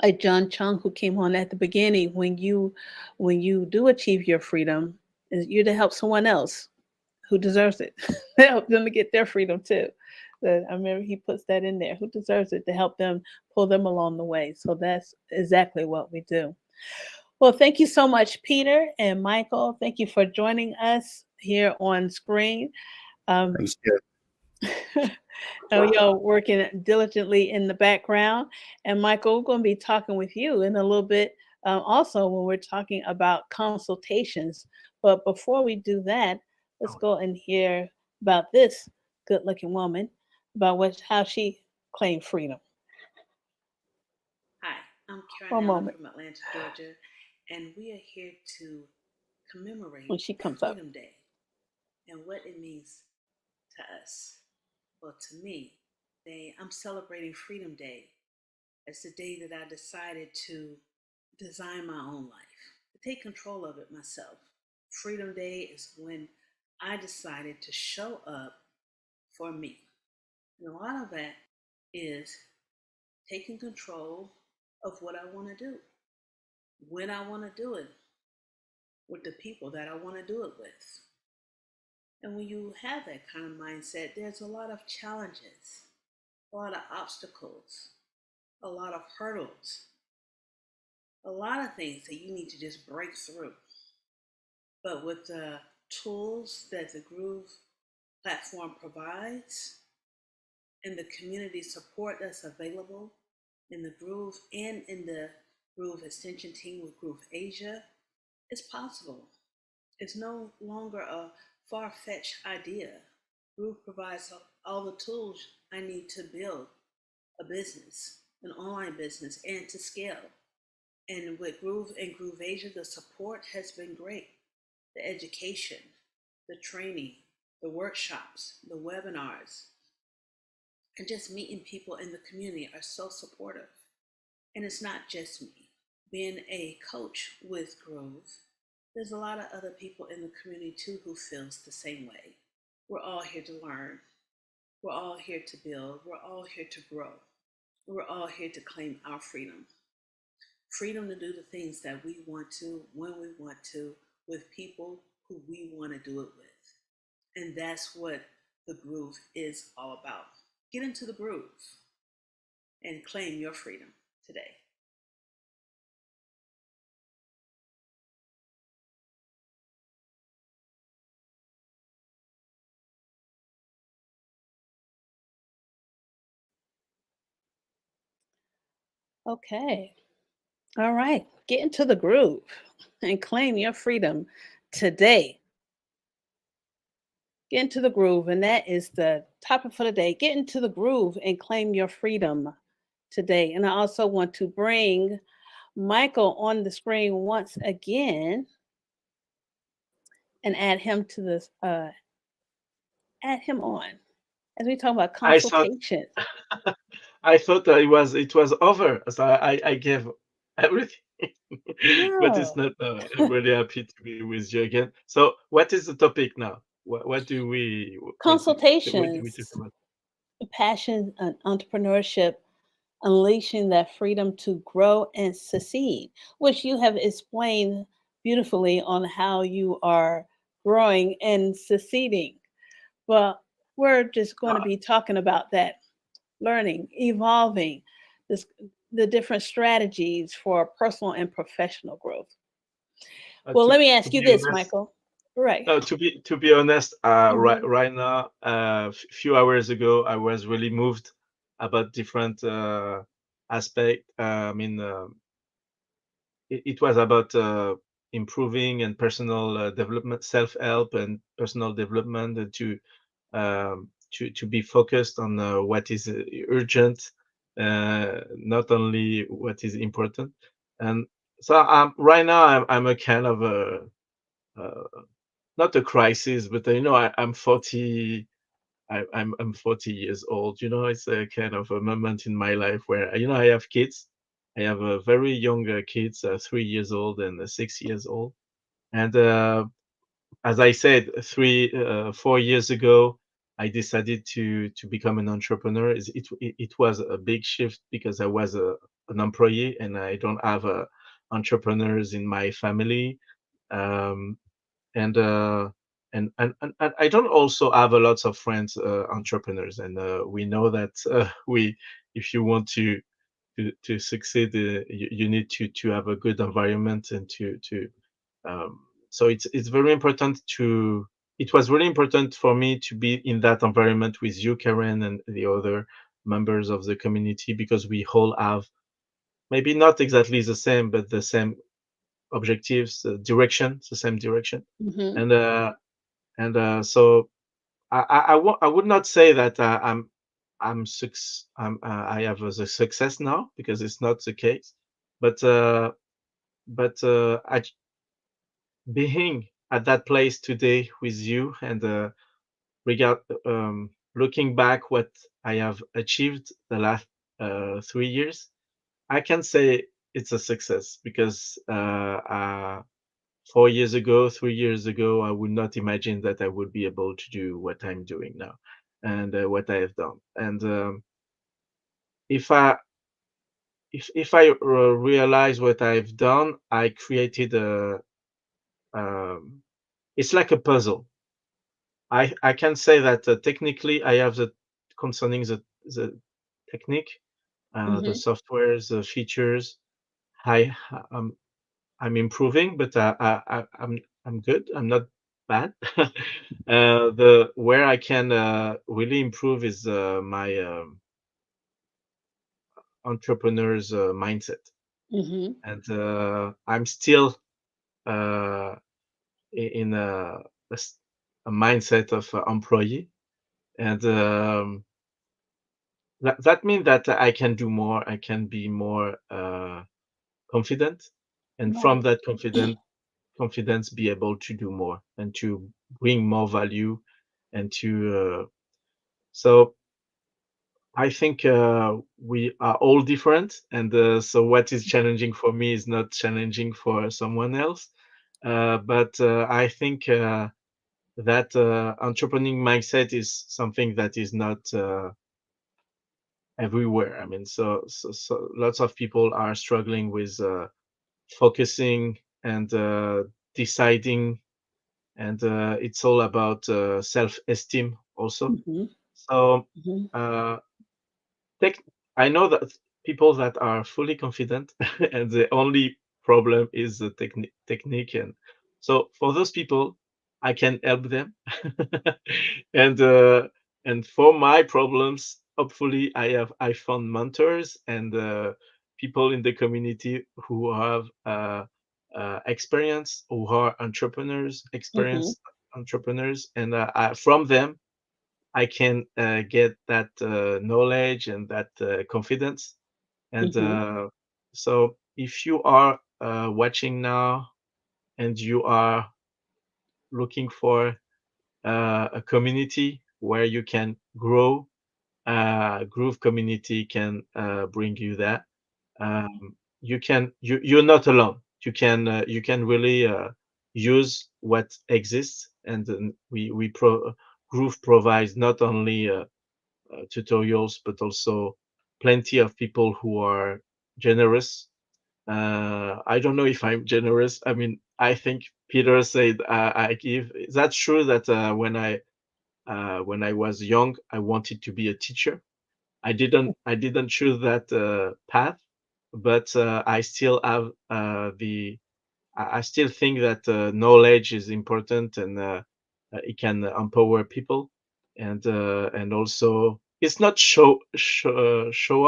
like John Chung, who came on at the beginning, when you do achieve your freedom, you're to help someone else who deserves it, to help them to get their freedom too. I remember he puts that in there, who deserves it, to help them, pull them along the way. So that's exactly what we do. Well, thank you so much, Peter and Michael. Thank you for joining us here on screen. Thanks, Jeff. Y'all working diligently in the background. And Michael, we're going to be talking with you in a little bit also when we're talking about consultations. But before we do that, let's go and hear about this good looking woman, about how she claimed freedom. Hi, I'm One Karen Allen moment. from Atlanta, Georgia, and we are here to commemorate When she comes up. Freedom Day and what it means to us. Well, to me, I'm celebrating Freedom Day. It's the day that I decided to design my own life, to take control of it myself. Freedom Day is when I decided to show up for me. And a lot of that is taking control of what I want to do, when I want to do it, with the people that I want to do it with. And when you have that kind of mindset, there's a lot of challenges, a lot of obstacles, a lot of hurdles, a lot of things that you need to just break through. But with the tools that the Groove platform provides and the community support that's available in the Groove and in the Groove extension team with Groove Asia, it's possible. It's no longer a far-fetched idea. Groove provides all the tools I need to build a business, an online business, and to scale. And with Groove and Groove Asia, the support has been great. The education, the training, the workshops, the webinars, and just meeting people in the community are so supportive. And it's not just me. Being a coach with Groove, there's a lot of other people in the community too who feels the same way. We're all here to learn. We're all here to build. We're all here to grow. We're all here to claim our freedom. Freedom to do the things that we want to, when we want to, with people who we want to do it with. And that's what the Groove is all about. Get into the groove and claim your freedom today. Okay. All right. Get into the groove and claim your freedom today. Get into the groove. And that is the topic for the day. Get into the groove and claim your freedom today. And I also want to bring Michael on the screen once again and add him to this, add him on as we talk about I thought consultation. I thought it was over, so I gave everything. But it's No. not. I'm really happy to be with you again. So, what is the topic now? What do we talk Consultations, about? passion, and entrepreneurship, unleashing that freedom to grow and succeed, which you have explained beautifully on how you are growing and succeeding. But we're just going to be talking about that learning, evolving, this, the different strategies for personal and professional growth. Well, let me ask you be this, honest, Michael. Right. no, to be honest, Mhm. right now, few hours ago, I was really moved about different aspect. I mean, it was about improving and personal development, self-help, and personal development, and to be focused on what is urgent, not only what is important. And so right now I'm a kind of a not a crisis, but I'm 40. I'm 40 years old. It's a kind of a moment in my life where I have kids. I have a very young kids, 3 years old and 6 years old. And as I said, 4 years ago, I decided to become an entrepreneur. It was a big shift because I was an employee and I don't have entrepreneurs in my family. Um, and and I don't also have a lot of friends entrepreneurs, and we know that we if you want to succeed, you need to have a good environment and to so it's very important to it was really important for me to be in that environment with you, Karen, and the other members of the community, because we all have maybe not exactly the same, but the same objectives, direction, the same direction. Mm-hmm. So I would not say that I have the success now, because it's not the case. But being at that place today with you, and regard looking back what I have achieved the last 3 years, I can say it's a success, because 4 years ago, 3 years ago, I would not imagine that I would be able to do what I'm doing now, and what I have done. And if I if I realize what I've done, I created a it's like a puzzle. I can say that technically I have the concerning the technique, the Mm-hmm. softwares, the features. I I'm improving, but I'm good. I'm not bad. The where I can really improve is my entrepreneur's mindset, Mm-hmm. and I'm still uh, in a mindset of employee, and that means that I can do more. I can be more confident, and from Right. that confidence be able to do more and to bring more value, and to so I think we are all different, and so what is challenging for me is not challenging for someone else. But I think that entrepreneurial mindset is something that is not everywhere. I mean, so lots of people are struggling with focusing and deciding, and it's all about self-esteem also. Mm-hmm. So Mm-hmm. uh, tech, I know that people that are fully confident, and the only problem is the technique, and so for those people, I can help them, and for my problems, hopefully, I found mentors and people in the community who have experience, who are Mm-hmm. experienced entrepreneurs, and from them I can get that knowledge and that confidence. And Mm-hmm. so, if you are watching now and you are looking for a community where you can grow, Groove community can bring you that. You're not alone. You can really use what exists, and Groove provides not only tutorials, but also plenty of people who are generous. I don't know if I'm generous. I mean, I think Peter said I give. That's true that when I was young, I wanted to be a teacher. I didn't choose that path, but I still have I still think that knowledge is important, and it can empower people, and also it's not show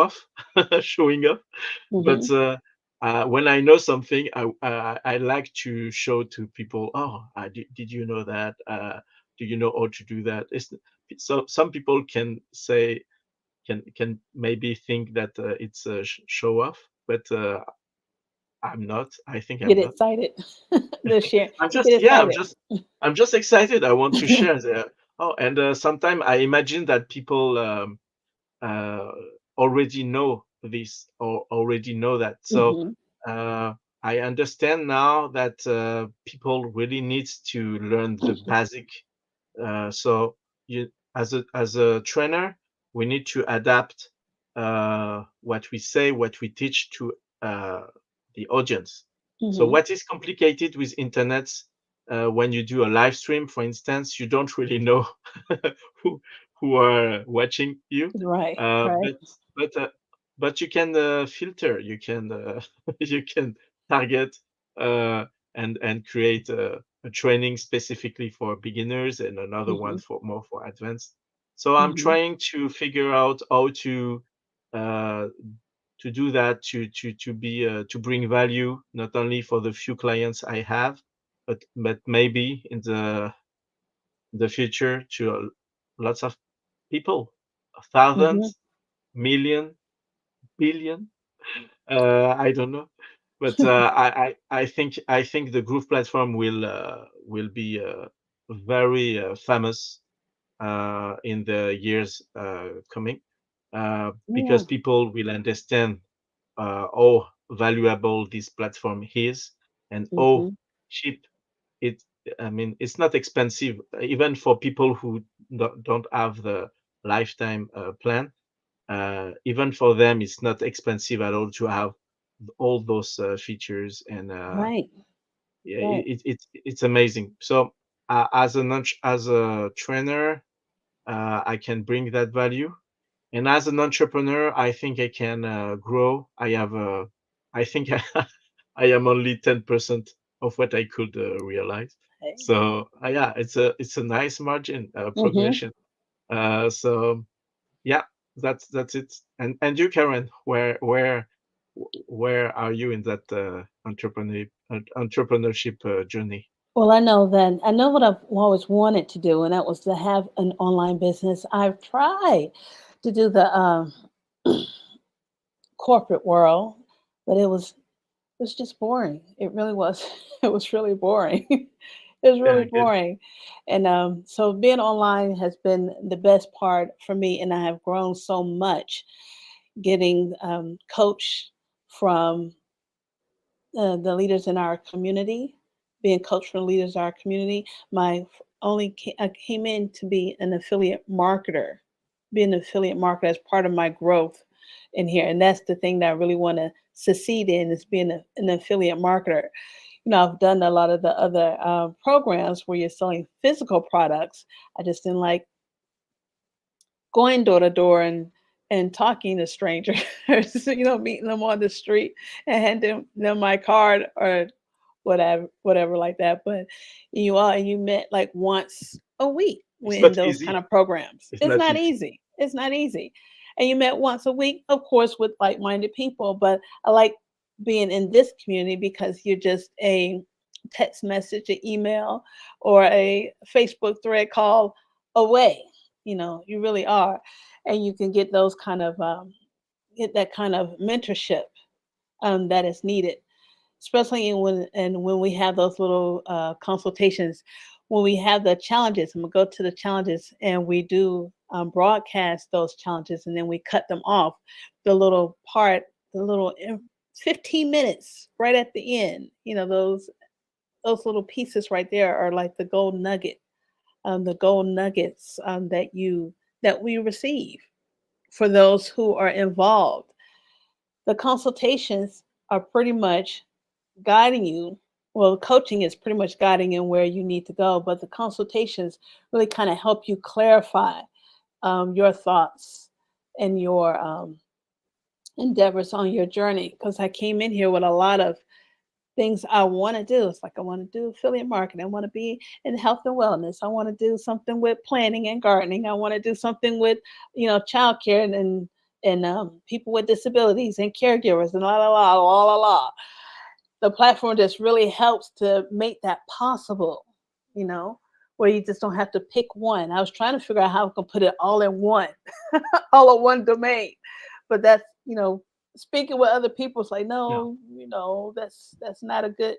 off, showing off, but Mm-hmm. when I know something, I like to show to people. Oh, did you know that? Do you know how to do that? So some people can say can maybe think that it's a show off, but I'm not. I think Get I'm not. excited. Just share. I'm just Get yeah, excited. I'm just excited. I want to share the oh, and sometimes I imagine that people uh, already know this or already know that. So Mm-hmm. uh, I understand now that people really needs to learn the basic. So you, as a trainer, we need to adapt what we say, what we teach to uh, the audience. So Mm-hmm. what is complicated with internet, when you do a live stream, for instance, you don't really know who who are watching you, Right. uh, Right. but but uh, but you can filter, you can you can target, and create. a training specifically for beginners and another one for more for advanced. So I'm Mhm. trying to figure out how to do that to bring value not only for the few clients I have, but maybe in the future to lots of people, Mhm. thousands, million, billion. I don't know, but I think the Groove platform will be very famous in the years coming Yeah. because people will understand how valuable this platform is and how Mhm. cheap it. I mean, it's not expensive even for people who don't have the lifetime plan. Even for them, it's not expensive at all to have all those features, and Right. yeah, Right. it's amazing. So as a trainer, I can bring that value, and as an entrepreneur, I think I can grow. I think I am only 10% of what I could realize. Hey. So yeah, it's a nice margin Mhm. progression. So yeah, that's it. And you, Karen, where are you in that entrepreneurship journey? Well, I know what I've always wanted to do, and that was to have an online business. I've tried to do the corporate world, but it was just boring. It really was. It was really boring. It was Yeah, really I get it. boring. And so being online has been the best part for me, and I have grown so much getting coached from the leaders in our community, being coached from leaders in our community. I came in to be an affiliate marketer, be an affiliate marketer as part of my growth in here, and that's the thing that I really want to succeed in is being an affiliate marketer. I've done a lot of the other programs where you're selling physical products. I just didn't like going door to door and talking to strangers, meeting them on the street and handing them my card or whatever like that. But you met like once a week It's in not those kind easy. of programs. It's It's not not easy. easy. It's not easy. And you met once a week, of course, with like-minded people. But I like being in this community because you're just a text message, an email, or a Facebook thread call away. You really are, and you can get that kind of mentorship that is needed, especially when we have those little consultations, when we have the challenges, and we go to the challenges and we do broadcast those challenges, and then we cut them off. The little part, the little 15 minutes right at the end. Those little pieces right there are like the gold nuggets that we receive for those who are involved. The consultations are pretty much guiding you. Well, coaching is pretty much guiding you where you need to go, but the consultations really kind of help you clarify your thoughts and your endeavors on your journey. Because I came in here with a lot of things I want to do. It's like I want to do affiliate marketing. I want to be in health and wellness. I want to do something with planning and gardening. I want to do something with, childcare and people with disabilities and caregivers and la la la la la la. The platform just really helps to make that possible, you know, where you just don't have to pick one. I was trying to figure out how I can put it all in one, all in one domain. But that's, speaking with other people, it's like, Yeah. no, that's not a good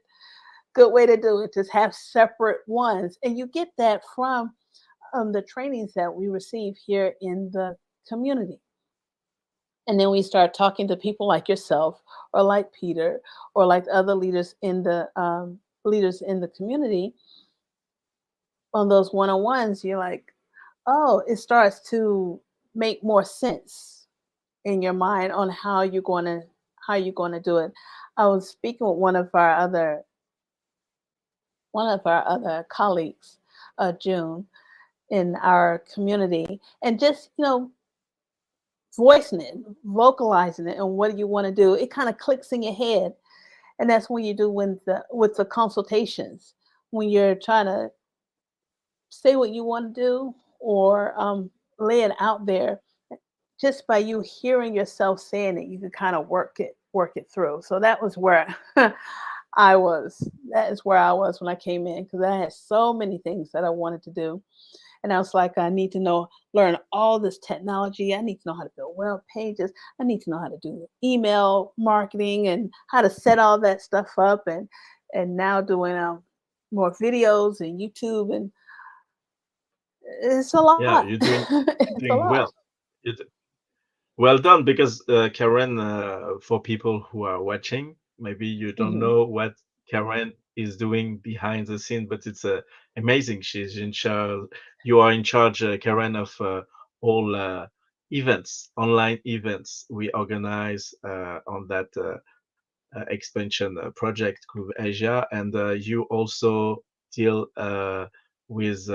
way to do it. Just have separate ones. And you get that from the trainings that we receive here in the community. And then we start talking to people like yourself or like Peter or like other leaders in the community on those one-on-ones. You're like, oh, it starts to make more sense in your mind on how you're going to do it. I was speaking with one of our other colleagues, June, in our community, and just voicing it, vocalizing it, and what do you want to do? It kind of clicks in your head, and that's when you do with the consultations. when you're trying to say what you want to do or lay it out there, just by you hearing yourself saying it, you can kind of work it through. So that was where I was. That is where I was when I came in, because I had so many things that I wanted to do. And I was like, I need to learn all this technology. I need to know how to build web pages. I need to know how to do email marketing and how to set all that stuff up. And now doing more videos and YouTube, and it's a lot. Yeah, you're doing It's a lot. well. You Well done, because Karen, for people who are watching, maybe you don't Hmm. know what Karen is doing behind the scene, but it's amazing. She's in charge. You are in charge, Karen, of all events, online events we organize on that expansion project, Groove Asia, and you also deal with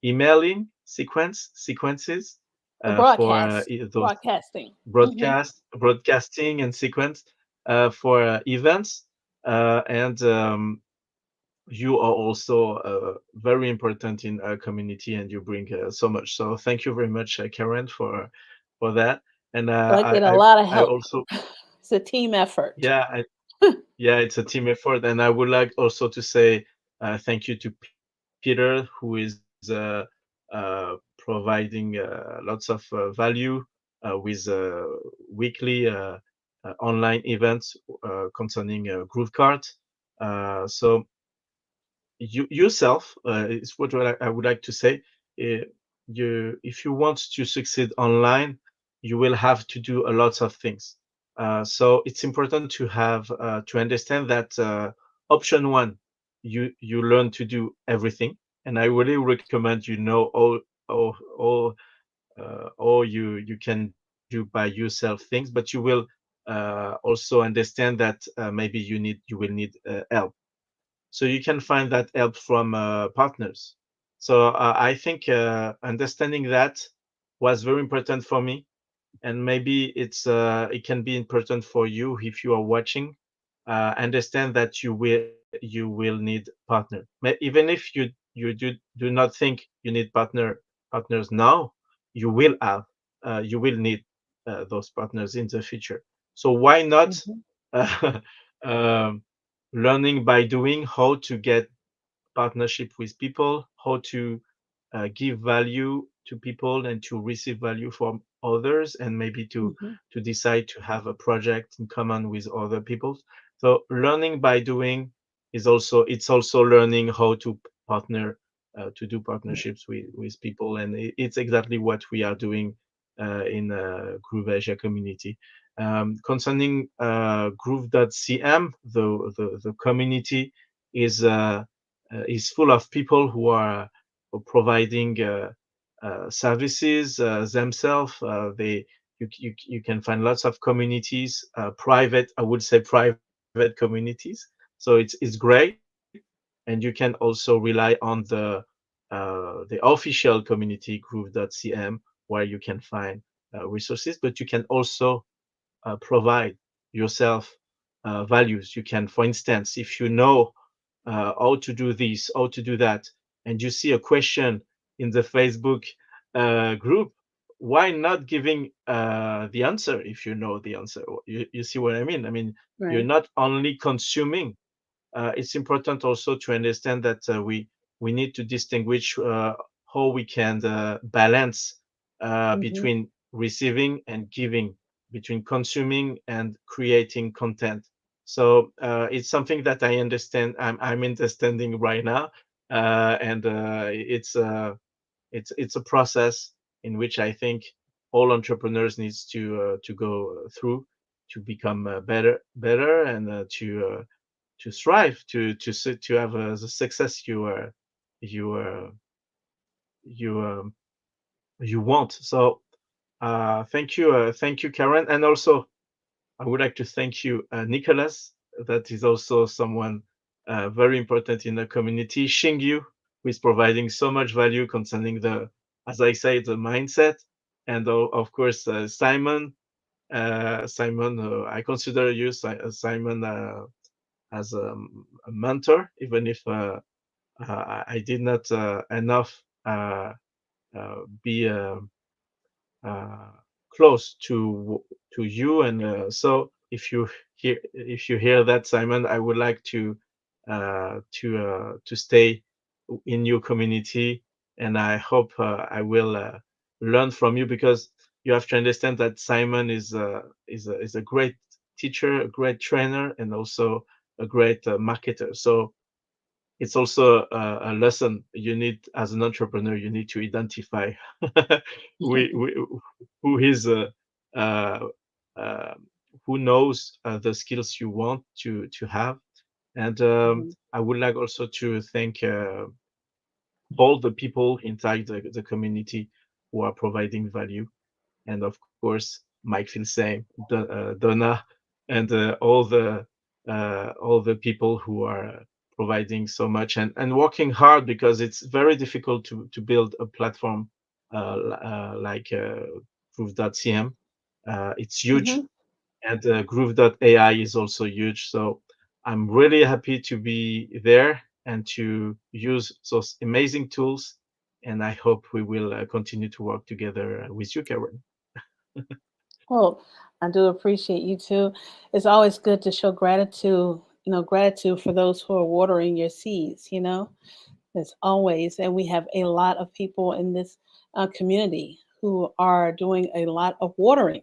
emailing sequences The for those broadcasting. Hmm. broadcasting and sequence for events, and you are also very important in our community, and you bring so much. So thank you very much, Karen, for that. And So I get a lot of I help. also, It's a team effort. yeah, yeah, it's a team effort, and I would like also to say thank you to Peter, who is providing lots of value with weekly online events concerning GrooveCart. So you yourself is what I would like to say. Uh, if you want to succeed online, you will have to do a lot of things. So it's important to have to understand that option one, you learn to do everything, and I really recommend all you can do by yourself things, but you will also understand that maybe you will need help, so you can find that help from partners. So I think understanding that was very important for me, and maybe it can be important for you if you are watching. Understand that you will need partner. Even if you do not think you need partners now, you will need those partners in the future. So why not Hmm. uh, um, learning by doing, how to get partnership with people, how to give value to people and to receive value from others, and maybe Hmm. to decide to have a project in common with other people. So learning by doing it's also learning how to partner, to do partnerships with people, and it's exactly what we are doing in Groove Asia community. Concerning Groove.cm, the community is uh, is full of people who are providing services themselves. You can find lots of communities, private, I would say private communities. So it's great, and you can also rely on the official community Groove.cm, where you can find resources, but you can also provide yourself values. You can, for instance, if you know how to do this, how to do that, and you see a question in the Facebook group, why not giving the answer if you know the answer? You see what I mean? I mean, you're Right. not only consuming. It's important also to understand that we need to distinguish how we can balance Hmm. between receiving and giving, between consuming and creating content. So it's something that I understand. I'm understanding right now, and it's a process in which I think all entrepreneurs needs to go through to become better, and to strive to have the success you uh, you you want. So thank you, Karen, and also I would like to thank you, Nicholas. That is also someone very important in the community. Xingyu, who is providing so much value concerning as I say, the mindset, and of course Simon. Simon, I consider you, Simon. a mentor, even if I did not enough be close to you. And so if you hear that, Simon, I would like to stay in your community, and I hope I will learn from you, because you have to understand that Simon is a great teacher, a great trainer, and also a great marketer. So it's also a lesson you need as an entrepreneur. You need to identify who is uh, uh, who knows the skills you want to have. And I would like also to thank all the people inside the community who are providing value, and of course Mike Filsame, Donna, and all the people who are providing so much and working hard, because it's very difficult to build a platform like Groove.cm. It's huge, and Groove.ai is also huge. So I'm really happy to be there and to use those amazing tools. And I hope we will continue to work together with you, Karen. Well, I do appreciate you too. It's always good to show gratitude, gratitude for those who are watering your seeds, as always. And we have a lot of people in this community who are doing a lot of watering,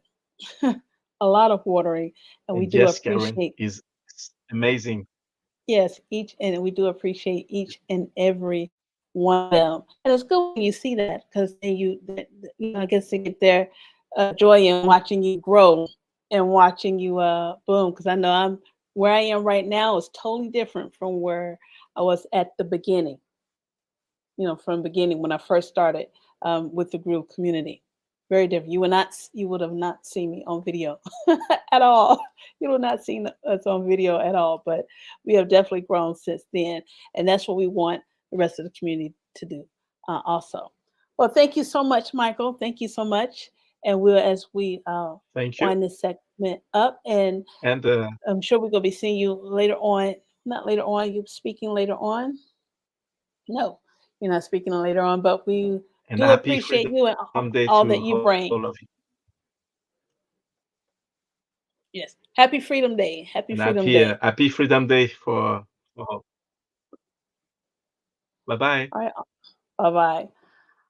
a lot of watering. And we And do yes, Karen appreciate, is amazing. yes, and we do appreciate each and every one of them. And it's good when you see that, because then I guess they get their joy in watching you grow and watching you boom. Because I know where I am right now is totally different from where I was at the beginning. From the beginning when I first started with the Groove community. Very different. You would have not seen me on video at all. You would have not seen us on video at all. But we have definitely grown since then, and that's what we want the rest of the community to do, also. Well, thank you so much, Michael. Thank you so much, and as we Thank you. wind this segment up, and I'm sure we're gonna be seeing you later on. Not later on. You speaking later on? No, you're not speaking later on, but we and do happy appreciate Freedom you and Day all to that you bring. all of you. Yes. Happy Freedom Day. Happy And Freedom Day. happy Freedom Day for all. Bye-bye. All right. Bye-bye.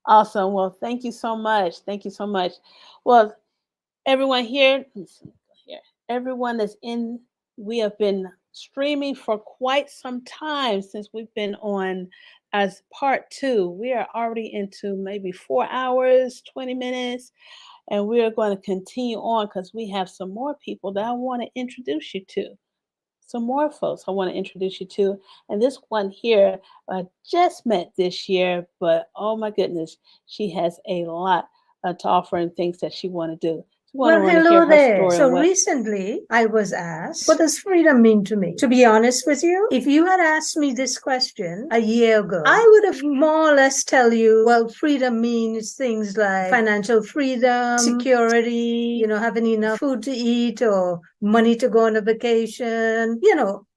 Awesome. Well, thank you so much. Thank you so much. Well, everyone here, everyone that's in, we have been streaming for quite some time since we've been on as part 2. We are already into maybe 4 hours, 20 minutes. And we are going to continue on because we have some more people that I want to introduce you to. Some more folks I want to introduce you to. And this one here, I just met this year, but oh my goodness, she has a lot to offer and things that she want to do. Well, hello there. So recently I was asked, what does freedom mean to me? To be honest with you, if you had asked me this question a year ago, I would have more or less tell you, well, freedom means things like financial freedom, security, having enough food to eat or money to go on a vacation,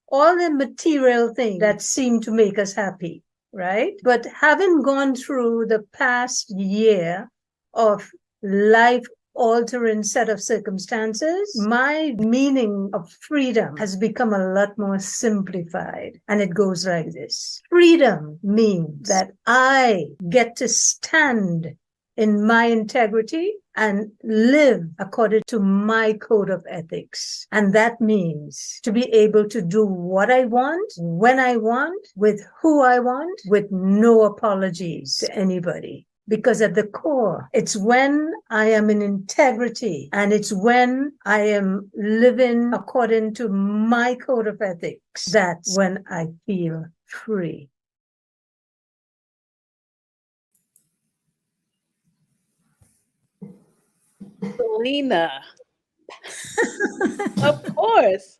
all the material things that seem to make us happy, right? But having gone through the past year of life altering set of circumstances, my meaning of freedom has become a lot more simplified. And it goes like this. Freedom means that I get to stand in my integrity and live according to my code of ethics. And that means to be able to do what I want, when I want, with who I want, with no apologies to anybody. Because at the core, it's when I am in integrity and it's when I am living according to my code of ethics, that's when I feel free. Selena. Of course.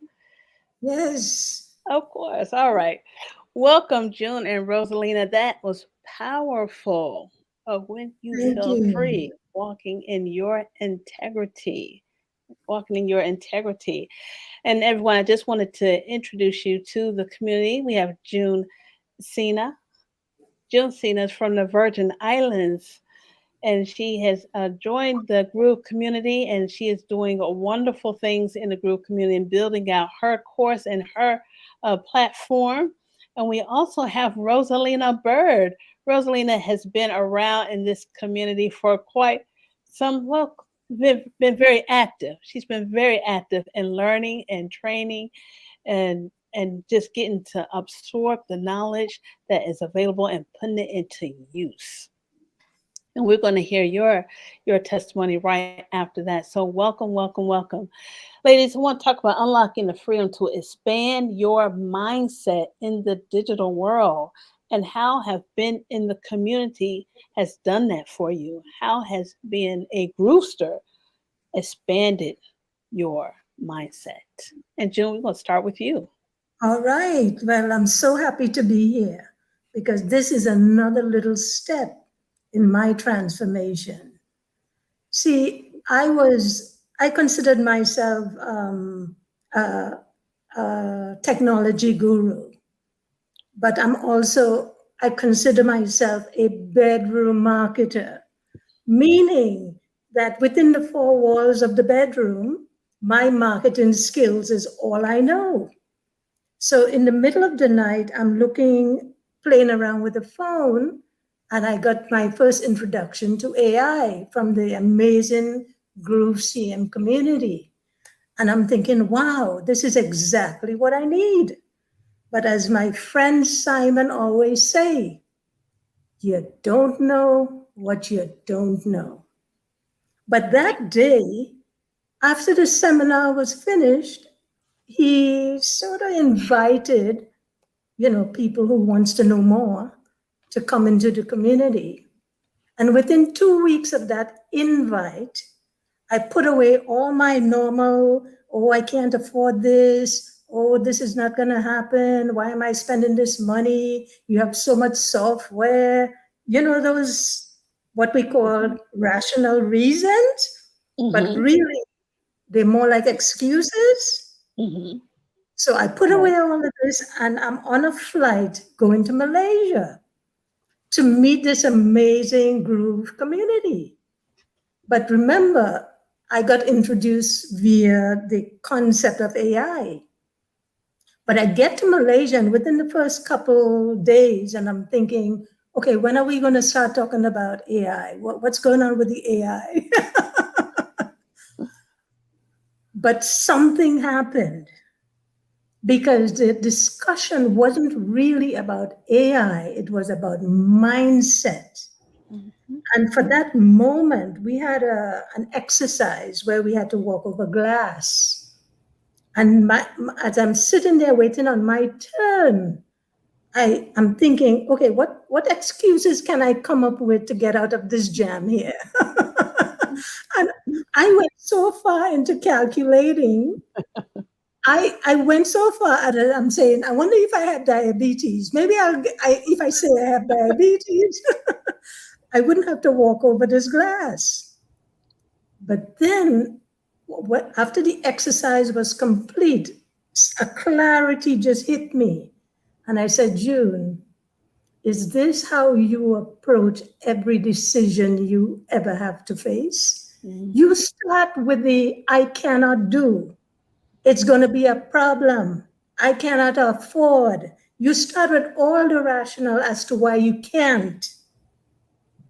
Yes. Of course. All right. Welcome, June and Rosalina. That was powerful. Of when you Thank feel you. free, walking in your integrity. walking in your integrity. And everyone, I just wanted to introduce you to the community. We have June Cena. June Cena is from the Virgin Islands, and she has joined the Groove community, and she is doing wonderful things in the Groove community and building out her course and her platform. And we also have Rosalina Bird. Rosalina has been around in this community for quite some, well, been very active. She's been very active in learning and training and just getting to absorb the knowledge that is available and putting it into use. And we're going to hear your testimony right after that. So welcome, welcome, welcome. Ladies, I want to talk about unlocking the freedom to expand your mindset in the digital world, and how have been in the community has done that for you. How has being a Groovester expanded your mindset? And June, we're going to start with you. All right. Well, I'm so happy to be here because this is another little step in my transformation. See, I considered myself a technology guru, but I consider myself a bedroom marketer, meaning that within the four walls of the bedroom, my marketing skills is all I know. So in the middle of the night, I'm playing around with the phone, and I got my first introduction to AI from the amazing Groove CM community. And I'm thinking, wow, this is exactly what I need. But as my friend Simon always say, you don't know what you don't know. But that day, after the seminar was finished, he sort of invited, people who wants to know more to come into the community. And within 2 weeks of that invite, I put away all my normal, I can't afford this, this is not going to happen. Why am I spending this money? You have so much software. Those, what we call rational reasons, but really they're more like excuses. Mm-hmm. So I put away all of this, and I'm on a flight going to Malaysia to meet this amazing Groove community. But remember, I got introduced via the concept of AI. But I get to Malaysia, and within the first couple days, and I'm thinking, okay, when are we going to start talking about AI? What's going on with the AI? But something happened, because the discussion wasn't really about AI, it was about mindset. Mm-hmm. And for that moment, we had an exercise where we had to walk over glass. And as I'm sitting there waiting on my turn, I'm thinking, okay, what excuses can I come up with to get out of this jam here? And I went so far into calculating. I went so far at it, I'm saying, I wonder if I have diabetes. Maybe if I say I have diabetes, I wouldn't have to walk over this glass. But then, after the exercise was complete, a clarity just hit me. And I said, June, is this how you approach every decision you ever have to face? Mm-hmm. You start with the I cannot do. It's going to be a problem. I cannot afford. You start with all the rationale as to why you can't.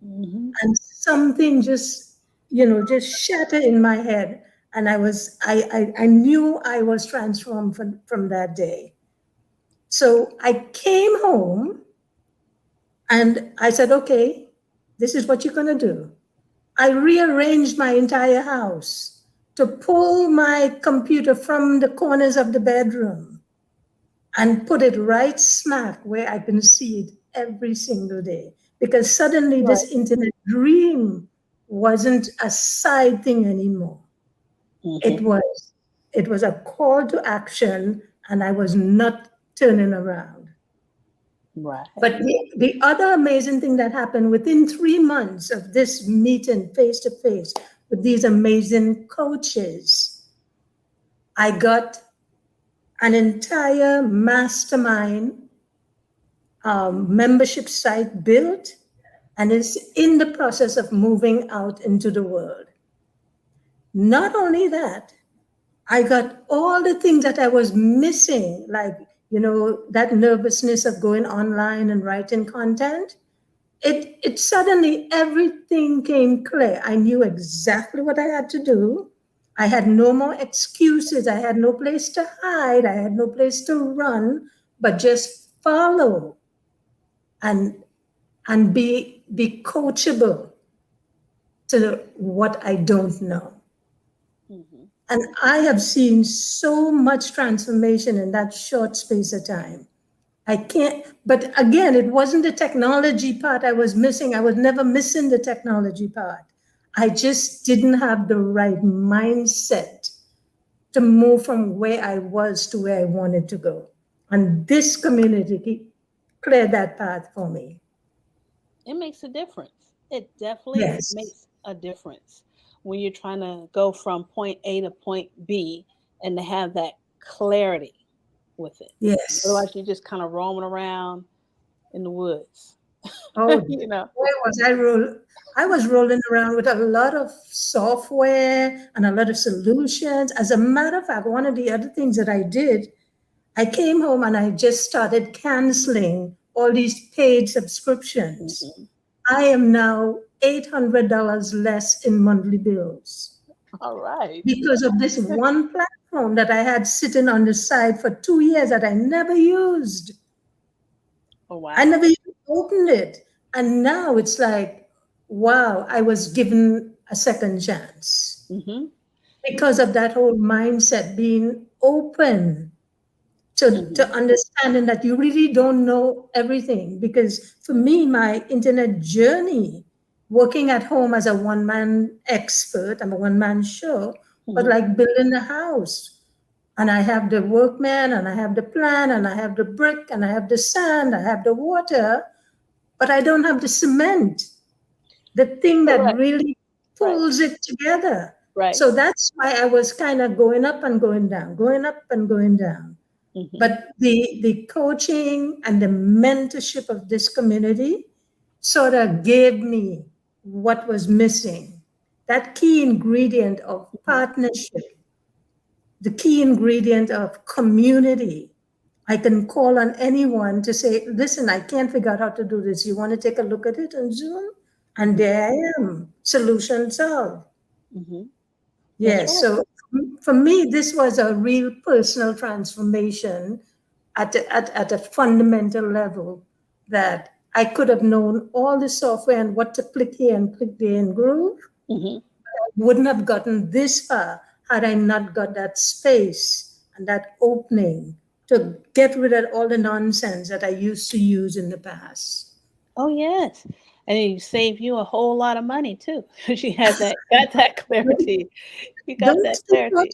Mm-hmm. And something just shattered in my head. And I knew I was transformed from that day. So I came home and I said, okay, this is what you're going to do. I rearranged my entire house to pull my computer from the corners of the bedroom and put it right smack where I can see it every single day. Because suddenly this internet dream wasn't a side thing anymore. Mm-hmm. It was a call to action, and I was not turning around. Right. But the other amazing thing that happened within 3 months of this meeting face to face with these amazing coaches. I got an entire mastermind membership site built, and is in the process of moving out into the world. Not only that, I got all the things that I was missing, like, that nervousness of going online and writing content. It suddenly, everything came clear. I knew exactly what I had to do. I had no more excuses. I had no place to hide. I had no place to run, but just follow and be coachable to what I don't know. Mm-hmm. And I have seen so much transformation in that short space of time. I can't, but again, it wasn't the technology part I was missing. I was never missing the technology part. I just didn't have the right mindset to move from where I was to where I wanted to go. And this community cleared that path for me. It makes a difference. It definitely makes a difference when you're trying to go from point A to point B and to have that clarity with it. Yes. Otherwise, you're just kind of roaming around in the woods. Oh, where I was rolling around with a lot of software and a lot of solutions. As a matter of fact, one of the other things that I did, I came home and I just started canceling all these paid subscriptions. Mm-hmm. I am now $800 less in monthly bills. All right. Because of this one platform that I had sitting on the side for 2 years that I never used. Oh, wow. I never even opened it. And now it's like, wow, I was given a second chance. Mm-hmm. Because of that whole mindset, being open to understanding that you really don't know everything. Because for me, my internet journey, working at home as a one-man expert, I'm a one-man show, but like building a house. And I have the workman, and I have the plan, and I have the brick, and I have the sand, I have the water, but I don't have the cement, the thing that really pulls it together. Right. So that's why I was kind of going up and going down, going up and going down. Mm-hmm. But the coaching and the mentorship of this community sort of gave me what was missing. That key ingredient of partnership, the key ingredient of community. I can call on anyone to say, listen, I can't figure out how to do this. You want to take a look at it on Zoom? And there I am, solution solved. Mm-hmm. Yes, so for me, this was a real personal transformation at a fundamental level, that I could have known all the software and what to click here and click there in Groove. Mm-hmm. I wouldn't have gotten this far had I not got that space and that opening to get rid of all the nonsense that I used to use in the past. Oh, yes. And it saved you a whole lot of money too. She had got that clarity. You got that clarity.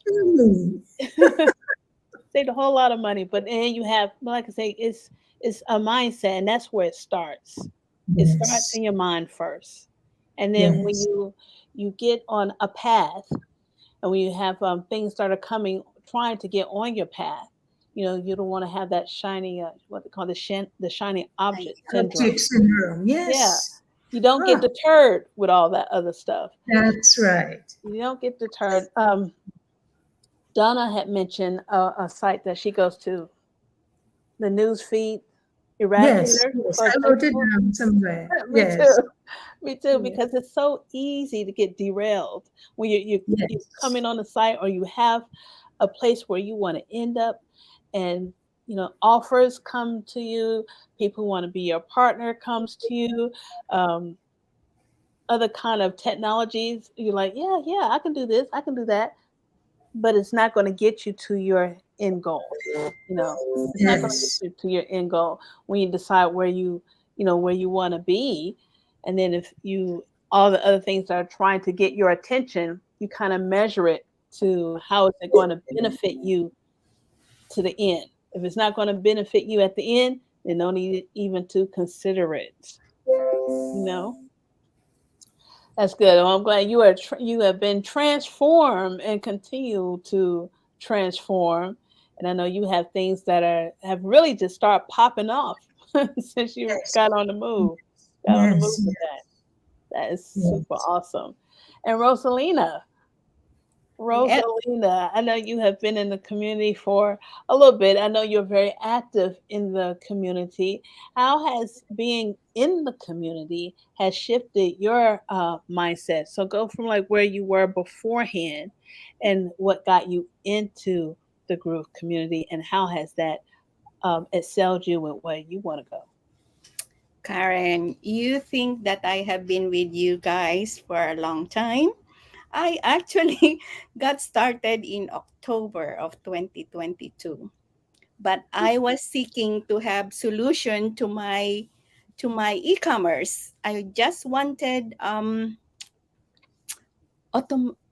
Saved a whole lot of money. But then you have, like I say, it's a mindset, and that's where it starts. It starts in your mind first. And then when you get on a path, and when you have things that are trying to get on your path, you don't want to have that shiny, what they call the shiny object syndrome. Yes. Yeah. You don't get deterred with all that other stuff. That's right. You don't get deterred. Donna had mentioned a site that she goes to, the news feed eradicator. Yes. I wrote it down somewhere. Me too, because it's so easy to get derailed when you come in on the site, or you have a place where you want to end up, and offers come to you, people who want to be your partner comes to you, other kind of technologies. You're like, yeah, I can do this, I can do that, but it's not going to get you to your end goal. It's not going to get you to your end goal when you decide where you want to be. And then if all the other things that are trying to get your attention, you kind of measure it to how is it going to benefit you to the end. If it's not going to benefit you at the end, then no need even to consider it. That's good. Well, I'm glad you are you have been transformed and continue to transform. And I know you have things that have really just start popping off since you got on the move. Got on the move with that. That is super awesome. And Rosalina, Yes. Rosalina, I know you have been in the community for a little bit. I know you're very active in the community. How has being in the community has shifted your mindset? So go from like where you were beforehand and what got you into the Groove community, and how has that excelled you in where you want to go? Karen, you think that I have been with you guys for a long time? I actually got started in October of 2022, but I was seeking to have solution to my e-commerce. I just wanted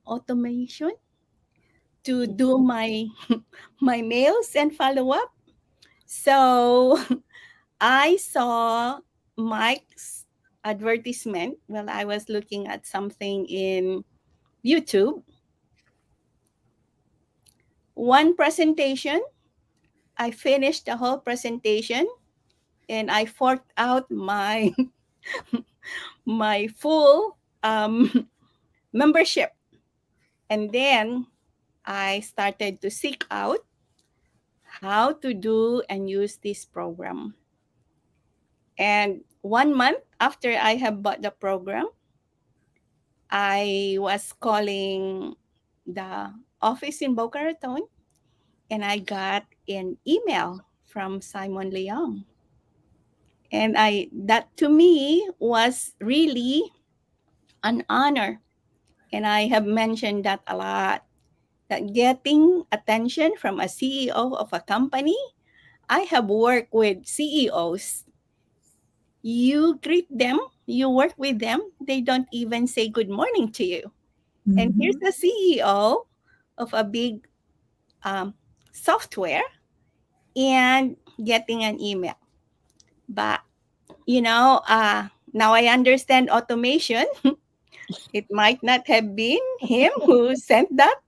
automation to do my my mails and follow up. So I saw Mike's advertisement while I was looking at something in YouTube. One presentation, I finished the whole presentation and I forked out my my full membership. And then I started to seek out how to do and use this program. And 1 month after I have bought the program, I was calling the office in Boca Raton and I got an email from Simon Leong. And that to me was really an honor. And I have mentioned that a lot, that getting attention from a CEO of a company. I have worked with CEOs. You greet them, you work with them, they don't even say good morning to you. Mm-hmm. And here's the CEO of a big software and getting an email. But, now I understand automation. It might not have been him who sent that,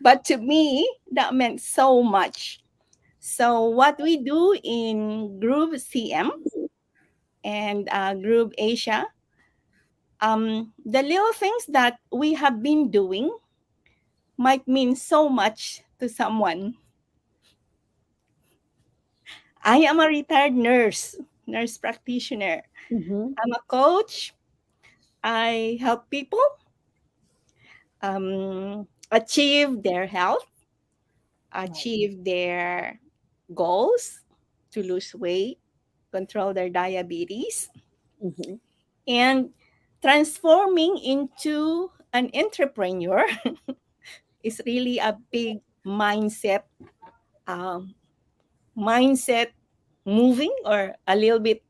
but to me, that meant so much. So what we do in Groove CM and Groove Asia, the little things that we have been doing might mean so much to someone. I am a retired nurse practitioner. Mm-hmm. I'm a coach. I help people achieve their health, achieve their goals, to lose weight, control their diabetes, mm-hmm. and transforming into an entrepreneur is really a big mindset moving, or a little bit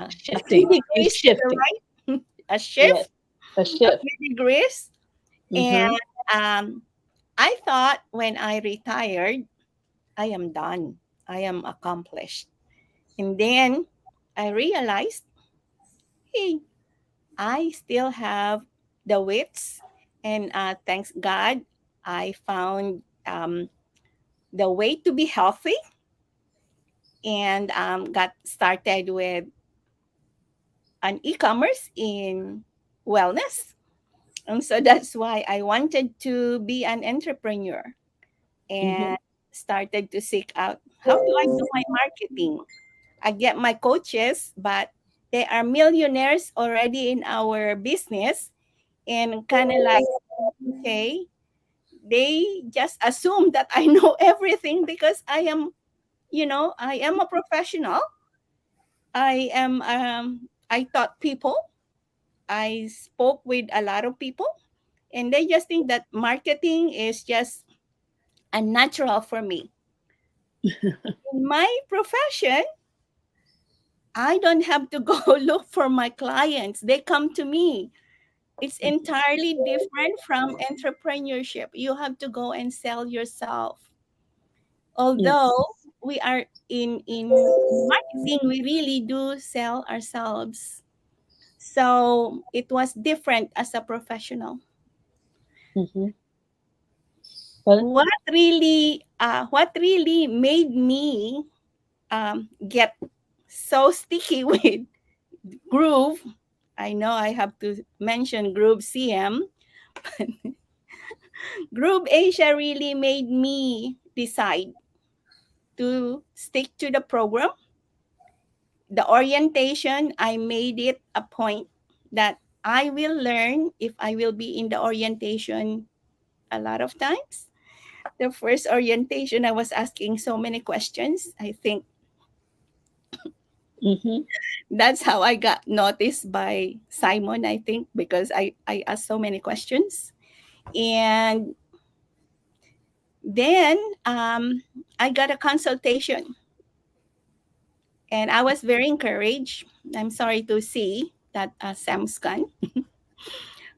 shifting. A shifting. Right? A shift. Yes, a shift. 3 degrees. Mm-hmm. And I thought when I retired, I am done. I am accomplished. And then I realized, hey, I still have the wits. And thanks God, I found the way to be healthy, and got started with an e-commerce in wellness. And so that's why I wanted to be an entrepreneur, and started to seek out, how do I do my marketing? I get my coaches, but they are millionaires already in our business, and kind of like, okay, they just assume that I know everything because I am a professional. I taught people. I spoke with a lot of people, and they just think that marketing is just unnatural for me. In my profession, I don't have to go look for my clients. They come to me. It's entirely different from entrepreneurship. You have to go and sell yourself. Although we are in marketing, we really do sell ourselves. So it was different as a professional. Mm-hmm. What really made me get so sticky with Groove, I know I have to mention Groove CM. Groove Asia really made me decide to stick to the program. The orientation, I made it a point that I will learn if I will be in the orientation a lot of times. The first orientation, I was asking so many questions. I think that's how I got noticed by Simon, I think, because I asked so many questions. And then I got a consultation. And I was very encouraged. I'm sorry to see that Sam's gone.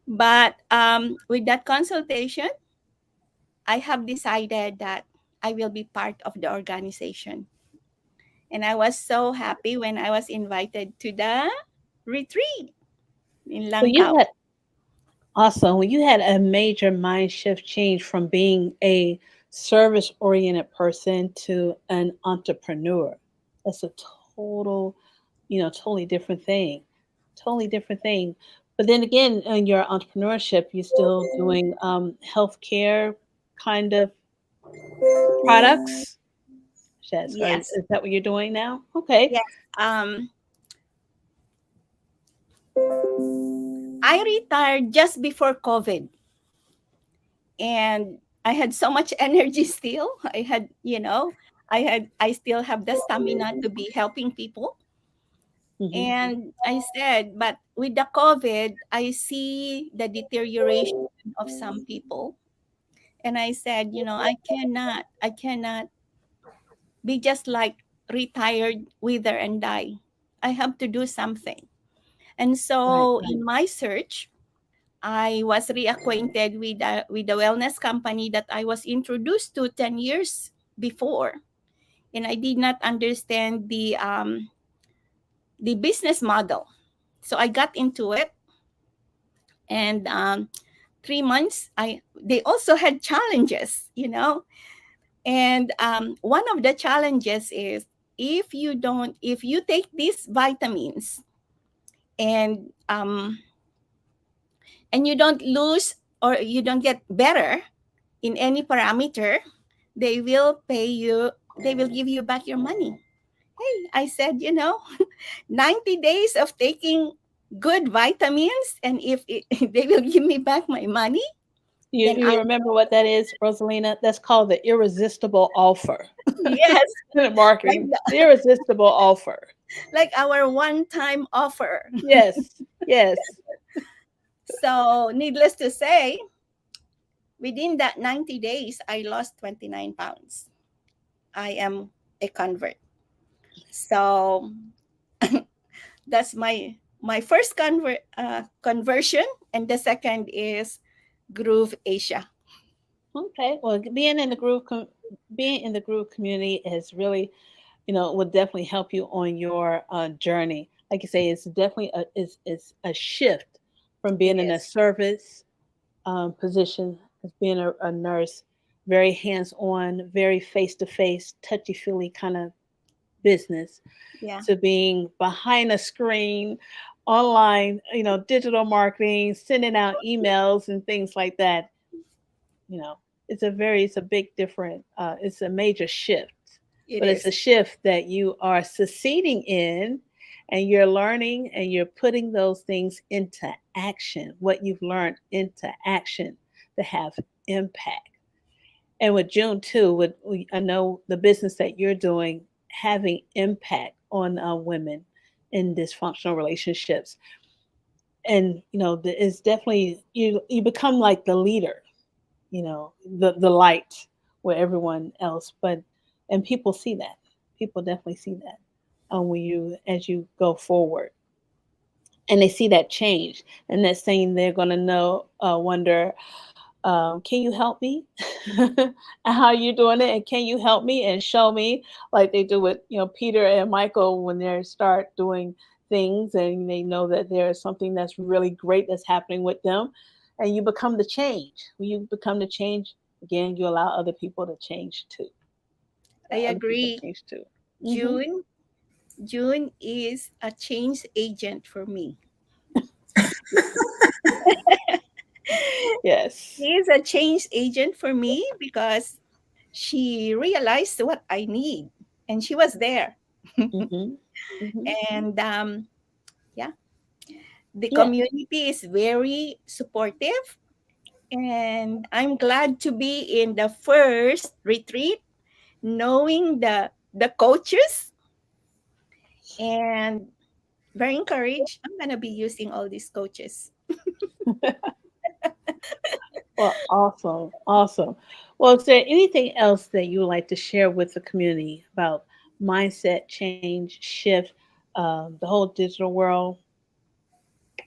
But with that consultation, I have decided that I will be part of the organization. And I was so happy when I was invited to the retreat in Langkaw. Awesome. When you had a major mind shift change from being a service-oriented person to an entrepreneur. That's a totally different thing. Totally different thing. But then again, in your entrepreneurship, you're still doing healthcare kind of products. Yes. Is that what you're doing now? Okay. Yes. I retired just before COVID. And I had so much energy still. I still have the stamina to be helping people. And I said, but with the COVID, I see the deterioration of some people. And I said, I cannot be just like retired, wither and die. I have to do something. And so in my search, I was reacquainted with the wellness company that I was introduced to 10 years before. And I did not understand the business model. So I got into it. And 3 months, they also had challenges, And one of the challenges is if you take these vitamins and you don't lose or you don't get better in any parameter, they will give you back your money. Hey, I said, 90 days of taking good vitamins, and if they will give me back my money. You remember what that is, Rosalina? That's called the irresistible offer. Yes. Marketing, the irresistible offer. Like our one-time offer. Yes, yes. So needless to say, within that 90 days, I lost 29 pounds. I am a convert. So that's my first conversion, and the second is Groove Asia. Okay, well, being in the Groove community is really, will definitely help you on your journey. Like you say, it's definitely it's a shift from being in a service position as being a nurse, very hands-on, very face-to-face, touchy-feely kind of business, to being behind a screen, online, digital marketing, sending out emails and things like that. It's a big different, it's a major shift. It's a shift that you are succeeding in, and you're learning and you're putting those things into action, what you've learned into action to have impact. And with June too, I know the business that you're doing having impact on women in dysfunctional relationships. And, it's definitely, you become like the leader, the light where everyone else, and people see that. People definitely see that as you go forward. And they see that change. And that's saying they're going to wonder, can you help me? And how you doing it? And can you help me and show me, like they do with Peter and Michael when they start doing things, and they know that there is something that's really great that's happening with them, and you become the change. When you become the change, again, you allow other people to change too. I agree. Change too. June is a change agent for me. Yes. She is a change agent for me because she realized what I need and she was there. And yeah, the community is very supportive. And I'm glad to be in the first retreat, knowing the coaches, and very encouraged. I'm going to be using all these coaches. Well, awesome. Well, is there anything else that you would like to share with the community about mindset change, shift, the whole digital world?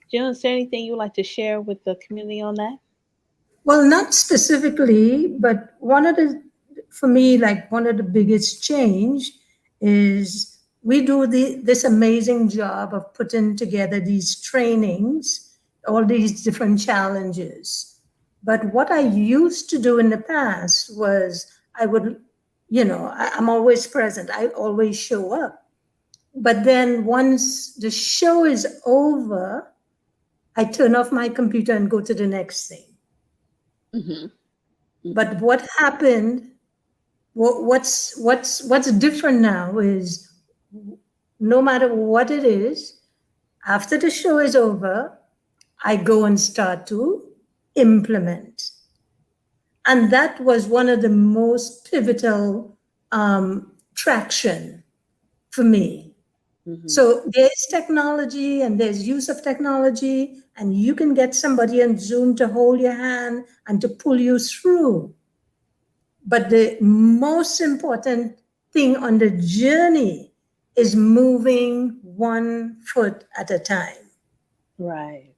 Jill, is there anything you would like to share with the community on that? Well, not specifically, but for me, like one of the biggest change is we do this amazing job of putting together these trainings, all these different challenges. But what I used to do in the past was I would, I'm always present. I always show up. But then once the show is over, I turn off my computer and go to the next thing. But what happened? What's different now is no matter what it is, after the show is over, I go and start to implement. And that was one of the most pivotal traction for me. So there's technology and there's use of technology, and you can get somebody on Zoom to hold your hand and to pull you through. But the most important thing on the journey is moving 1 foot at a time. Right.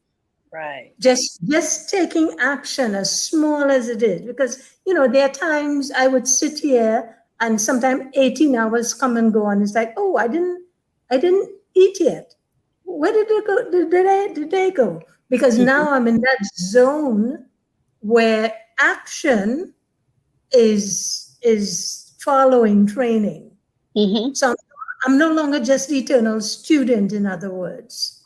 Just taking action as small as it is, because there are times I would sit here and sometimes 18 hours come and go, and it's like, oh, I didn't eat yet. Where did they go? Did they go? Because now I'm in that zone where action is following training. So I'm no longer just the eternal student, in other words.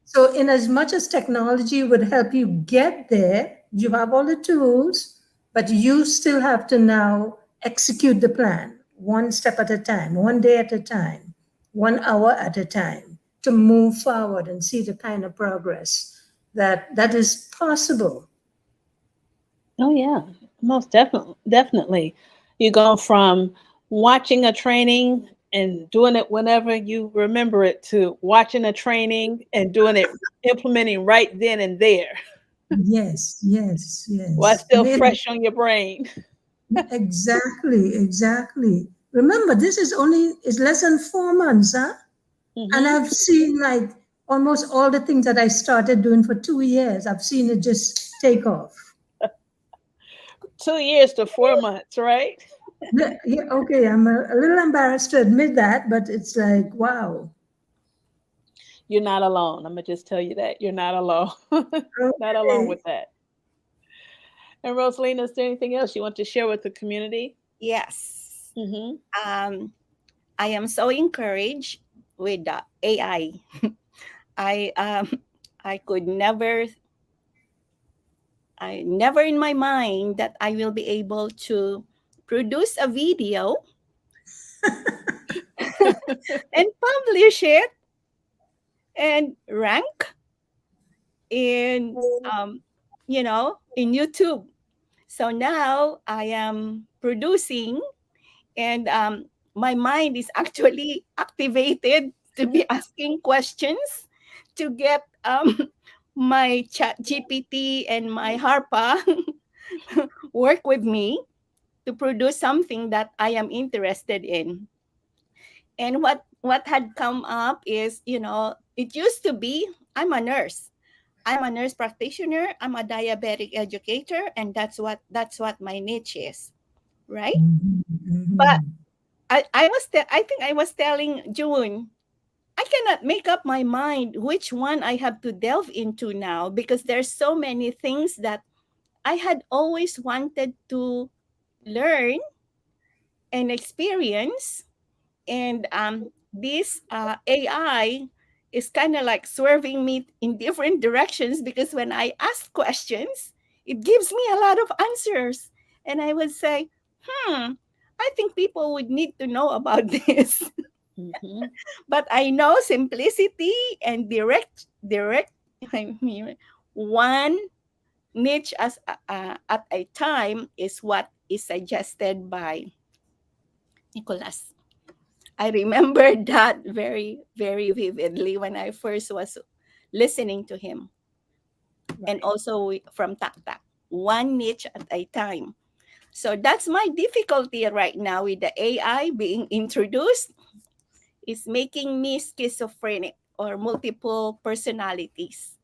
So in as much as technology would help you get there, you have all the tools, but you still have to now execute the plan 1 step at a time, 1 day at a time, 1 hour at a time, to move forward and see the kind of progress that is possible. Oh yeah, most definitely. You go from watching a training and doing it whenever you remember it to watching a training and doing it, implementing right then and there. Yes. While it's still fresh on your brain. Exactly. Remember, this is less than 4 months, huh? And I've seen like almost all the things that I started doing for 2 years. I've seen it just take off. 2 years to 4 months, right? Yeah, okay. I'm a little embarrassed to admit that, but it's like, wow. You're not alone. I'm gonna just tell you that you're not alone. Not alone with that. And Rosalina, is there anything else you want to share with the community? Yes. I am so encouraged with the AI. I never in my mind that I will be able to produce a video and publish it and rank in in YouTube. So now I am producing, and my mind is actually activated to be asking questions to get my chat GPT and my Harpa work with me to produce something that I am interested in. And what had come up is, it used to be, I'm a nurse practitioner, I'm a diabetic educator, and that's what my niche is, right? But I think I was telling June, I cannot make up my mind which one I have to delve into now, because there's so many things that I had always wanted to learn and experience. And this AI is kind of like swerving me in different directions, because when I ask questions, it gives me a lot of answers. And I would say, I think people would need to know about this. But I know simplicity and direct, I mean, one niche at a time is what is suggested by Nicholas. I remember that very, very vividly when I first was listening to him. And also from Tak Tak, one niche at a time. So that's my difficulty right now with the AI being introduced. Is making me schizophrenic or multiple personalities.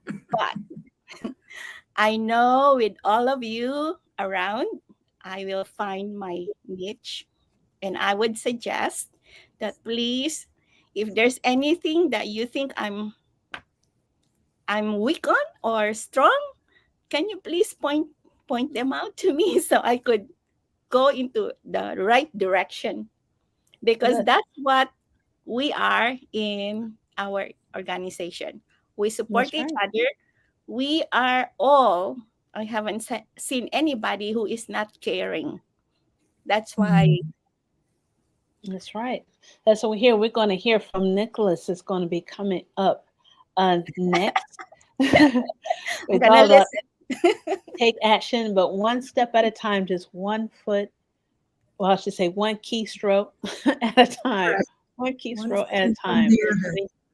But I know with all of you around, I will find my niche. And I would suggest that please, if there's anything that you think I'm weak on or strong, can you please point them out to me so I could go into the right direction? Because that's what we are in our organization. We support each other. We are all, I haven't seen anybody who is not caring. That's why. That's right. That's what we're going to hear from Nicholas. Is going to be coming up next. I'm gonna listen. Take action, but one step at a time, just one foot. Well, I should say one keystroke at a time. Right. One keystroke at a time.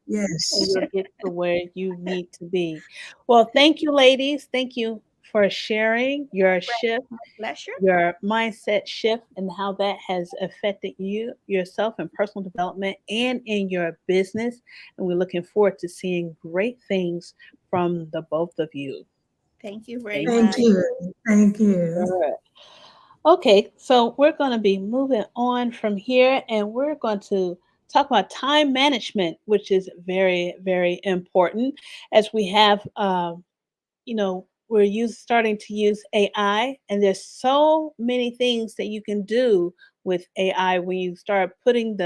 Yes. And you'll get to where you need to be. Well, thank you, ladies. Thank you for sharing your shift, your mindset shift, and how that has affected you, yourself, in personal development and in your business. And we're looking forward to seeing great things from the both of you. Thank you very much. Thank you. All right. Okay, so we're going to be moving on from here, and we're going to talk about time management, which is very, very important as we have, we're starting to use AI, and there's so many things that you can do with AI when you start putting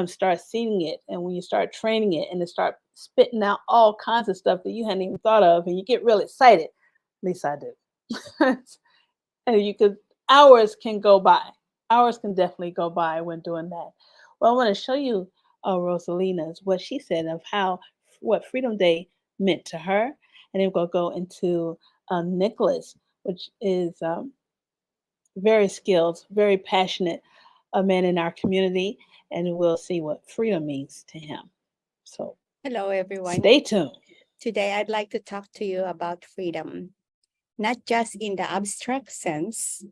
start seeing it, and when you start training it, and it start spitting out all kinds of stuff that you hadn't even thought of, and you get really excited. At least I do. And hours can go by. Hours can definitely go by when doing that. Well, I want to show you Rosalina's what she said of what Freedom Day meant to her, and then we'll go into Nicholas, which is very skilled, very passionate, a man in our community, and we'll see what freedom means to him. So, hello everyone. Stay tuned. Today, I'd like to talk to you about freedom, not just in the abstract sense,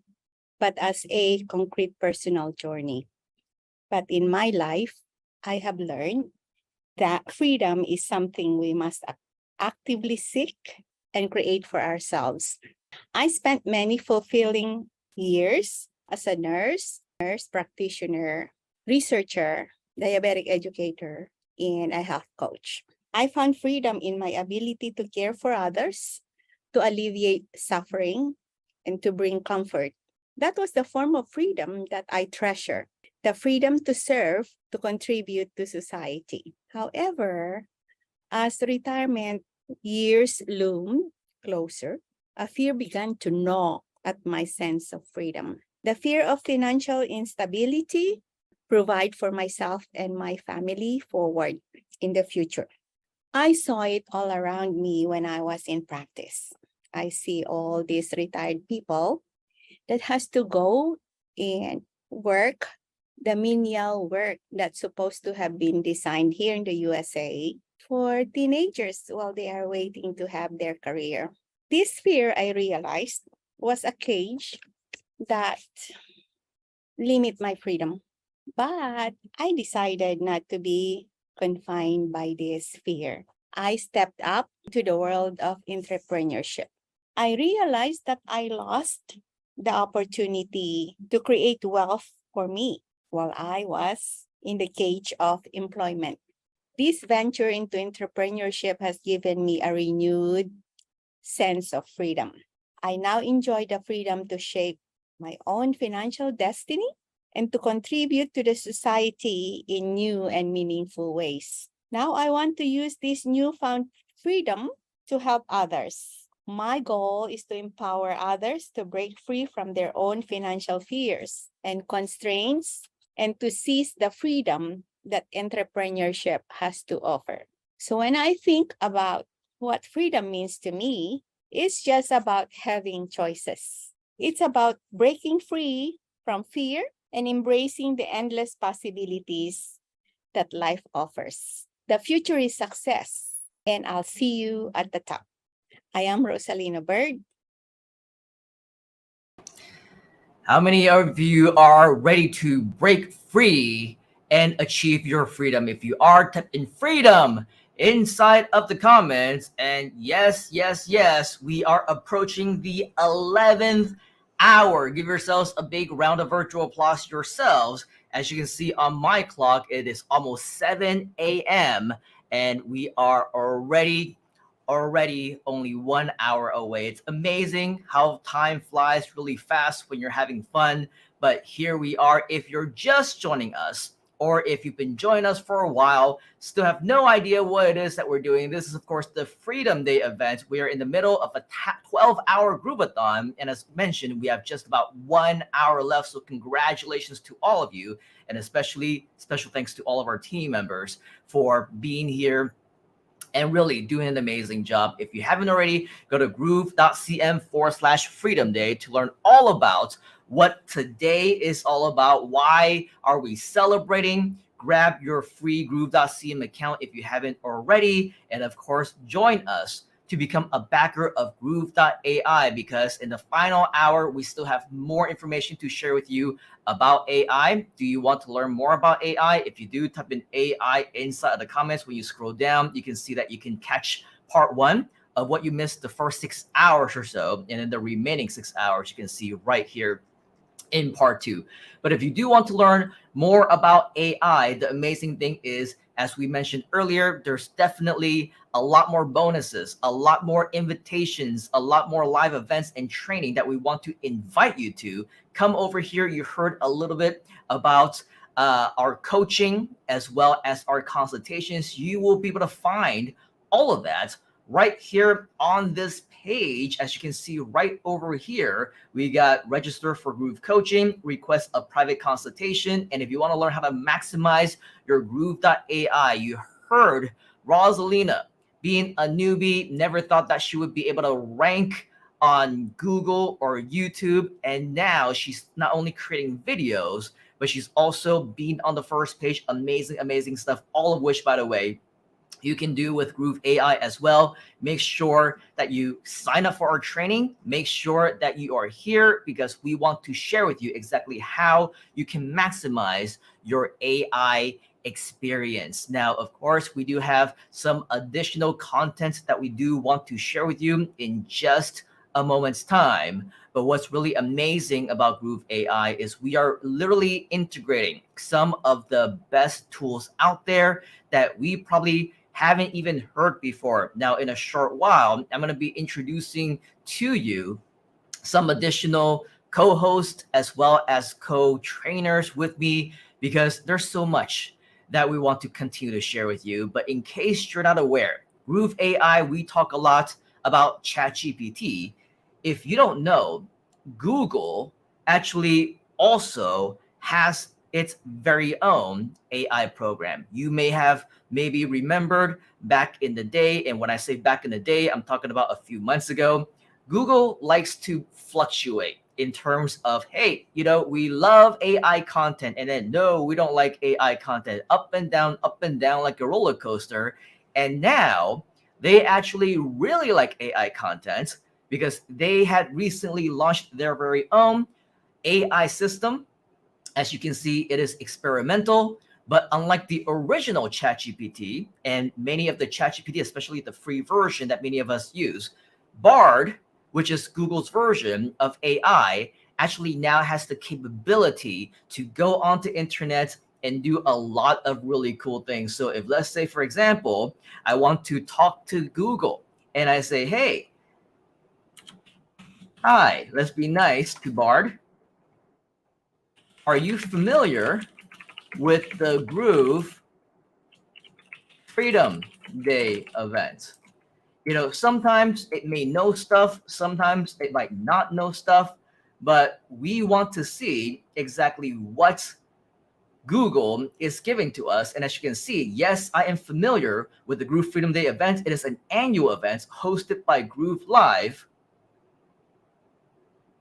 but as a concrete personal journey. But in my life, I have learned that freedom is something we must actively seek and create for ourselves. I spent many fulfilling years as a nurse practitioner, researcher, diabetic educator, and a health coach. I found freedom in my ability to care for others, to alleviate suffering, and to bring comfort. That was the form of freedom that I treasure, the freedom to serve, to contribute to society. However, as retirement years loomed closer, a fear began to gnaw at my sense of freedom. The fear of financial instability, provide for myself and my family forward in the future. I saw it all around me when I was in practice. I see all these retired people that has to go and work the menial work that's supposed to have been designed here in the USA for teenagers while they are waiting to have their career. This fear, I realized, was a cage that limit my freedom. But I decided not to be confined by this fear. I stepped up to the world of entrepreneurship. I realized that I lost the opportunity to create wealth for me while I was in the cage of employment. This venture into entrepreneurship has given me a renewed sense of freedom. I now enjoy the freedom to shape my own financial destiny and to contribute to the society in new and meaningful ways. Now I want to use this newfound freedom to help others. My goal is to empower others to break free from their own financial fears and constraints and to seize the freedom that entrepreneurship has to offer. So when I think about what freedom means to me, it's just about having choices. It's about breaking free from fear and embracing the endless possibilities that life offers. The future is success, and I'll see you at the top. I am Rosalina Bird. How many of you are ready to break free and achieve your freedom? If you are, type in freedom inside of the comments. And yes, we are approaching the 11th hour. Give yourselves a big round of virtual applause yourselves. As you can see on my clock, it is almost 7 a.m. and we are already only 1 hour away. It's amazing how time flies really fast when you're having fun. But here we are. If you're just joining us, or if you've been joining us for a while, still have no idea what it is that we're doing, this is, of course, the Freedom Day event. We are in the middle of a 12-hour Groovathon. And as mentioned, we have just about 1 hour left. So congratulations to all of you. And especially special thanks to all of our team members for being here and really doing an amazing job. If you haven't already, go to groove.cm/Freedom Day to learn all about what today is all about. Why are we celebrating? Grab your free groove.cm account if you haven't already. And of course, join us to become a backer of groove.ai, because in the final hour, we still have more information to share with you about AI. Do you want to learn more about AI? If you do, type in AI inside of the comments. When you scroll down, you can see that you can catch part 1 of what you missed the first 6 hours or so. And in the remaining 6 hours, you can see right here in part 2. But if you do want to learn more about AI, the amazing thing is, as we mentioned earlier, there's definitely a lot more bonuses, a lot more invitations, a lot more live events and training that we want to invite you to. Come over here. You heard a little bit about our coaching as well as our consultations. You will be able to find all of that right here on this page. As you can see right over here, we got register for Groove Coaching, request a private consultation. And if you want to learn how to maximize your Groove.ai, you heard Rosalina, being a newbie, never thought that she would be able to rank on Google or YouTube. And now she's not only creating videos, but she's also being on the first page. Amazing stuff, all of which, by the way, you can do with Groove AI as well. Make sure that you sign up for our training. Make sure that you are here, because we want to share with you exactly how you can maximize your AI experience. Now, of course, we do have some additional content that we do want to share with you in just a moment's time. But what's really amazing about Groove AI is we are literally integrating some of the best tools out there that we probably haven't even heard before. Now, in a short while, I'm going to be introducing to you some additional co-hosts as well as co-trainers with me, because there's so much that we want to continue to share with you. But in case you're not aware, Groove AI, we talk a lot about ChatGPT. If you don't know, Google actually also has its very own AI program. You may have maybe remembered back in the day, and when I say back in the day, I'm talking about a few months ago. Google likes to fluctuate in terms of, hey, we love AI content, and then no, we don't like AI content. Up and down like a roller coaster. And now they actually really like AI content, because they had recently launched their very own AI system. As you can see, it is experimental, but unlike the original ChatGPT and many of the ChatGPT, especially the free version that many of us use, Bard, which is Google's version of AI, actually now has the capability to go onto internet and do a lot of really cool things. So if, let's say, for example, I want to talk to Google and I say, hey, hi, let's be nice to Bard. Are you familiar with the Groove Freedom Day event? You know, sometimes it may know stuff, sometimes it might not know stuff, but we want to see exactly what Google is giving to us. And as you can see, yes, I am familiar with the Groove Freedom Day event. It is an annual event hosted by Groove Live.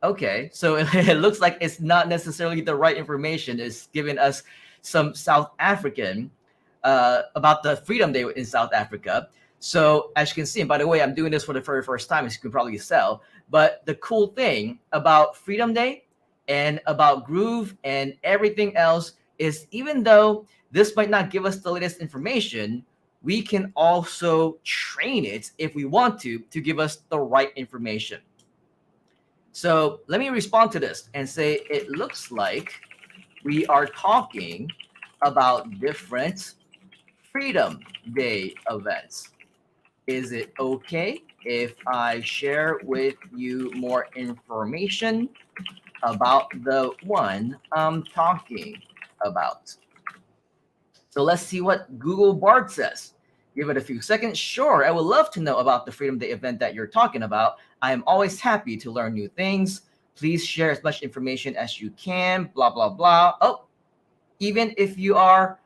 Okay, so it looks like it's not necessarily the right information. It's giving us some South African about the Freedom Day in South Africa. So as you can see, and by the way, I'm doing this for the very first time, as you can probably tell. But the cool thing about Freedom Day and about Groove and everything else is, even though this might not give us the latest information, we can also train it if we want to give us the right information. So let me respond to this and say, it looks like we are talking about different Freedom Day events. Is it okay if I share with you more information about the one I'm talking about? So let's see what Google Bard says. Give it a few seconds. Sure, I would love to know about the Freedom Day event that you're talking about. I am always happy to learn new things. Please share as much information as you can, blah, blah, blah. Oh, even if you are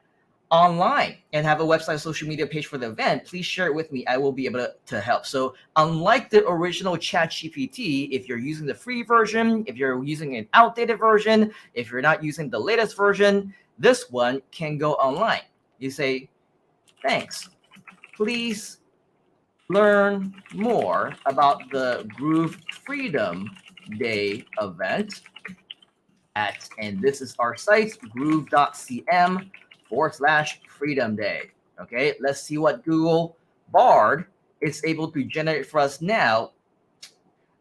online and have a website, social media page for the event, please share it with me. I will be able to help. So unlike the original ChatGPT, if you're using the free version, if you're using an outdated version, if you're not using the latest version, this one can go online. You say, thanks. Please learn more about the Groove Freedom Day event at, and this is our site, groove.cm/Freedom Day. Okay, let's see what Google Bard is able to generate for us now.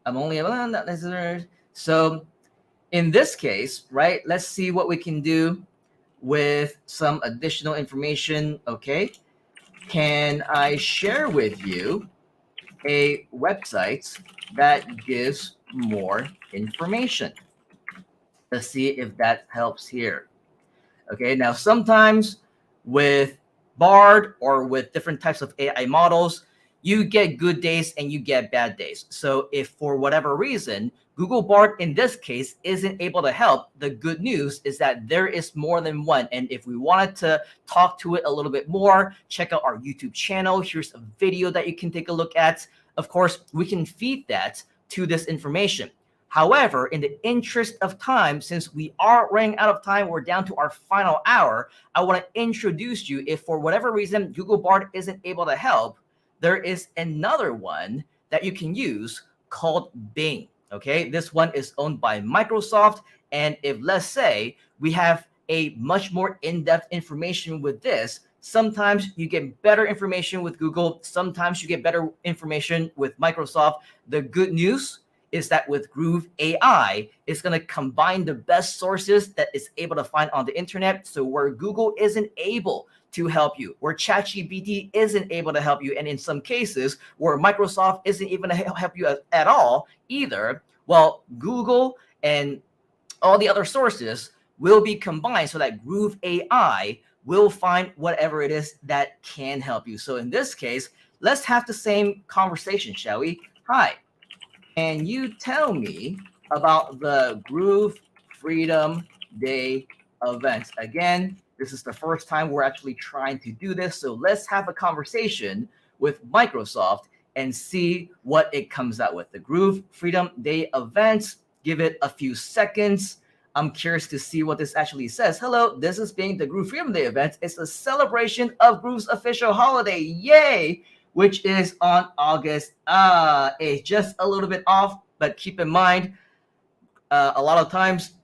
I'm only not necessarily. So in this case, right, let's see what we can do with some additional information. Okay, can I share with you a website that gives more information? Let's see if that helps here. Okay, now sometimes with Bard or with different types of AI models, you get good days and you get bad days. So if for whatever reason, Google Bard in this case isn't able to help, the good news is that there is more than one. And if we wanted to talk to it a little bit more, check out our YouTube channel. Here's a video that you can take a look at. Of course, we can feed that to this information. However, in the interest of time, since we are running out of time, we're down to our final hour, I want to introduce you, if for whatever reason Google Bard isn't able to help, there is another one that you can use called Bing. Okay, this one is owned by Microsoft. And if, let's say, we have a much more in-depth information with this, sometimes you get better information with Google, sometimes you get better information with Microsoft. The good news is that with Groove AI, it's going to combine the best sources that it's able to find on the internet. So where Google isn't able to help you, where ChatGPT isn't able to help you, and in some cases where Microsoft isn't even to help you at all either, well, Google and all the other sources will be combined so that Groove AI will find whatever it is that can help you. So in this case, let's have the same conversation, shall we? Hi. Can you tell me about the Groove Freedom Day event? Again, this is the first time we're actually trying to do this. So let's have a conversation with Microsoft and see what it comes out with. The Groove Freedom Day event, give it a few seconds. I'm curious to see what this actually says. Hello, this is being the Groove Freedom Day event. It's a celebration of Groove's official holiday. Yay! Which is on August. It's just a little bit off, but keep in mind, a lot of times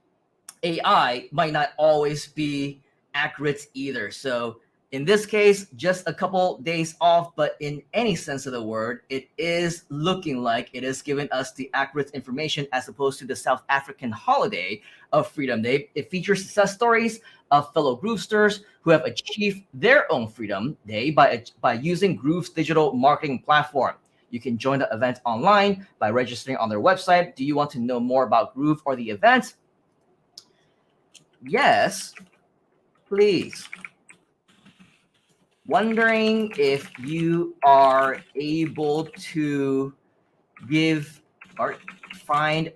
AI might not always be accurate either. So In this case, just a couple days off, but in any sense of the word, it is looking like it is giving us the accurate information as opposed to the South African holiday of Freedom Day. It features success stories of fellow Groovesters who have achieved their own Freedom Day by using Groove's digital marketing platform. You can join the event online by registering on their website. Do you want to know more about Groove or the event? Yes, please. Wondering if you are able to give or find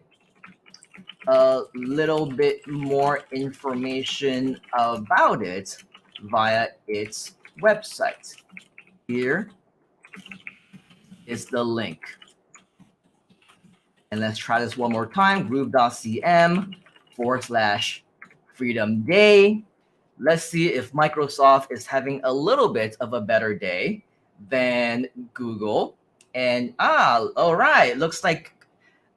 a little bit more information about it via its website. Here is the link. And let's try this one more time, groove.cm/Freedom Day. Let's see if Microsoft is having a little bit of a better day than Google. And all right, looks like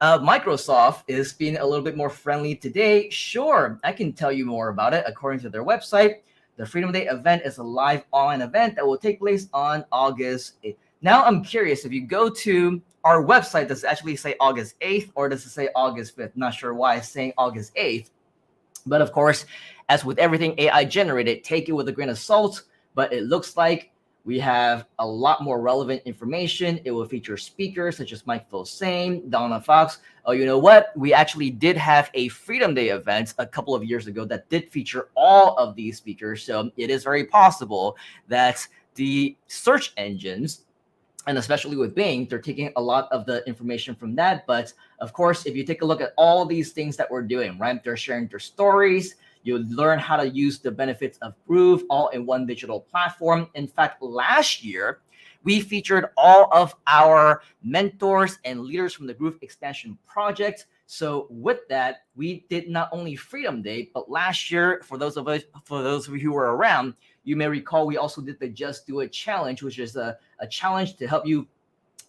Microsoft is being a little bit more friendly today. Sure, I can tell you more about it. According to their website, the Freedom Day event is a live online event that will take place on August 8th. Now I'm curious, if you go to our website, does it actually say August 8th or does it say August 5th? Not sure why it's saying August 8th. But of course, as with everything AI generated, take it with a grain of salt. But it looks like we have a lot more relevant information. It will feature speakers such as Mike Filsaime, Donna Fox. Oh, you know what? We actually did have a Freedom Day event a couple of years ago that did feature all of these speakers. So it is very possible that the search engines, and especially with Bing, they're taking a lot of the information from that. But of course, if you take a look at all these things that we're doing, right? They're sharing their stories. You'll learn how to use the benefits of Groove all in one digital platform. In fact, last year, we featured all of our mentors and leaders from the Groove Expansion Project. So with that, we did not only Freedom Day, but last year, for those of you who were around, you may recall we also did the Just Do It Challenge, which is a challenge to help you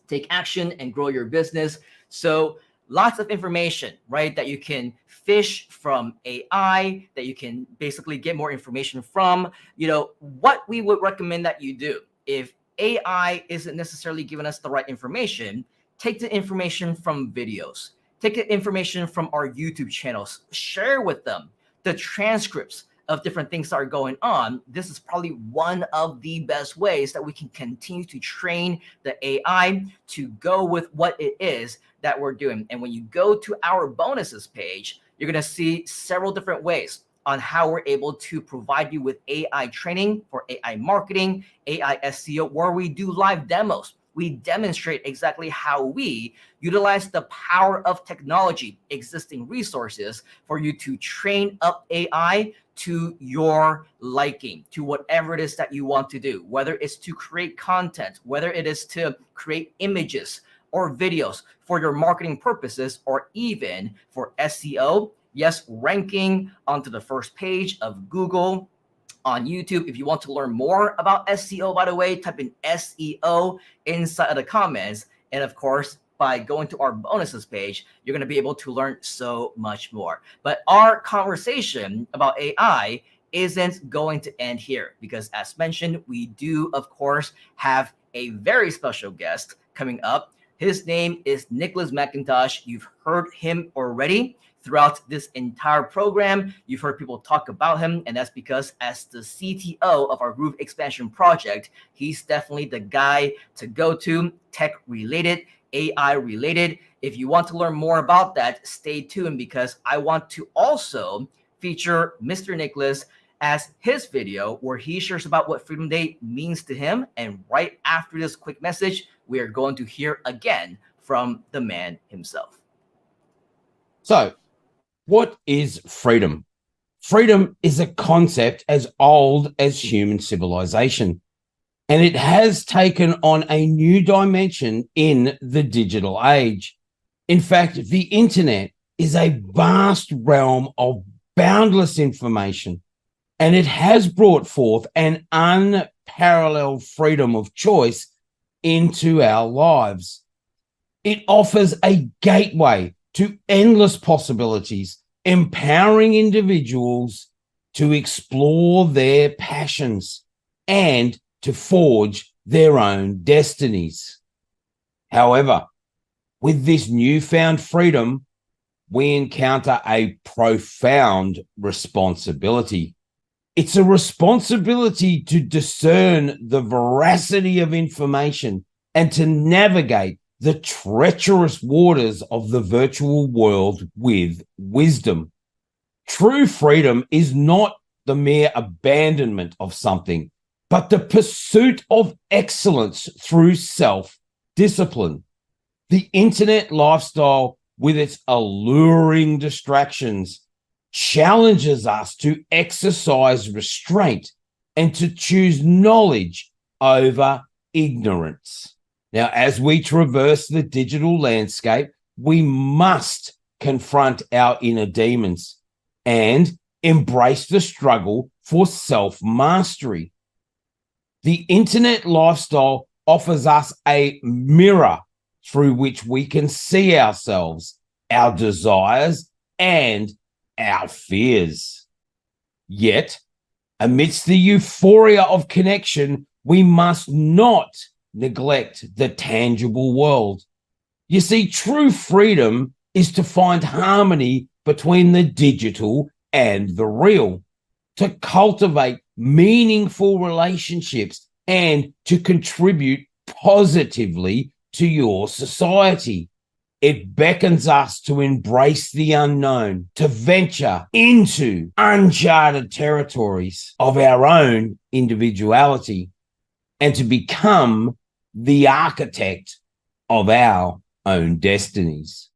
take action and grow your business. So lots of information, right, that you can fish from AI, that you can basically get more information from. You know, what we would recommend that you do, if AI isn't necessarily giving us the right information, take the information from videos, take the information from our YouTube channels, share with them the transcripts of different things that are going on. This is probably one of the best ways that we can continue to train the AI to go with what it is that we're doing. And when you go to our bonuses page, you're going to see several different ways on how we're able to provide you with AI training for AI marketing, AI SEO, where we do live demos. We demonstrate exactly how we utilize the power of technology, existing resources for you to train up AI to your liking, to whatever it is that you want to do, whether it's to create content, whether it is to create images or videos for your marketing purposes, or even for SEO. Yes, ranking onto the first page of Google, on YouTube. If you want to learn more about SEO, by the way, type in SEO inside of the comments. And of course, by going to our bonuses page, you're going to be able to learn so much more. But our conversation about AI isn't going to end here, because as mentioned, we do, of course, have a very special guest coming up. His name is Nicholas McIntosh. You've heard him already throughout this entire program. You've heard people talk about him, and that's because as the CTO of our Groove Expansion Project, he's definitely the guy to go to, tech related, AI related. If you want to learn more about that, stay tuned, because I want to also feature Mr. Nicholas as his video where he shares about what Freedom Day means to him. And right after this quick message, we are going to hear again from the man himself. So, what is freedom? Freedom is a concept as old as human civilization, and it has taken on a new dimension in the digital age. In fact, the internet is a vast realm of boundless information, and it has brought forth an unparalleled freedom of choice into our lives. It offers a gateway to endless possibilities, empowering individuals to explore their passions and to forge their own destinies. However, with this newfound freedom, we encounter a profound responsibility. It's a responsibility to discern the veracity of information and to navigate the treacherous waters of the virtual world with wisdom. True freedom is not the mere abandonment of something, but the pursuit of excellence through self-discipline. The internet lifestyle, with its alluring distractions, challenges us to exercise restraint and to choose knowledge over ignorance. Now, as we traverse the digital landscape, we must confront our inner demons and embrace the struggle for self-mastery. The internet lifestyle offers us a mirror through which we can see ourselves, our desires, and our fears. Yet, amidst the euphoria of connection, we must not neglect the tangible world. You see, true freedom is to find harmony between the digital and the real, to cultivate meaningful relationships, and to contribute positively to your society. It beckons us to embrace the unknown, to venture into uncharted territories of our own individuality, and to become the architect of our own destinies.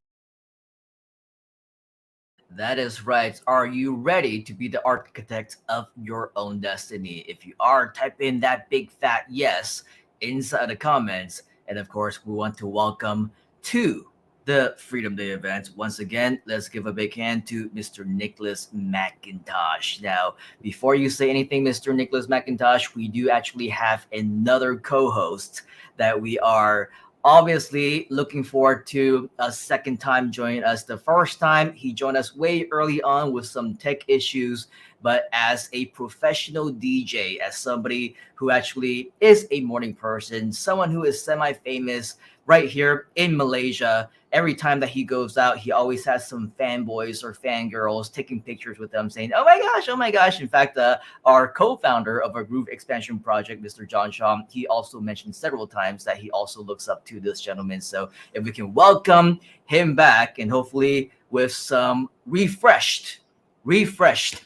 That is right. Are you ready to be the architect of your own destiny? If you are, type in that big fat yes inside the comments. And of course, we want to welcome to the Freedom Day event. Once again, let's give a big hand to Mr. Nicholas McIntosh. Now, before you say anything, Mr. Nicholas McIntosh, we do actually have another co-host that we are obviously looking forward to a second time joining us. The first time he joined us way early on with some tech issues, but as a professional DJ, as somebody who actually is a morning person, someone who is semi-famous right here in Malaysia, every time that he goes out, he always has some fanboys or fangirls taking pictures with them saying, oh my gosh, oh my gosh. In fact, our co-founder of our Groove Expansion Project, Mr. John Shaw, he also mentioned several times that he also looks up to this gentleman. So if we can welcome him back, and hopefully with some refreshed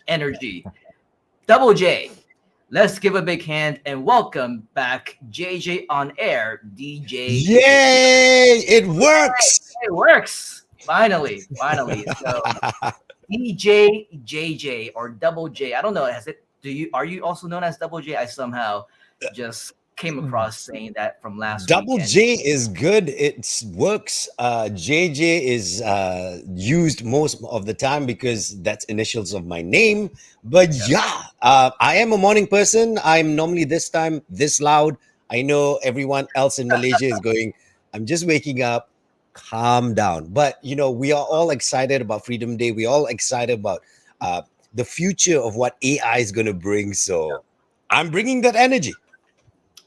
energy, Double J. Let's give a big hand and welcome back JJ on air, DJ. Yay! It works. It works. Finally. So DJ JJ or Double J. I don't know. Are you also known as Double J? I somehow just came across saying that from last Double weekend. J is good. It works. JJ is used most of the time because that's initials of my name. But I am a morning person. I'm normally this time, this loud. I know everyone else in Malaysia is going, I'm just waking up, calm down. But, we are all excited about Freedom Day. We're all excited about the future of what AI is going to bring. So I'm bringing that energy.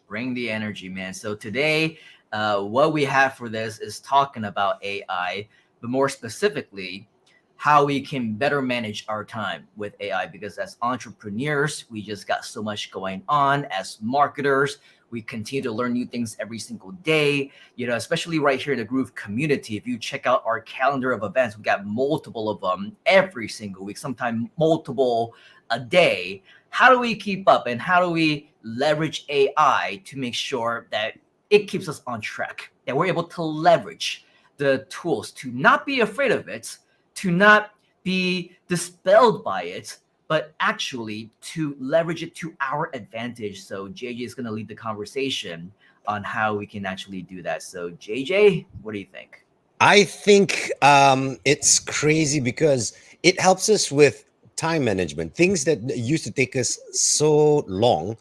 Bring the energy, man. So today, what we have for this is talking about AI, but more specifically, how we can better manage our time with AI. Because as entrepreneurs, we just got so much going on. As marketers, we continue to learn new things every single day, especially right here in the Groove community. If you check out our calendar of events, we got multiple of them every single week, sometimes multiple a day. How do we keep up, and how do we leverage AI to make sure that it keeps us on track, that we're able to leverage the tools, to not be afraid of it, to not be dispelled by it, but actually to leverage it to our advantage? So JJ is going to lead the conversation on how we can actually do that. So JJ, what do you think? I think it's crazy because it helps us with time management. Things that used to take us so long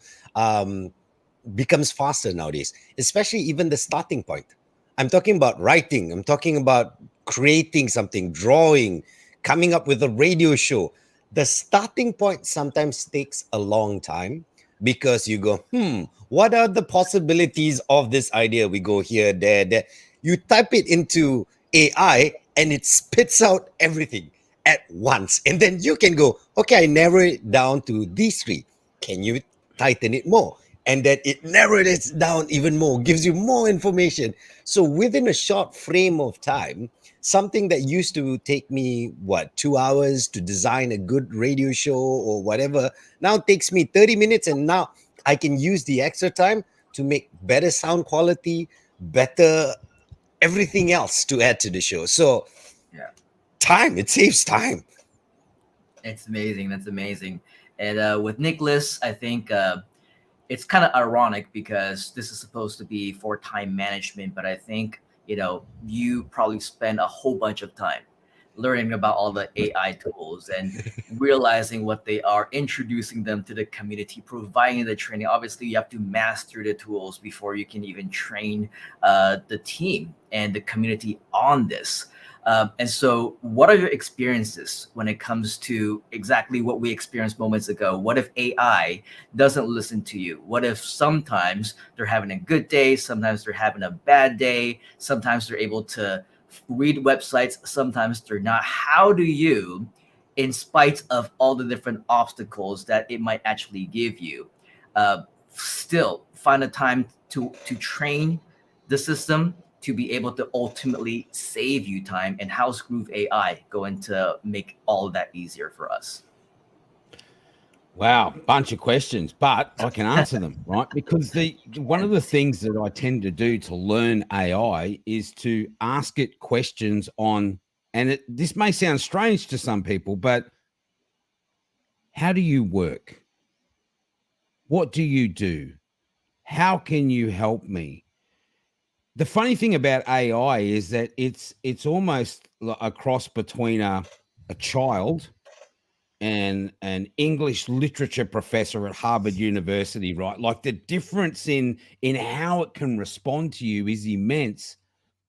becomes faster nowadays, especially even the starting point. I'm talking about writing. I'm talking about creating something, drawing, coming up with a radio show. The starting point sometimes takes a long time, because you go, what are the possibilities of this idea? We go here, there. You type it into AI and it spits out everything at once. And then you can go, okay, I narrow it down to these three. Can you tighten it more? And then it narrows it down even more, gives you more information. So within a short frame of time, something that used to take me 2 hours to design a good radio show or whatever now takes me 30 minutes, and now I can use the extra time to make better sound quality, better everything else to add to the show. So it saves time. It's amazing. That's amazing. And with Nicholas, I think it's kind of ironic because this is supposed to be for time management, but I think you probably spend a whole bunch of time learning about all the AI tools and realizing what they are, introducing them to the community, providing the training. Obviously, you have to master the tools before you can even train the team and the community on this. And so what are your experiences when it comes to exactly what we experienced moments ago? What if AI doesn't listen to you? What if sometimes they're having a good day, sometimes they're having a bad day, sometimes they're able to read websites, sometimes they're not? How do you, in spite of all the different obstacles that it might actually give you, still find a time to train the system to be able to ultimately save you time? And how's Groove AI going to make all of that easier for us? Wow, bunch of questions, but I can answer them, right? Because one of the things that I tend to do to learn AI is to ask it questions on, and this may sound strange to some people, but how do you work? What do you do? How can you help me? The funny thing about AI is that it's almost a cross between a child and an English literature professor at Harvard University, right? Like the difference in how it can respond to you is immense,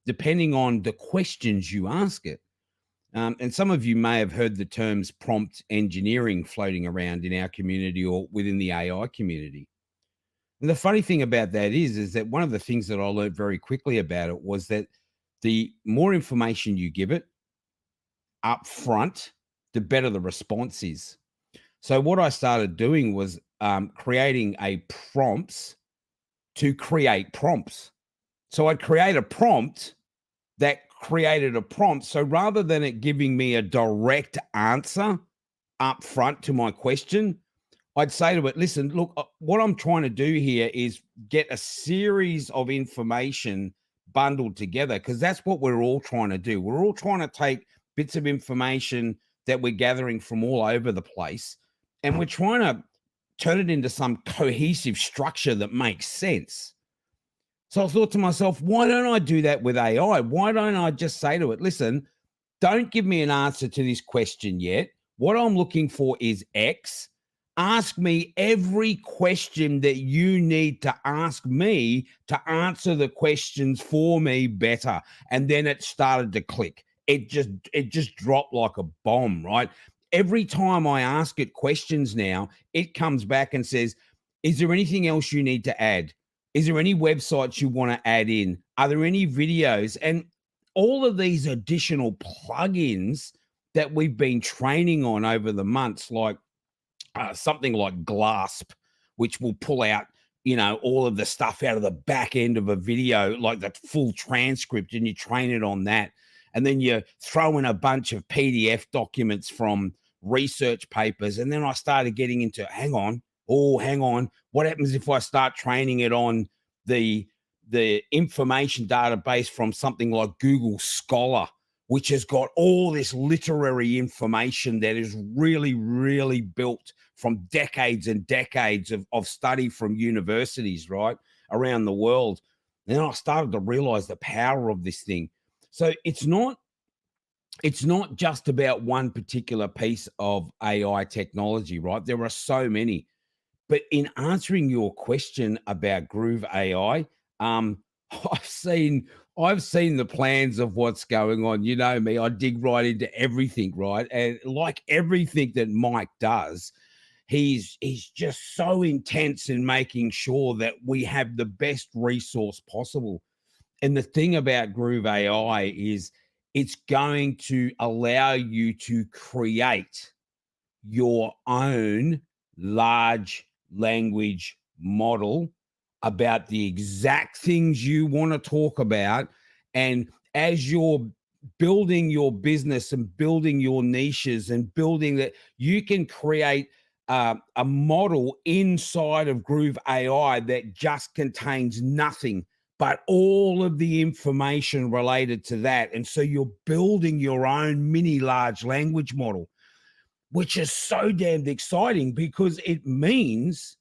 depending on the questions you ask it. And some of you may have heard the terms prompt engineering floating around in our community or within the AI community. And the funny thing about that is that one of the things that I learned very quickly about it was that the more information you give it up front, the better the response is. So what I started doing was creating prompts to create prompts. So I'd create a prompt that created a prompt. So rather than it giving me a direct answer up front to my question, I'd say to it, listen, look, what I'm trying to do here is get a series of information bundled together, because that's what we're all trying to do. We're all trying to take bits of information that we're gathering from all over the place, and we're trying to turn it into some cohesive structure that makes sense. So I thought to myself, why don't I do that with AI? Why don't I just say to it, listen, don't give me an answer to this question yet. What I'm looking for is X. Ask me every question that you need to ask me to answer the questions for me better. And then it started to click. It just dropped like a bomb, right? Every time I ask it questions now, it comes back and says, is there anything else you need to add? Is there any websites you want to add in? Are there any videos? And all of these additional plugins that we've been training on over the months, like something like Glasp, which will pull out, all of the stuff out of the back end of a video, like the full transcript, and you train it on that. And then you throw in a bunch of PDF documents from research papers. And then I started getting into, hang on. What happens if I start training it on the information database from something like Google Scholar, which has got all this literary information that is really, really built from decades and decades of study from universities, right, around the world. And then I started to realize the power of this thing. So it's not just about one particular piece of AI technology, right? There are so many. But in answering your question about Groove AI, I've seen the plans of what's going on. You know me, I dig right into everything, right? And like everything that Mike does, he's just so intense in making sure that we have the best resource possible. And the thing about Groove AI is it's going to allow you to create your own large language model about the exact things you want to talk about. And as you're building your business and building your niches and building that, you can create a model inside of Groove AI that just contains nothing but all of the information related to that. And so you're building your own mini large language model, which is so damn exciting because it means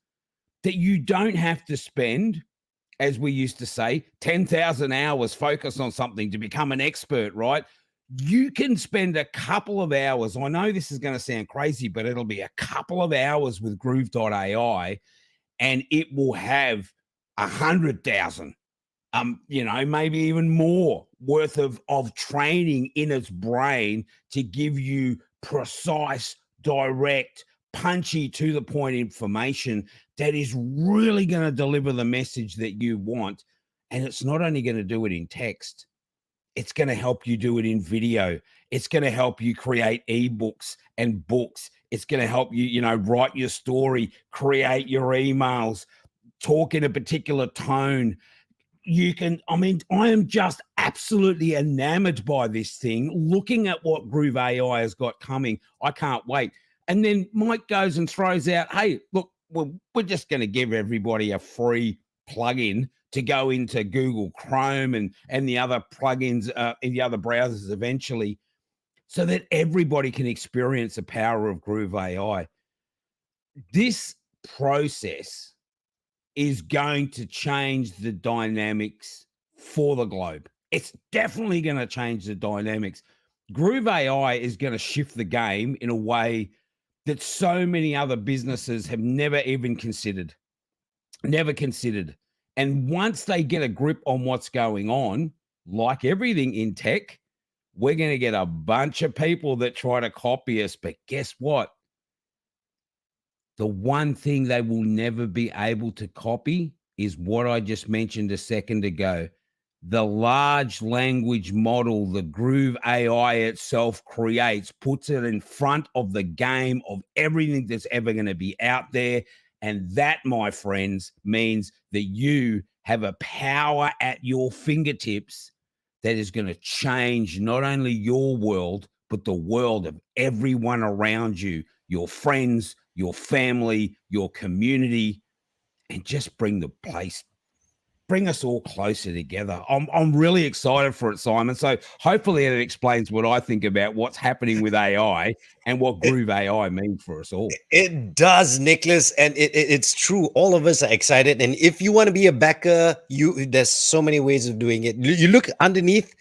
that you don't have to spend, as we used to say, 10,000 hours focused on something to become an expert, right? You can spend a couple of hours. I know this is going to sound crazy, but it'll be a couple of hours with Groove.ai and it will have 100,000, maybe even more worth of training in its brain to give you precise, direct, punchy, to the point information that is really going to deliver the message that you want. And it's not only going to do it in text, it's going to help you do it in video. It's going to help you create ebooks and books. It's going to help you, write your story, create your emails, talk in a particular tone. I am just absolutely enamored by this thing. Looking at what Groove AI has got coming, I can't wait. And then Mike goes and throws out, hey, look, we're just going to give everybody a free plugin to go into Google Chrome and the other plugins in the other browsers eventually, so that everybody can experience the power of Groove AI. This process is going to change the dynamics for the globe. It's definitely going to change the dynamics. Groove AI is going to shift the game in a way that so many other businesses have never even considered. And once they get a grip on what's going on, like everything in tech, we're going to get a bunch of people that try to copy us. But guess what? The one thing they will never be able to copy is what I just mentioned a second ago. The large language model the Groove AI itself creates, puts it in front of the game of everything that's ever going to be out there. And that, my friends, means that you have a power at your fingertips that is going to change not only your world, but the world of everyone around you, your friends, your family, your community, and just bring us all closer together. I'm really excited for it, Simon. So hopefully it explains what I think about what's happening with AI and what Groove AI means for us all. It does, Nicholas, and it's true. All of us are excited. And if you want to be a backer, there's so many ways of doing it. You look underneath.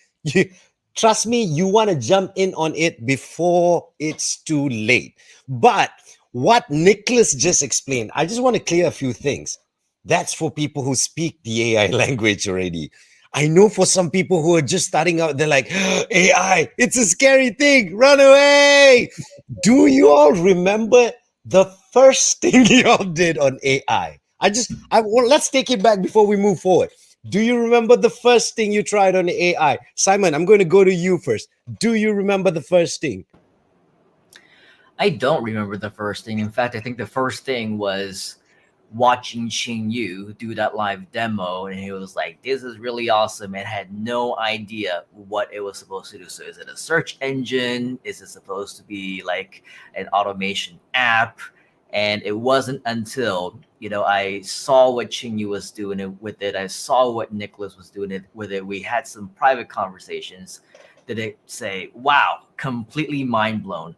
Trust me, you want to jump in on it before it's too late. But what Nicholas just explained, I just want to clear a few things. That's for people who speak the AI language already. I know for some people who are just starting out, they're like, AI, it's a scary thing. Run away. Do you all remember the first thing you all did on AI? Let's take it back before we move forward. Do you remember the first thing you tried on AI? Simon, I'm going to go to you first. Do you remember the first thing? I don't remember the first thing. In fact, I think the first thing was watching Xing Yu do that live demo, and he was like, this is really awesome, and had no idea what it was supposed to do. So is it a search engine? Is it supposed to be like an automation app? And it wasn't until, I saw what Xing Yu was doing with it. I saw what Nicholas was doing with it. We had some private conversations that it say, wow, completely mind blown.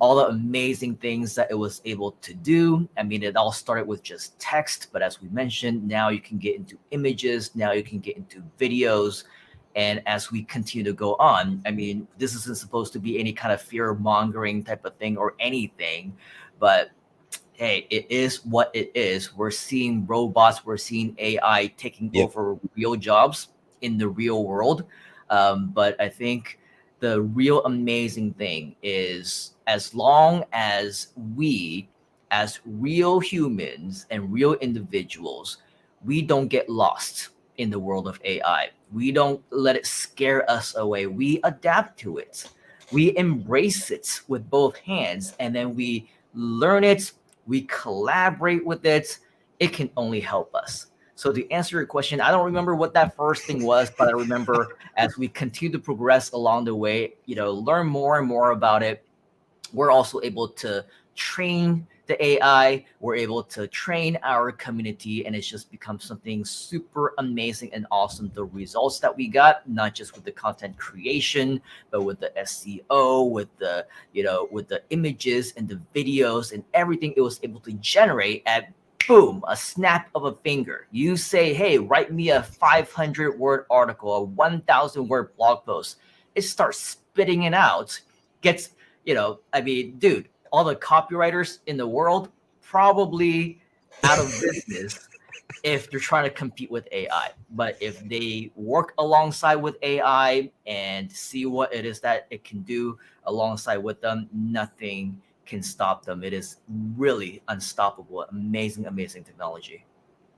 All the amazing things that it was able to do. I mean, it all started with just text, but as we mentioned, now you can get into images, now you can get into videos. And as we continue to go on, I mean, this isn't supposed to be any kind of fear mongering type of thing or anything, but hey, it is what it is. We're seeing robots, we're seeing AI taking over real jobs in the real world. But I think the real amazing thing is, as long as we as real humans and real individuals, we don't get lost in the world of AI. We don't let it scare us away. We adapt to it. We embrace it with both hands, and then we learn it. We collaborate with it. It can only help us. So to answer your question, I don't remember what that first thing was, but I remember as we continue to progress along the way, learn more and more about it, we're also able to train the AI, we're able to train our community, and it's just become something super amazing and awesome. The results that we got, not just with the content creation, but with the SEO, with the, with the images and the videos and everything it was able to generate at boom, a snap of a finger. You say, hey, write me a 500-word article, a 1,000-word blog post. It starts spitting it out, gets, dude, all the copywriters in the world probably out of business if they're trying to compete with AI. But if they work alongside with AI and see what it is that it can do alongside with them, nothing can stop them. It is really unstoppable. Amazing, amazing technology.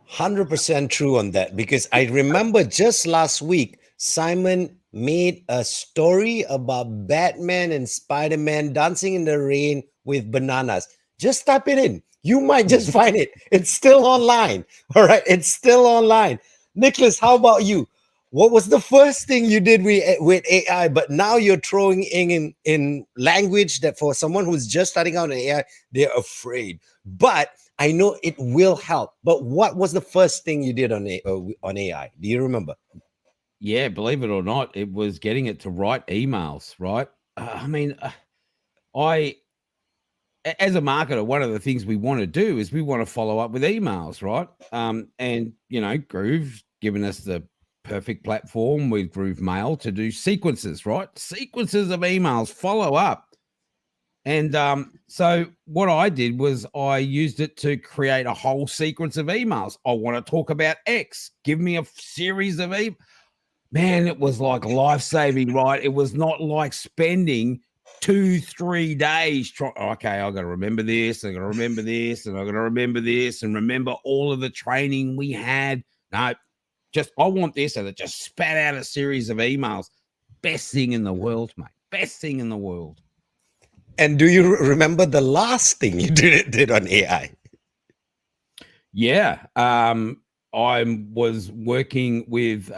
100% true on that, because I remember just last week, Simon made a story about Batman and Spider-Man dancing in the rain with bananas. Just type it in. You might just find it. It's still online. All right. It's still online. Nicholas, how about you? What was the first thing you did with AI, but now you're throwing in language that for someone who's just starting out in AI, they're afraid. But I know it will help. But what was the first thing you did on AI? Do you remember? Yeah, believe it or not, it was getting it to write emails, right? As a marketer, one of the things we want to do is we want to follow up with emails, right? And, Groove's given us the perfect platform with Groove Mail to do sequences, right? Sequences of emails, follow up. And so what I did was I used it to create a whole sequence of emails. I want to talk about X. Give me a series of emails. Man, it was like life-saving, right? It was not like spending 2-3 days okay, I got to remember this, I got to remember this, and I got to remember this, and remember all of the training we had. No, just I want this, and it just spat out a series of emails. Best thing in the world, mate. Best thing in the world. And do you remember the last thing you did on AI? Yeah. I was working with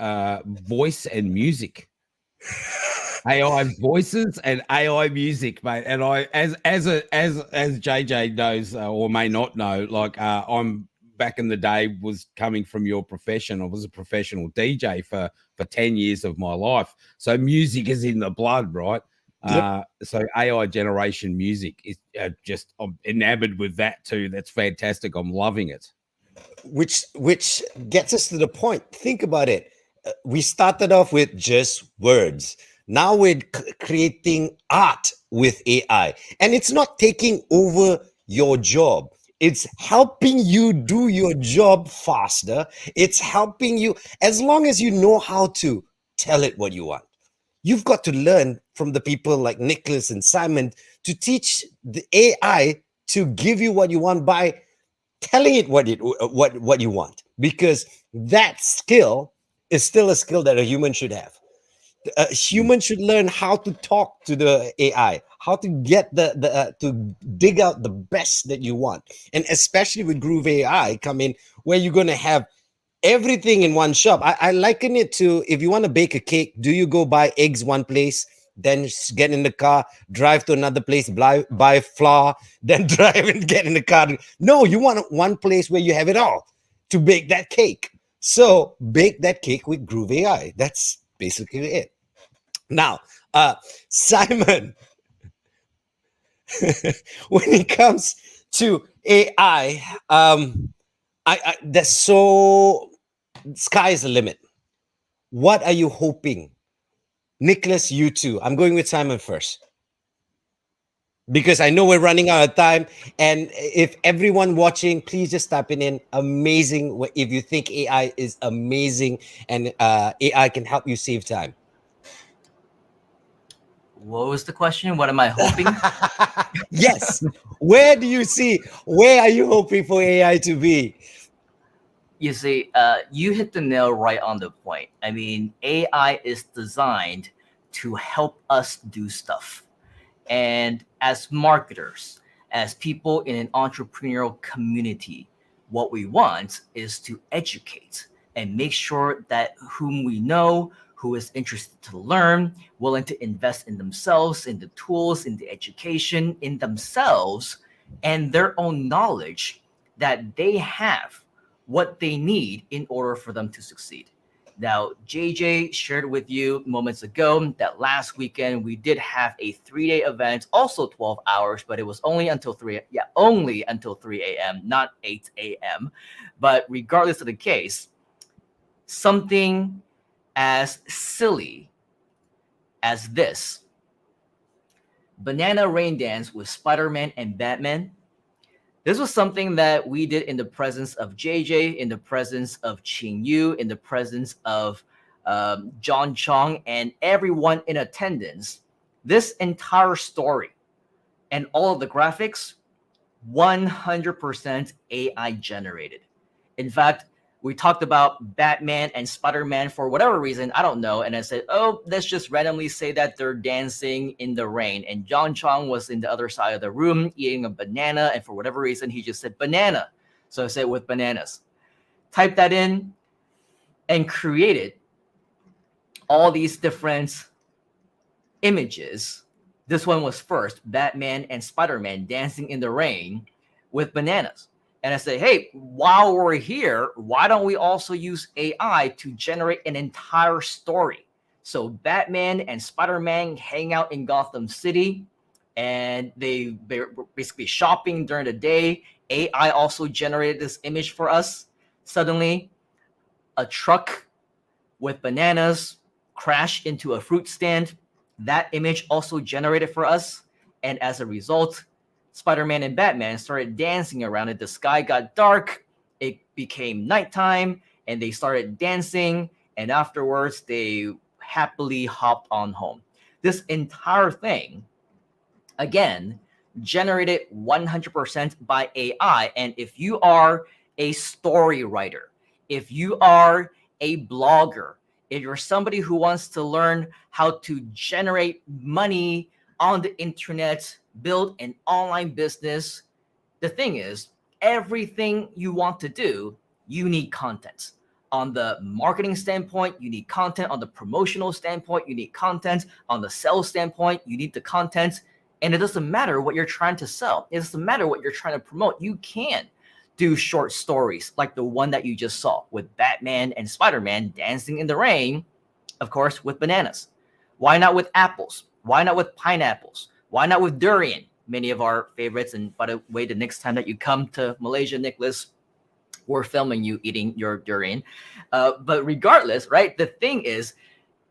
voice and music. AI voices and AI music, mate. And I, as JJ knows or may not know, like I'm back in the day was coming from your profession. I was a professional DJ for 10 years of my life. So music is in the blood, right? Yep. So AI generation music is just, I'm enamored with that too. That's fantastic. I'm loving it. Which gets us to the point. Think about it. We started off with just words. Now we're creating art with AI, and it's not taking over your job. It's helping you do your job faster. It's helping you, as long as you know how to tell it what you want. You've got to learn from the people like Nicholas and Simon to teach the AI to give you what you want by telling it what you want, because that skill is still a skill that a human should have. A human should learn how to talk to the AI, how to get to dig out the best that you want. And especially with Groove AI coming, where you're going to have everything in one shop. I liken it to, if you want to bake a cake, do you go buy eggs one place, then get in the car, drive to another place, buy flour, then drive and get in the car? No, you want one place where you have it all to bake that cake. So bake that cake with Groove AI. That's basically it. Now, Simon, when it comes to AI, there's so sky is the limit. What are you hoping? Nicholas, you too. I'm going with Simon first, because I know we're running out of time. And if everyone watching, please just type it in. Amazing. If you think AI is amazing and AI can help you save time. What was the question? What am I hoping? Yes. Where are you hoping for AI to be? You see, you hit the nail right on the point. I mean, AI is designed to help us do stuff. And as marketers, as people in an entrepreneurial community, what we want is to educate and make sure that whom we know, who is interested to learn, willing to invest in themselves, in the tools, in the education, in themselves, and their own knowledge, that they have what they need in order for them to succeed. Now, JJ shared with you moments ago that last weekend we did have a 3-day event, also 12 hours, but it was only until 3 a.m., not 8 a.m. But regardless of the case, something as silly as this banana rain dance with Spider-Man and Batman. This was something that we did in the presence of JJ, in the presence of Qing Yu, in the presence of John Chong, and everyone in attendance. This entire story and all of the graphics, 100% AI generated. In fact, we talked about Batman and Spider-Man for whatever reason, I don't know. And I said, oh, let's just randomly say that they're dancing in the rain. And John Chong was in the other side of the room eating a banana. And for whatever reason, he just said banana. So I said with bananas. Type that in and created all these different images. This one was first, Batman and Spider-Man dancing in the rain with bananas. And I say, hey, while we're here, why don't we also use AI to generate an entire story? So Batman and Spider-Man hang out in Gotham City, and they're basically shopping during the day. AI also generated this image for us. Suddenly, a truck with bananas crashed into a fruit stand. That image also generated for us. And as a result, Spider-Man and Batman started dancing around it. The sky got dark. It became nighttime, and they started dancing. And afterwards, they happily hopped on home. This entire thing, again, generated 100% by AI. And if you are a story writer, if you are a blogger, if you're somebody who wants to learn how to generate money on the internet, build an online business, the thing is, everything you want to do, you need content. On the marketing standpoint, you need content. On the promotional standpoint, you need content. On the sales standpoint, you need the content. And it doesn't matter what you're trying to sell. It doesn't matter what you're trying to promote. You can do short stories like the one that you just saw with Batman and Spider-Man dancing in the rain, of course, with bananas. Why not with apples? Why not with pineapples? Why not with durian? Many of our favorites. And by the way, the next time that you come to Malaysia, Nicholas, we're filming you eating your durian. But regardless, right, the thing is,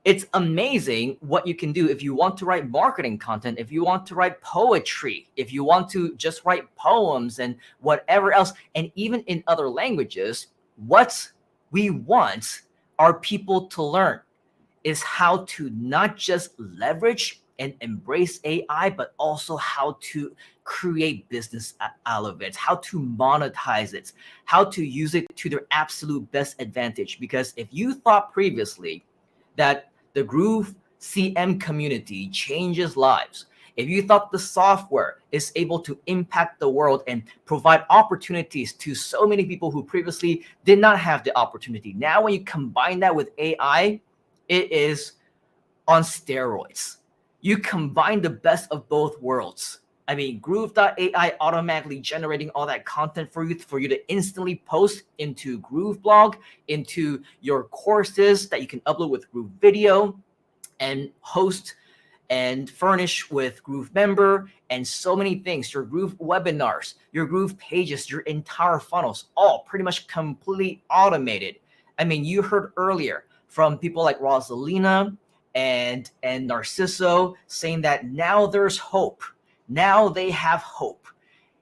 it's amazing what you can do if you want to write marketing content, if you want to write poetry, if you want to just write poems and whatever else. And even in other languages, what we want our people to learn is how to not just leverage and embrace AI, but also how to create business out of it, how to monetize it, how to use it to their absolute best advantage. Because if you thought previously that the Groove CM community changes lives, if you thought the software is able to impact the world and provide opportunities to so many people who previously did not have the opportunity, now when you combine that with AI, it is on steroids. You combine the best of both worlds. I mean, Groove.ai automatically generating all that content for you to instantly post into Groove Blog, into your courses that you can upload with Groove Video and host and furnish with Groove Member and so many things. Your Groove webinars, your Groove pages, your entire funnels, all pretty much completely automated. I mean, you heard earlier from people like Rosalina and Narciso saying that now there's hope. Now they have hope.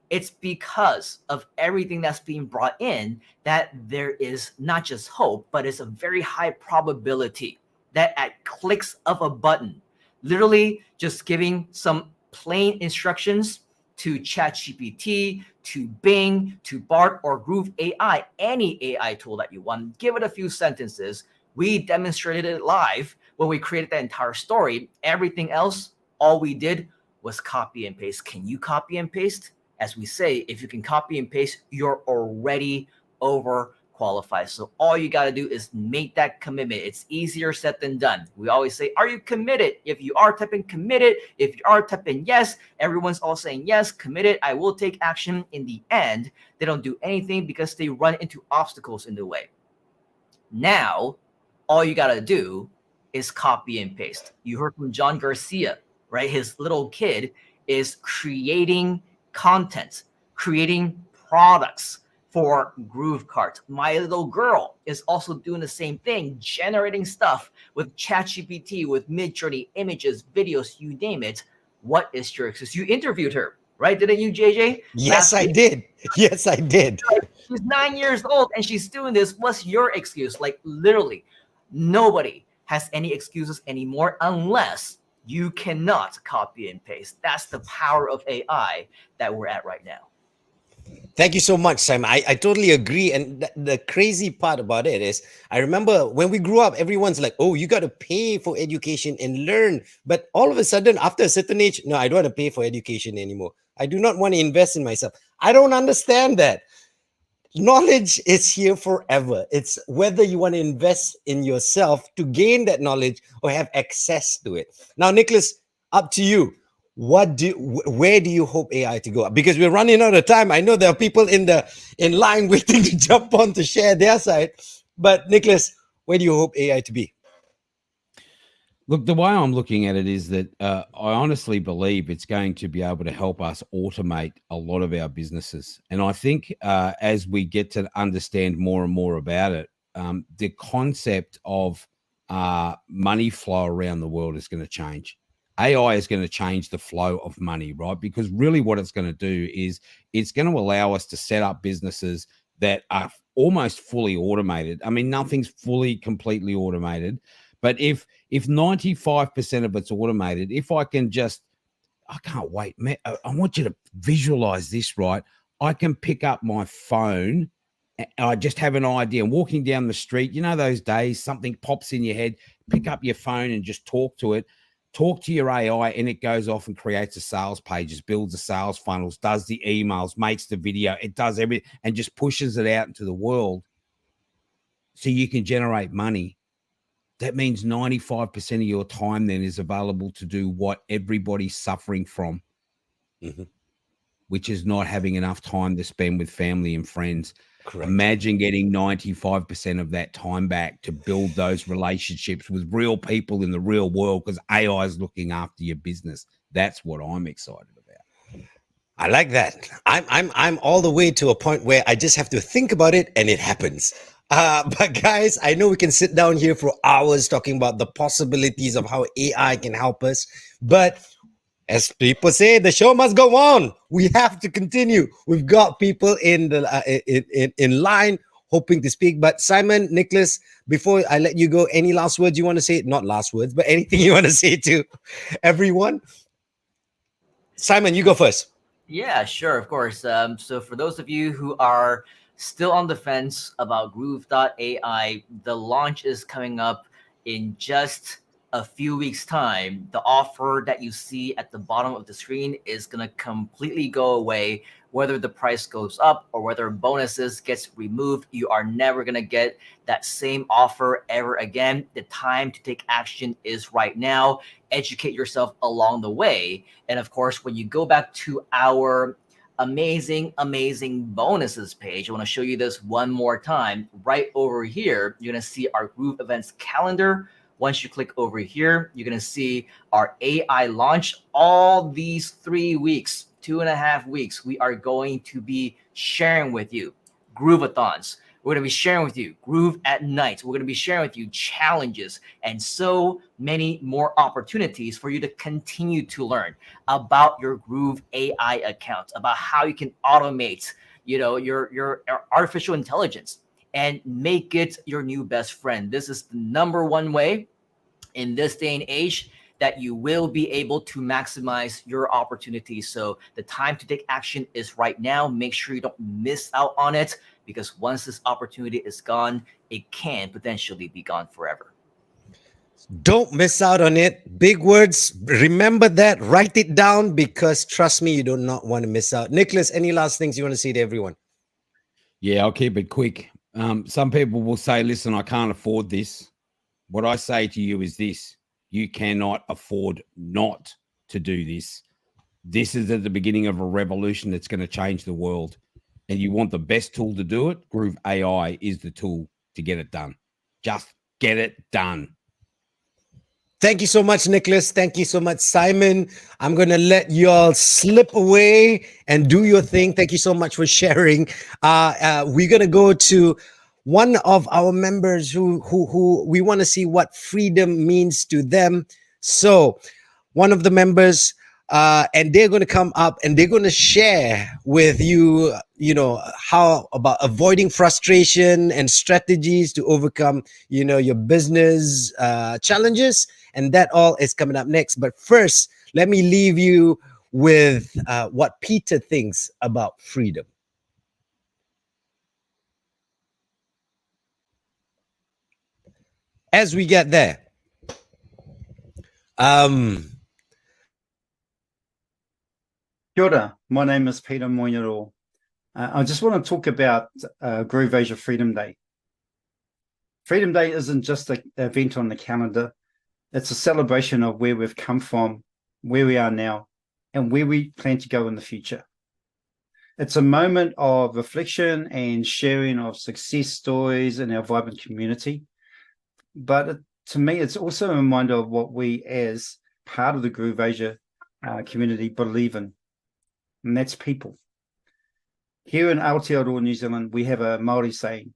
It's because of everything that's being brought in that there is not just hope, but it's a very high probability that at clicks of a button, Literally just giving some plain instructions to ChatGPT, to Bing, to Bart, or Groove AI, any AI tool that you want. Give it a few sentences. We demonstrated it live when we created that entire story. Everything else, all we did was copy and paste. Can you copy and paste? As we say, if you can copy and paste, you're already overqualified. So all you got to do is make that commitment. It's easier said than done. We always say, are you committed? If you are typing committed, if you are typing yes, everyone's all saying yes, committed, I will take action. In the end, they don't do anything because they run into obstacles in the way. Now, all you got to do is copy and paste. You heard from John Garcia, right? His little kid is creating content, creating products for GrooveCart. My little girl is also doing the same thing, generating stuff with ChatGPT, with Midjourney, images, videos, you name it. What is your excuse? You interviewed her, right? Didn't you, JJ? Yes, I did. Yes, I did. She's 9 years old and she's doing this. What's your excuse? Like literally, nobody has any excuses anymore unless you cannot copy and paste. That's the power of AI that we're at right now. Thank you so much, Simon. I totally agree. And the crazy part about it is, I remember when we grew up, everyone's like, oh, you got to pay for education and learn. But all of a sudden, after a certain age, no, I don't want to pay for education anymore. I do not want to invest in myself. I don't understand that. Knowledge is here forever. It's whether you want to invest in yourself to gain that knowledge or have access to it. Now, Nicholas, up to you. Where do you hope AI to go? Because we're running out of time. I know there are people in line waiting to jump on to share their side. But Nicholas, where do you hope AI to be? Look, the way I'm looking at it is that I honestly believe it's going to be able to help us automate a lot of our businesses. And I think as we get to understand more and more about it, the concept of money flow around the world is going to change. AI is going to change the flow of money, right? Because really what it's going to do is it's going to allow us to set up businesses that are almost fully automated. I mean, nothing's fully, completely automated. But if 95% of it's automated, if I can just, I can't wait, man, I want you to visualize this, right? I can pick up my phone. I just have an idea. I'm walking down the street. You know, those days, something pops in your head, pick up your phone and just talk to it. Talk to your AI and it goes off and creates the sales pages, builds the sales funnels, does the emails, makes the video, it does everything and just pushes it out into the world so you can generate money. That means 95% of your time then is available to do what everybody's suffering from, which is not having enough time to spend with family and friends. Correct. Imagine getting 95% of that time back to build those relationships with real people in the real world because AI is looking after your business. That's what I'm excited about. I like that. I'm all the way to a point where I just have to think about it and it happens. But guys, I know we can sit down here for hours talking about the possibilities of how AI can help us. But as people say, the show must go on. We have to continue. We've got people in line hoping to speak. But Simon, Nicholas, before I let you go, any last words you want to say? Not last words, but anything you want to say to everyone? Simon, you go first. Yeah, sure, of course. So for those of you who are still on the fence about Groove.ai, the launch is coming up in just a few weeks' time. The offer that you see at the bottom of the screen is going to completely go away. Whether the price goes up or whether bonuses gets removed, you are never going to get that same offer ever again. The time to take action is right now. Educate yourself along the way. And of course, when you go back to our amazing bonuses page, I want to show you this one more time. Right over here, you're going to see our Groove events calendar. Once you click over here, you're going to see our AI launch. All these 3 weeks, 2.5 weeks, we are going to be sharing with you Groovathons. We're going to be sharing with you Groove at Night. We're going to be sharing with you challenges and so many more opportunities for you to continue to learn about your Groove AI account, about how you can automate, your artificial intelligence and make it your new best friend. This is the #1 way in this day and age that you will be able to maximize your opportunities. So the time to take action is right now. Make sure you don't miss out on it, because once this opportunity is gone, it can potentially be gone forever. Don't miss out on it. Big words. Remember that. Write it down, because trust me, you do not want to miss out. Nicholas, any last things you want to say to everyone? Yeah, I'll keep it quick. Some people will say, listen, I can't afford this. What I say to you is this: you cannot afford not to do this. This is at the beginning of a revolution that's going to change the world. And you want the best tool to do it? Groove AI is the tool to get it done. Just get it done. Thank you so much, Nicholas. Thank you so much, Simon. I'm going to let you all slip away and do your thing. Thank you so much for sharing. We're going to go to one of our members who we want to see what freedom means to them. So one of the members, and they're going to come up and they're going to share with you, how about avoiding frustration and strategies to overcome, your business challenges. And that all is coming up next. But first, let me leave you with what Peter thinks about freedom. As we get there, Kia ora, my name is Peter Moinero. I just want to talk about Groove Asia Freedom Day. Freedom Day isn't just an event on the calendar. It's a celebration of where we've come from, where we are now, and where we plan to go in the future. It's a moment of reflection and sharing of success stories in our vibrant community. But to me, it's also a reminder of what we as part of the Groove Asia community believe in, and that's people. Here in Aotearoa, New Zealand, we have a Māori saying,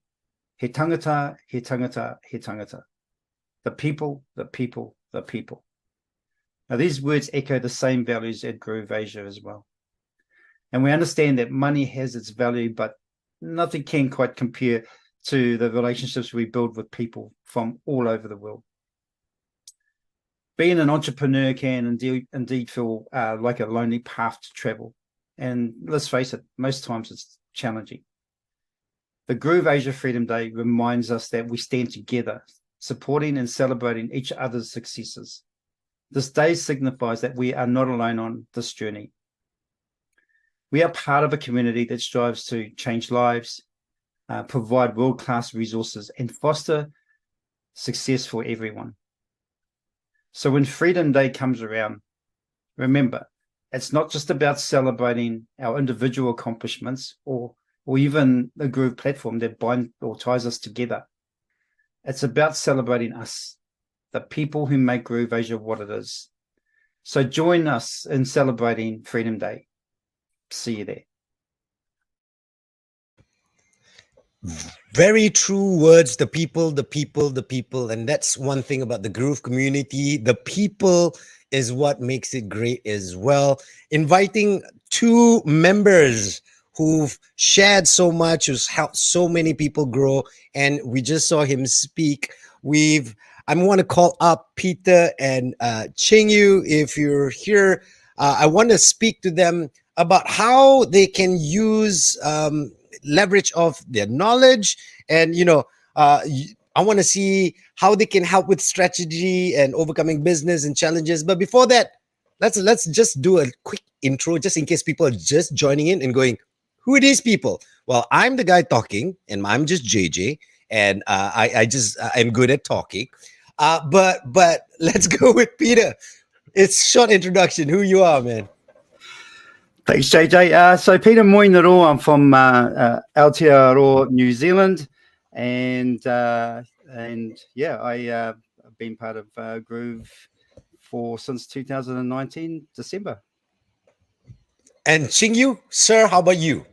he tangata, he tangata, he tangata. The people, the people, the people. Now, these words echo the same values at Groove Asia as well. And we understand that money has its value, but nothing can quite compare to the relationships we build with people from all over the world. Being an entrepreneur can indeed feel like a lonely path to travel. And let's face it, most times it's challenging. The Groove Asia Freedom Day reminds us that we stand together, supporting and celebrating each other's successes. This day signifies that we are not alone on this journey. We are part of a community that strives to change lives, provide world-class resources, and foster success for everyone. So when Freedom Day comes around, remember, it's not just about celebrating our individual accomplishments or even the Groove platform that binds or ties us together. It's about celebrating us, the people who make Groove Asia what it is. So join us in celebrating Freedom Day. See you there. Very true words. The people, the people, the people. And that's one thing about the Groove community. The people is what makes it great as well. Inviting two members who've shared so much, who's helped so many people grow. And we just saw him speak. I want to call up Peter and Ching Yu. If you're here, I want to speak to them about how they can use leverage of their knowledge. And, I want to see how they can help with strategy and overcoming business and challenges. But before that, let's just do a quick intro, just in case people are just joining in and going, who are these people? Well, I'm the guy talking, and I'm just JJ, and I'm good at talking. But let's go with Peter. It's short introduction. Who you are, man? Thanks, JJ. So Peter Moinero, I'm from Aotearoa, New Zealand, and yeah, I've been part of Groove since 2019 December. And Ching Yu, sir, how about you?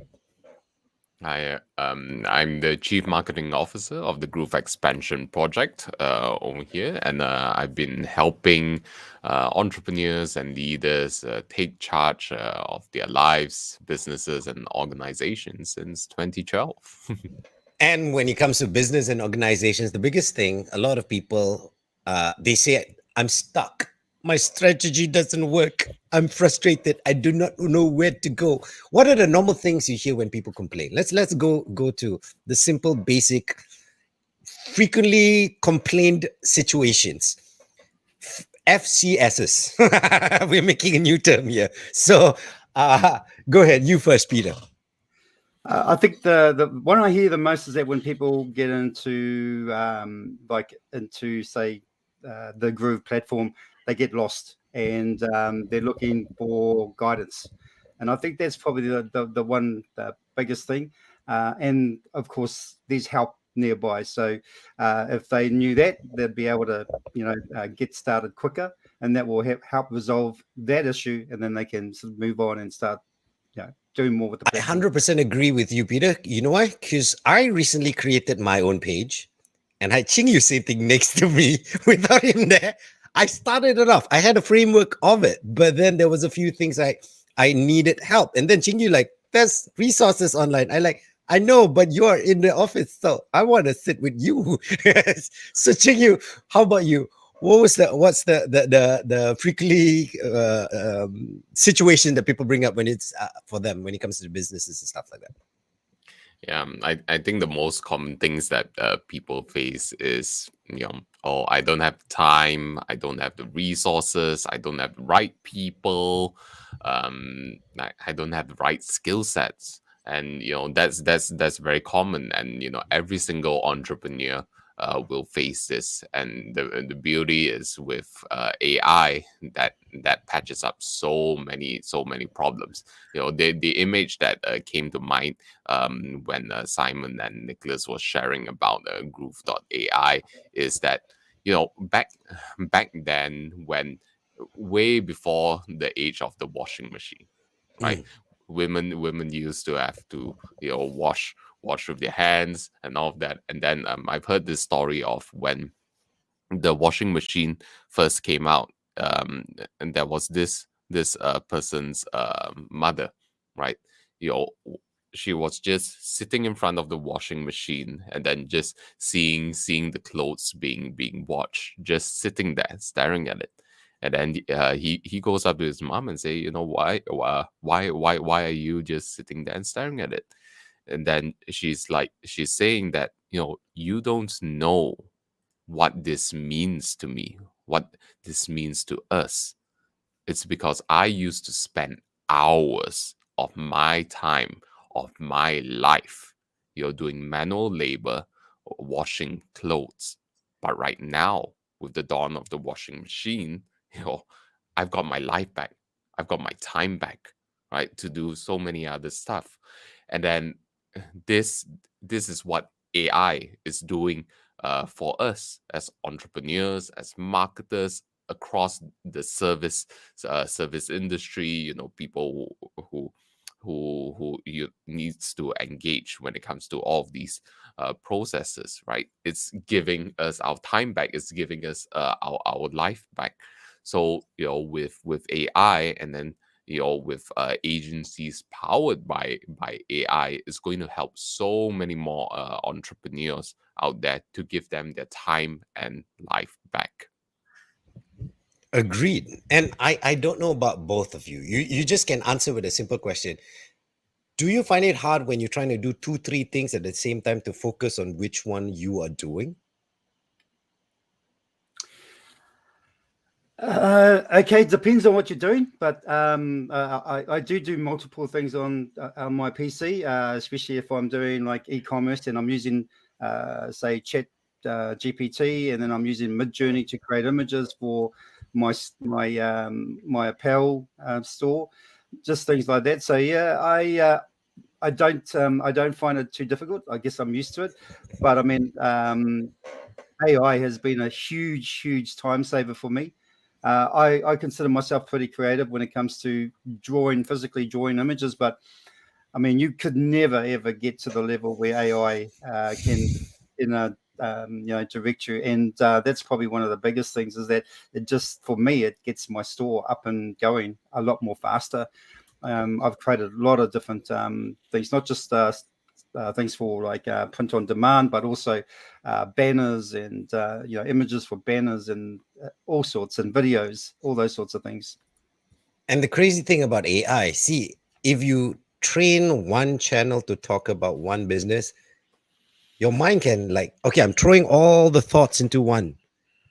I'm the Chief Marketing Officer of the Groove Expansion Project over here, and I've been helping entrepreneurs and leaders take charge of their lives, businesses, and organizations since 2012. And when it comes to business and organizations, the biggest thing, a lot of people, they say, I'm stuck. My strategy doesn't work. I'm frustrated. I do not know where to go. What are the normal things you hear when people complain? Let's go to the simple, basic, frequently complained situations. FCSs. We're making a new term here. So go ahead. You first, Peter. I think the one I hear the most is that when people get into say the Groove platform, they get lost and they're looking for guidance, and I think that's probably the biggest thing. And of course, there's help nearby. So if they knew that, they'd be able to get started quicker, and that will help resolve that issue, and then they can sort of move on and start doing more with the platform. I 100% agree with you, Peter. You know why? Because I recently created my own page and I had Chingyu sitting next to me without him there. I started it off. I had a framework of it, but then there was a few things I needed help. And then Chingyu there's resources online. I know, but you're in the office, so I want to sit with you. So Chingyu, how about you? What's the frequently situation that people bring up when it's for them when it comes to the businesses and stuff like that? Yeah, I think the most common things that people face is, oh, I don't have time, I don't have the resources, I don't have the right people, I don't have the right skill sets, and that's very common, and every single entrepreneur will face this, and the beauty is with AI that patches up so many problems. The image that came to mind when Simon and Nicholas was sharing about Groove.ai is that back then, when way before the age of the washing machine, right? Women used to have to wash with their hands and all of that. And then I've heard this story of when the washing machine first came out, and there was this person's mother, right? She was just sitting in front of the washing machine and then just seeing the clothes being washed, just sitting there staring at it. And then he goes up to his mom and say, why are you just sitting there and staring at it? And then she's saying that, you don't know what this means to me, what this means to us. It's because I used to spend hours of my time, of my life, doing manual labor, washing clothes. But right now, with the dawn of the washing machine, I've got my life back. I've got my time back, right, to do so many other stuff. And then this is what AI is doing for us as entrepreneurs, as marketers across the service industry. People who needs to engage when it comes to all of these processes, right? It's giving us our time back. It's giving us our life back. So with AI, and then with agencies powered by AI, is going to help so many more entrepreneurs out there to give them their time and life back. Agreed. And I don't know about both of you. You just can answer with a simple question. Do you find it hard when you're trying to do 2-3 things at the same time to focus on which one you are doing? Okay, depends on what you're doing, but I do multiple things on my PC, especially if I'm doing like e-commerce and I'm using say Chat GPT, and then I'm using Midjourney to create images for my apparel store, just things like that. So yeah, I don't find it too difficult. I guess I'm used to it, but I mean, AI has been a huge time saver for me. I consider myself pretty creative when it comes to physically drawing images, but I mean, you could never ever get to the level where AI can direct you, and that's probably one of the biggest things, is that it just, for me, it gets my store up and going a lot more faster. I've created a lot of different things, not just things for like print on demand, but also banners and images for banners and all sorts, and videos, all those sorts of things. And the crazy thing about AI, see, if you train one channel to talk about one business, your mind can like, okay, I'm throwing all the thoughts into one.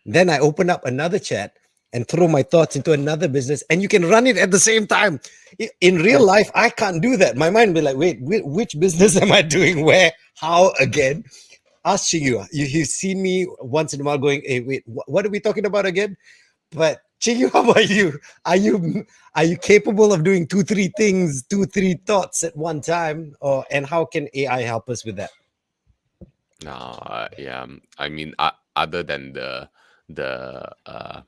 Then I open up another chat and throw my thoughts into another business, and you can run it at the same time. In real life, I can't do that. My mind will be like, wait, which business am I doing where, how again? Asking you've seen me once in a while going, hey, wait, what are we talking about again? But Chingy, how about you? Are you capable of doing 2-3 things, 2-3 thoughts at one time? And how can AI help us with that? No, yeah. I mean, other than the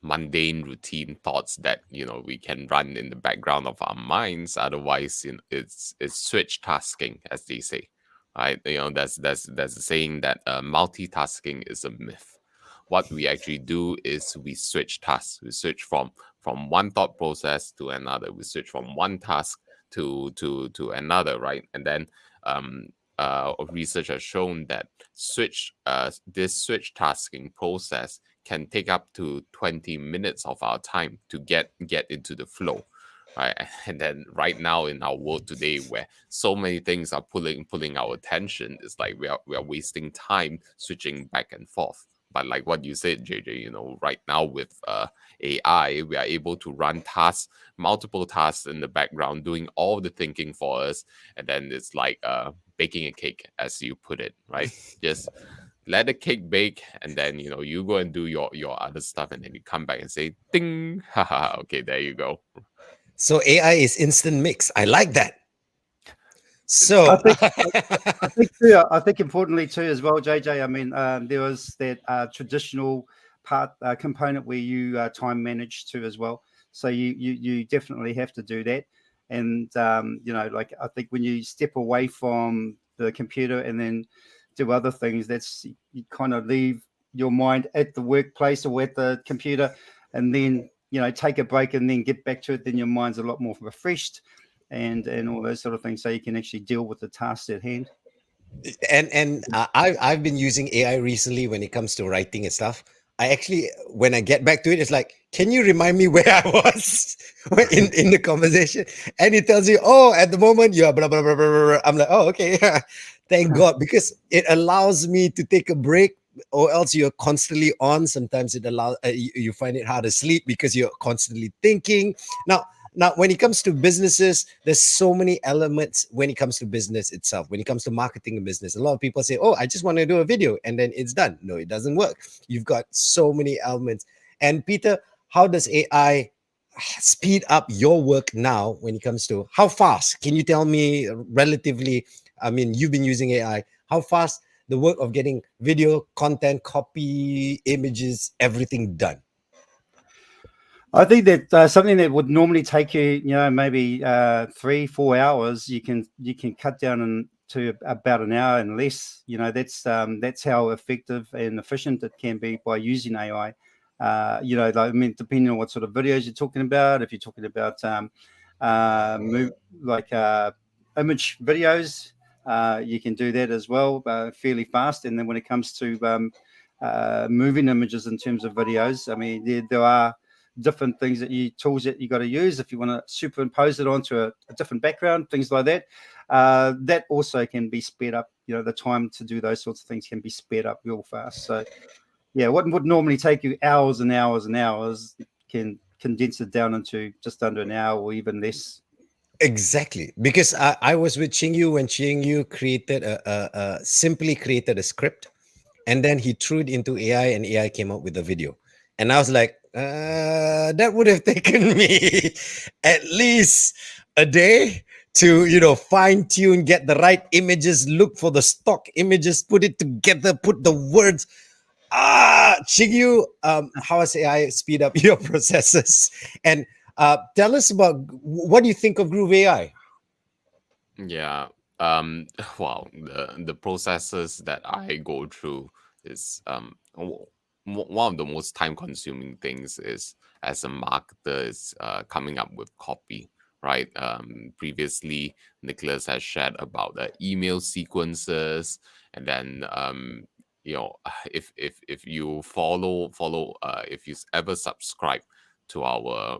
mundane routine thoughts that we can run in the background of our minds, otherwise, it's switch tasking, as they say, right? There's a saying that multitasking is a myth. What we actually do is we switch tasks. We switch from one thought process to another. We switch from one task to another, right? And then research has shown that this switch tasking process can take up to 20 minutes of our time to get into the flow, right? And then right now in our world today, where so many things are pulling our attention, it's like we are wasting time switching back and forth. But like what you said, JJ, right now with AI, we are able to run multiple tasks in the background, doing all the thinking for us. And then it's like baking a cake, as you put it, right? Just let the cake bake, and then you go and do your other stuff, and then you come back and say, ding, haha, okay, there you go. So AI is instant mix. I like that. So I think importantly too as well, JJ. I mean, there was that traditional part component where you time manage too as well. So you definitely have to do that. And like I think when you step away from the computer and then do other things, that's you kind of leave your mind at the workplace or at the computer, and then take a break and then get back to it. Then your mind's a lot more refreshed. And all those sort of things, so you can actually deal with the tasks at hand. And I've been using AI recently when it comes to writing and stuff. I actually, when I get back to it, it's like, can you remind me where I was in the conversation? And it tells you, oh, at the moment you are blah blah blah blah blah. I'm like, oh, okay, thank God, because it allows me to take a break. Or else you're constantly on. Sometimes it allows you find it hard to sleep because you're constantly thinking. Now, when it comes to businesses, there's so many elements when it comes to business itself. When it comes to marketing a business, a lot of people say, oh, I just want to do a video and then it's done. No, it doesn't work. You've got so many elements. And Peter, how does AI speed up your work now when it comes to how fast? Can you tell me relatively, I mean, you've been using AI, how fast the work of getting video, content, copy, images, everything done? I think that something that would normally take you, maybe 3-4 hours, you can cut down to about an hour and less. That's how effective and efficient it can be by using AI. I mean, depending on what sort of videos you're talking about. If you're talking about image videos, you can do that as well fairly fast. And then when it comes to moving images in terms of videos, I mean, there are different tools that you got to use if you want to superimpose it onto a different background, things like that. That also can be sped up. The time to do those sorts of things can be sped up real fast. So, yeah, what would normally take you hours and hours and hours can condense it down into just under an hour or even less. Exactly, because I was with Chingyu when Chingyu created simply created a script, and then he threw it into AI, and AI came up with a video. And I was like, that would have taken me at least a day to, fine tune, get the right images, look for the stock images, put it together, put the words. Chigyu, how has AI speed up your processes? And tell us about what do you think of Groove AI? Yeah. Well, the processes that I go through is one of the most time consuming things is, as a marketer, is coming up with copy, right? Previously, Nicholas has shared about the email sequences, and then if you follow if you ever subscribe to our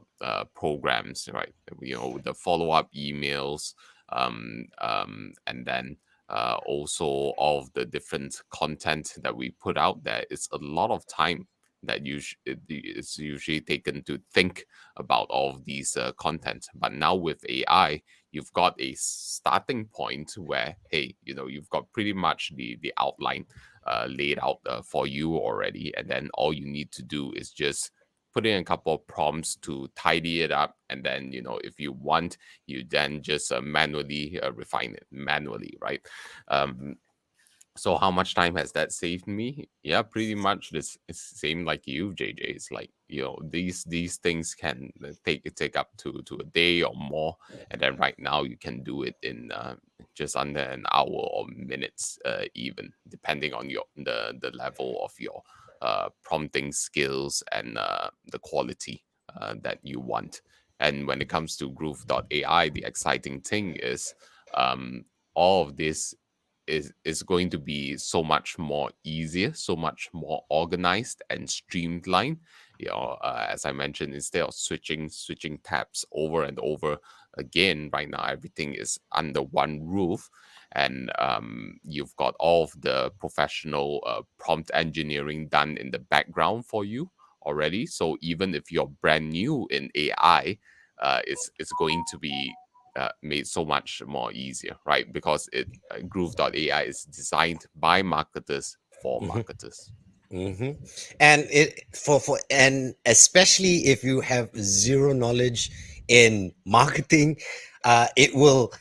programs, right? The follow-up emails, and then also all of the different content that we put out there. It's a lot of time that it's usually taken to think about all of these content. But now with AI, you've got a starting point where, hey, you've got pretty much the outline laid out for you already, and then all you need to do is just put in a couple of prompts to tidy it up, and then if you want, you then just manually refine it manually, right? So how much time has that saved me? Yeah, pretty much it's same like you, JJ. It's like, these things can take up to a day or more, and then right now you can do it in just under an hour or minutes, even depending on the level of your prompting skills and the quality that you want. And when it comes to Groove.ai, the exciting thing is all of this is going to be so much more easier, so much more organized and streamlined. As I mentioned, instead of switching tabs over and over again, right now everything is under one roof, and you've got all of the professional prompt engineering done in the background for you already. So even if you're brand new in AI, it's going to be made so much more easier, right? Because Groove.ai is designed by marketers for marketers. And and especially if you have zero knowledge in marketing, it will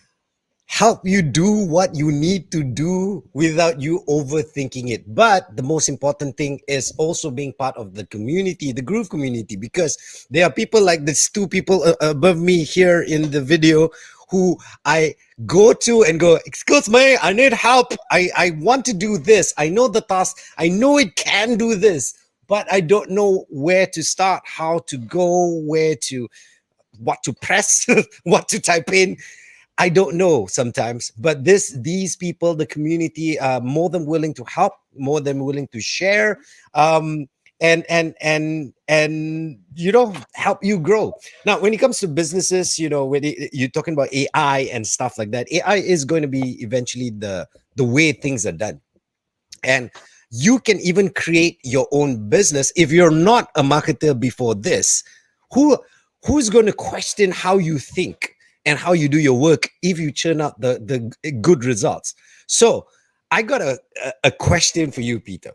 help you do what you need to do without you overthinking it. But the most important thing is also being part of the community, the Groove community, because there are people like these two people above me here in the video who I go to and go, excuse me, I need help. I want to do this. I know the task. I know it can do this, but I don't know where to start, how to go, what to press, what to type in. I don't know sometimes, but these people, the community, are more than willing to help, more than willing to share, and help you grow. Now, when it comes to businesses, when you're talking about AI and stuff like that, AI is going to be eventually the way things are done, and you can even create your own business if you're not a marketer before this. Who's going to question how you think and how you do your work if you churn out the good results? So I got a question for you, Peter.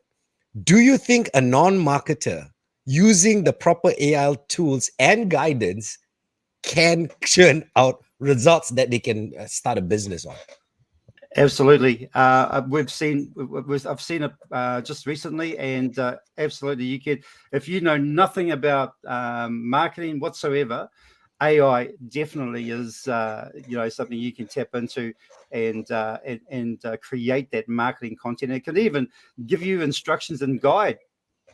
Do you think a non-marketer using the proper AI tools and guidance can churn out results that they can start a business on? Absolutely. I've seen it just recently, and absolutely, you can. If you know nothing about marketing whatsoever, AI definitely is something you can tap into and create that marketing content. It can even give you instructions and guide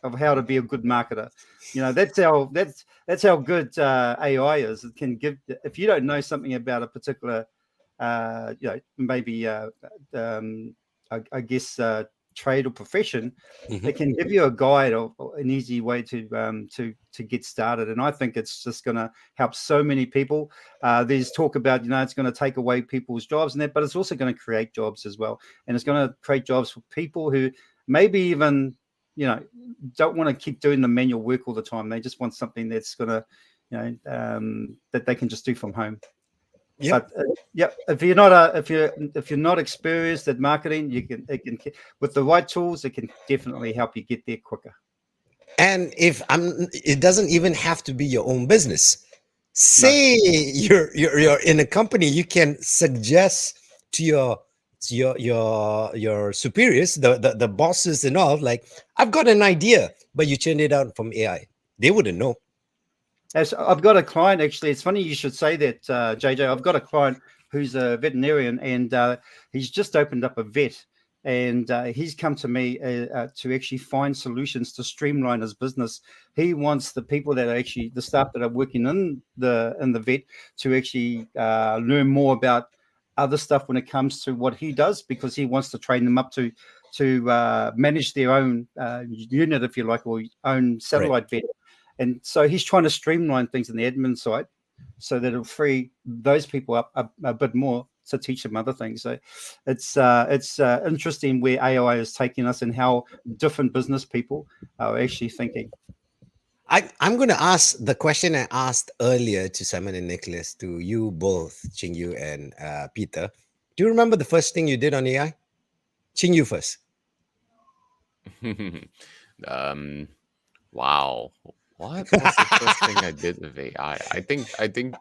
of how to be a good marketer. That's how good AI is. It can give, if you don't know something about a particular maybe I guess trade or profession, it can give you a guide or an easy way to get started. And I think it's just going to help so many people. There's talk about it's going to take away people's jobs and that, but it's also going to create jobs as well. And it's going to create jobs for people who maybe even don't want to keep doing the manual work all the time. They just want something that's going to that they can just do from home. Yep. But if you're not experienced at marketing, it can with the right tools, it can definitely help you get there quicker. And it doesn't even have to be your own business. Say you're in a company, you can suggest to your superiors, the bosses and all, like, I've got an idea, but you churn it out from AI. They wouldn't know. As I've got a client, actually, it's funny you should say that, JJ. I've got a client who's a veterinarian, and he's just opened up a vet and he's come to me to actually find solutions to streamline his business. He wants the people that are actually the staff that are working in the vet to actually learn more about other stuff when it comes to what he does, because he wants to train them up to manage their own unit, if you like, or own satellite vet. And so he's trying to streamline things in the admin side so that it'll free those people up a bit more to teach them other things. So it's interesting where AI is taking us and how different business people are actually thinking. I'm going to ask the question I asked earlier to Simon and Nicholas, to you both, Ching-Yu and Peter. Do you remember the first thing you did on AI? Ching-Yu first. Wow. What was the first thing I did with AI? I think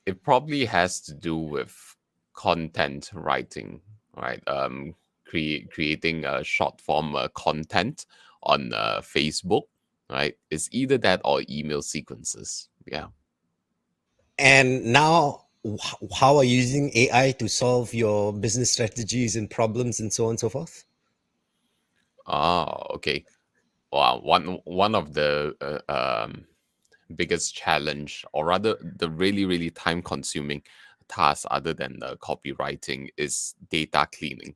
it probably has to do with content writing, right? Creating a short form content on Facebook, right? It's either that or email sequences. Yeah. And now, how are you using AI to solve your business strategies and problems and so on and so forth? Okay. Well, one of the biggest challenge, or rather the really time-consuming task other than the copywriting, is data cleaning,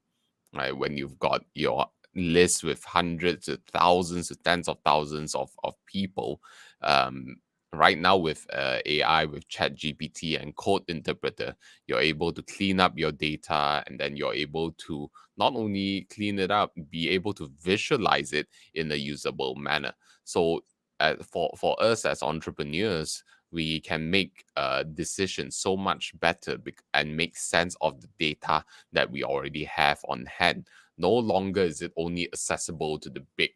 right? When you've got your list with hundreds of thousands, tens of thousands of people, right now with AI, with ChatGPT and Code Interpreter, you're able to clean up your data, and then you're able to not only clean it up, be able to visualize it in a usable manner. So for us as entrepreneurs, we can make decisions so much better and make sense of the data that we already have on hand. No longer is it only accessible to the big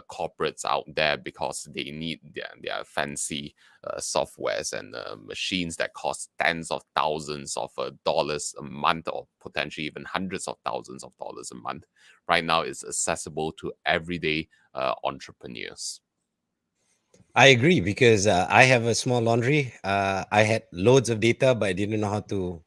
corporates out there because they need their fancy softwares and machines that cost tens of thousands of dollars a month, or potentially even hundreds of thousands of dollars a month. Right now, it's accessible to everyday entrepreneurs. I agree, because I have a small laundry. I had loads of data, but I didn't know how to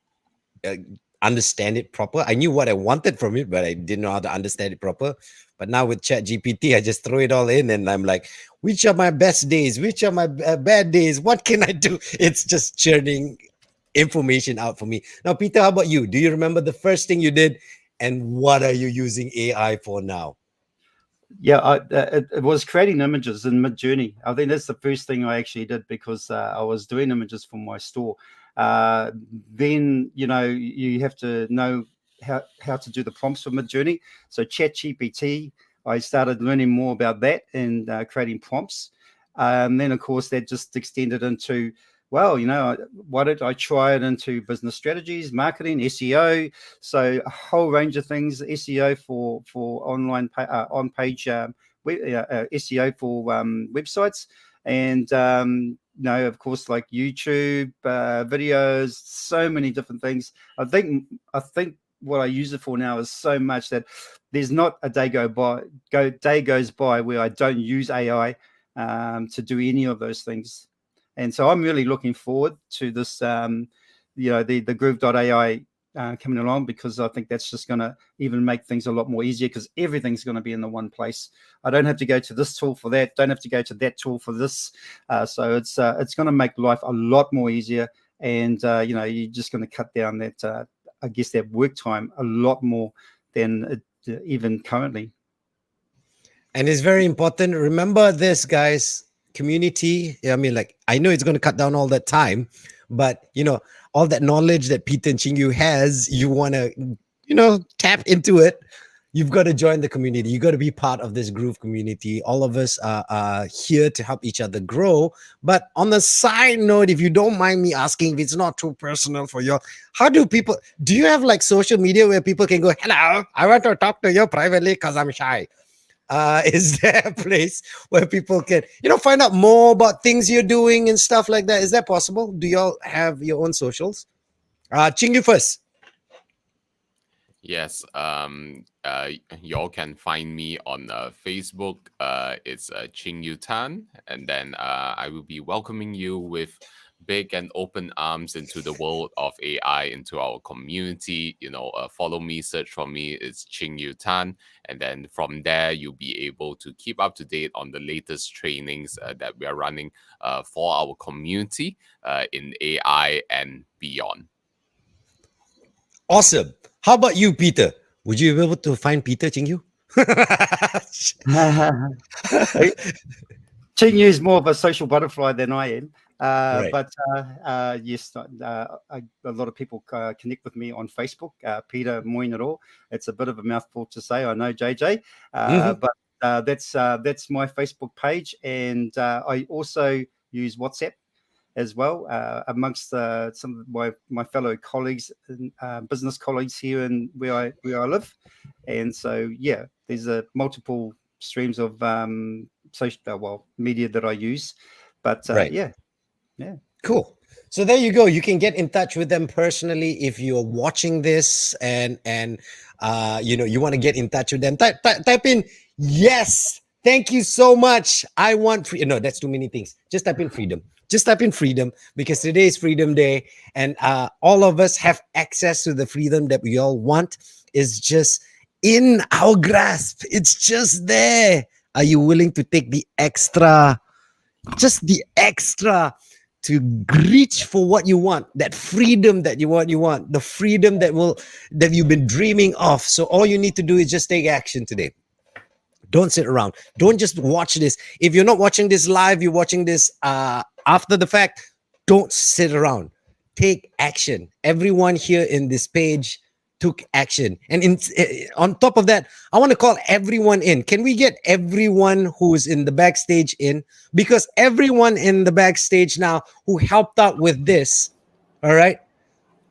understand it proper. I knew what I wanted from it, but I didn't know how to understand it proper. But now with ChatGPT, I just throw it all in and I'm like, which are my best days? Which are my bad days? What can I do? It's just churning information out for me. Now, Peter, how about you? Do you remember the first thing you did, and what are you using AI for now? Yeah, it was creating images in Midjourney. I think that's the first thing I actually did, because I was doing images for my store. Then, you have to know how to do the prompts for Midjourney. So ChatGPT, I started learning more about that and creating prompts. Then, of course, that just extended into, well, why don't I try it into business strategies, marketing, SEO? So a whole range of things, SEO for online on-page SEO for websites, and of course, like YouTube videos, so many different things. I think what I use it for now is so much that there's not a day goes by where I don't use AI to do any of those things. And so I'm really looking forward to this, the Groove.ai coming along, because I think that's just going to even make things a lot more easier, because everything's going to be in the one place. I don't have to go to this tool for that. Don't have to go to that tool for this. So it's going to make life a lot more easier. And, you're just going to cut down that, I guess, that work time a lot more than even currently. And it's very important. Remember this, guys. Community. I mean, I know it's going to cut down all that time, but all that knowledge that Peter and Ching-Yu has, you want to tap into it. You've got to join the community. You got to be part of this Groove community. All of us are here to help each other grow. But on the side note, if you don't mind me asking, if it's not too personal for you, do you have social media where people can go, hello, I want to talk to you privately because I'm shy? Is there a place where people can, find out more about things you're doing and stuff like that? Is that possible? Do y'all have your own socials? Ching-Yu first. Yes. Y'all can find me on Facebook. It's Ching-Yu Tan, and then I will be welcoming you with big and open arms into the world of AI, into our community. Follow me, search for me. It's Ching Yu Tan. And then from there, you'll be able to keep up to date on the latest trainings that we are running for our community in AI and beyond. Awesome. How about you, Peter? Would you be able to find Peter, Ching Yu? Ching Yu is more of a social butterfly than I am. Right. But yes, a lot of people connect with me on Facebook, Peter Moinero. It's a bit of a mouthful to say, I know, JJ. But that's my Facebook page. And I also use WhatsApp as well, amongst some of my fellow colleagues, business colleagues here in where I live. And so, yeah, there's multiple streams of social media that I use. But Right. yeah. Cool. So there you go. You can get in touch with them personally if you're watching this and you want to get in touch with them. Type in yes. Thank you so much. I want free. No, that's too many things. Just type in freedom. Just type in freedom, because today is Freedom Day, and all of us have access to the freedom that we all want. Is just in our grasp. It's just there. Are you willing to take the extra? Just the extra to reach for what you want, that freedom that you want, the freedom that you've been dreaming of. So all you need to do is just take action today. Don't sit around. Don't just watch this. If you're not watching this live, you're watching this after the fact, don't sit around. Take action. Everyone here in this page took action. And on top of that, I want to call everyone in. Can we get everyone who's in the backstage in? Because everyone in the backstage now who helped out with this, all right,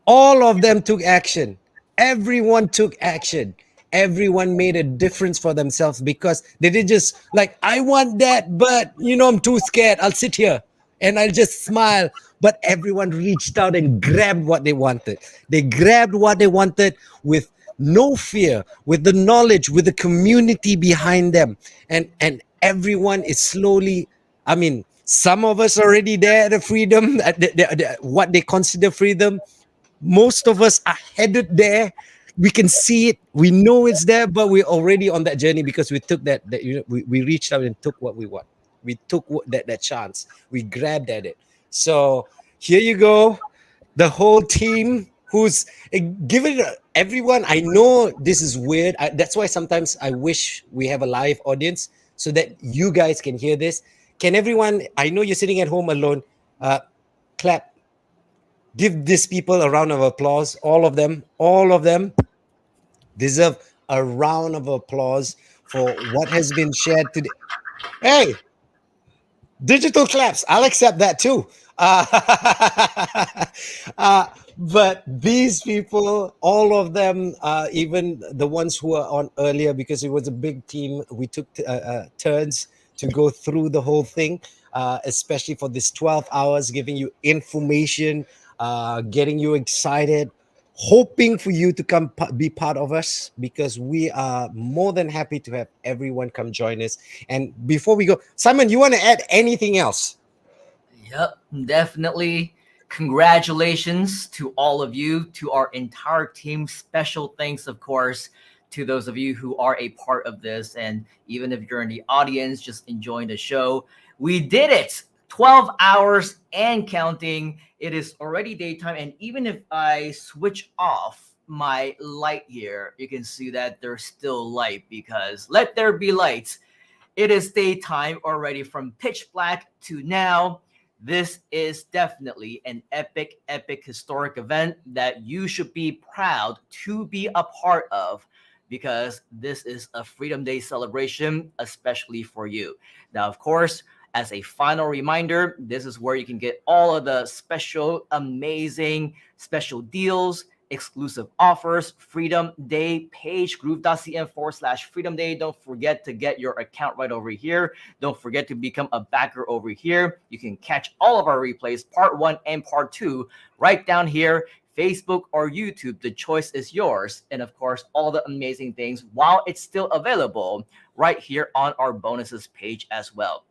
all of them took action. Everyone took action. Everyone made a difference for themselves, because they did just like, I want that, but I'm too scared. I'll sit here and I'll just smile. But everyone reached out and grabbed what they wanted. They grabbed what they wanted with no fear, with the knowledge, with the community behind them. And everyone is slowly, some of us already there at the freedom, what they consider freedom. Most of us are headed there. We can see it. We know it's there, but we're already on that journey because we took that we reached out and took what we want. We took that chance. We grabbed at it. So here you go. The whole team who's given everyone. I know this is weird. That's why sometimes I wish we have a live audience so that you guys can hear this. Can everyone, I know you're sitting at home alone, clap. Give these people a round of applause. All of them deserve a round of applause for what has been shared today. Hey, digital claps. I'll accept that too. But these people, all of them, even the ones who were on earlier, because it was a big team, we took turns to go through the whole thing, especially for this 12 hours, giving you information, getting you excited, hoping for you to come be part of us, because we are more than happy to have everyone come join us. And before we go, Simon, you want to add anything else? Yep, definitely. Congratulations to all of you, to our entire team. Special thanks, of course, to those of you who are a part of this. And even if you're in the audience, just enjoying the show, we did it. 12 hours and counting. It is already daytime. And even if I switch off my light here, you can see that there's still light, because let there be light. It is daytime already, from pitch black to now. This is definitely an epic, historic event that you should be proud to be a part of, because this is a Freedom Day celebration, especially for you. Now, of course, as a final reminder, this is where you can get all of the special, amazing special deals, exclusive offers, Freedom Day page, groove.cn/Freedom Day. Don't forget to get your account right over here. Don't forget to become a backer over here. You can catch all of our replays, part 1 and part 2, right down here, Facebook or YouTube. The choice is yours. And of course, all the amazing things while it's still available right here on our bonuses page as well.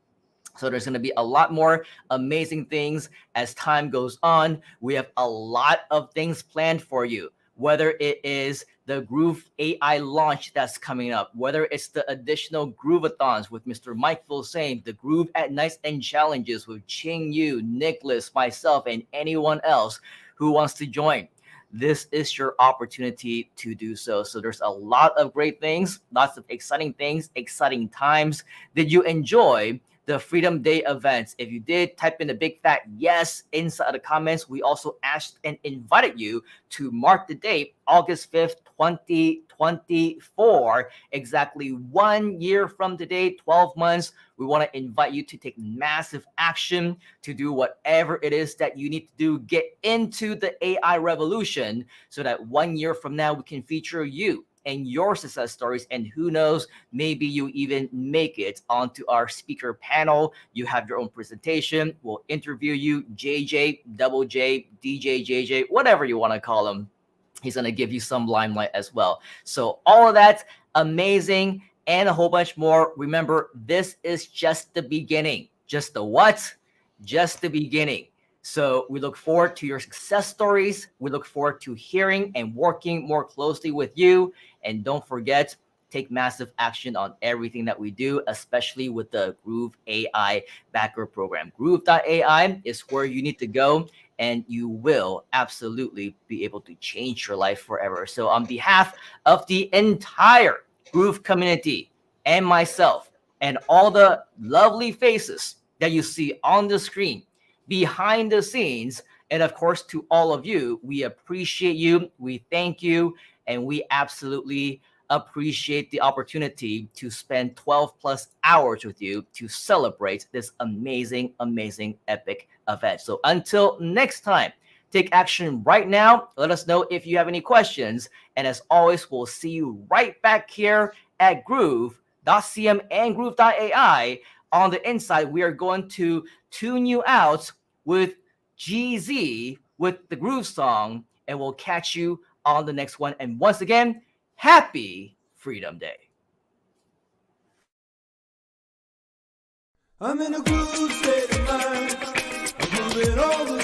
So there's going to be a lot more amazing things as time goes on. We have a lot of things planned for you, whether it is the Groove AI launch that's coming up, whether it's the additional Groovathons with Mr. Mike Vilsain, the Groove at Nights and Challenges with Ching Yu, Nicholas, myself, and anyone else who wants to join. This is your opportunity to do so. So there's a lot of great things, lots of exciting things, exciting times. Did you enjoy the Freedom Day events? If you did, type in a big fat yes inside the comments. We also asked and invited you to mark the date, August 5th, 2024, exactly 1 year from today, 12 months. We want to invite you to take massive action, to do whatever it is that you need to do, get into the AI revolution, so that 1 year from now, we can feature you and your success stories. And who knows, maybe you even make it onto our speaker panel. You have your own presentation. We'll interview you, JJ, Double J, DJ JJ, whatever you want to call him. He's going to give you some limelight as well. So all of that's amazing and a whole bunch more. Remember, this is just the beginning. Just the what? Just the beginning. So we look forward to your success stories. We look forward to hearing and working more closely with you. And don't forget, take massive action on everything that we do, especially with the Groove AI Backer Program. Groove.ai is where you need to go, and you will absolutely be able to change your life forever. So on behalf of the entire Groove community and myself and all the lovely faces that you see on the screen, behind the scenes, and of course to all of you, we appreciate you, we thank you, and we absolutely appreciate the opportunity to spend 12 plus hours with you to celebrate this amazing, amazing, epic event. So until next time, take action right now. Let us know if you have any questions. And as always, we'll see you right back here at Groove.cm and Groove.ai. On the inside, we are going to tune you out with GZ with the Groove song, and we'll catch you on the next one. And once again, happy Freedom Day. I'm in a groove state of mind. I'm moving all the